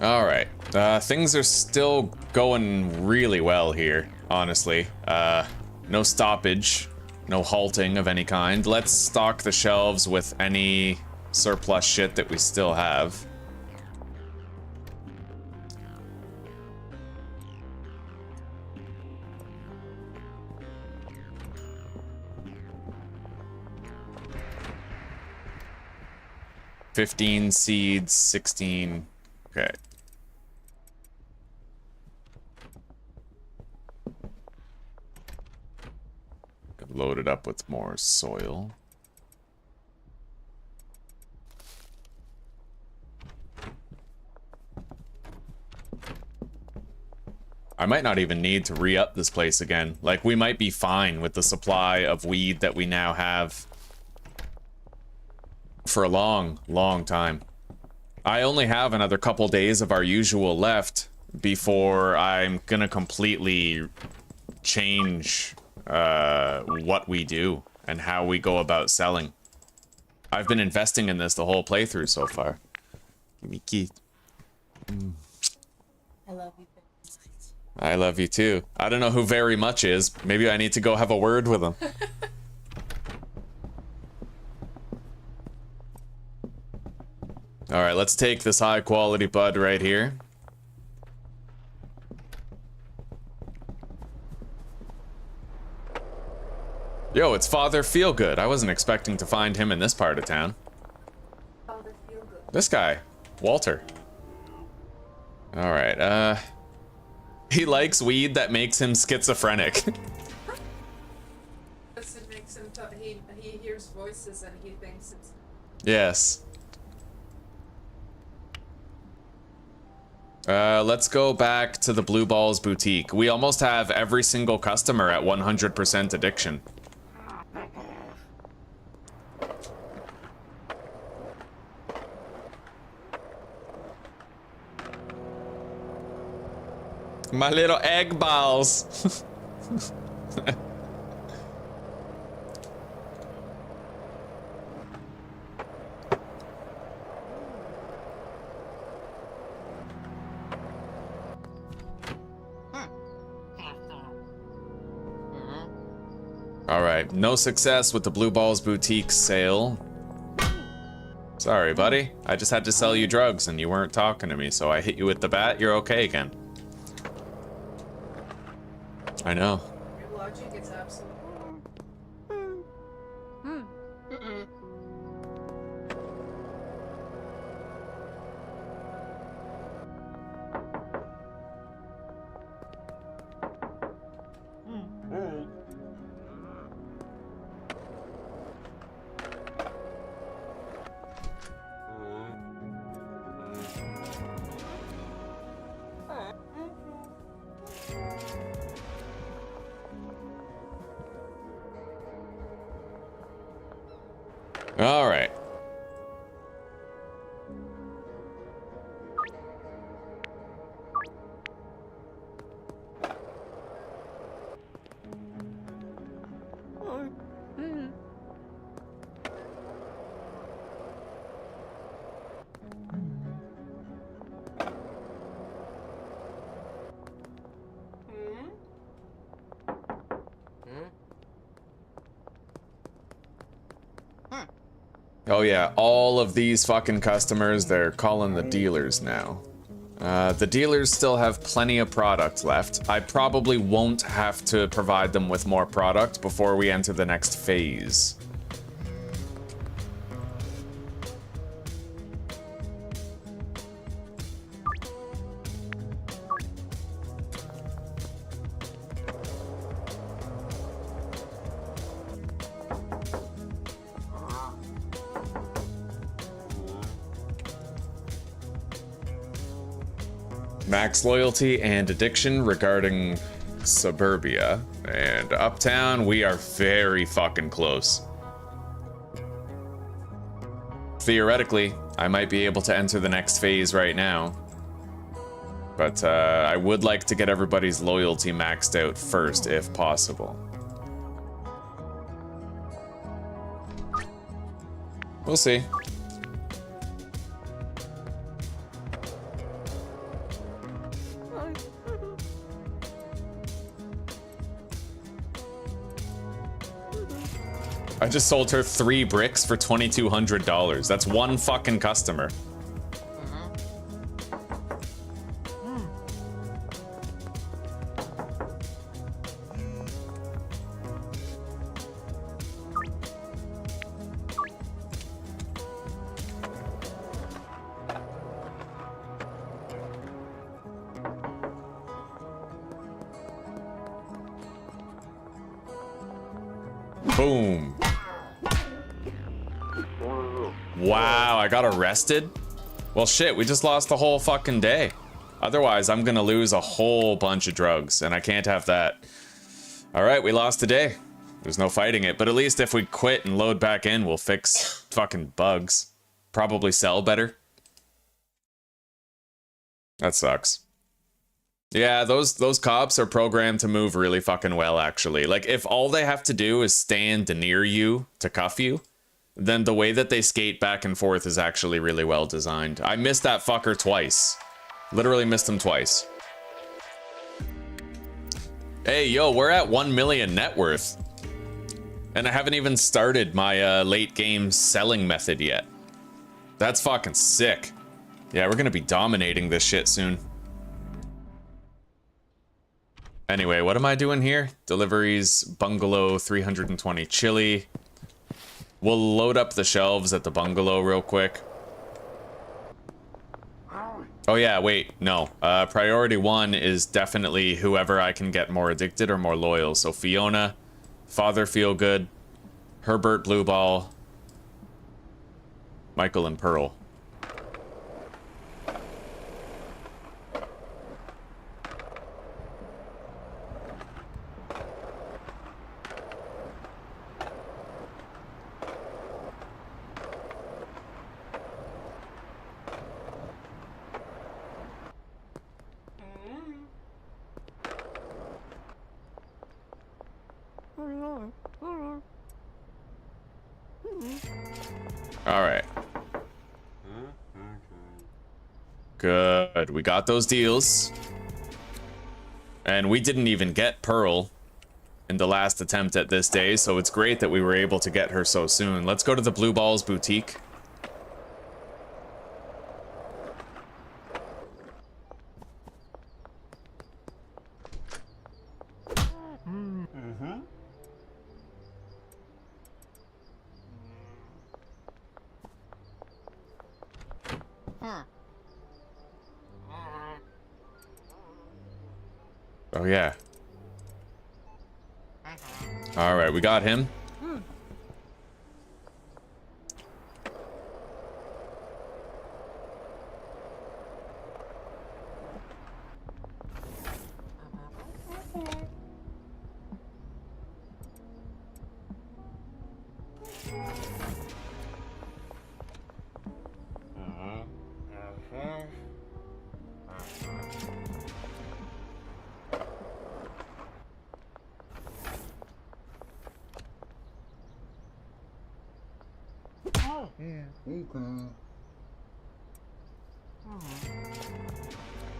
All right, things are still going really well here, honestly. No stoppage, no halting of any kind. Let's stock the shelves with any surplus shit that we still have. $15 seeds, 16. Okay. Load it up with more soil. I might not even need to re-up this place again. Like, we might be fine with the supply of weed that we now have for a long, long time. I only have another couple days of our usual left before I'm gonna completely change what we do and how we go about selling. I've been investing in this the whole playthrough so far. Give me key. I love you. I love you too. I don't know who very much is. Maybe I need to go have a word with him. All right, let's take this high quality bud right here. Yo, it's Father Feelgood. I wasn't expecting to find him in this part of town. Father Feelgood. This guy, Walter. All right, he likes weed that makes him schizophrenic. It makes him he hears voices and he thinks it's... Yes. Let's go back to the Blue Balls boutique. We almost have every single customer at 100% addiction. My little egg balls. All right, no success with the Blue Balls boutique sale. Sorry, buddy. I just had to sell you drugs and you weren't talking to me, so I hit you with the bat. You're okay again. I know. Your logic is absolutely... All right. Oh yeah, all of these fucking customers, they're calling the dealers now. The dealers still have plenty of product left. I probably won't have to provide them with more product before we enter the next phase. Max loyalty and addiction regarding suburbia. And uptown, we are very fucking close. Theoretically, I might be able to enter the next phase right now. But I would like to get everybody's loyalty maxed out first, if possible. We'll see. I just sold her 3 bricks for $2,200. That's one fucking customer. Boom. Wow, I got arrested? Well, shit, we just lost the whole fucking day. Otherwise, I'm gonna lose a whole bunch of drugs, and I can't have that. Alright, we lost a day. There's no fighting it, but at least if we quit and load back in, we'll fix fucking bugs. Probably sell better. That sucks. Yeah, those cops are programmed to move really fucking well, actually. Like, if all they have to do is stand near you to cuff you, then the way that they skate back and forth is actually really well designed. I missed that fucker twice. Literally missed him twice. Hey, yo, we're at 1 million net worth. And I haven't even started my late game selling method yet. That's fucking sick. Yeah, we're gonna be dominating this shit soon. Anyway, what am I doing here? Deliveries, bungalow, 320 chili. We'll load up the shelves at the bungalow real quick. Oh yeah, wait, no. Priority 1 is definitely whoever I can get more addicted or more loyal. So Fiona, Father Feelgood, Herbert Blueball, Michael and Pearl. Alright. Good. We got those deals. And we didn't even get Pearl in the last attempt at this day, so it's great that we were able to get her so soon. Let's go to the Blue Balls Boutique. Oh, yeah. Alright, we got him.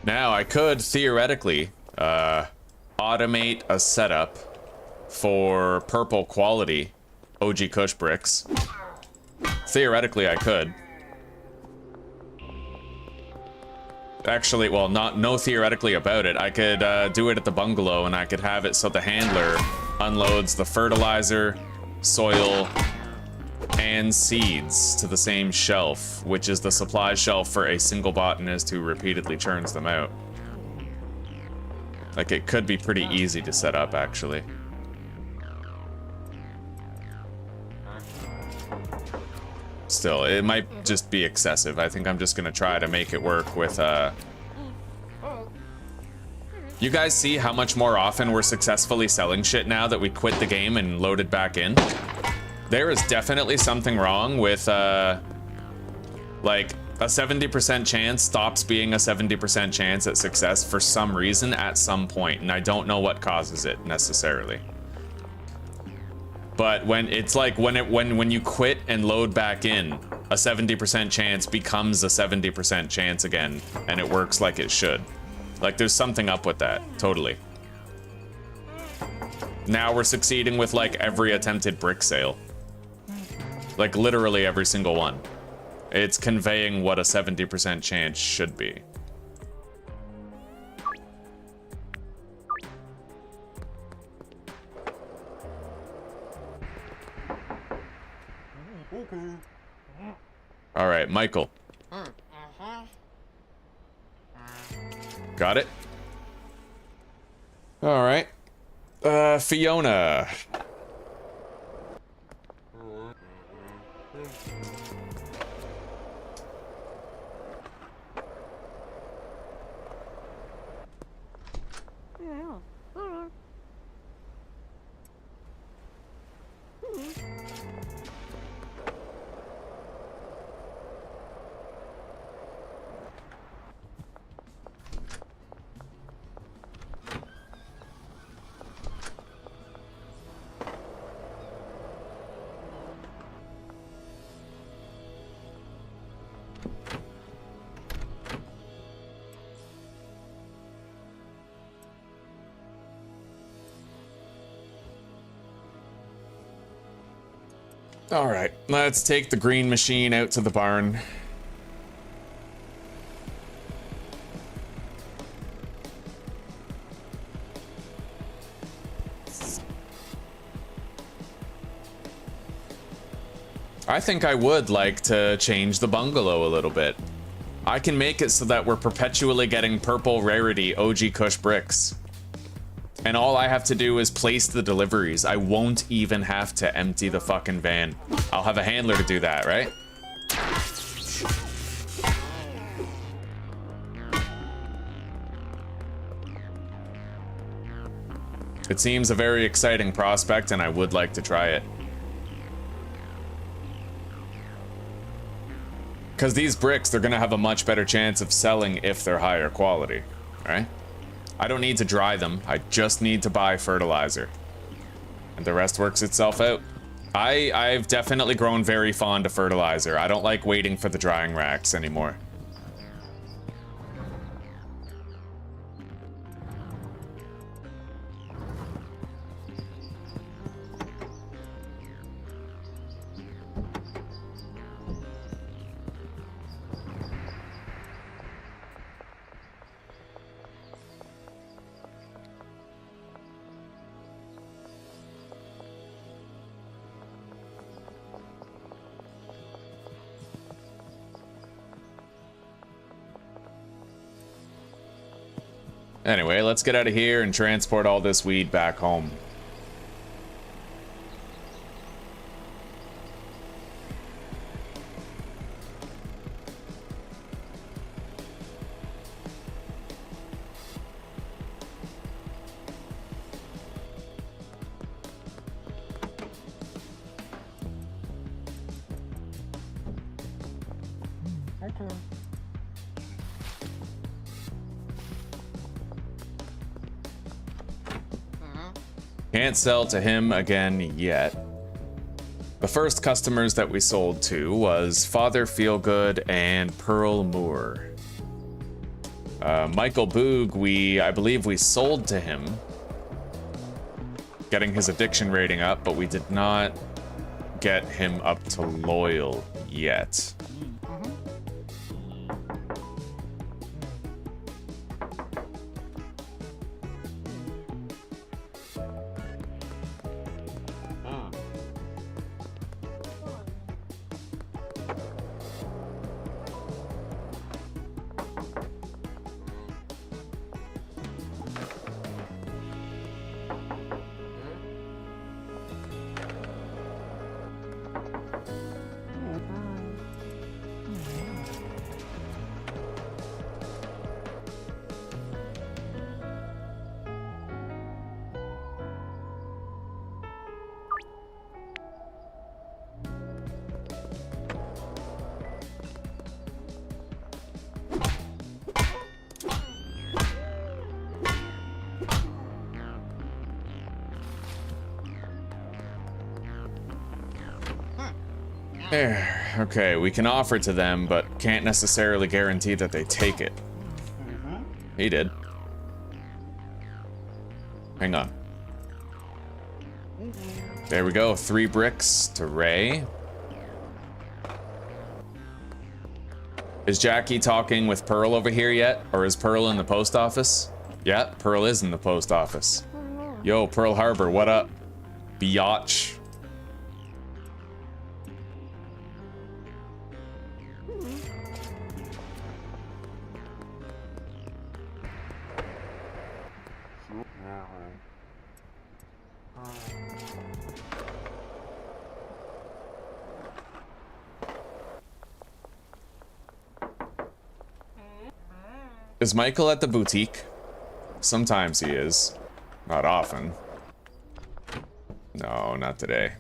Now, I could theoretically automate a setup for purple quality OG Kush bricks Theoretically, I could. Actually, well, no theoretically about it. I could do it at the bungalow, and I could have it so the handler unloads the fertilizer, soil, and seeds to the same shelf, which is the supply shelf for a single botanist who repeatedly churns them out. Like, it could be pretty easy to set up, actually. Still, it might just be excessive. I think I'm just gonna try to make it work with, You guys see how much more often we're successfully selling shit now that we quit the game and load it back in? There is definitely something wrong with, like, a 70% chance stops being a 70% chance at success for some reason at some point, and I don't know what causes it necessarily. But when it's like when you quit and load back in, a 70% chance becomes a 70% chance again, and it works like it should. Like, there's something up with that, totally. Now we're succeeding with like every attempted brick sale. Like literally every single one. It's conveying what a 70% chance should be. All right, Michael. Got it. All right. Fiona. All right, let's take the green machine out to the barn. I think I would like to change the bungalow a little bit. I can make it so that we're perpetually getting purple rarity OG Kush bricks. And all I have to do is place the deliveries. I won't even have to empty the fucking van. I'll have a handler to do that, right? It seems a very exciting prospect, and I would like to try it. Because these bricks, they're gonna have a much better chance of selling if they're higher quality, right? I don't need to dry them, I just need to buy fertilizer. And the rest works itself out. I've definitely grown very fond of fertilizer. I don't like waiting for the drying racks anymore. Anyway, let's get out of here and transport all this weed back home. Can't sell to him again yet. The first customers that we sold to was Father Feelgood and Pearl Moore. Michael Boog, I believe we sold to him, getting his addiction rating up, but we did not get him up to loyal yet. There. Okay, we can offer to them, but can't necessarily guarantee that they take it. He did. Hang on. There we go. 3 bricks to Ray. Is Jackie talking with Pearl over here yet? Or is Pearl in the post office? Yeah, Pearl is in the post office. Yo, Pearl Harbor, what up? Biatch. Is Michael at the boutique? Sometimes he is. Not often. No, not today.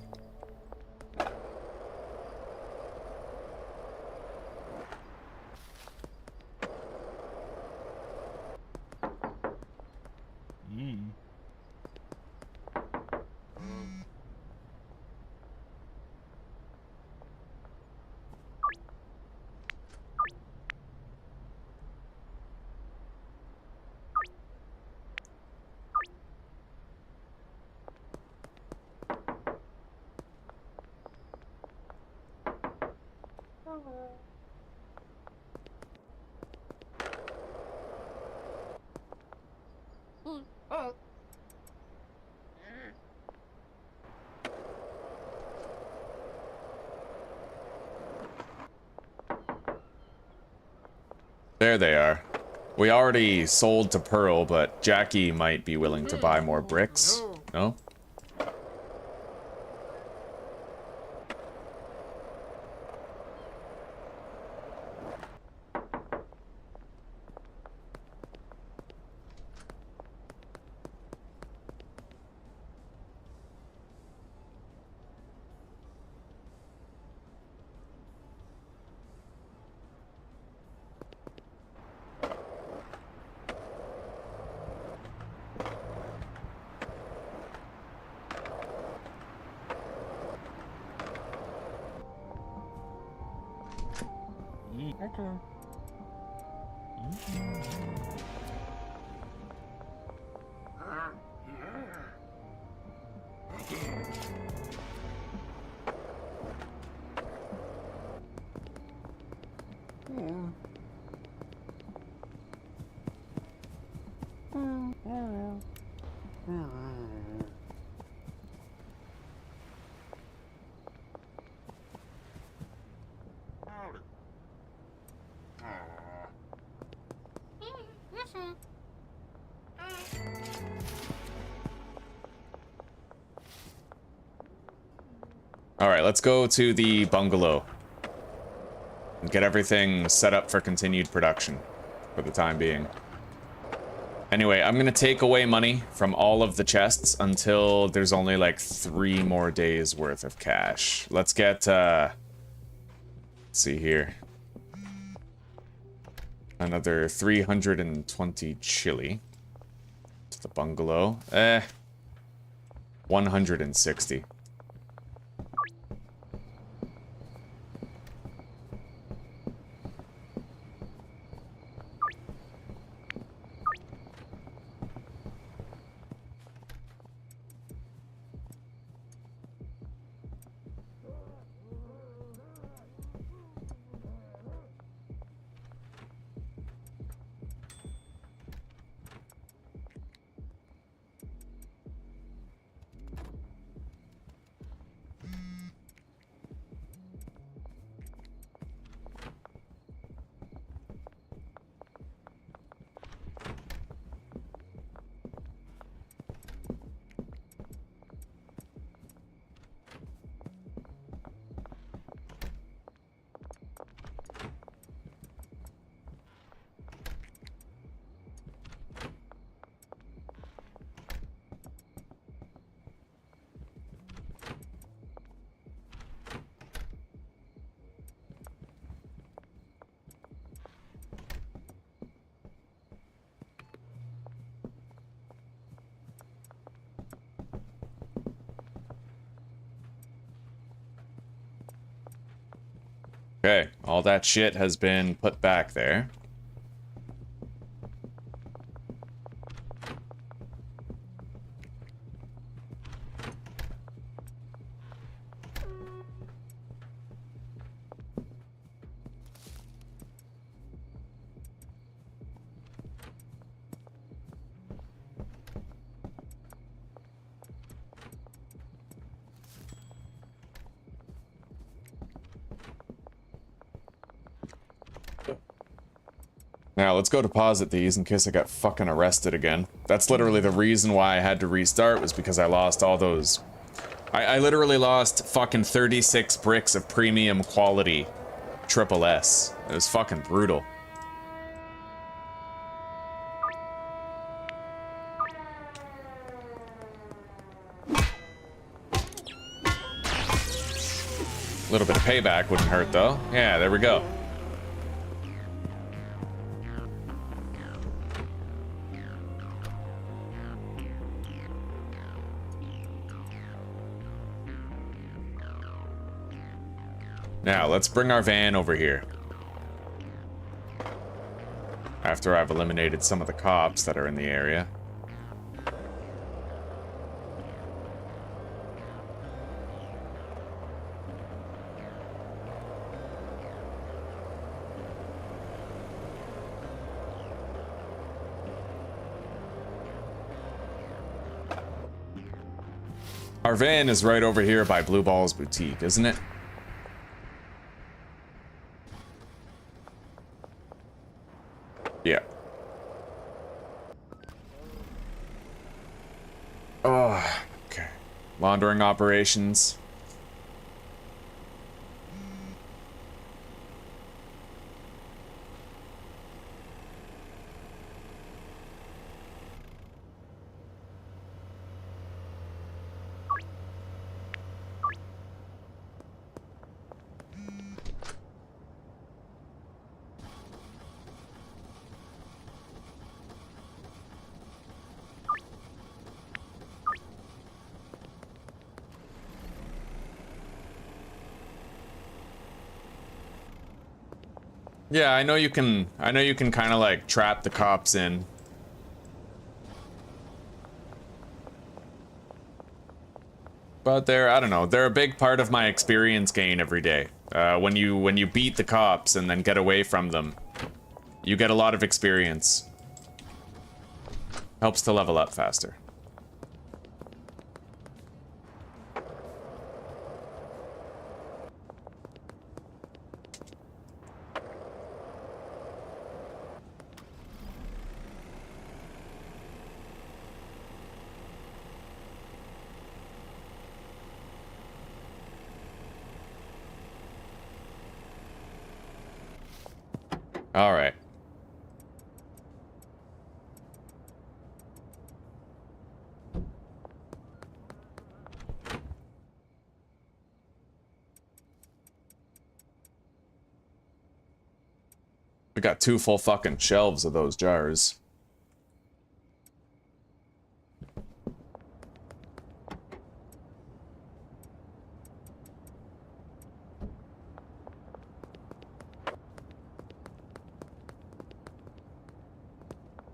There they are. We already sold to Pearl, but Jackie might be willing to buy more bricks. No? Alright, let's go to the bungalow and get everything set up for continued production for the time being. Anyway, I'm gonna take away money from all of the chests until there's only like 3 more days worth of cash. Let's get, let's see here. Another 320 chili to the bungalow. 160. Okay, all that shit has been put back there. Now, let's go deposit these in case I got fucking arrested again. That's literally the reason why I had to restart, was because I lost all those... I literally lost fucking 36 bricks of premium quality triple S. It was fucking brutal. A little bit of payback wouldn't hurt, though. Yeah, there we go. Now, let's bring our van over here. After I've eliminated some of the cops that are in the area. Our van is right over here by Blue Ball's boutique, isn't it? Yeah. Oh, okay. Laundering operations. Yeah, I know you can kind of like trap the cops in. But I don't know, they're a big part of my experience gain every day. When you beat the cops and then get away from them, you get a lot of experience. Helps to level up faster. All right. We got 2 full fucking shelves of those jars.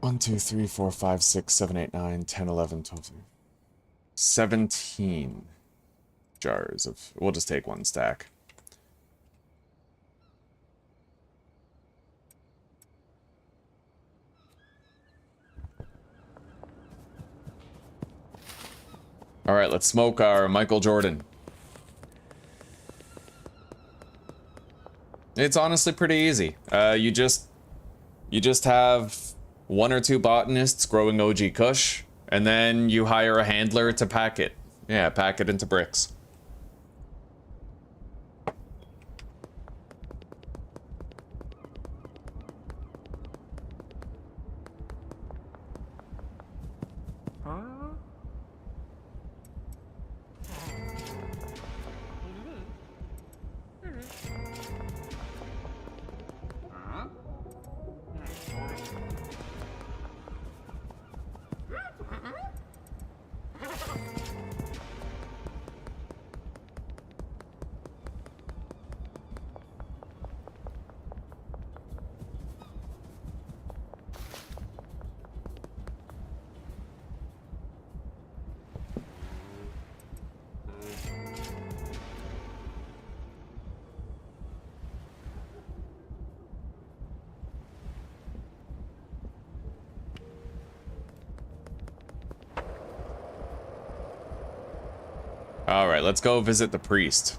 One, 2, 3, 4, 5, 6, 7, 8, 9, 10, 11, 12, 17 jars of... We'll just take 1 stack. All right, let's smoke our Michael Jordan. It's honestly pretty easy. You just have 1 or 2 botanists growing OG Kush, and then you hire a handler to pack it. Yeah, pack it into bricks. All right, let's go visit the priest.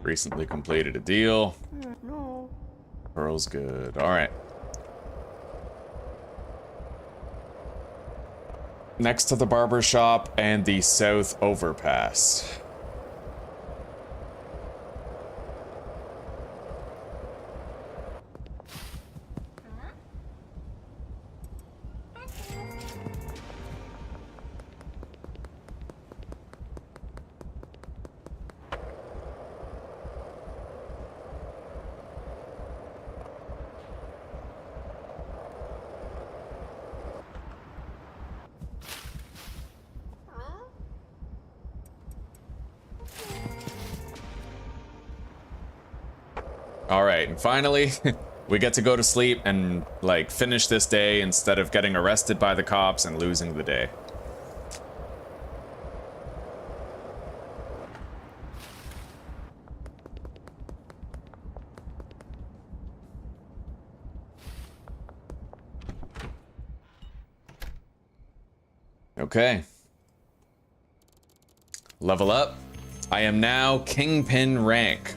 Recently completed a deal. No. Pearl's good. All right. Next to the barber shop and the south overpass. All right, and finally, we get to go to sleep and, like, finish this day instead of getting arrested by the cops and losing the day. Okay. Level up. I am now kingpin rank.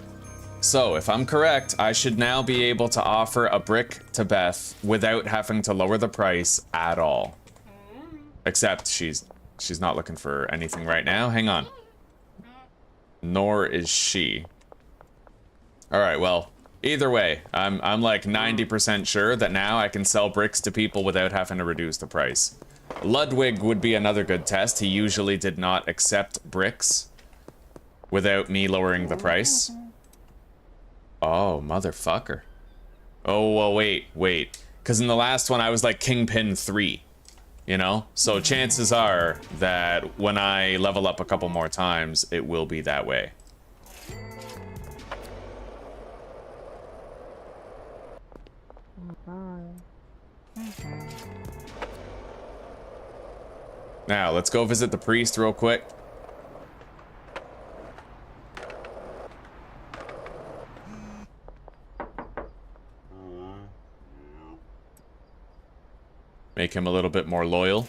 So, if I'm correct, I should now be able to offer a brick to Beth without having to lower the price at all. Except she's not looking for anything right now. Hang on. Nor is she. All right, well, either way, I'm like 90% sure that now I can sell bricks to people without having to reduce the price. Ludwig would be another good test. He usually did not accept bricks without me lowering the price. Oh, motherfucker. Oh, well, wait. Because in the last one, I was like Kingpin 3, you know? So chances are that when I level up a couple more times, it will be that way. Now, let's go visit the priest real quick. Make him a little bit more loyal.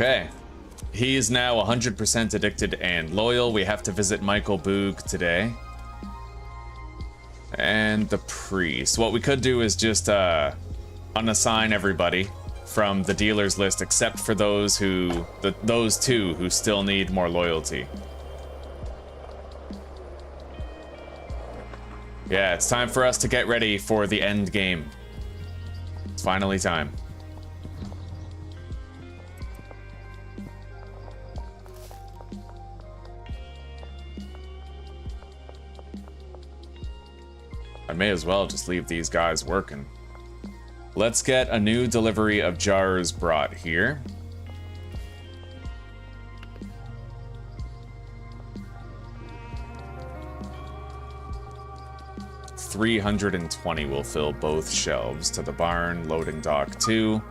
Okay. He is now 100% addicted and loyal. We have to visit Michael Boog today. And the priest. What we could do is just unassign everybody from the dealer's list except for those two who still need more loyalty. Yeah, it's time for us to get ready for the end game. It's finally time. I may as well just leave these guys working. Let's get a new delivery of jars brought here. $320 will fill both shelves. To the barn, loading dock 2.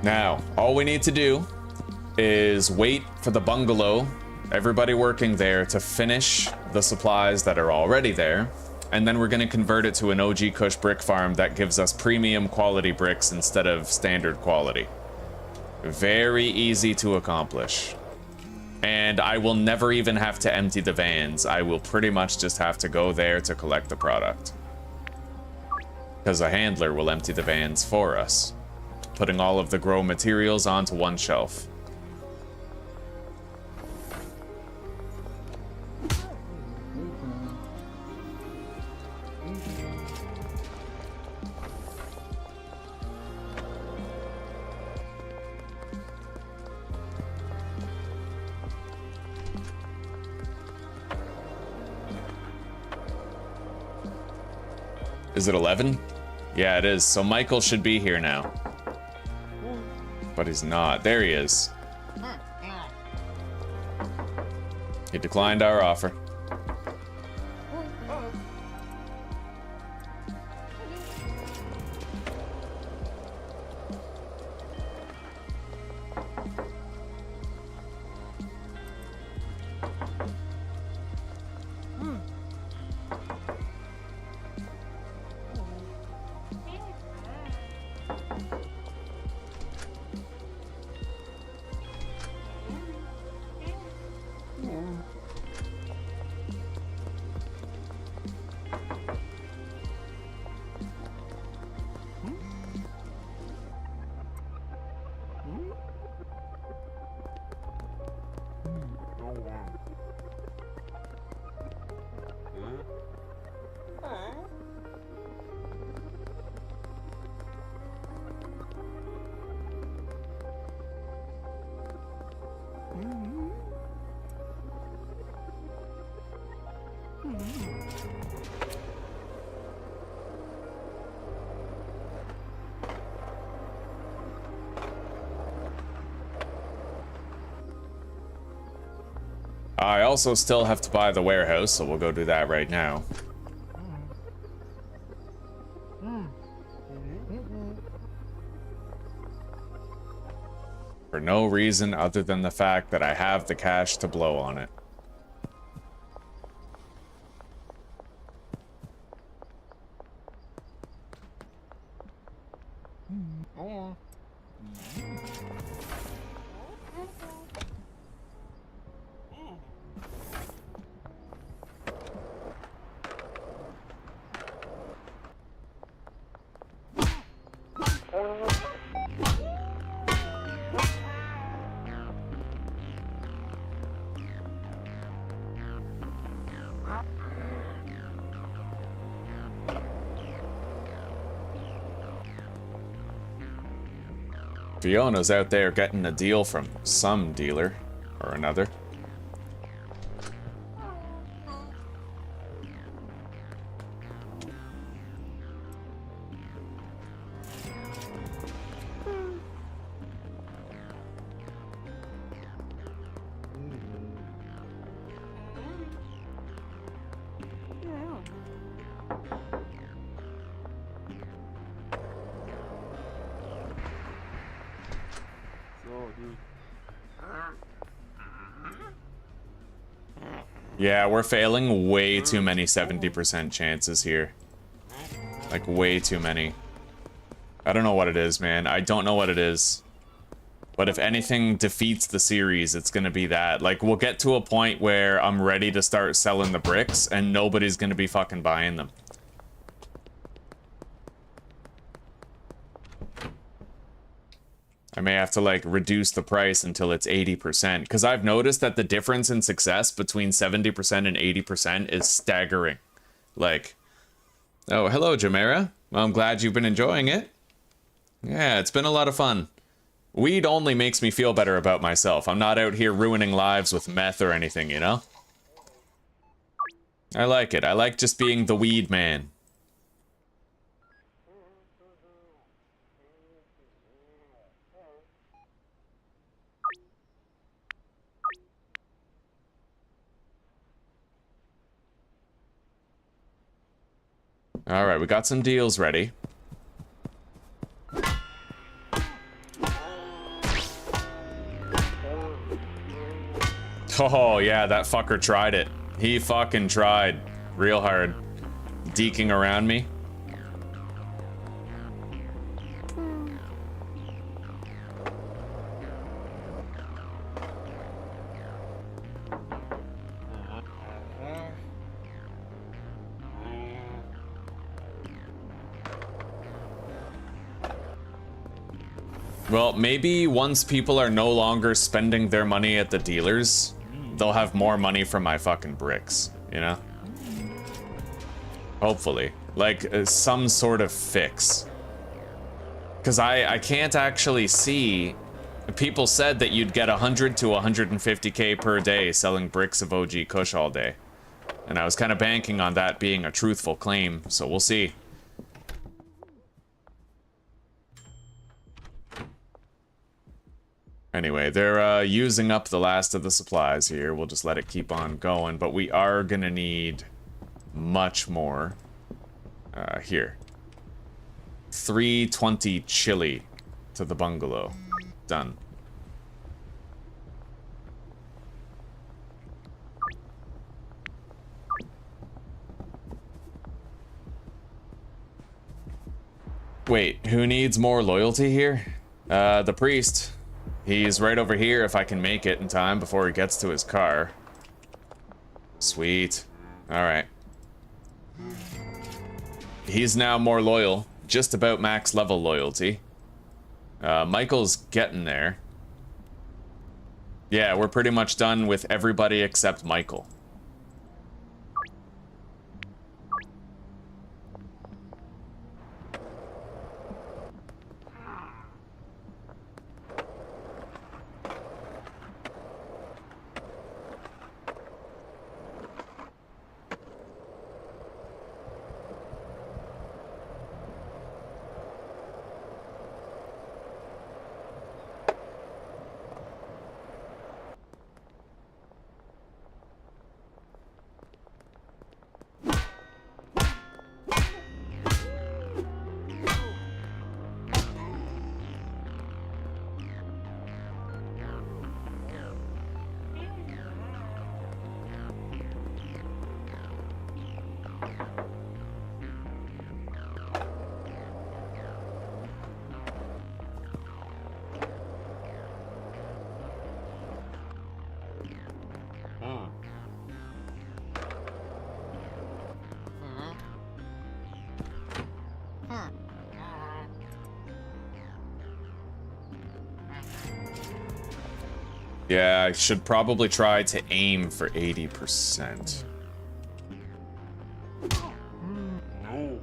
Now, all we need to do is wait for the bungalow, everybody working there, to finish the supplies that are already there, and then we're going to convert it to an OG Kush brick farm that gives us premium quality bricks instead of standard quality. Very easy to accomplish. And I will never even have to empty the vans. I will pretty much just have to go there to collect the product. Because a handler will empty the vans for us, putting all of the grow materials onto one shelf. Is it 11? Yeah, it is. So Michael should be here now. But he's not. There he is. He declined our offer. I also still have to buy the warehouse, so we'll go do that right now. For no reason other than the fact that I have the cash to blow on it. Fiona's out there getting a deal from some dealer or another. Yeah, we're failing way too many 70% chances here. Like, way too many. I don't know what it is, man. I don't know what it is. But if anything defeats the series, it's gonna be that. Like, we'll get to a point where I'm ready to start selling the bricks, and nobody's gonna be fucking buying them. I may have to, like, reduce the price until it's 80%. Because I've noticed that the difference in success between 70% and 80% is staggering. Like, oh, hello, Jamera. Well, I'm glad you've been enjoying it. Yeah, it's been a lot of fun. Weed only makes me feel better about myself. I'm not out here ruining lives with meth or anything, you know? I like it. I like just being the weed man. Alright, we got some deals ready. Oh, yeah, that fucker tried it. He fucking tried real hard. Deking around me. Well, maybe once people are no longer spending their money at the dealers, they'll have more money from my fucking bricks, you know? Hopefully. Like, some sort of fix. Because I can't actually see... People said that you'd get 100 to 150k per day selling bricks of OG Kush all day. And I was kind of banking on that being a truthful claim, so we'll see. Anyway, they're using up the last of the supplies here. We'll just let it keep on going, but we are gonna need much more. Here. 320 chili to the bungalow. Done. Wait, who needs more loyalty here? The priest. He's right over here if I can make it in time before he gets to his car. Sweet. Alright. He's now more loyal. Just about max level loyalty. Michael's getting there. Yeah, we're pretty much done with everybody except Michael. Yeah, I should probably try to aim for 80%. No. No.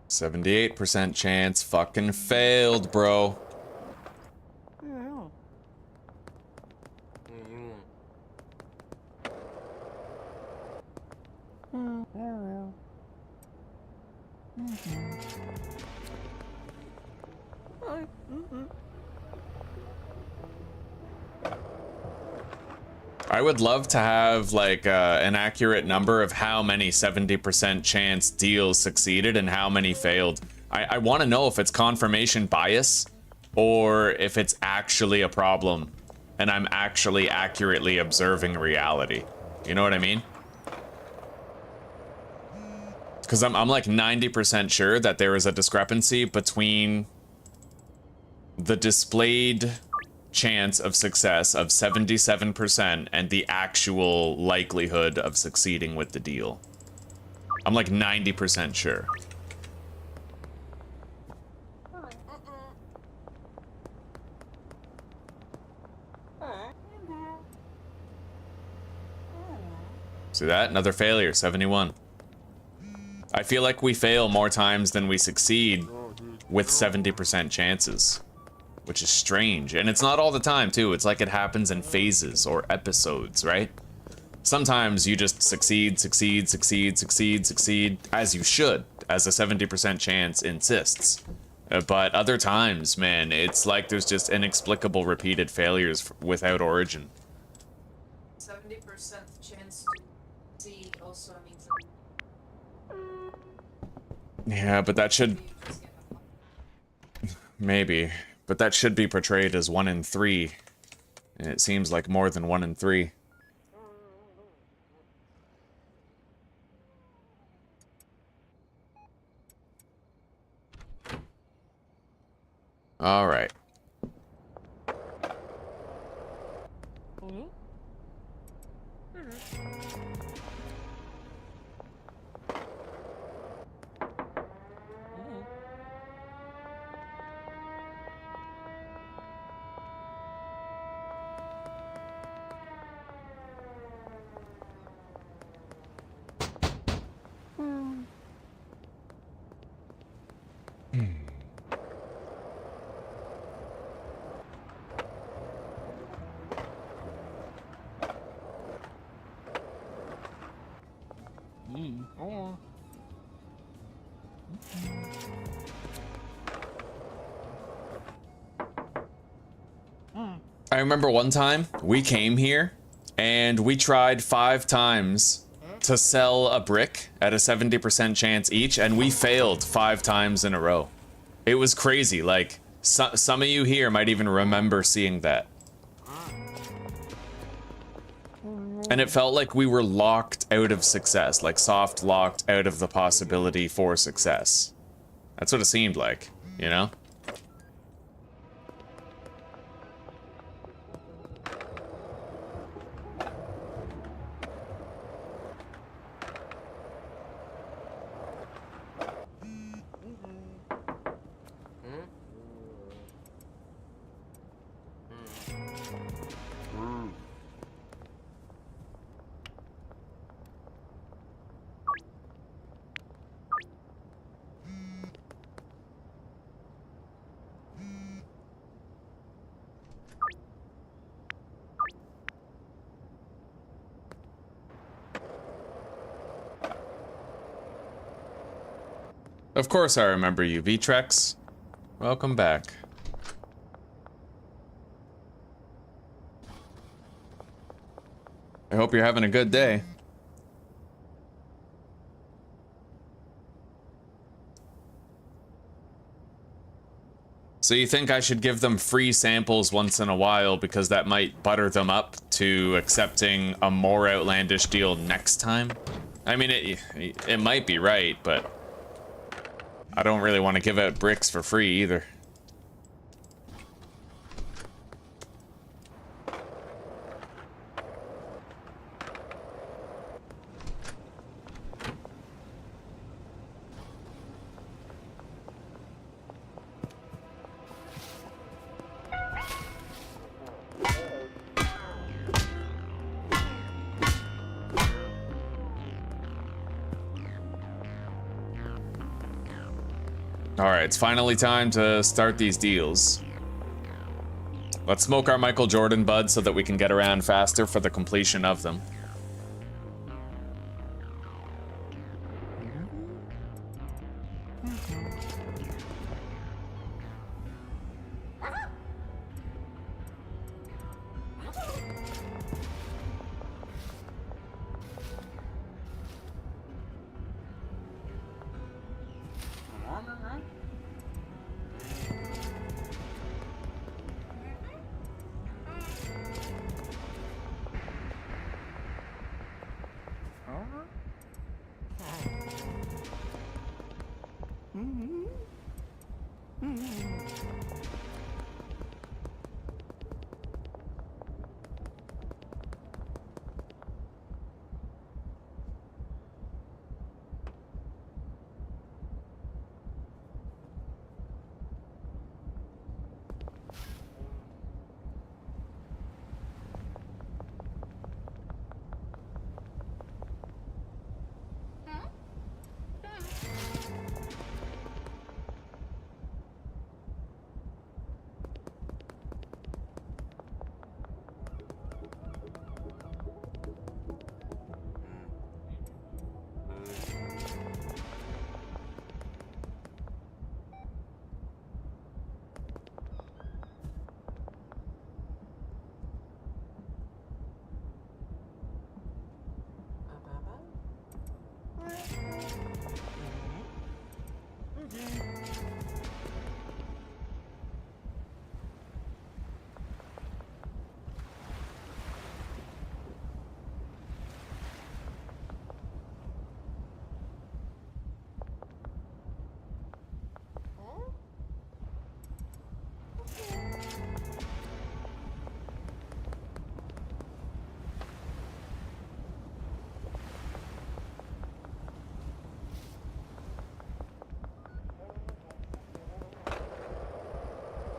78% chance. Fucking failed, bro. I would love to have like an accurate number of how many 70% chance deals succeeded and how many failed. I want to know if it's confirmation bias or if it's actually a problem and I'm actually accurately observing reality. You know what I mean? Because I'm like 90% sure that there is a discrepancy between the displayed chance of success of 77% and the actual likelihood of succeeding with the deal. I'm like 90% sure. See that? Another failure, 71. I feel like we fail more times than we succeed with 70% chances. Which is strange, and it's not all the time too. It's like it happens in phases or episodes, right? Sometimes you just succeed, as you should, as a 70% chance insists. But other times, man, it's like there's just inexplicable repeated failures without origin. 70% chance to see also means Yeah, but that should... Maybe. But that should be portrayed as 1 in 3. And it seems like more than 1 in 3. All right. I remember one time we came here and we tried 5 times to sell a brick at a 70% chance each, and we failed 5 times in a row. It was crazy. Like, some of you here might even remember seeing that. And it felt like we were locked out of success, like soft locked out of the possibility for success. That's what it seemed like, you know? Of course I remember you, V-Trex. Welcome back. I hope you're having a good day. So you think I should give them free samples once in a while because that might butter them up to accepting a more outlandish deal next time? I mean, it might be right, but I don't really want to give out bricks for free either. Alright, it's finally time to start these deals. Let's smoke our Michael Jordan bud so that we can get around faster for the completion of them.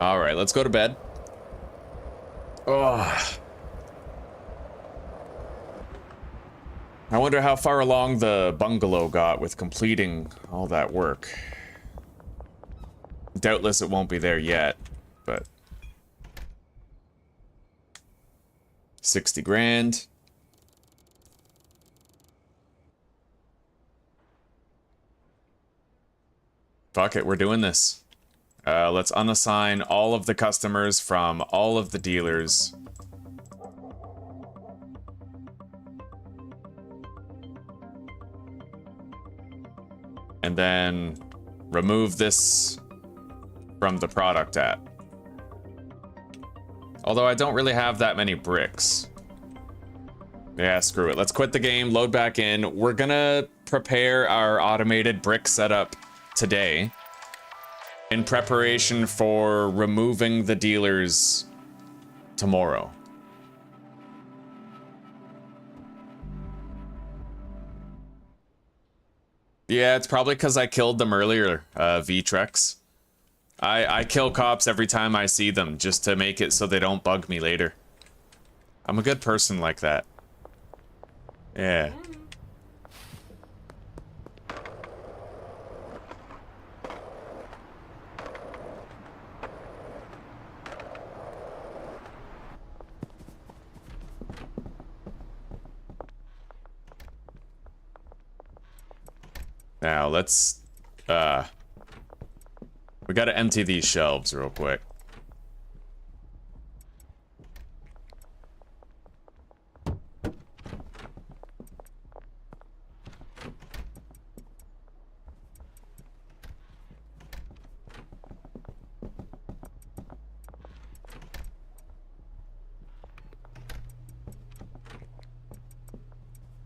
All right, let's go to bed. Oh. I wonder how far along the bungalow got with completing all that work. Doubtless it won't be there yet, but 60 grand. Fuck it, we're doing this. Let's unassign all of the customers from all of the dealers. And then remove this from the product app. Although I don't really have that many bricks. Yeah, screw it. Let's quit the game, load back in. We're gonna prepare our automated brick setup today in preparation for removing the dealers tomorrow. Yeah, it's probably because I killed them earlier, V-Trex. I kill cops every time I see them, just to make it so they don't bug me later. I'm a good person like that. Yeah. Now, let's, we gotta empty these shelves real quick.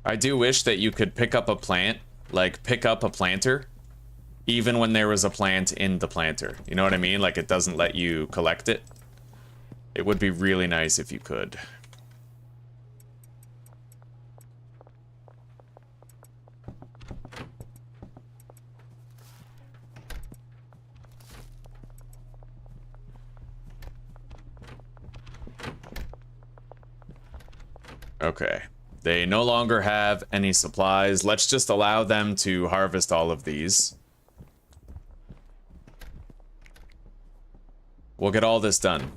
I do wish that you could pick up a plant, like pick up a planter, even when there was a plant in the planter. You know what I mean? Like it doesn't let you collect it. It would be really nice if you could. Okay. They no longer have any supplies. Let's just allow them to harvest all of these. We'll get all this done.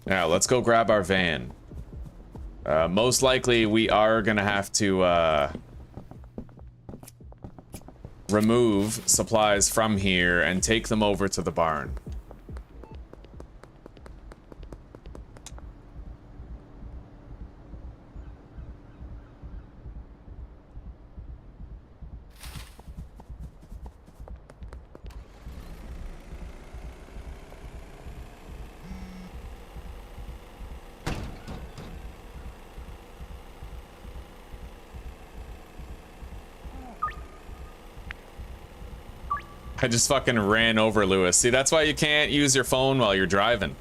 Now, let's go grab our van. Most likely, we are gonna have to, remove supplies from here and take them over to the barn. I just fucking ran over Lewis. See, that's why you can't use your phone while you're driving.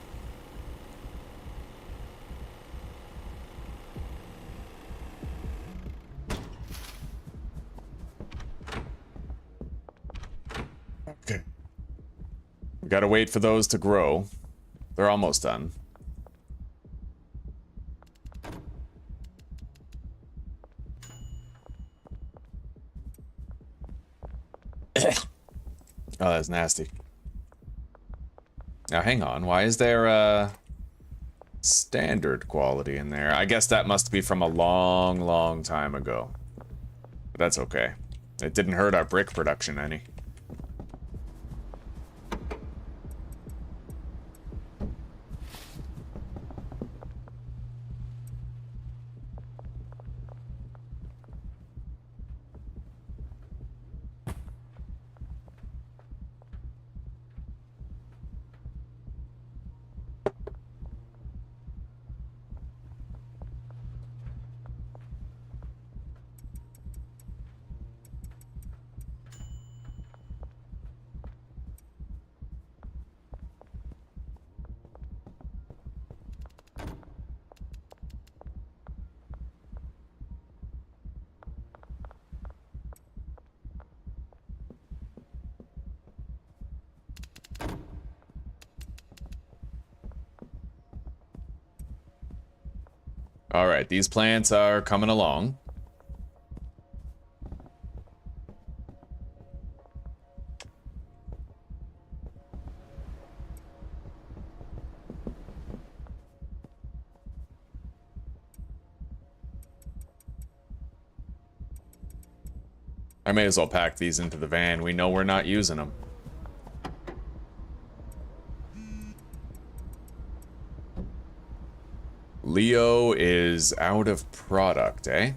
Gotta wait for those to grow. They're almost done. Oh, that's nasty. Now, hang on. Why is there standard quality in there? I guess that must be from a long, long time ago. But that's okay. It didn't hurt our brick production any. All right, these plants are coming along. I may as well pack these into the van. We know we're not using them. Leo is out of product, eh?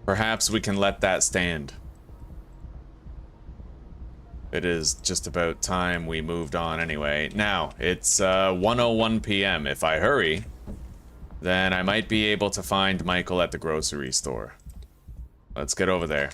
Perhaps we can let that stand. It is just about time we moved on anyway. Now, it's 1:01 p.m. If I hurry, then I might be able to find Michael at the grocery store. Let's get over there.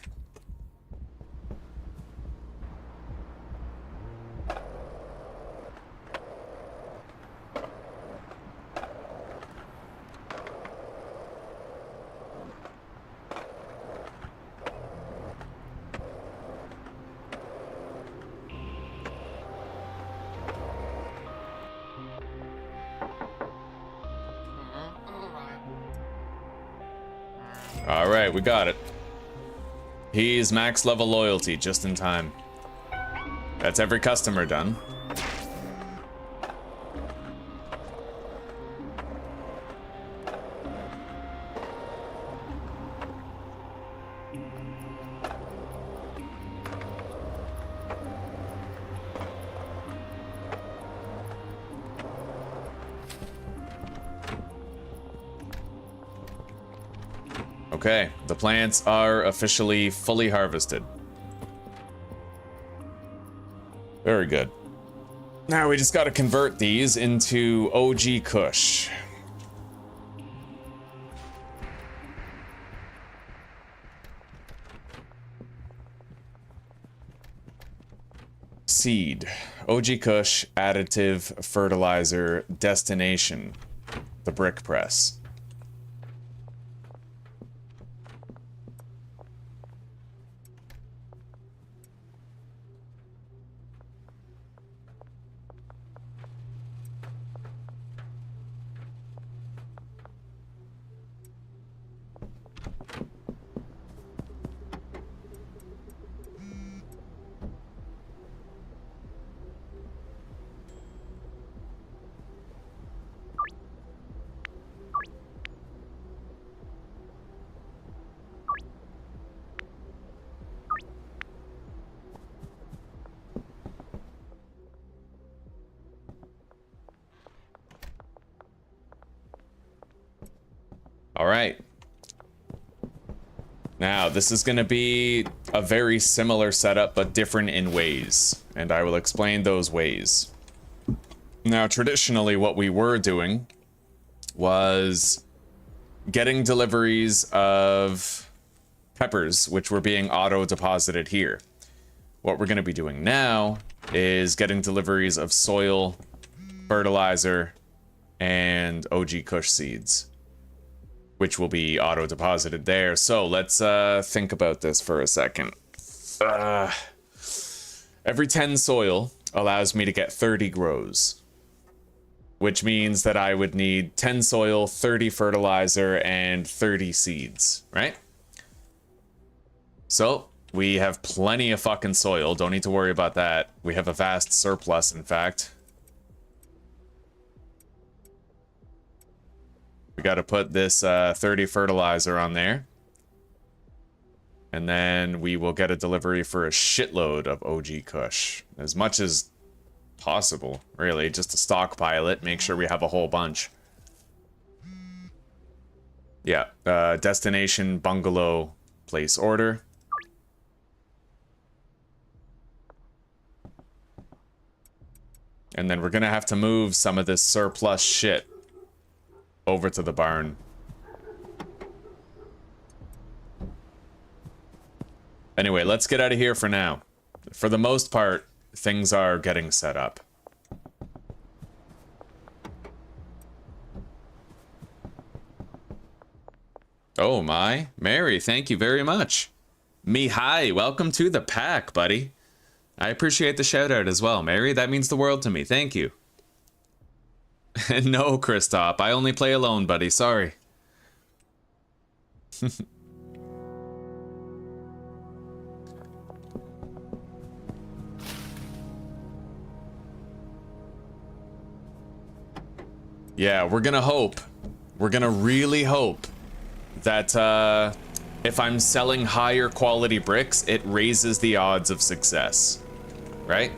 Alright, we got it. He's max level loyalty just in time. That's every customer done. Okay, the plants are officially fully harvested. Very good. Now we just gotta convert these into OG Kush. Seed. OG Kush, additive, fertilizer, destination. The brick press. All right. Now, this is going to be a very similar setup, but different in ways, and I will explain those ways. Now, traditionally, what we were doing was getting deliveries of peppers, which were being auto-deposited here. What we're going to be doing now is getting deliveries of soil, fertilizer, and OG Kush seeds, which will be auto-deposited there. So let's think about this for a second. Every 10 soil allows me to get 30 grows, which means that I would need 10 soil, 30 fertilizer, and 30 seeds, right? So we have plenty of fucking soil. Don't need to worry about that. We have a vast surplus, in fact. We got to put this 30 fertilizer on there. And then we will get a delivery for a shitload of OG Kush. As much as possible, really. Just to stockpile it, make sure we have a whole bunch. Yeah, destination bungalow place order. And then we're gonna have to move some of this surplus shit over to the barn. Anyway, let's get out of here for now. For the most part, things are getting set up. Oh my, Mary, thank you very much. Hi, welcome to the pack, buddy. I appreciate the shout out as well, Mary. That means the world to me. Thank you. No, Christoph, I only play alone, buddy. Sorry. Yeah, we're gonna hope. We're gonna really hope that if I'm selling higher quality bricks, it raises the odds of success. Right?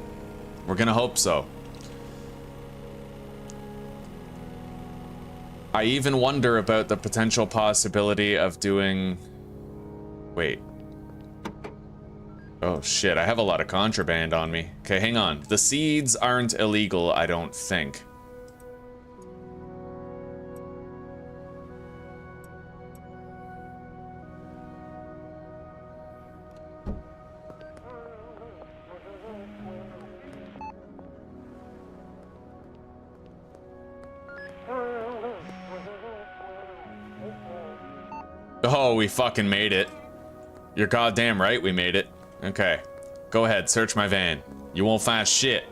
We're gonna hope so. I even wonder about the potential possibility of doing... Wait. Oh shit, I have a lot of contraband on me. Okay, hang on. The seeds aren't illegal, I don't think. Oh, we fucking made it. You're goddamn right we made it. Okay. Go ahead, search my van. You won't find shit.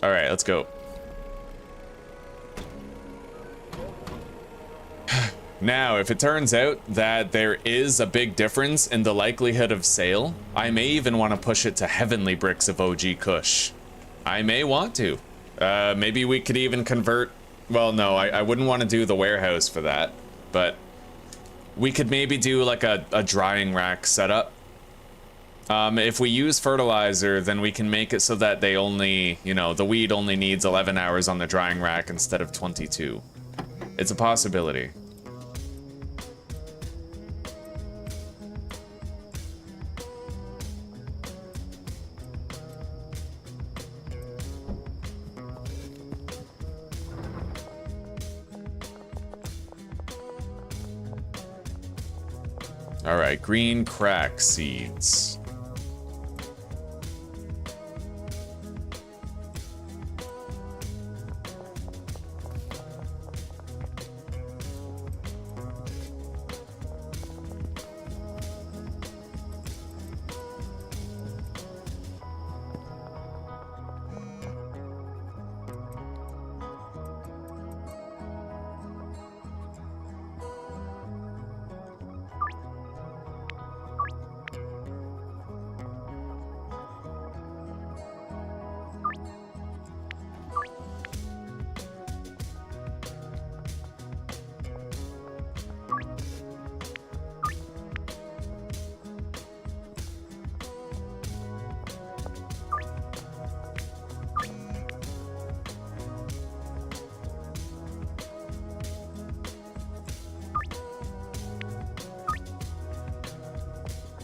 Alright, let's go. Now, if it turns out that there is a big difference in the likelihood of sale, I may even want to push it to heavenly bricks of OG Kush. I may want to. Maybe we could even convert... Well, no, I wouldn't want to do the warehouse for that, but we could maybe do like a drying rack setup. If we use fertilizer, then we can make it so that they only, you know, the weed only needs 11 hours on the drying rack instead of 22. It's a possibility. All right, green crack seeds.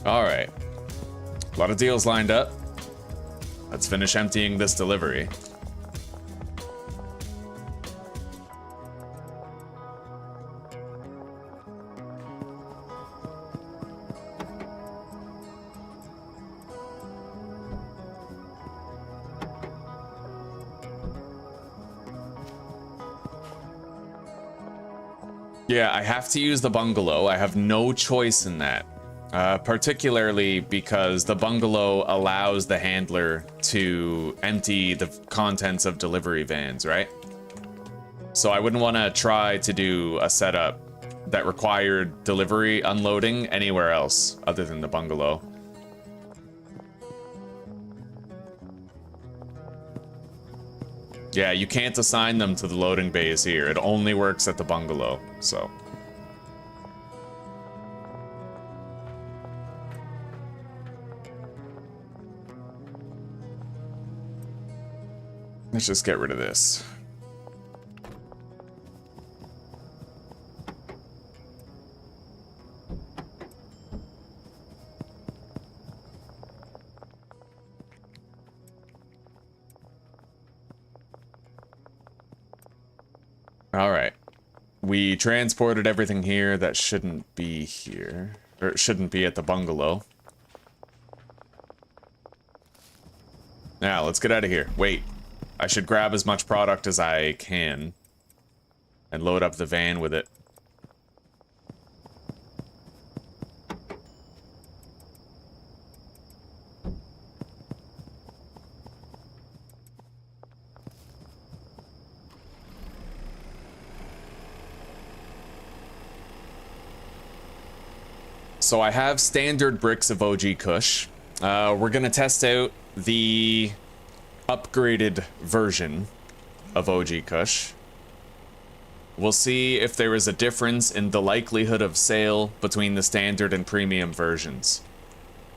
All right, a lot of deals lined up. Let's finish emptying this delivery. Yeah, I have to use the bungalow. I have no choice in that. Particularly because the bungalow allows the handler to empty the contents of delivery vans, right? So I wouldn't want to try to do a setup that required delivery unloading anywhere else other than the bungalow. Yeah, you can't assign them to the loading bays here. It only works at the bungalow, so. Let's just get rid of this. All right. We transported everything here that shouldn't be here, or it shouldn't be at the bungalow. Now, let's get out of here. Wait. I should grab as much product as I can and load up the van with it. So I have standard bricks of OG Kush. We're gonna test out the upgraded version of OG Kush. We'll see if there is a difference in the likelihood of sale between the standard and premium versions.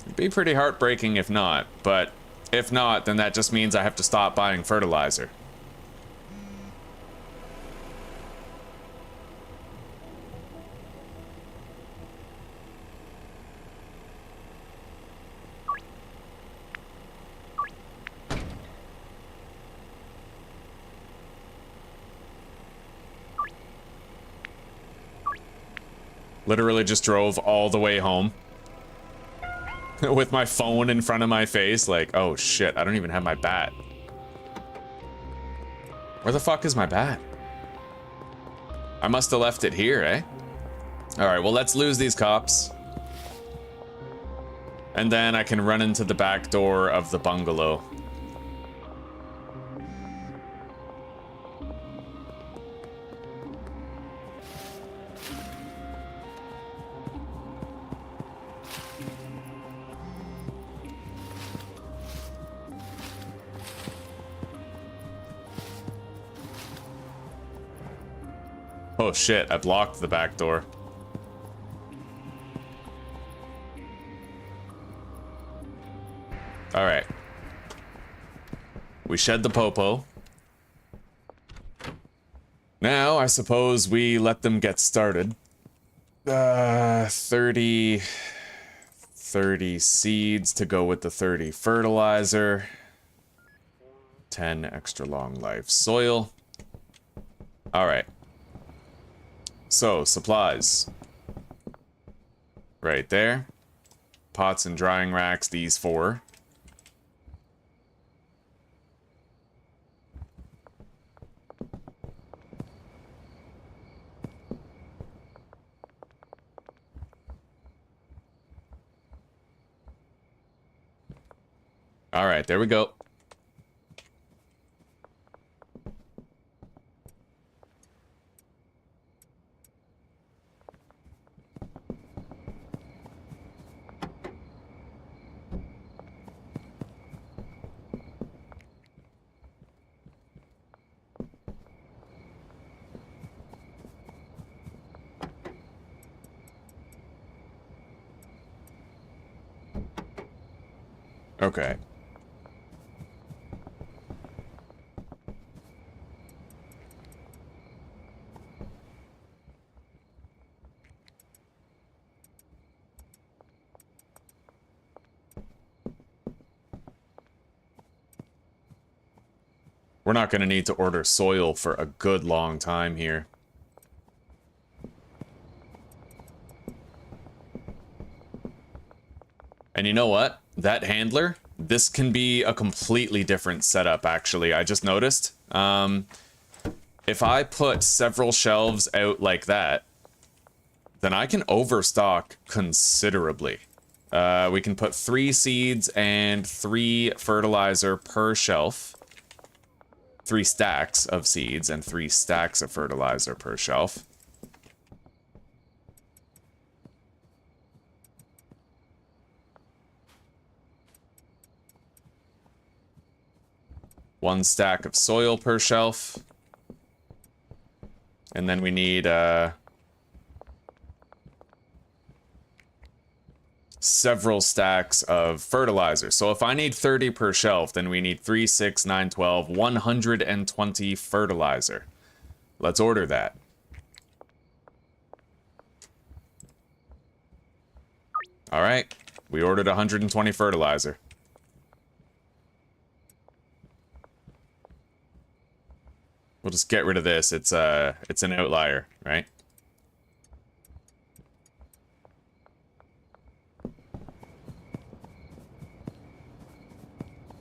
It'd be pretty heartbreaking if not, but if not, then that just means I have to stop buying fertilizer. Literally just drove all the way home with my phone in front of my face, like, oh shit, I don't even have my bat. Where the fuck is my bat? I must have left it here, eh? Alright, well, let's lose these cops. And then I can run into the back door of the bungalow. Oh shit, I blocked the back door. Alright. We shed the popo. Now, I suppose we let them get started. 30 seeds to go with the 30 fertilizer. 10 extra long life soil. Alright. So, supplies. Right there. Pots and drying racks, these 4. Alright, there we go. Okay. We're not going to need to order soil for a good long time here. And you know what? That handler, this can be a completely different setup, actually. I just noticed. If I put several shelves out like that, then I can overstock considerably. We can put 3 seeds and 3 fertilizer per shelf. 3 stacks of seeds and 3 stacks of fertilizer per shelf. One stack of soil per shelf. And then we need several stacks of fertilizer. So if I need 30 per shelf, then we need 3, 6, 9, 12, 120 fertilizer. Let's order that. All right, we ordered 120 fertilizer. We'll just get rid of this. It's an outlier, right?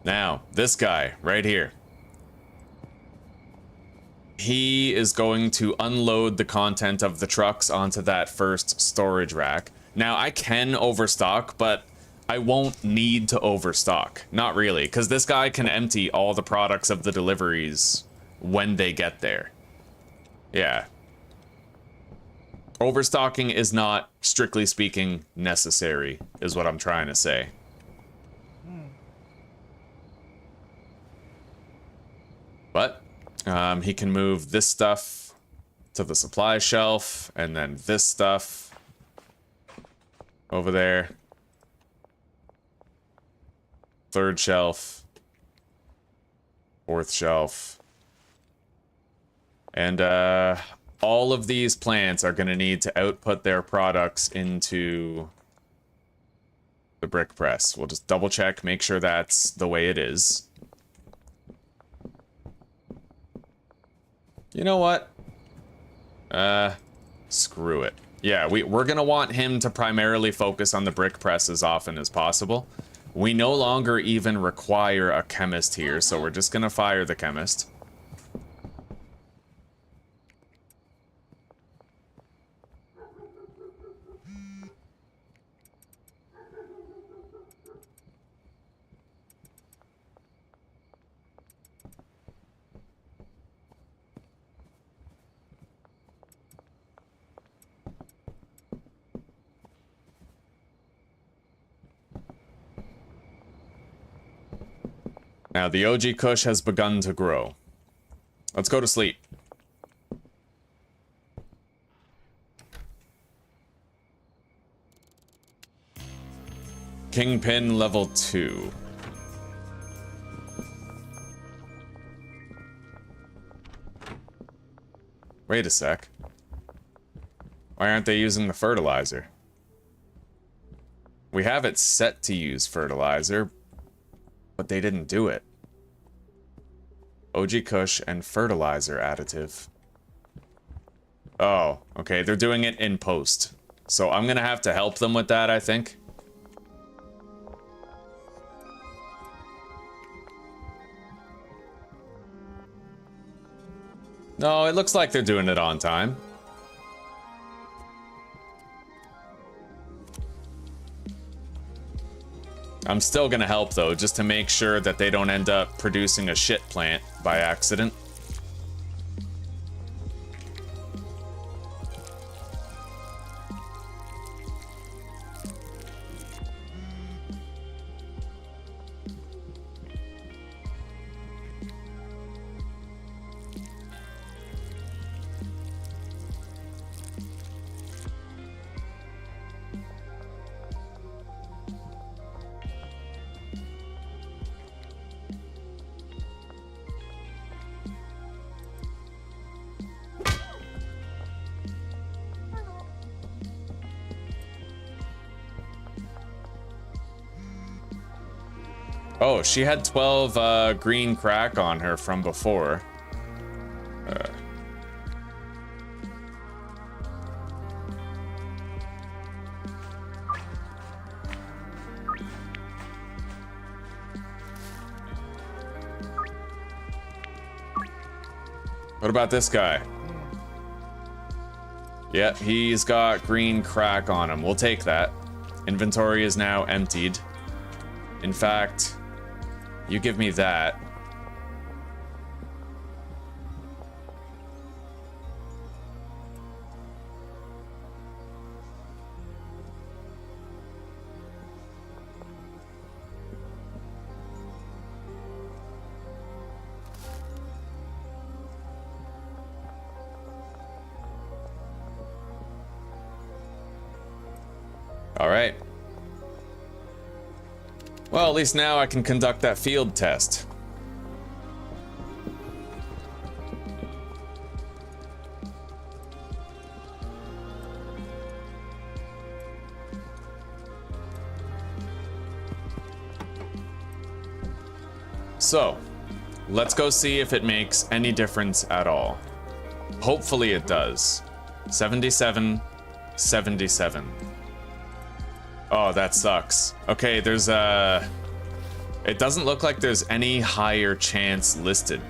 Now, this guy right here. He is going to unload the content of the trucks onto that first storage rack. Now, I can overstock, but I won't need to overstock. Not really, because this guy can empty all the products of the deliveries when they get there. Yeah. Overstocking is not, strictly speaking, necessary, is what I'm trying to say. But he can move this stuff to the supply shelf, and then this stuff over there. Third shelf. Fourth shelf. And all of these plants are going to need to output their products into the brick press. We'll just double check, make sure that's the way it is. You know what? Screw it. Yeah, we're going to want him to primarily focus on the brick press as often as possible. We no longer even require a chemist here, so we're just going to fire the chemist. Now, the OG Kush has begun to grow. Let's go to sleep. Kingpin level 2. Wait a sec. Why aren't they using the fertilizer? We have it set to use fertilizer, but they didn't do it. OG Kush and fertilizer additive. Oh, okay, they're doing it in post. So I'm gonna have to help them with that, I think. No, it looks like they're doing it on time. I'm still gonna help though, just to make sure that they don't end up producing a shit plant by accident. Oh, she had 12 green crack on her from before. What about this guy? Yeah, he's got green crack on him. We'll take that. Inventory is now emptied. In fact, you give me that. All right. Well, at least now I can conduct that field test. So, let's go see if it makes any difference at all. Hopefully it does. 77, 77. Oh, that sucks. Okay, there's a... It doesn't look like there's any higher chance listed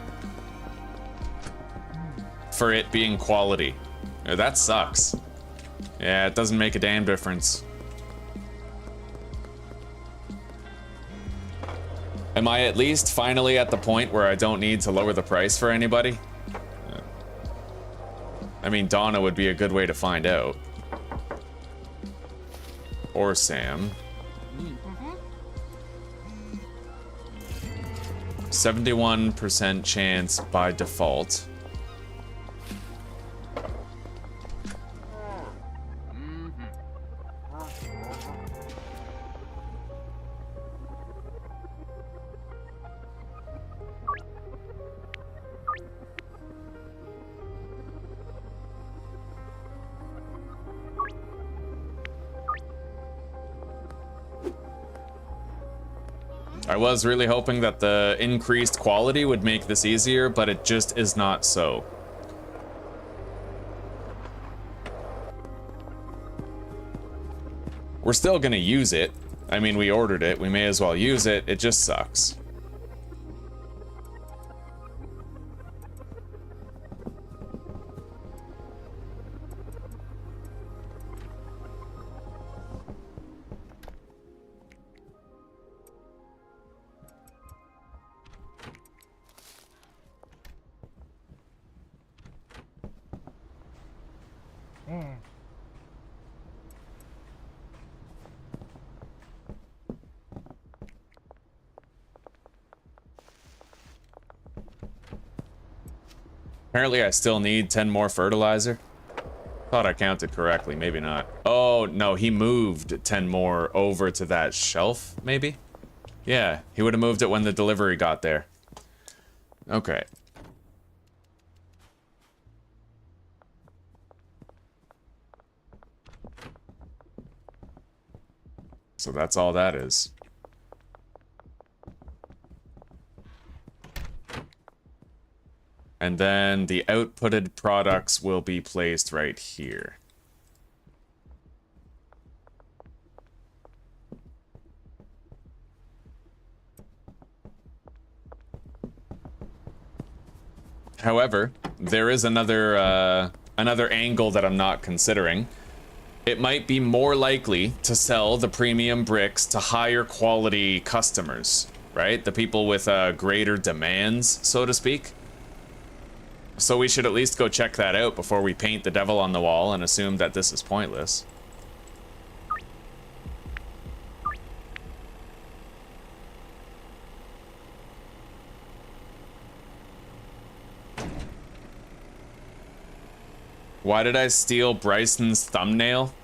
for it being quality. That sucks. Yeah, it doesn't make a damn difference. Am I at least finally at the point where I don't need to lower the price for anybody? I mean, Donna would be a good way to find out. Or Sam. 71% chance by default. I was really hoping that the increased quality would make this easier, but it just is not so. We're still gonna use it. I mean, we ordered it, we may as well use it, it just sucks. Apparently I still need 10 more fertilizer. Thought I counted correctly, maybe not. Oh, no, he moved 10 more over to that shelf, maybe? Yeah, he would have moved it when the delivery got there. Okay. So that's all that is. And then the outputted products will be placed right here. However, there is another angle that I'm not considering. It might be more likely to sell the premium bricks to higher quality customers, right? The people with greater demands, so to speak. So we should at least go check that out before we paint the devil on the wall and assume that this is pointless. Why did I steal Bryson's thumbnail?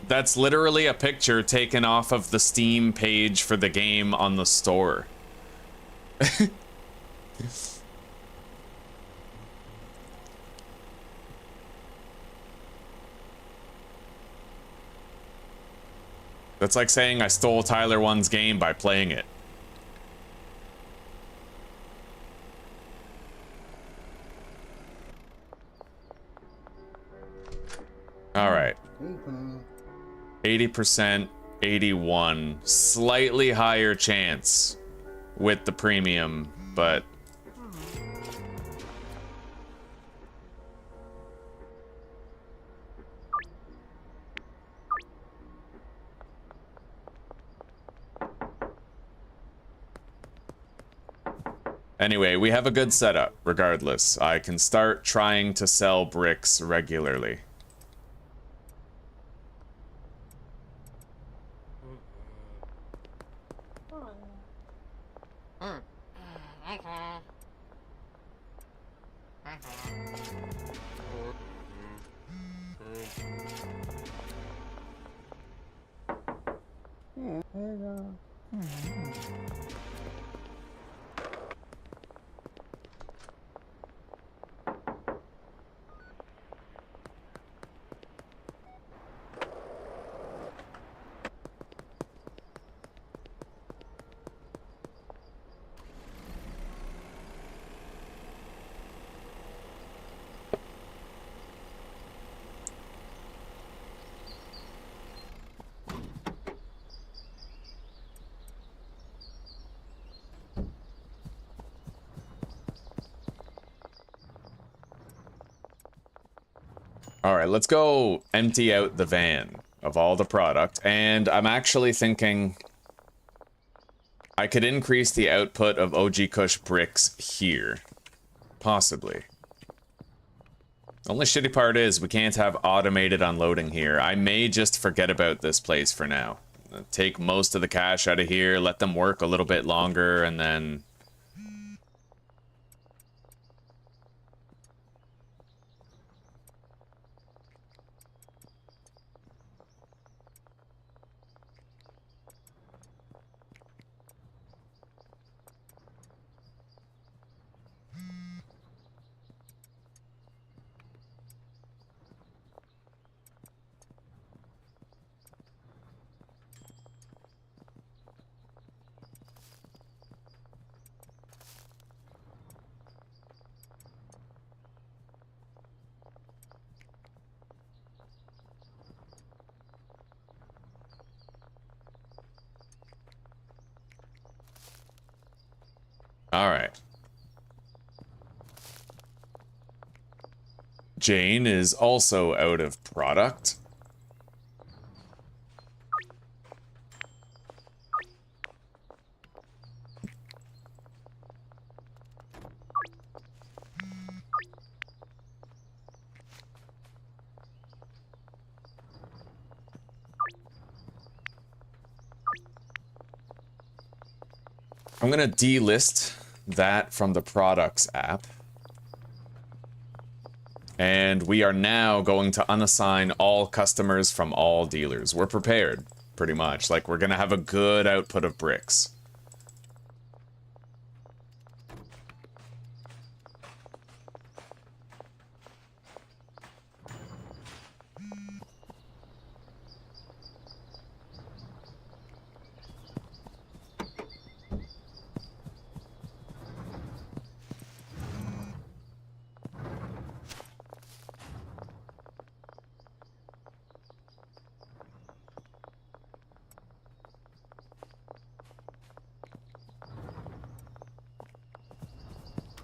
That's literally a picture taken off of the Steam page for the game on the store. That's like saying I stole Tyler 1's game by playing it. All right. 80%, 81. Slightly higher chance with the premium, but... Anyway, we have a good setup, regardless. I can start trying to sell bricks regularly. All right, let's go empty out the van of all the product. And I'm actually thinking I could increase the output of OG Kush bricks here. Possibly. Only shitty part is we can't have automated unloading here. I may just forget about this place for now. Take most of the cash out of here, let them work a little bit longer, and then... All right. Jane is also out of product. I'm gonna delist that from the products app. And we are now going to unassign all customers from all dealers. We're prepared, pretty much. Like, we're gonna have a good output of bricks.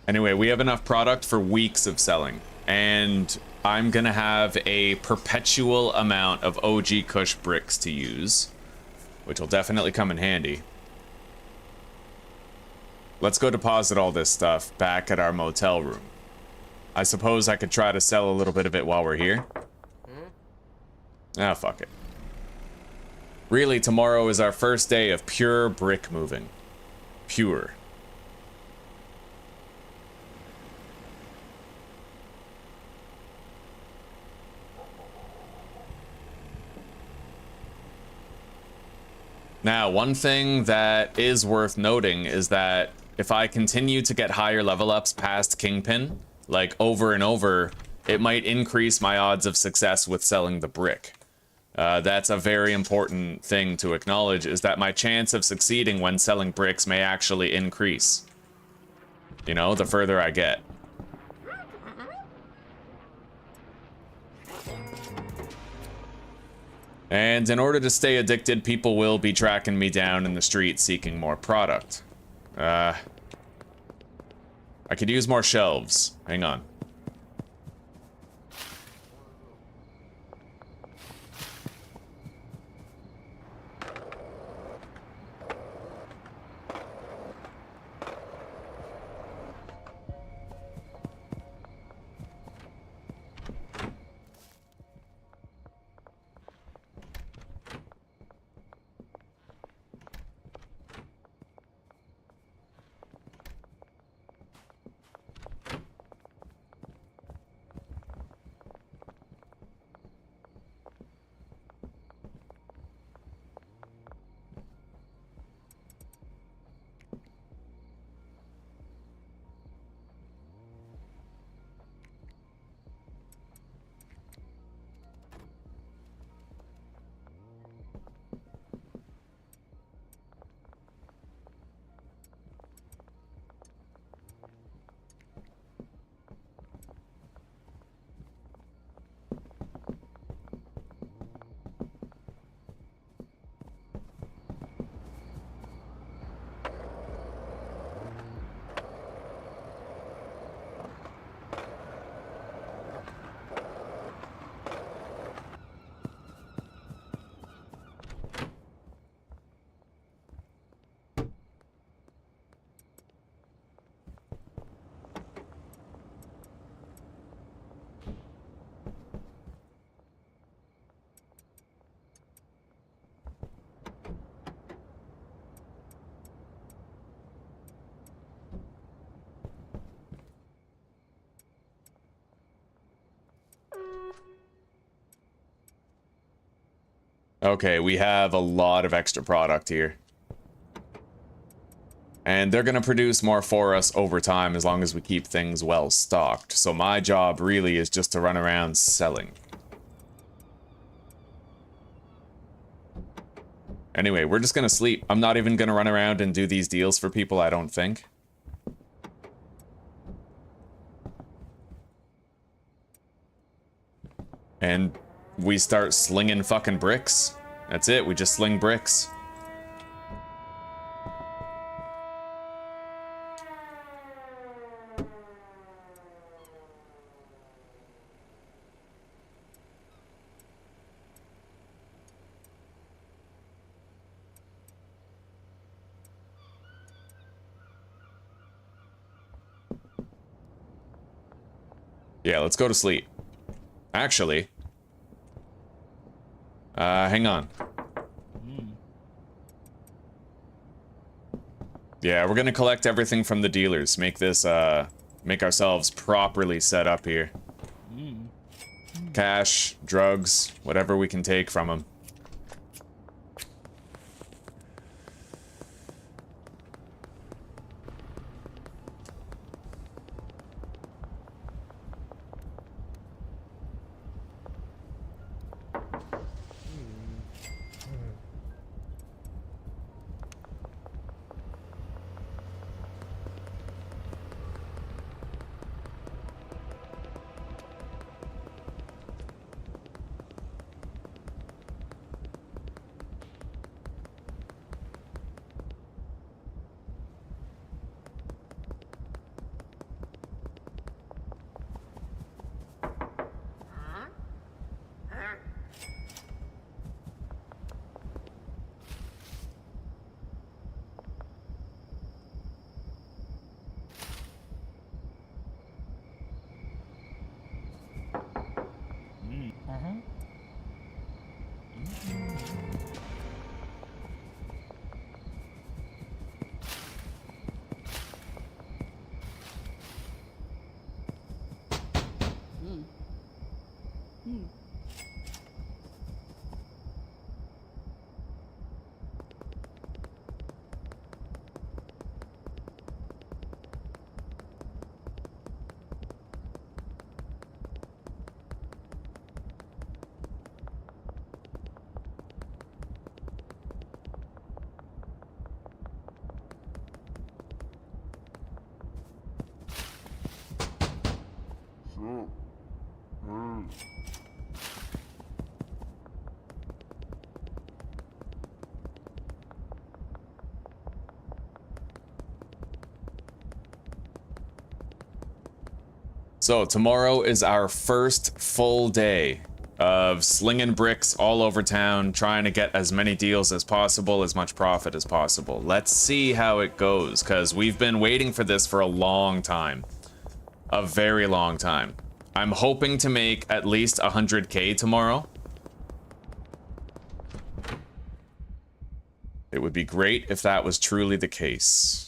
Anyway, we have enough product for weeks of selling, and I'm gonna have a perpetual amount of OG Kush bricks to use, which will definitely come in handy. Let's go deposit all this stuff back at our motel room. I suppose I could try to sell a little bit of it while we're here. Ah, fuck it. Really, tomorrow is our first day of pure brick moving. Pure. Now, one thing that is worth noting is that if I continue to get higher level ups past Kingpin, like over and over, it might increase my odds of success with selling the brick. That's a very important thing to acknowledge, is that my chance of succeeding when selling bricks may actually increase. You know, the further I get. And in order to stay addicted, people will be tracking me down in the street seeking more product. I could use more shelves. Hang on. Okay, we have a lot of extra product here. And they're gonna produce more for us over time as long as we keep things well stocked. So my job really is just to run around selling. Anyway, we're just gonna sleep. I'm not even gonna run around and do these deals for people, I don't think. And we start slinging fucking bricks. That's it, we just sling bricks. Yeah, let's go to sleep. Actually, hang on. Yeah, we're gonna collect everything from the dealers. Make this, make ourselves properly set up here. Cash, drugs, whatever we can take from them. So tomorrow is our first full day of slinging bricks all over town, trying to get as many deals as possible, as much profit as possible. Let's see how it goes, because we've been waiting for this for a long time. A very long time. I'm hoping to make at least 100K tomorrow. It would be great if that was truly the case.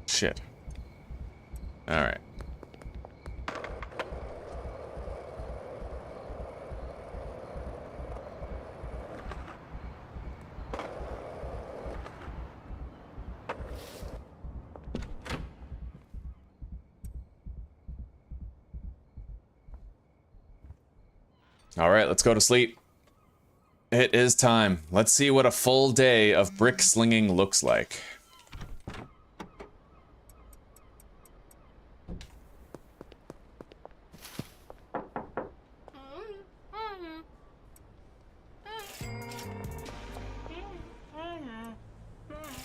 Shit. All right. All right, let's go to sleep. It is time. Let's see what a full day of brick slinging looks like.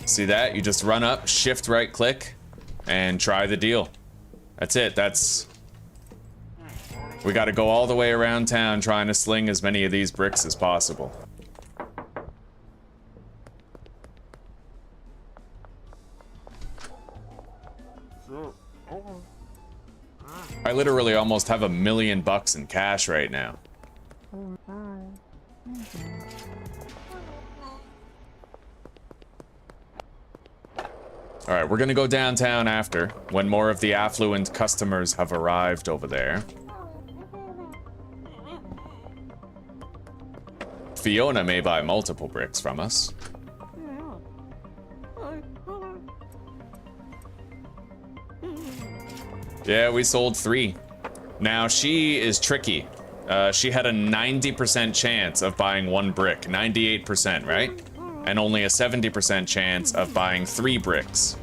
See that? You just run up, shift right click, and try the deal. That's it. That's... We gotta go all the way around town trying to sling as many of these bricks as possible. I literally almost have $1 million in cash right now. All right, we're gonna go downtown after, when more of the affluent customers have arrived over there. Fiona may buy multiple bricks from us. Yeah, we sold 3. Now, she is tricky. She had a 90% chance of buying 1 brick. 98%, right? And only a 70% chance of buying 3 bricks.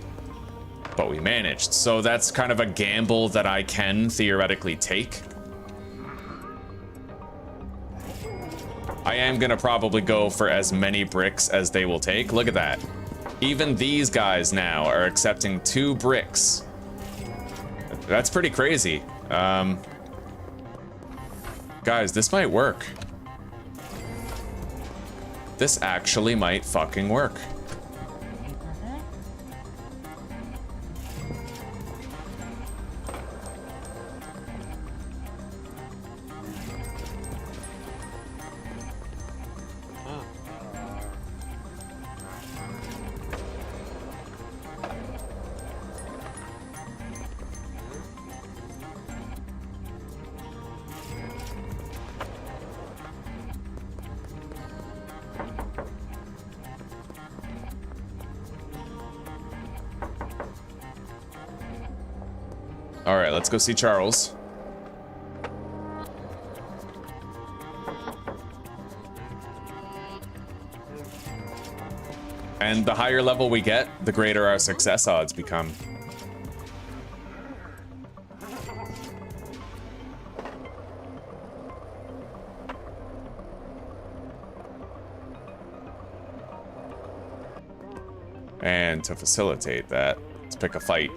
But we managed. So that's kind of a gamble that I can theoretically take. I am gonna probably go for as many bricks as they will take. Look at that. Even these guys now are accepting 2 bricks. That's pretty crazy. Guys, this might work. This actually might fucking work. All right, let's go see Charles. And the higher level we get, the greater our success odds become. And to facilitate that, let's pick a fight.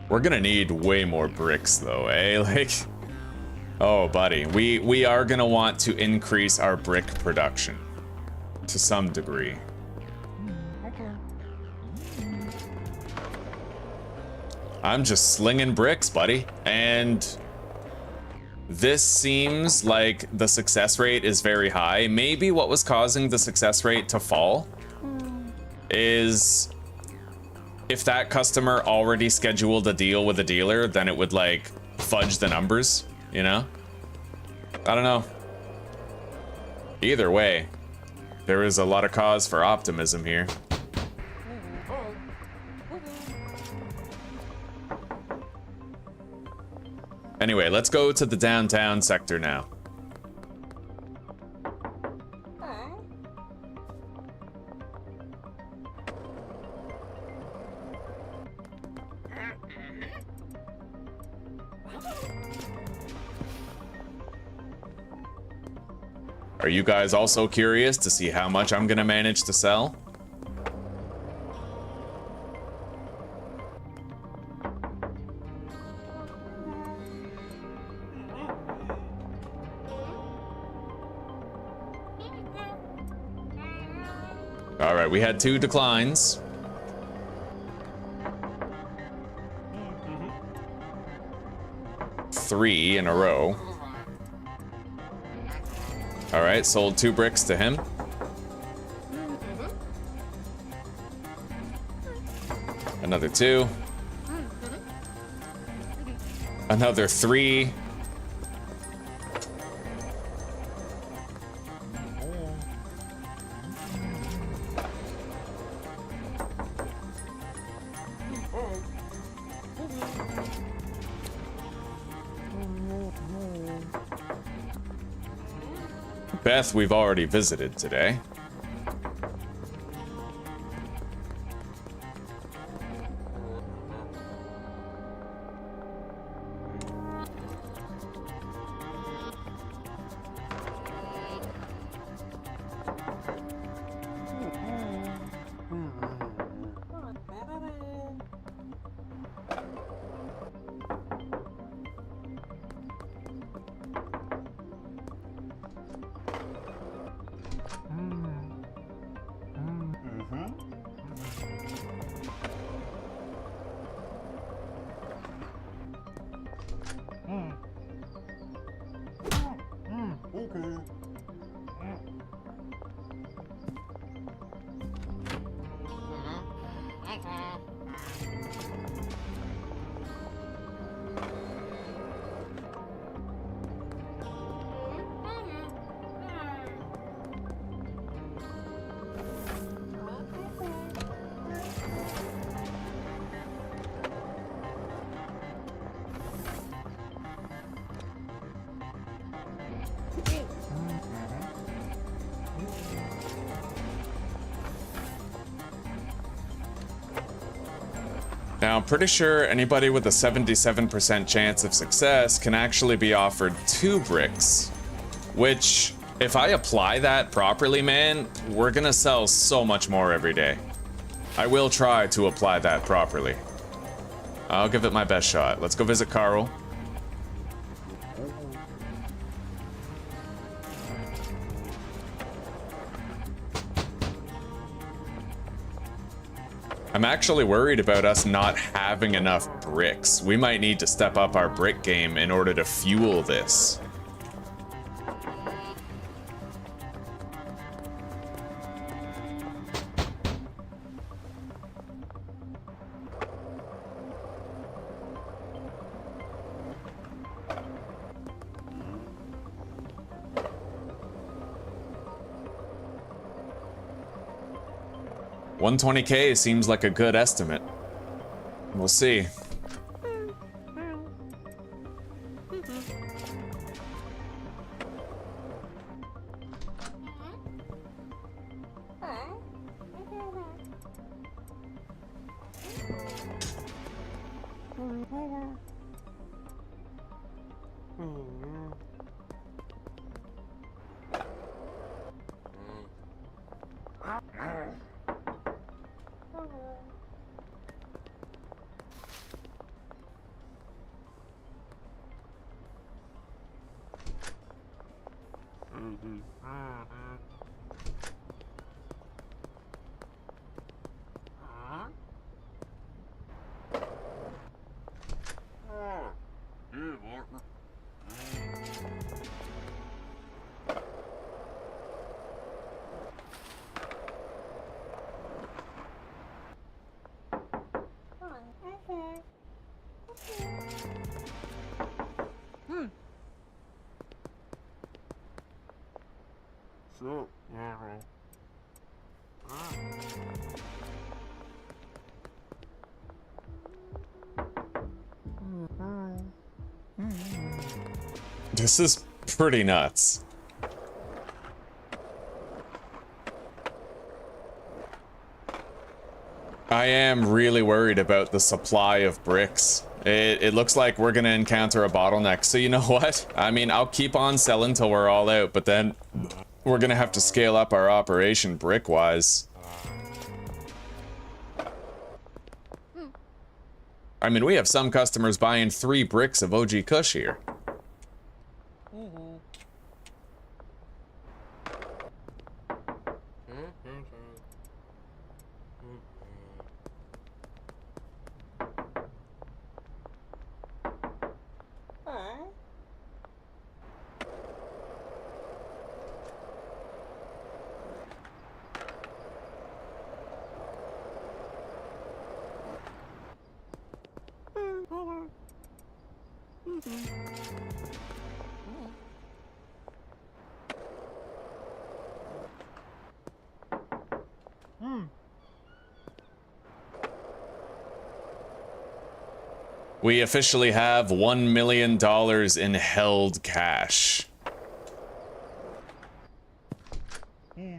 We're gonna need way more bricks though, eh? Like, oh buddy, we are gonna want to increase our brick production to some degree. I'm just slinging bricks, buddy. And this seems like the success rate is very high. Maybe what was causing the success rate to fall is if that customer already scheduled a deal with a dealer, then it would like fudge the numbers, you know? I don't know. Either way, there is a lot of cause for optimism here. Anyway, let's go to the downtown sector now. Are you guys also curious to see how much I'm gonna manage to sell? All right, we had 2 declines. Three in a row. All right, sold 2 bricks to him. Another 2. Another 3. Beth, we've already visited today. Now, I'm pretty sure anybody with a 77% chance of success can actually be offered 2 bricks, which, if I apply that properly, man, we're gonna sell so much more every day. I will try to apply that properly. I'll give it my best shot. Let's go visit Carl. I'm actually worried about us not having enough bricks. We might need to step up our brick game in order to fuel this. $120K seems like a good estimate. We'll see. This is pretty nuts. I am really worried about the supply of bricks. It looks like we're gonna encounter a bottleneck. So you know what? I mean, I'll keep on selling till we're all out, but then we're gonna have to scale up our operation brick-wise. I mean, we have some customers buying 3 bricks of OG Kush here. We officially have $1 million in held cash. Yeah.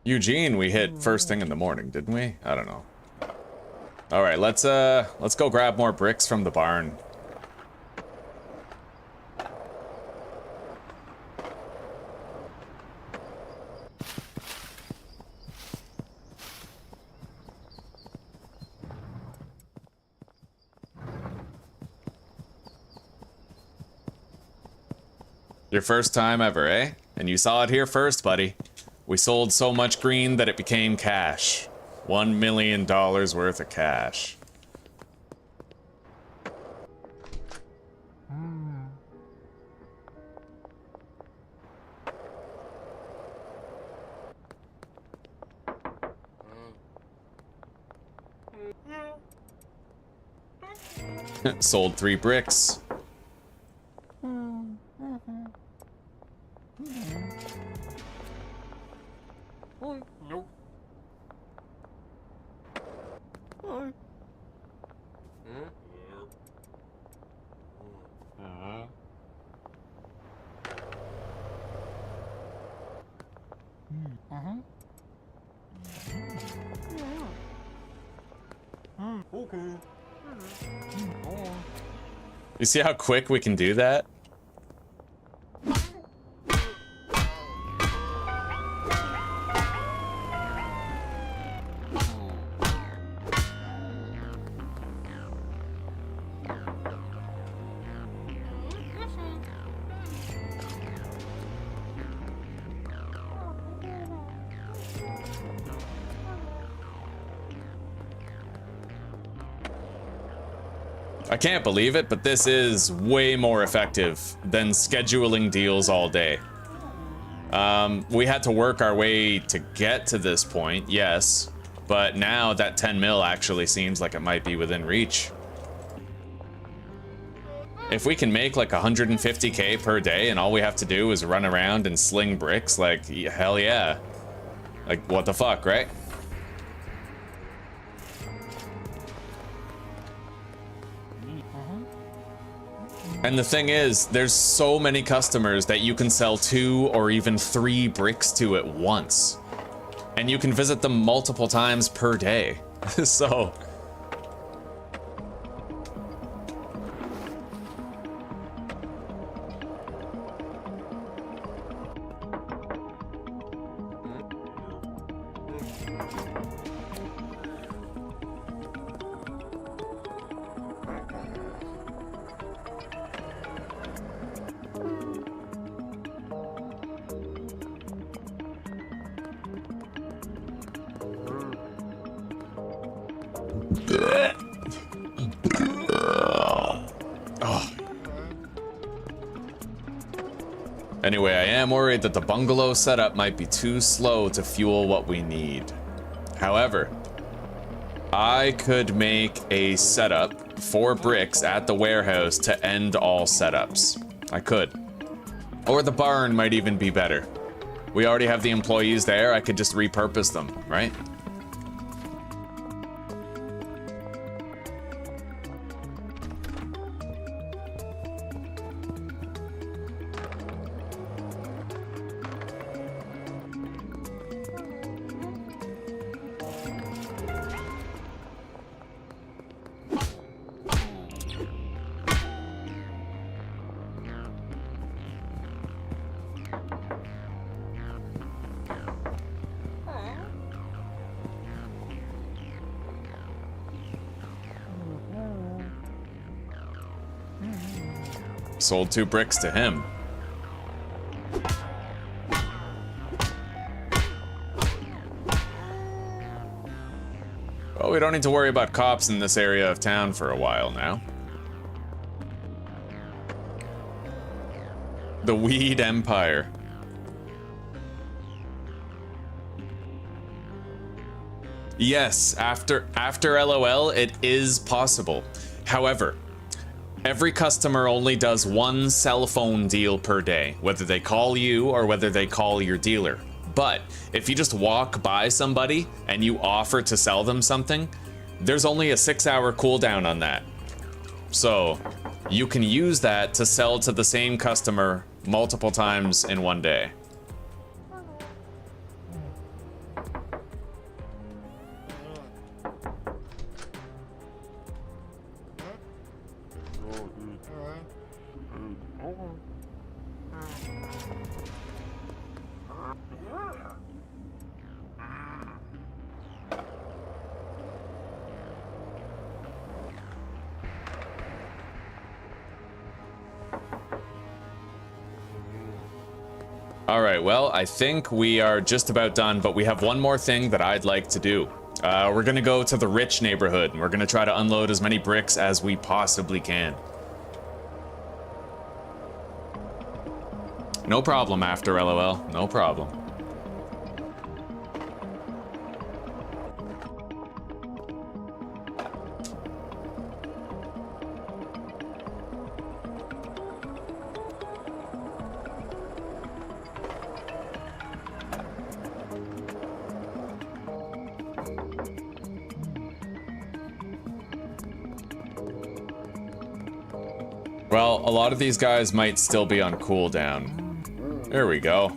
Eugene, we hit first thing in the morning, didn't we? I don't know. All right, let's go grab more bricks from the barn. Your first time ever, eh? And you saw it here first, buddy. We sold so much green that it became cash. $1 million worth of cash. Sold 3 bricks. No. Okay. You see how quick we can do that? I can't believe it, but this is way more effective than scheduling deals all day. We had to work our way to get to this point, yes, but now that 10 mil actually seems like it might be within reach. If we can make like 150k per day and all we have to do is run around and sling bricks, like, hell yeah. Like, what the fuck, right? And the thing is, there's so many customers that you can sell 2 or even 3 bricks to at once. And you can visit them multiple times per day. So... Anyway, I am worried that the bungalow setup might be too slow to fuel what we need. However, I could make a setup for bricks at the warehouse to end all setups. I could. Or the barn might even be better. We already have the employees there, I could just repurpose them, right? Sold 2 bricks to him. Well, we don't need to worry about cops in this area of town for a while now. The Weed Empire. Yes, after LOL, it is possible. However, every customer only does 1 cell phone deal per day, whether they call you or whether they call your dealer. But if you just walk by somebody and you offer to sell them something, there's only a 6-hour cooldown on that. So you can use that to sell to the same customer multiple times in one day. Alright, well, I think we are just about done, but we have one more thing that I'd like to do. We're gonna go to the rich neighborhood, and we're gonna try to unload as many bricks as we possibly can. No problem after LOL, no problem. Well, a lot of these guys might still be on cooldown. There we go.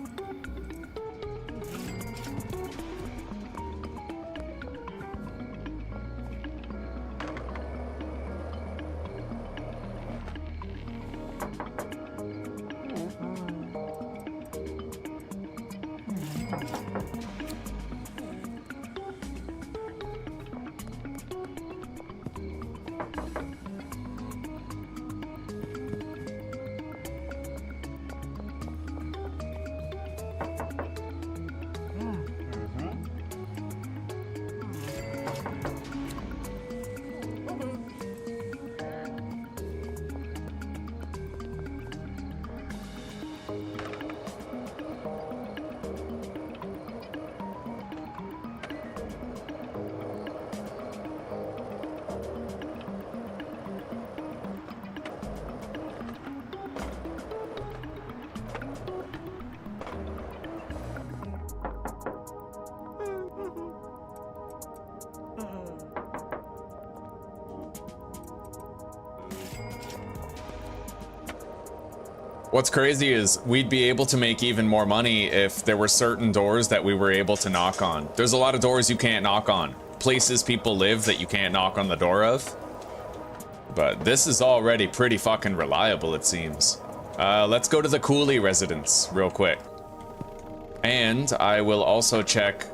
What's crazy is we'd be able to make even more money if there were certain doors that we were able to knock on. There's a lot of doors you can't knock on. Places people live that you can't knock on the door of. But this is already pretty fucking reliable, it seems. Let's go to the Coolie residence real quick. And I will also check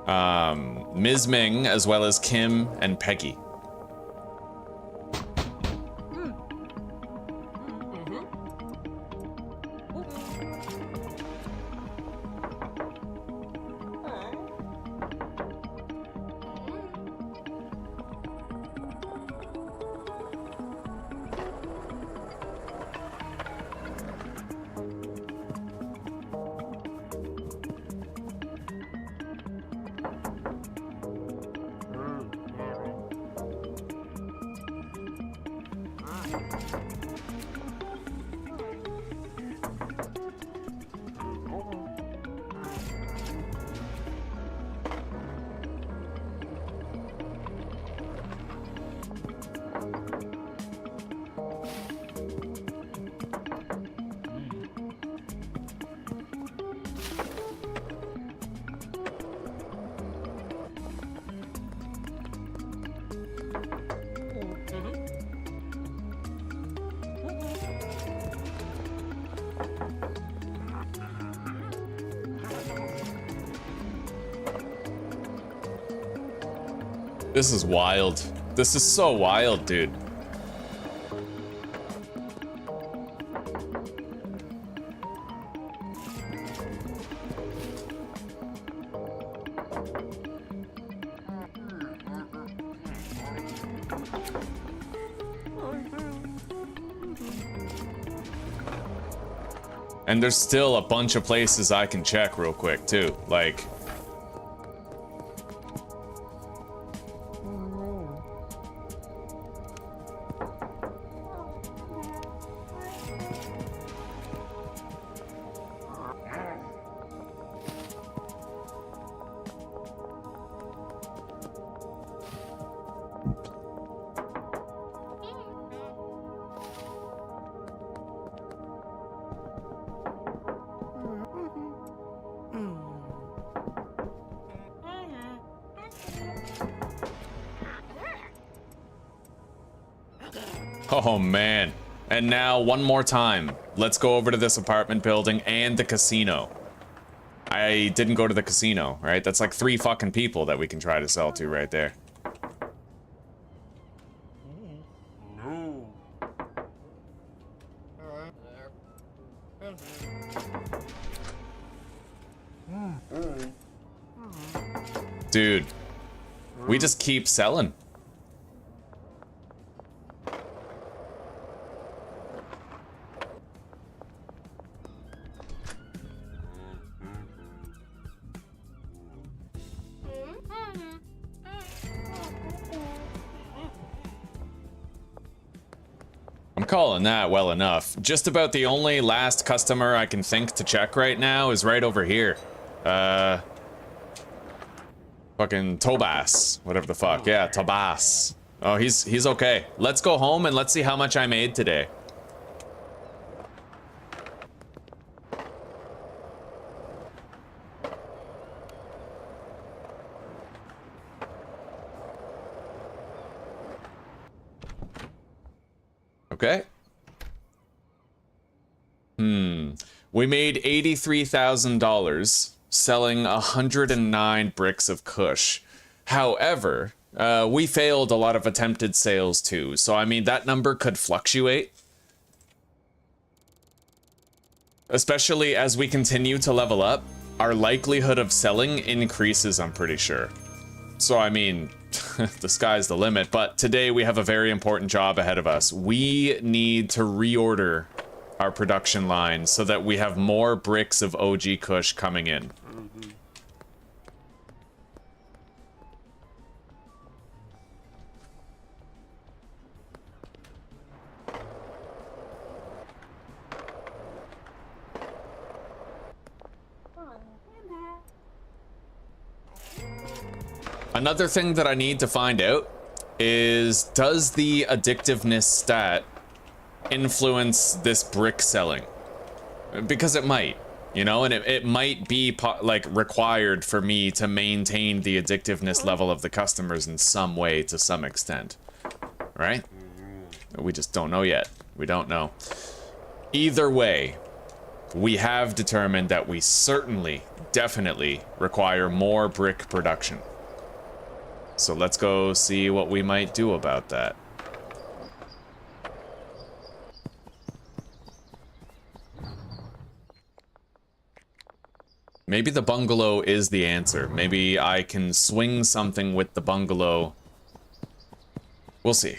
Ms. Ming as well as Kim and Peggy. This is wild. This is so wild, dude. And there's still a bunch of places I can check real quick, too. Like... Oh man. And now one more time. Let's go over to this apartment building and the casino. I didn't go to the casino, right? That's like 3 fucking people that we can try to sell to right there. No. Dude, we just keep selling. I'm calling that well enough. Just about the only last customer I can think to check right now is right over here. Fucking Tobas, whatever the fuck. Yeah, Tobas. Oh, he's okay. Let's go home and let's see how much I made today. Okay. We made $83,000 selling 109 bricks of Kush. However, we failed a lot of attempted sales too, so I mean that number could fluctuate. Especially as we continue to level up, our likelihood of selling increases, I'm pretty sure. So I mean, the sky's the limit, but today we have a very important job ahead of us. We need to reorder our production line so that we have more bricks of OG Kush coming in. Another thing that I need to find out is, does the addictiveness stat influence this brick selling? Because it might, you know, and it might be like required for me to maintain the addictiveness level of the customers in some way to some extent, right? We just don't know yet. We don't know. Either way, we have determined that we certainly, definitely require more brick production. So let's go see what we might do about that. Maybe the bungalow is the answer. Maybe I can swing something with the bungalow. We'll see.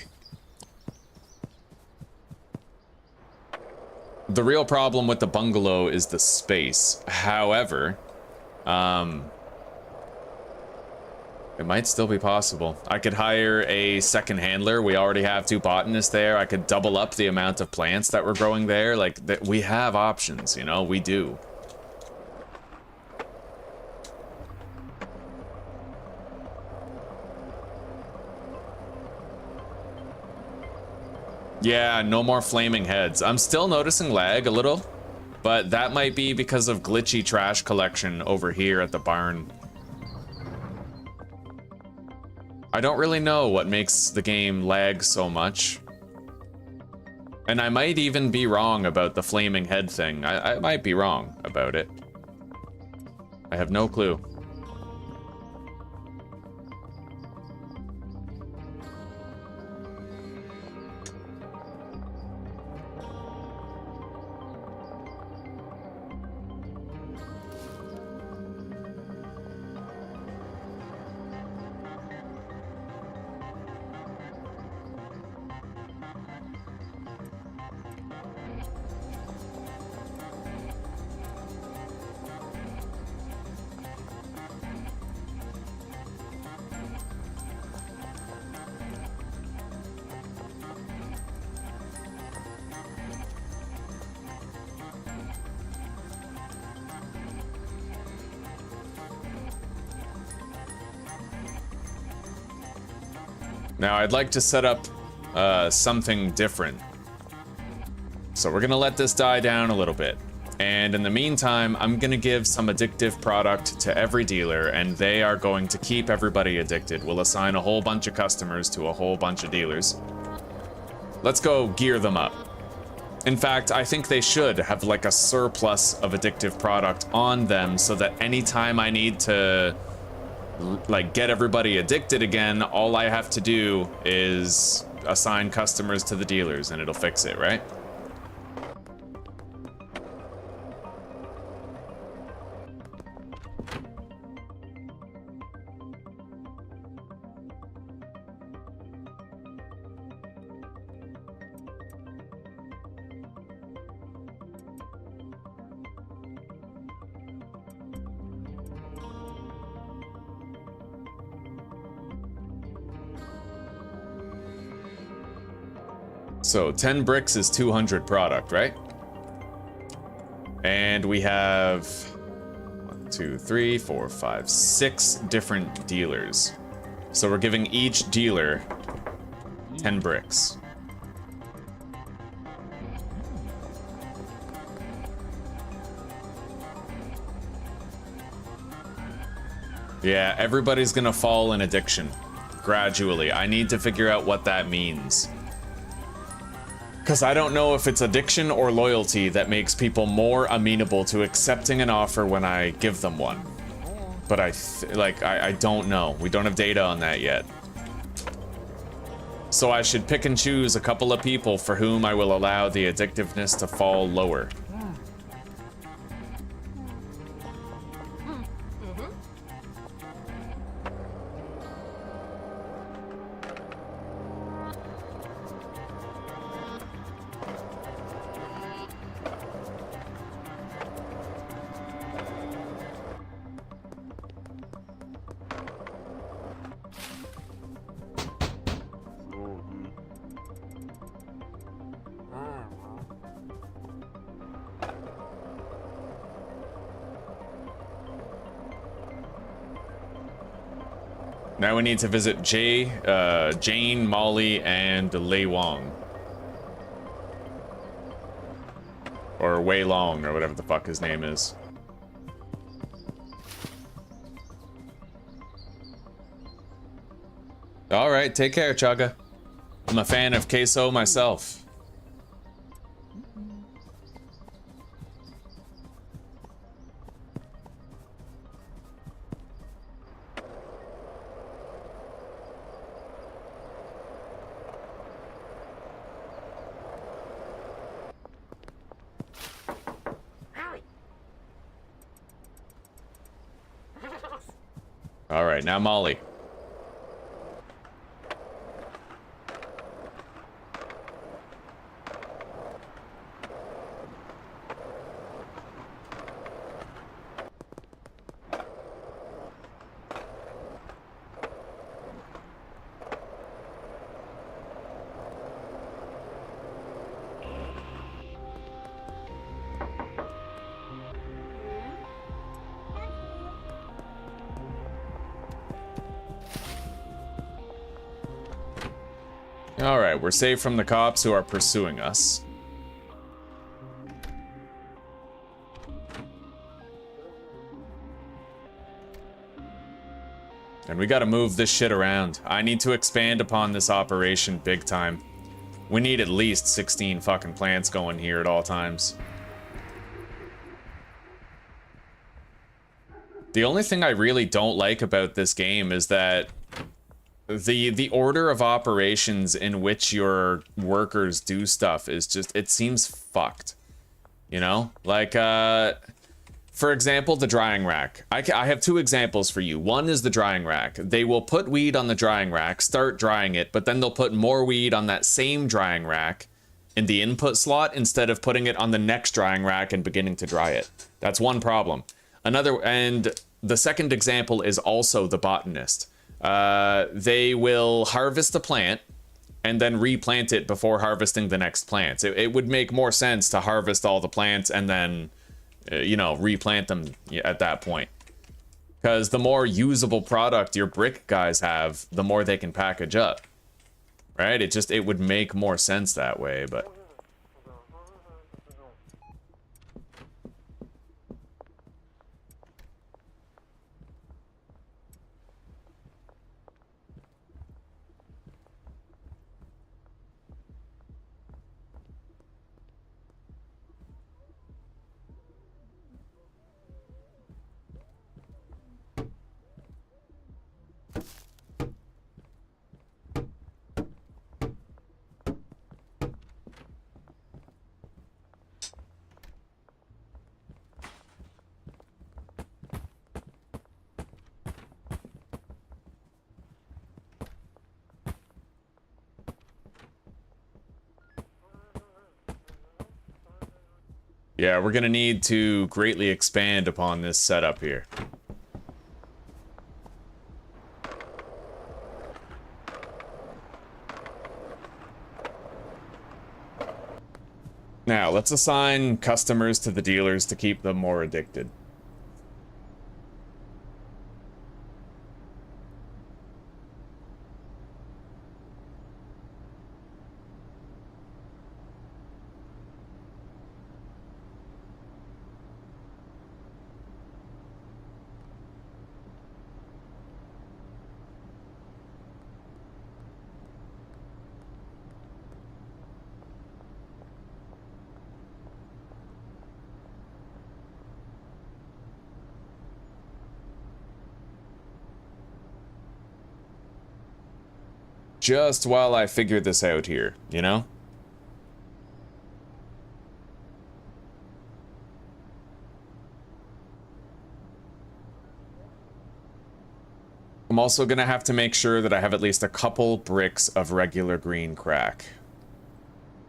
The real problem with the bungalow is the space. However, it might still be possible. I could hire a second handler. We already have 2 botanists there. I could double up the amount of plants that we're growing there. Like, we have options, you know? We do. Yeah, no more flaming heads. I'm still noticing lag a little, but that might be because of glitchy trash collection over here at the barn. I don't really know what makes the game lag so much. And I might even be wrong about the flaming head thing. I might be wrong about it. I have no clue. Now, I'd like to set up something different. So we're gonna let this die down a little bit. And in the meantime, I'm gonna give some addictive product to every dealer, and they are going to keep everybody addicted. We'll assign a whole bunch of customers to a whole bunch of dealers. Let's go gear them up. In fact, I think they should have like a surplus of addictive product on them so that anytime I need to like get everybody addicted again, all I have to do is assign customers to the dealers and it'll fix it, right? So 10 bricks is 200 product, right? And we have 1, 2, 3, 4, 5, 6 different dealers. So we're giving each dealer 10 bricks. Yeah, everybody's gonna fall in addiction. Gradually. I need to figure out what that means. Because I don't know if it's addiction or loyalty that makes people more amenable to accepting an offer when I give them one. But I don't know. We don't have data on that yet. So I should pick and choose a couple of people for whom I will allow the addictiveness to fall lower. Now we need to visit Jane, Molly, and Lei Wong. Or Wei Long, or whatever the fuck his name is. Alright, take care, Chaga. I'm a fan of queso myself. All right, now Molly. Alright, we're safe from the cops who are pursuing us. And we gotta move this shit around. I need to expand upon this operation big time. We need at least 16 fucking plants going here at all times. The only thing I really don't like about this game is that the order of operations in which your workers do stuff is just, it seems fucked. You know? Like, for example, the drying rack. I have two examples for you. One is the drying rack. They will put weed on the drying rack, start drying it, but then they'll put more weed on that same drying rack in the input slot instead of putting it on the next drying rack and beginning to dry it. That's one problem. And the second example is also the botanist. They will harvest a plant and then replant it before harvesting the next plants. It would make more sense to harvest all the plants and then, you know, replant them at that point. Because the more usable product your brick guys have, the more they can package up. Right? It would make more sense that way, but... Yeah, we're gonna need to greatly expand upon this setup here. Now, let's assign customers to the dealers to keep them more addicted. just while I figure this out here, you know? I'm also gonna have to make sure that I have at least a couple bricks of regular green crack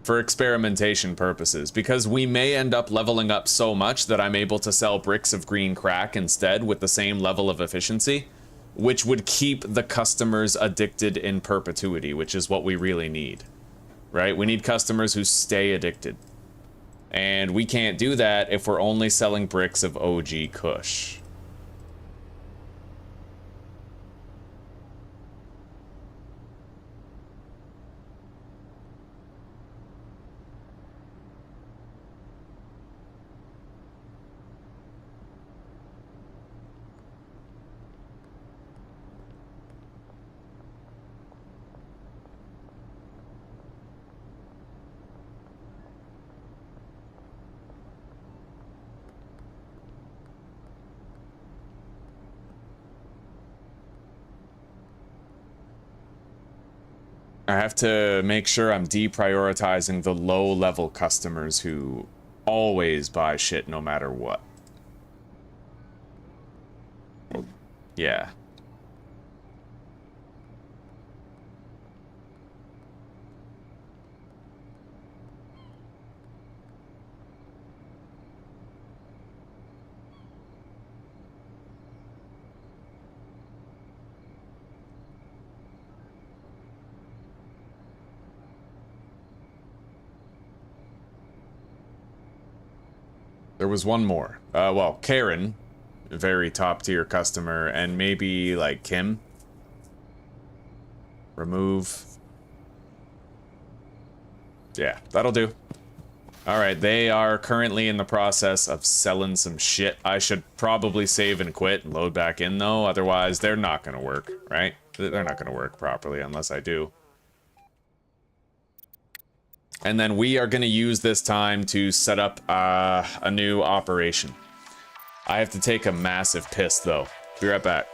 for experimentation purposes, because we may end up leveling up so much that I'm able to sell bricks of green crack instead with the same level of efficiency, which would keep the customers addicted in perpetuity, which is what we really need, right? We need customers who stay addicted. And we can't do that if we're only selling bricks of OG Kush. I have to make sure I'm deprioritizing the low-level customers who always buy shit no matter what. Yeah. There was one more. Well, Karen, very top tier customer, and maybe like Kim. Remove. Yeah, that'll do. Alright, they are currently in the process of selling some shit. I should probably save and quit and load back in though, otherwise they're not gonna work, right? They're not gonna work properly unless I do. And then we are going to use this time to set up a new operation. I have to take a massive piss, though. Be right back.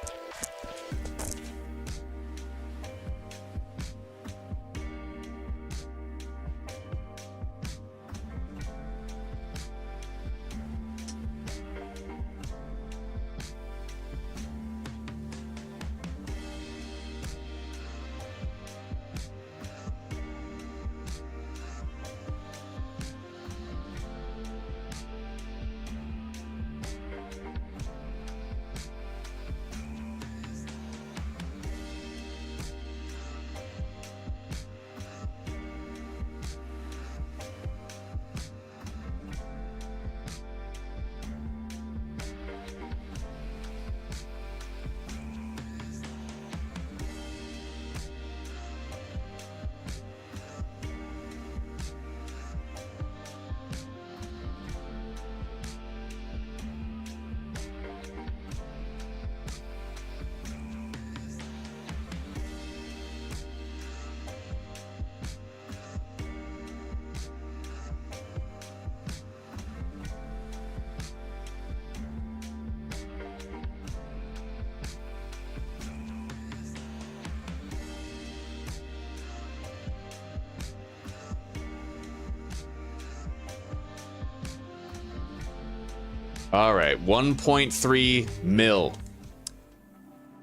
All right, 1.3 mil.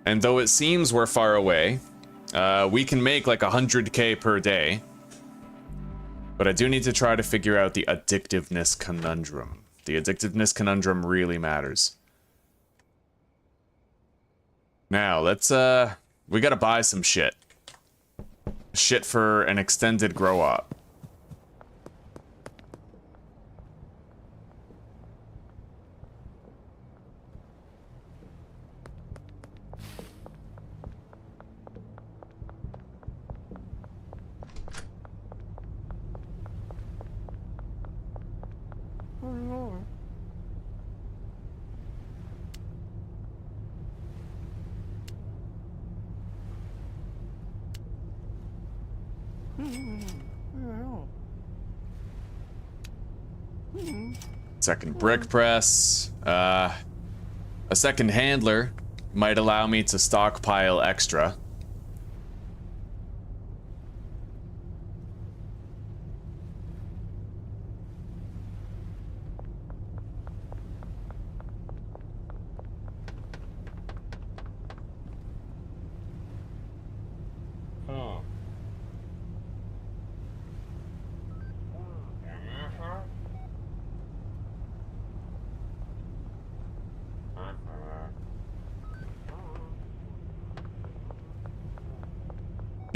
And though it seems we're far away, we can make like 100K per day. But I do need to try to figure out the addictiveness conundrum. The addictiveness conundrum really matters. Now, let's, we gotta buy some shit. Shit for an extended grow op. Second brick press. A second handler might allow me to stockpile extra.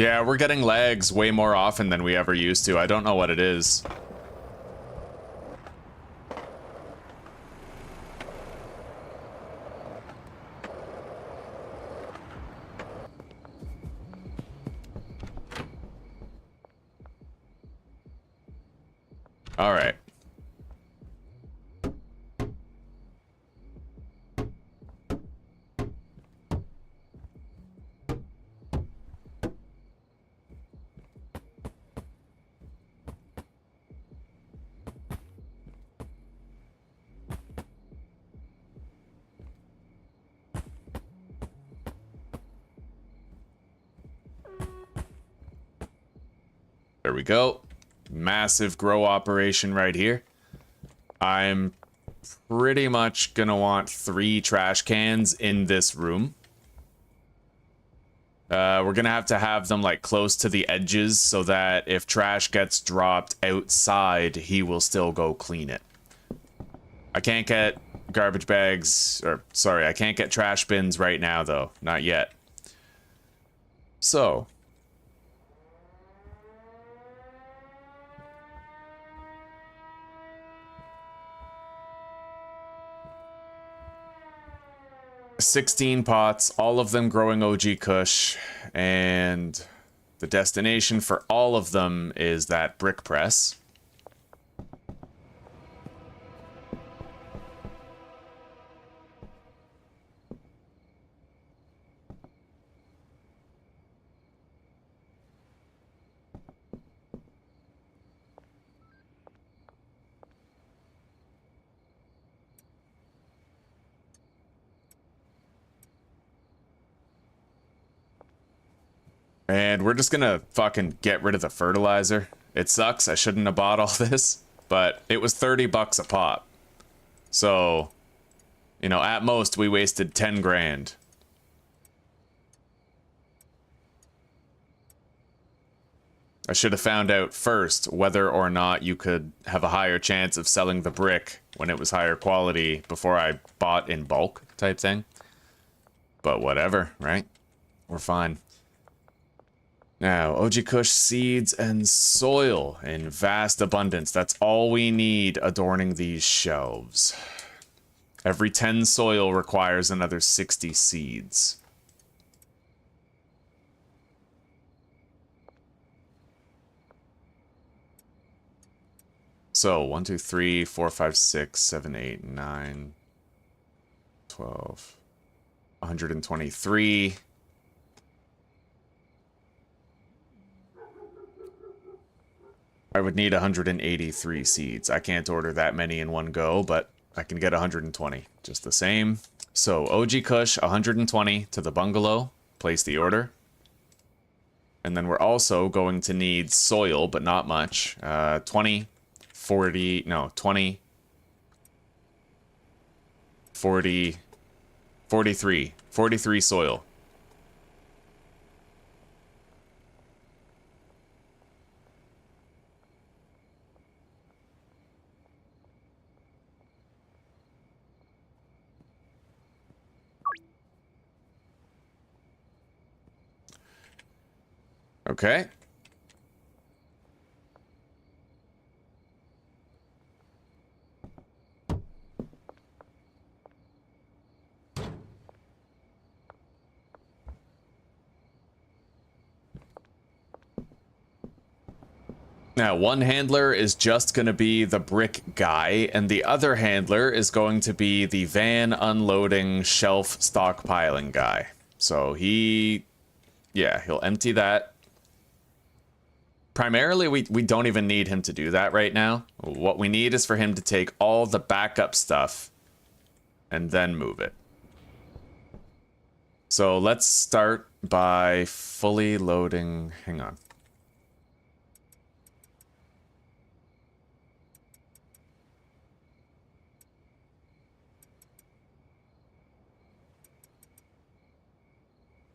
Yeah, we're getting lags way more often than we ever used to. I don't know what it is. All right. There we go. Massive grow operation right here. I'm pretty much gonna want 3 trash cans in this room. We're gonna have them like close to the edges so that if trash gets dropped outside, he will still go clean it. I can't get garbage bags, or sorry, I can't get trash bins right now though, not yet. So, $16 pots, all of them growing OG Kush, and the destination for all of them is that brick press. And we're just gonna fucking get rid of the fertilizer. It sucks, I shouldn't have bought all this, but it was 30 bucks a pop. So, you know, at most we wasted 10 grand. I should have found out first whether or not you could have a higher chance of selling the brick when it was higher quality before I bought in bulk type thing. But whatever, right? We're fine. Now, OG Kush seeds and soil in vast abundance. That's all we need adorning these shelves. Every 10 soil requires another 60 seeds. So, 1, 2, 3, 4, 5, 6, 7, 8, 9, 12, 123. I would need 183 seeds. I can't order that many in one go, but I can get 120 just the same. So OG Kush, 120 to the bungalow. Place the order. And then we're also going to need soil, but not much. 20, 40, no, 20, 40, 43. 43 soil. Okay. Now, one handler is just going to be the brick guy, and the other handler is going to be the van unloading shelf stockpiling guy. So yeah, he'll empty that. Primarily, we don't even need him to do that right now. What we need is for him to take all the backup stuff and then move it. So let's start by fully loading. Hang on.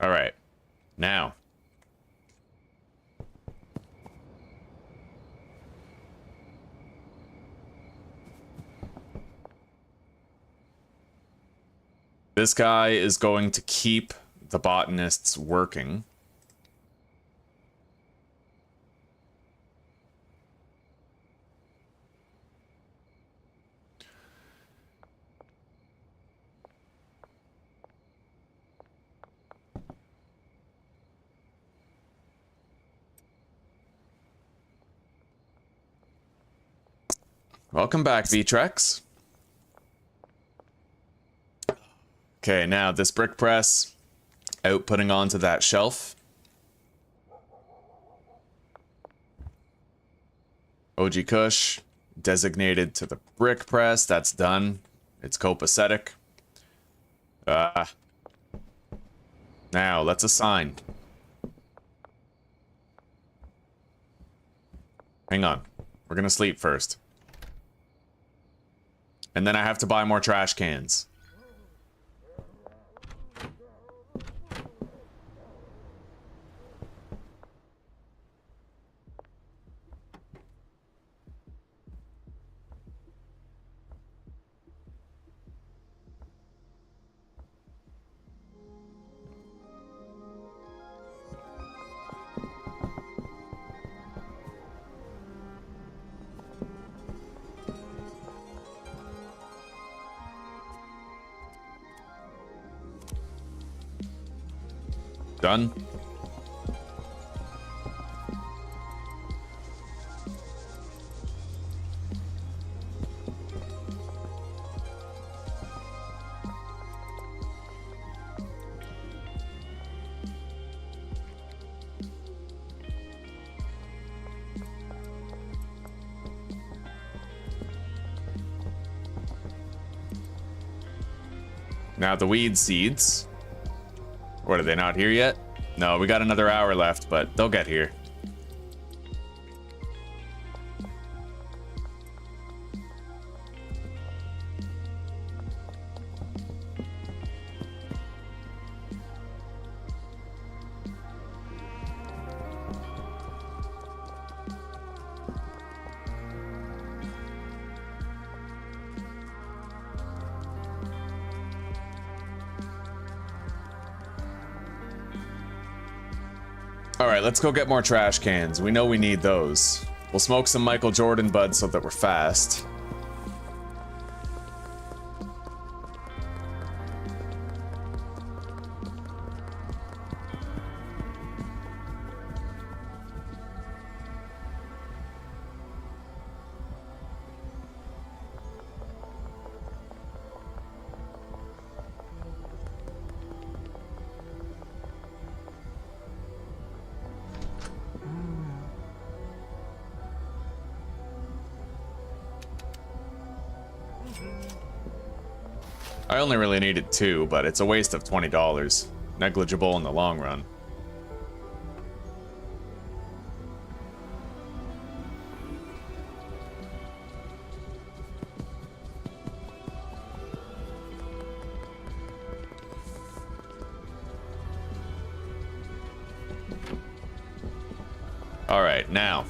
All right. Now. This guy is going to keep the botanists working. Welcome back, Vtrex. Okay, now this brick press, outputting onto that shelf. OG Kush, designated to the brick press. That's done. It's copacetic. Now, let's assign. Hang on. We're gonna sleep first. And then I have to buy more trash cans. Done. Now the weed seeds. What, are they not here yet? No, we got another hour left, but they'll get here. Alright, let's go get more trash cans. We know we need those. We'll smoke some Michael Jordan buds so that we're fast. I only really needed 2, but it's a waste of $20. Negligible in the long run. All right, now,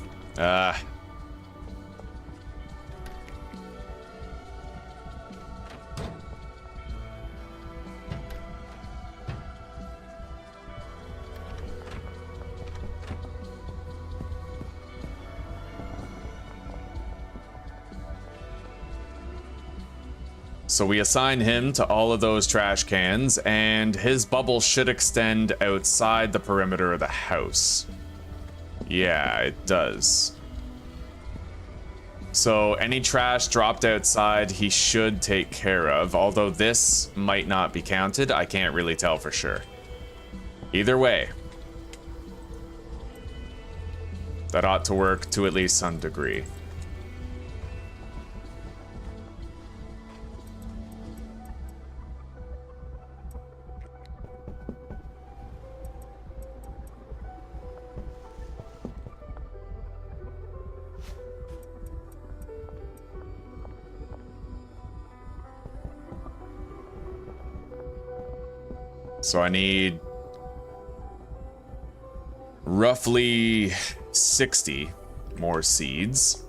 so we assign him to all of those trash cans, and his bubble should extend outside the perimeter of the house. Yeah, it does. So any trash dropped outside, he should take care of, although this might not be counted. I can't really tell for sure. Either way, that ought to work to at least some degree. So I need roughly 60 more seeds.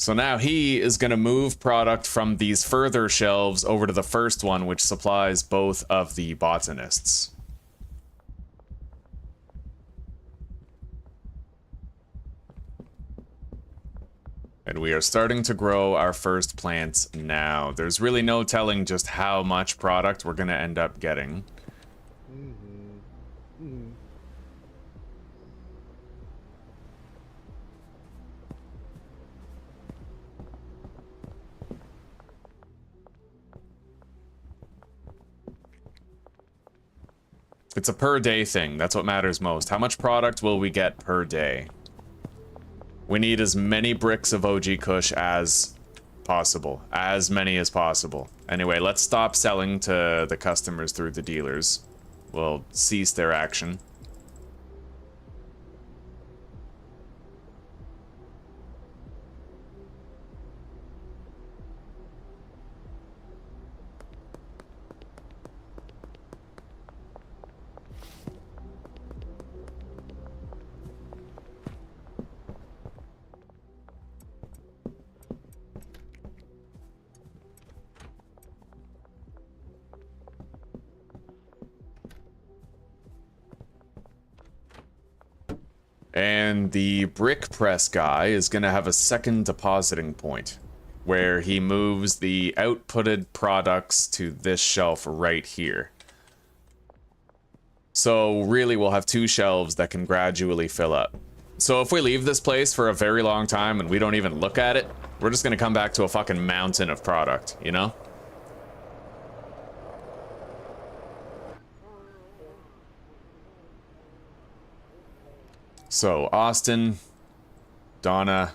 So now he is going to move product from these further shelves over to the first one, which supplies both of the botanists. And we are starting to grow our first plants now. There's really no telling just how much product we're going to end up getting. It's a per day thing. That's what matters most. How much product will we get per day? We need as many bricks of OG Kush as possible. As many as possible. Anyway, let's stop selling to the customers through the dealers. We'll cease their action. And the brick press guy is going to have a second depositing point where he moves the outputted products to this shelf right here. So really we'll have two shelves that can gradually fill up. So if we leave this place for a very long time and we don't even look at it, we're just going to come back to a fucking mountain of product, you know? So, Austin, Donna,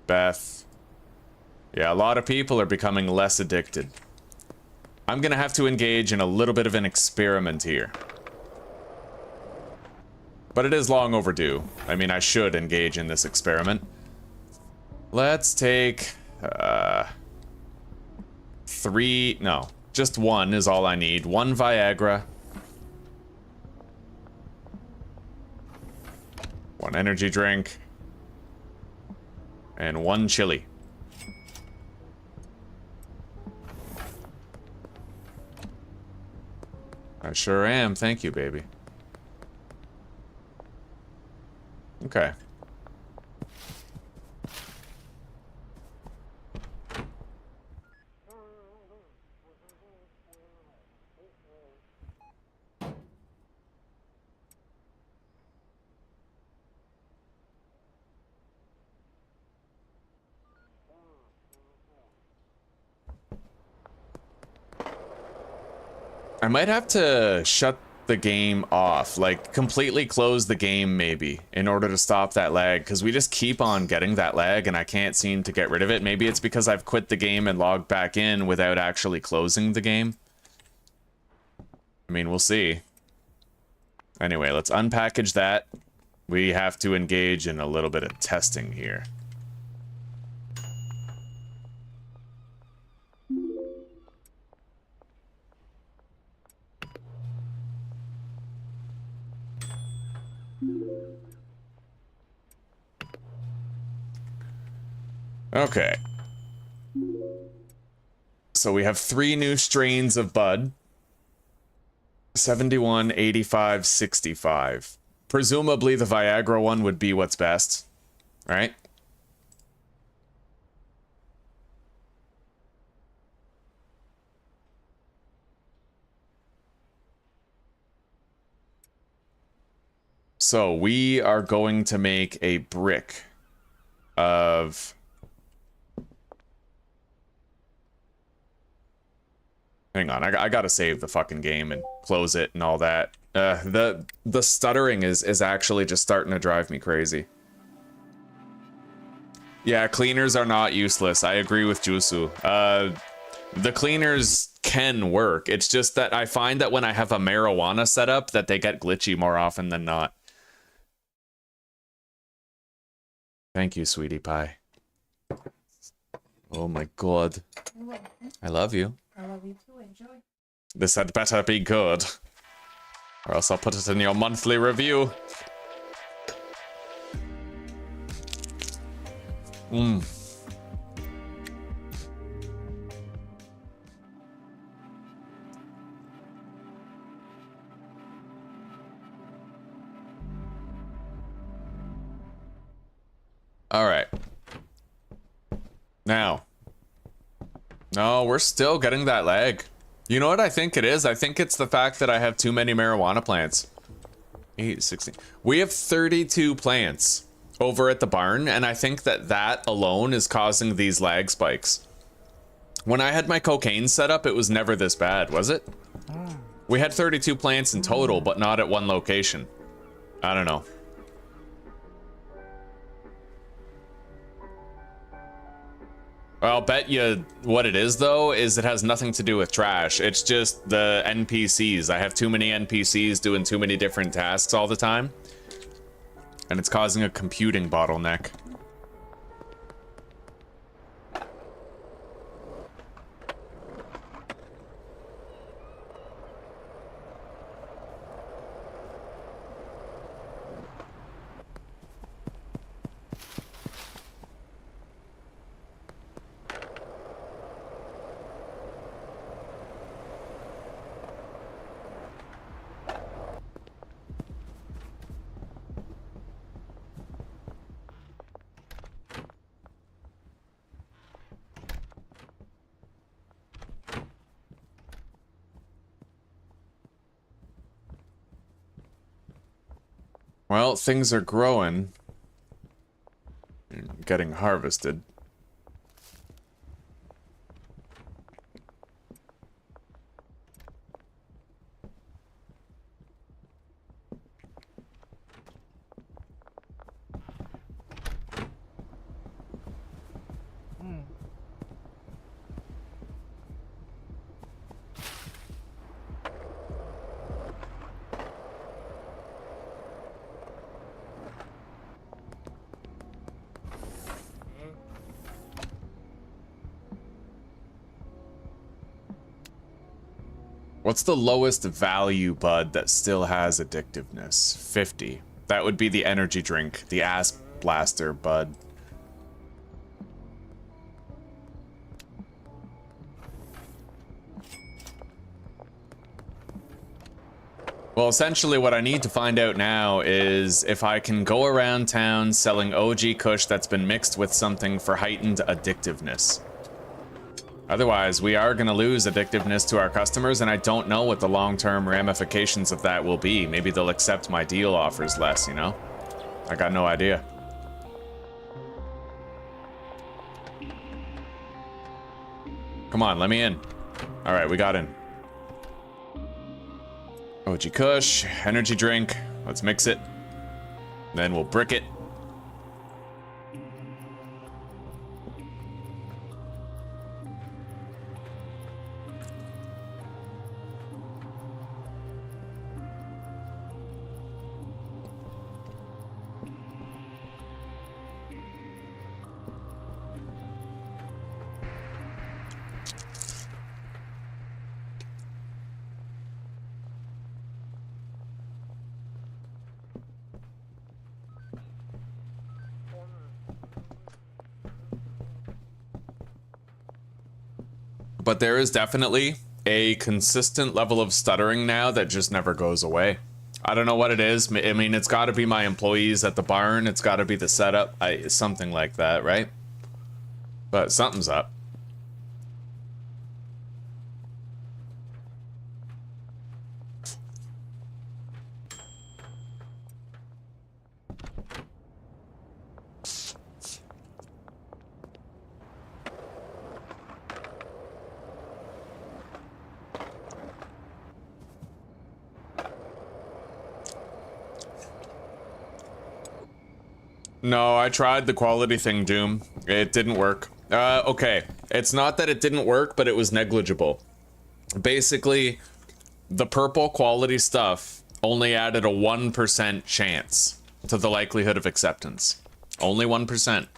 Beth. Yeah, a lot of people are becoming less addicted. I'm gonna have to engage in a little bit of an experiment here. But it is long overdue. I mean, I should engage in this experiment. Let's take... just one is all I need. One Viagra. One energy drink. And one chili. I sure am. Thank you, baby. Okay. I might have to shut the game off, like completely close the game maybe, in order to stop that lag, because we just keep on getting that lag and I can't seem to get rid of it. Maybe it's because I've quit the game and logged back in without actually closing the game. I mean, we'll see. Anyway, let's unpackage that. We have to engage in a little bit of testing here. Okay. So we have 3 new strains of bud. 71, 85, 65. Presumably the Viagra one would be what's best, right? So we are going to make a brick of... Hang on, I gotta save the fucking game and close it and all that. The stuttering is actually just starting to drive me crazy. Yeah, cleaners are not useless. I agree with Jusu. The cleaners can work. It's just that I find that when I have a marijuana setup that they get glitchy more often than not. Thank you, sweetie pie. Oh my god. I love you. I love you too. Enjoy. This had better be good. Or else I'll put it in your monthly review. Now. No, we're still getting that lag. You know what I think it is? I think it's the fact that I have too many marijuana plants. 8, 16. We have 32 plants over at the barn, and I think that that alone is causing these lag spikes. When I had my cocaine set up, it was never this bad, was it? We had 32 plants in total, but not at one location. I don't know. I'll bet you what it is, though, is it has nothing to do with trash. It's just the NPCs. I have too many NPCs doing too many different tasks all the time. And it's causing a computing bottleneck. Well, things are growing. Getting harvested. What's the lowest value bud that still has addictiveness? 50. That would be the energy drink, the ass blaster bud. Well, essentially what I need to find out now is if I can go around town selling OG Kush that's been mixed with something for heightened addictiveness. Otherwise, we are going to lose addictiveness to our customers, and I don't know what the long-term ramifications of that will be. Maybe they'll accept my deal offers less, you know? I got no idea. Come on, let me in. All right, we got in. OG Kush, energy drink. Let's mix it. Then we'll brick it. But there is definitely a consistent level of stuttering now that just never goes away. I don't know what it is. I mean, it's got to be my employees at the barn. It's got to be the setup. Something like that, right? But something's up. No, I tried the quality thing, Doom. It didn't work. Okay. It's not that it didn't work, but it was negligible. Basically, the purple quality stuff only added a 1% chance to the likelihood of acceptance. Only 1%.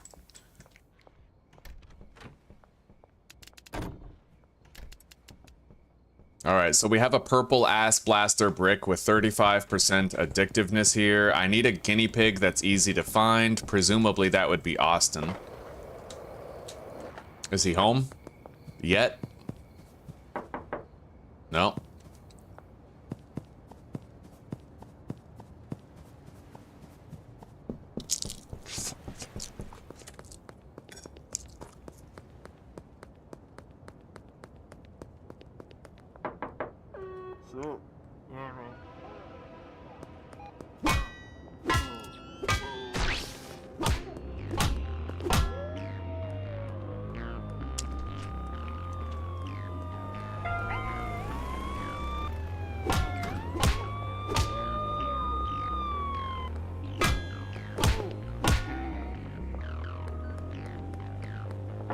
Alright, so we have a purple ass blaster brick with 35% addictiveness here. I need a guinea pig that's easy to find. Presumably that would be Austin. Is he home? Yet? No.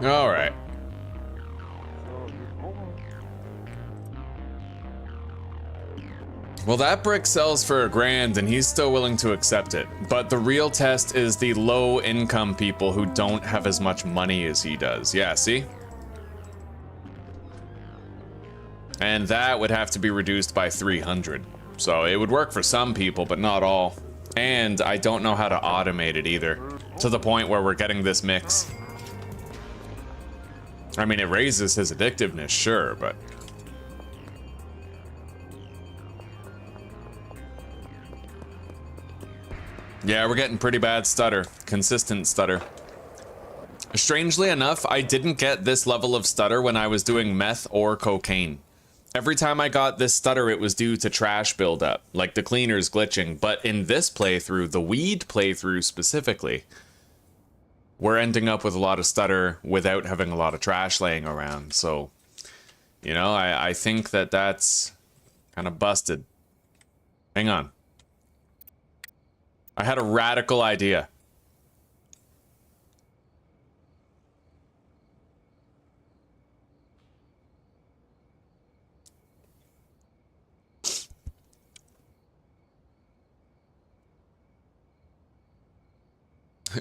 All right. Well, that brick sells for $1,000 and he's still willing to accept it. But the real test is the low income people who don't have as much money as he does. Yeah, see? And that would have to be reduced by 300. So it would work for some people, but not all. And I don't know how to automate it either, to the point where we're getting this mix. I mean, it raises his addictiveness, sure, but... Yeah, we're getting pretty bad stutter. Consistent stutter. Strangely enough, I didn't get this level of stutter when I was doing meth or cocaine. Every time I got this stutter, it was due to trash buildup, like the cleaners glitching. But in this playthrough, the weed playthrough specifically, we're ending up with a lot of stutter without having a lot of trash laying around. So, you know, I think that that's kind of busted. Hang on. I had a radical idea.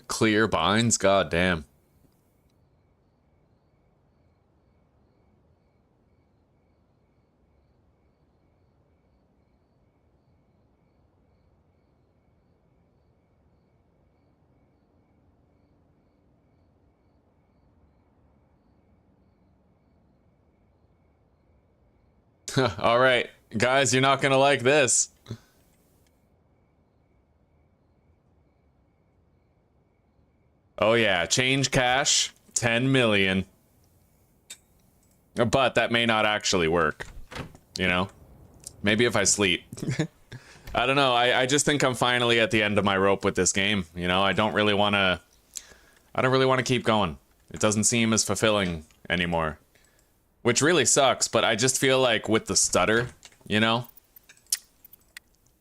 Clear binds? God damn. All right, guys, you're not gonna like this. Oh yeah, change cash, 10 million. But that may not actually work, you know? Maybe if I sleep. I don't know, I just think I'm finally at the end of my rope with this game, you know? I don't really want to keep going. It doesn't seem as fulfilling anymore. Which really sucks, but I just feel like with the stutter, you know?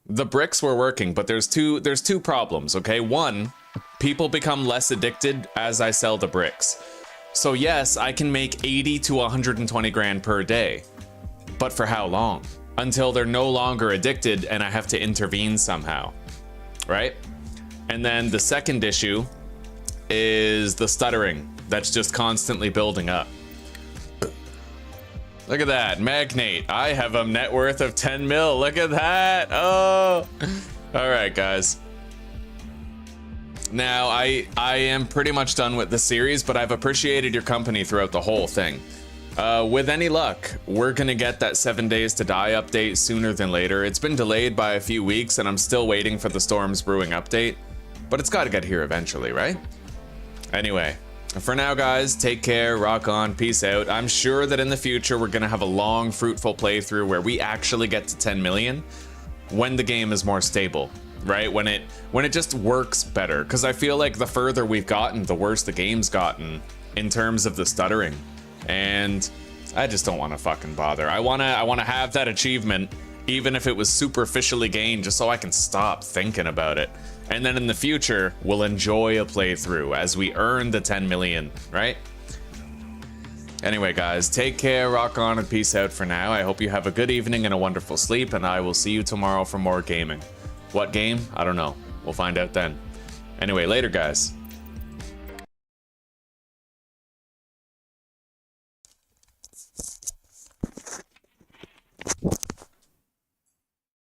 The bricks were working, but there's two problems, okay? One, people become less addicted as I sell the bricks. So yes, I can make 80 to 120 grand per day. But for how long? Until they're no longer addicted and I have to intervene somehow, right? And then the second issue is the stuttering that's just constantly building up. Look at that, Magnate. I have a net worth of 10 mil. Look at that. Oh. All right, guys. Now, I am pretty much done with the series, but I've appreciated your company throughout the whole thing. With any luck, we're gonna get that 7 Days to Die update sooner than later. It's been delayed by a few weeks, and I'm still waiting for the Storms Brewing update, but it's gotta get here eventually, right? Anyway. For now, guys, take care, rock on, peace out. I'm sure that in the future, we're gonna have a long, fruitful playthrough where we actually get to 10 million when the game is more stable, right? When it just works better. Because I feel like the further we've gotten, the worse the game's gotten in terms of the stuttering. And I just don't want to fucking bother. I wanna have that achievement, even if it was superficially gained, just so I can stop thinking about it. And then in the future, we'll enjoy a playthrough as we earn the 10 million, right? Anyway, guys, take care, rock on, and peace out for now. I hope you have a good evening and a wonderful sleep, and I will see you tomorrow for more gaming. What game? I don't know. We'll find out then. Anyway, later, guys.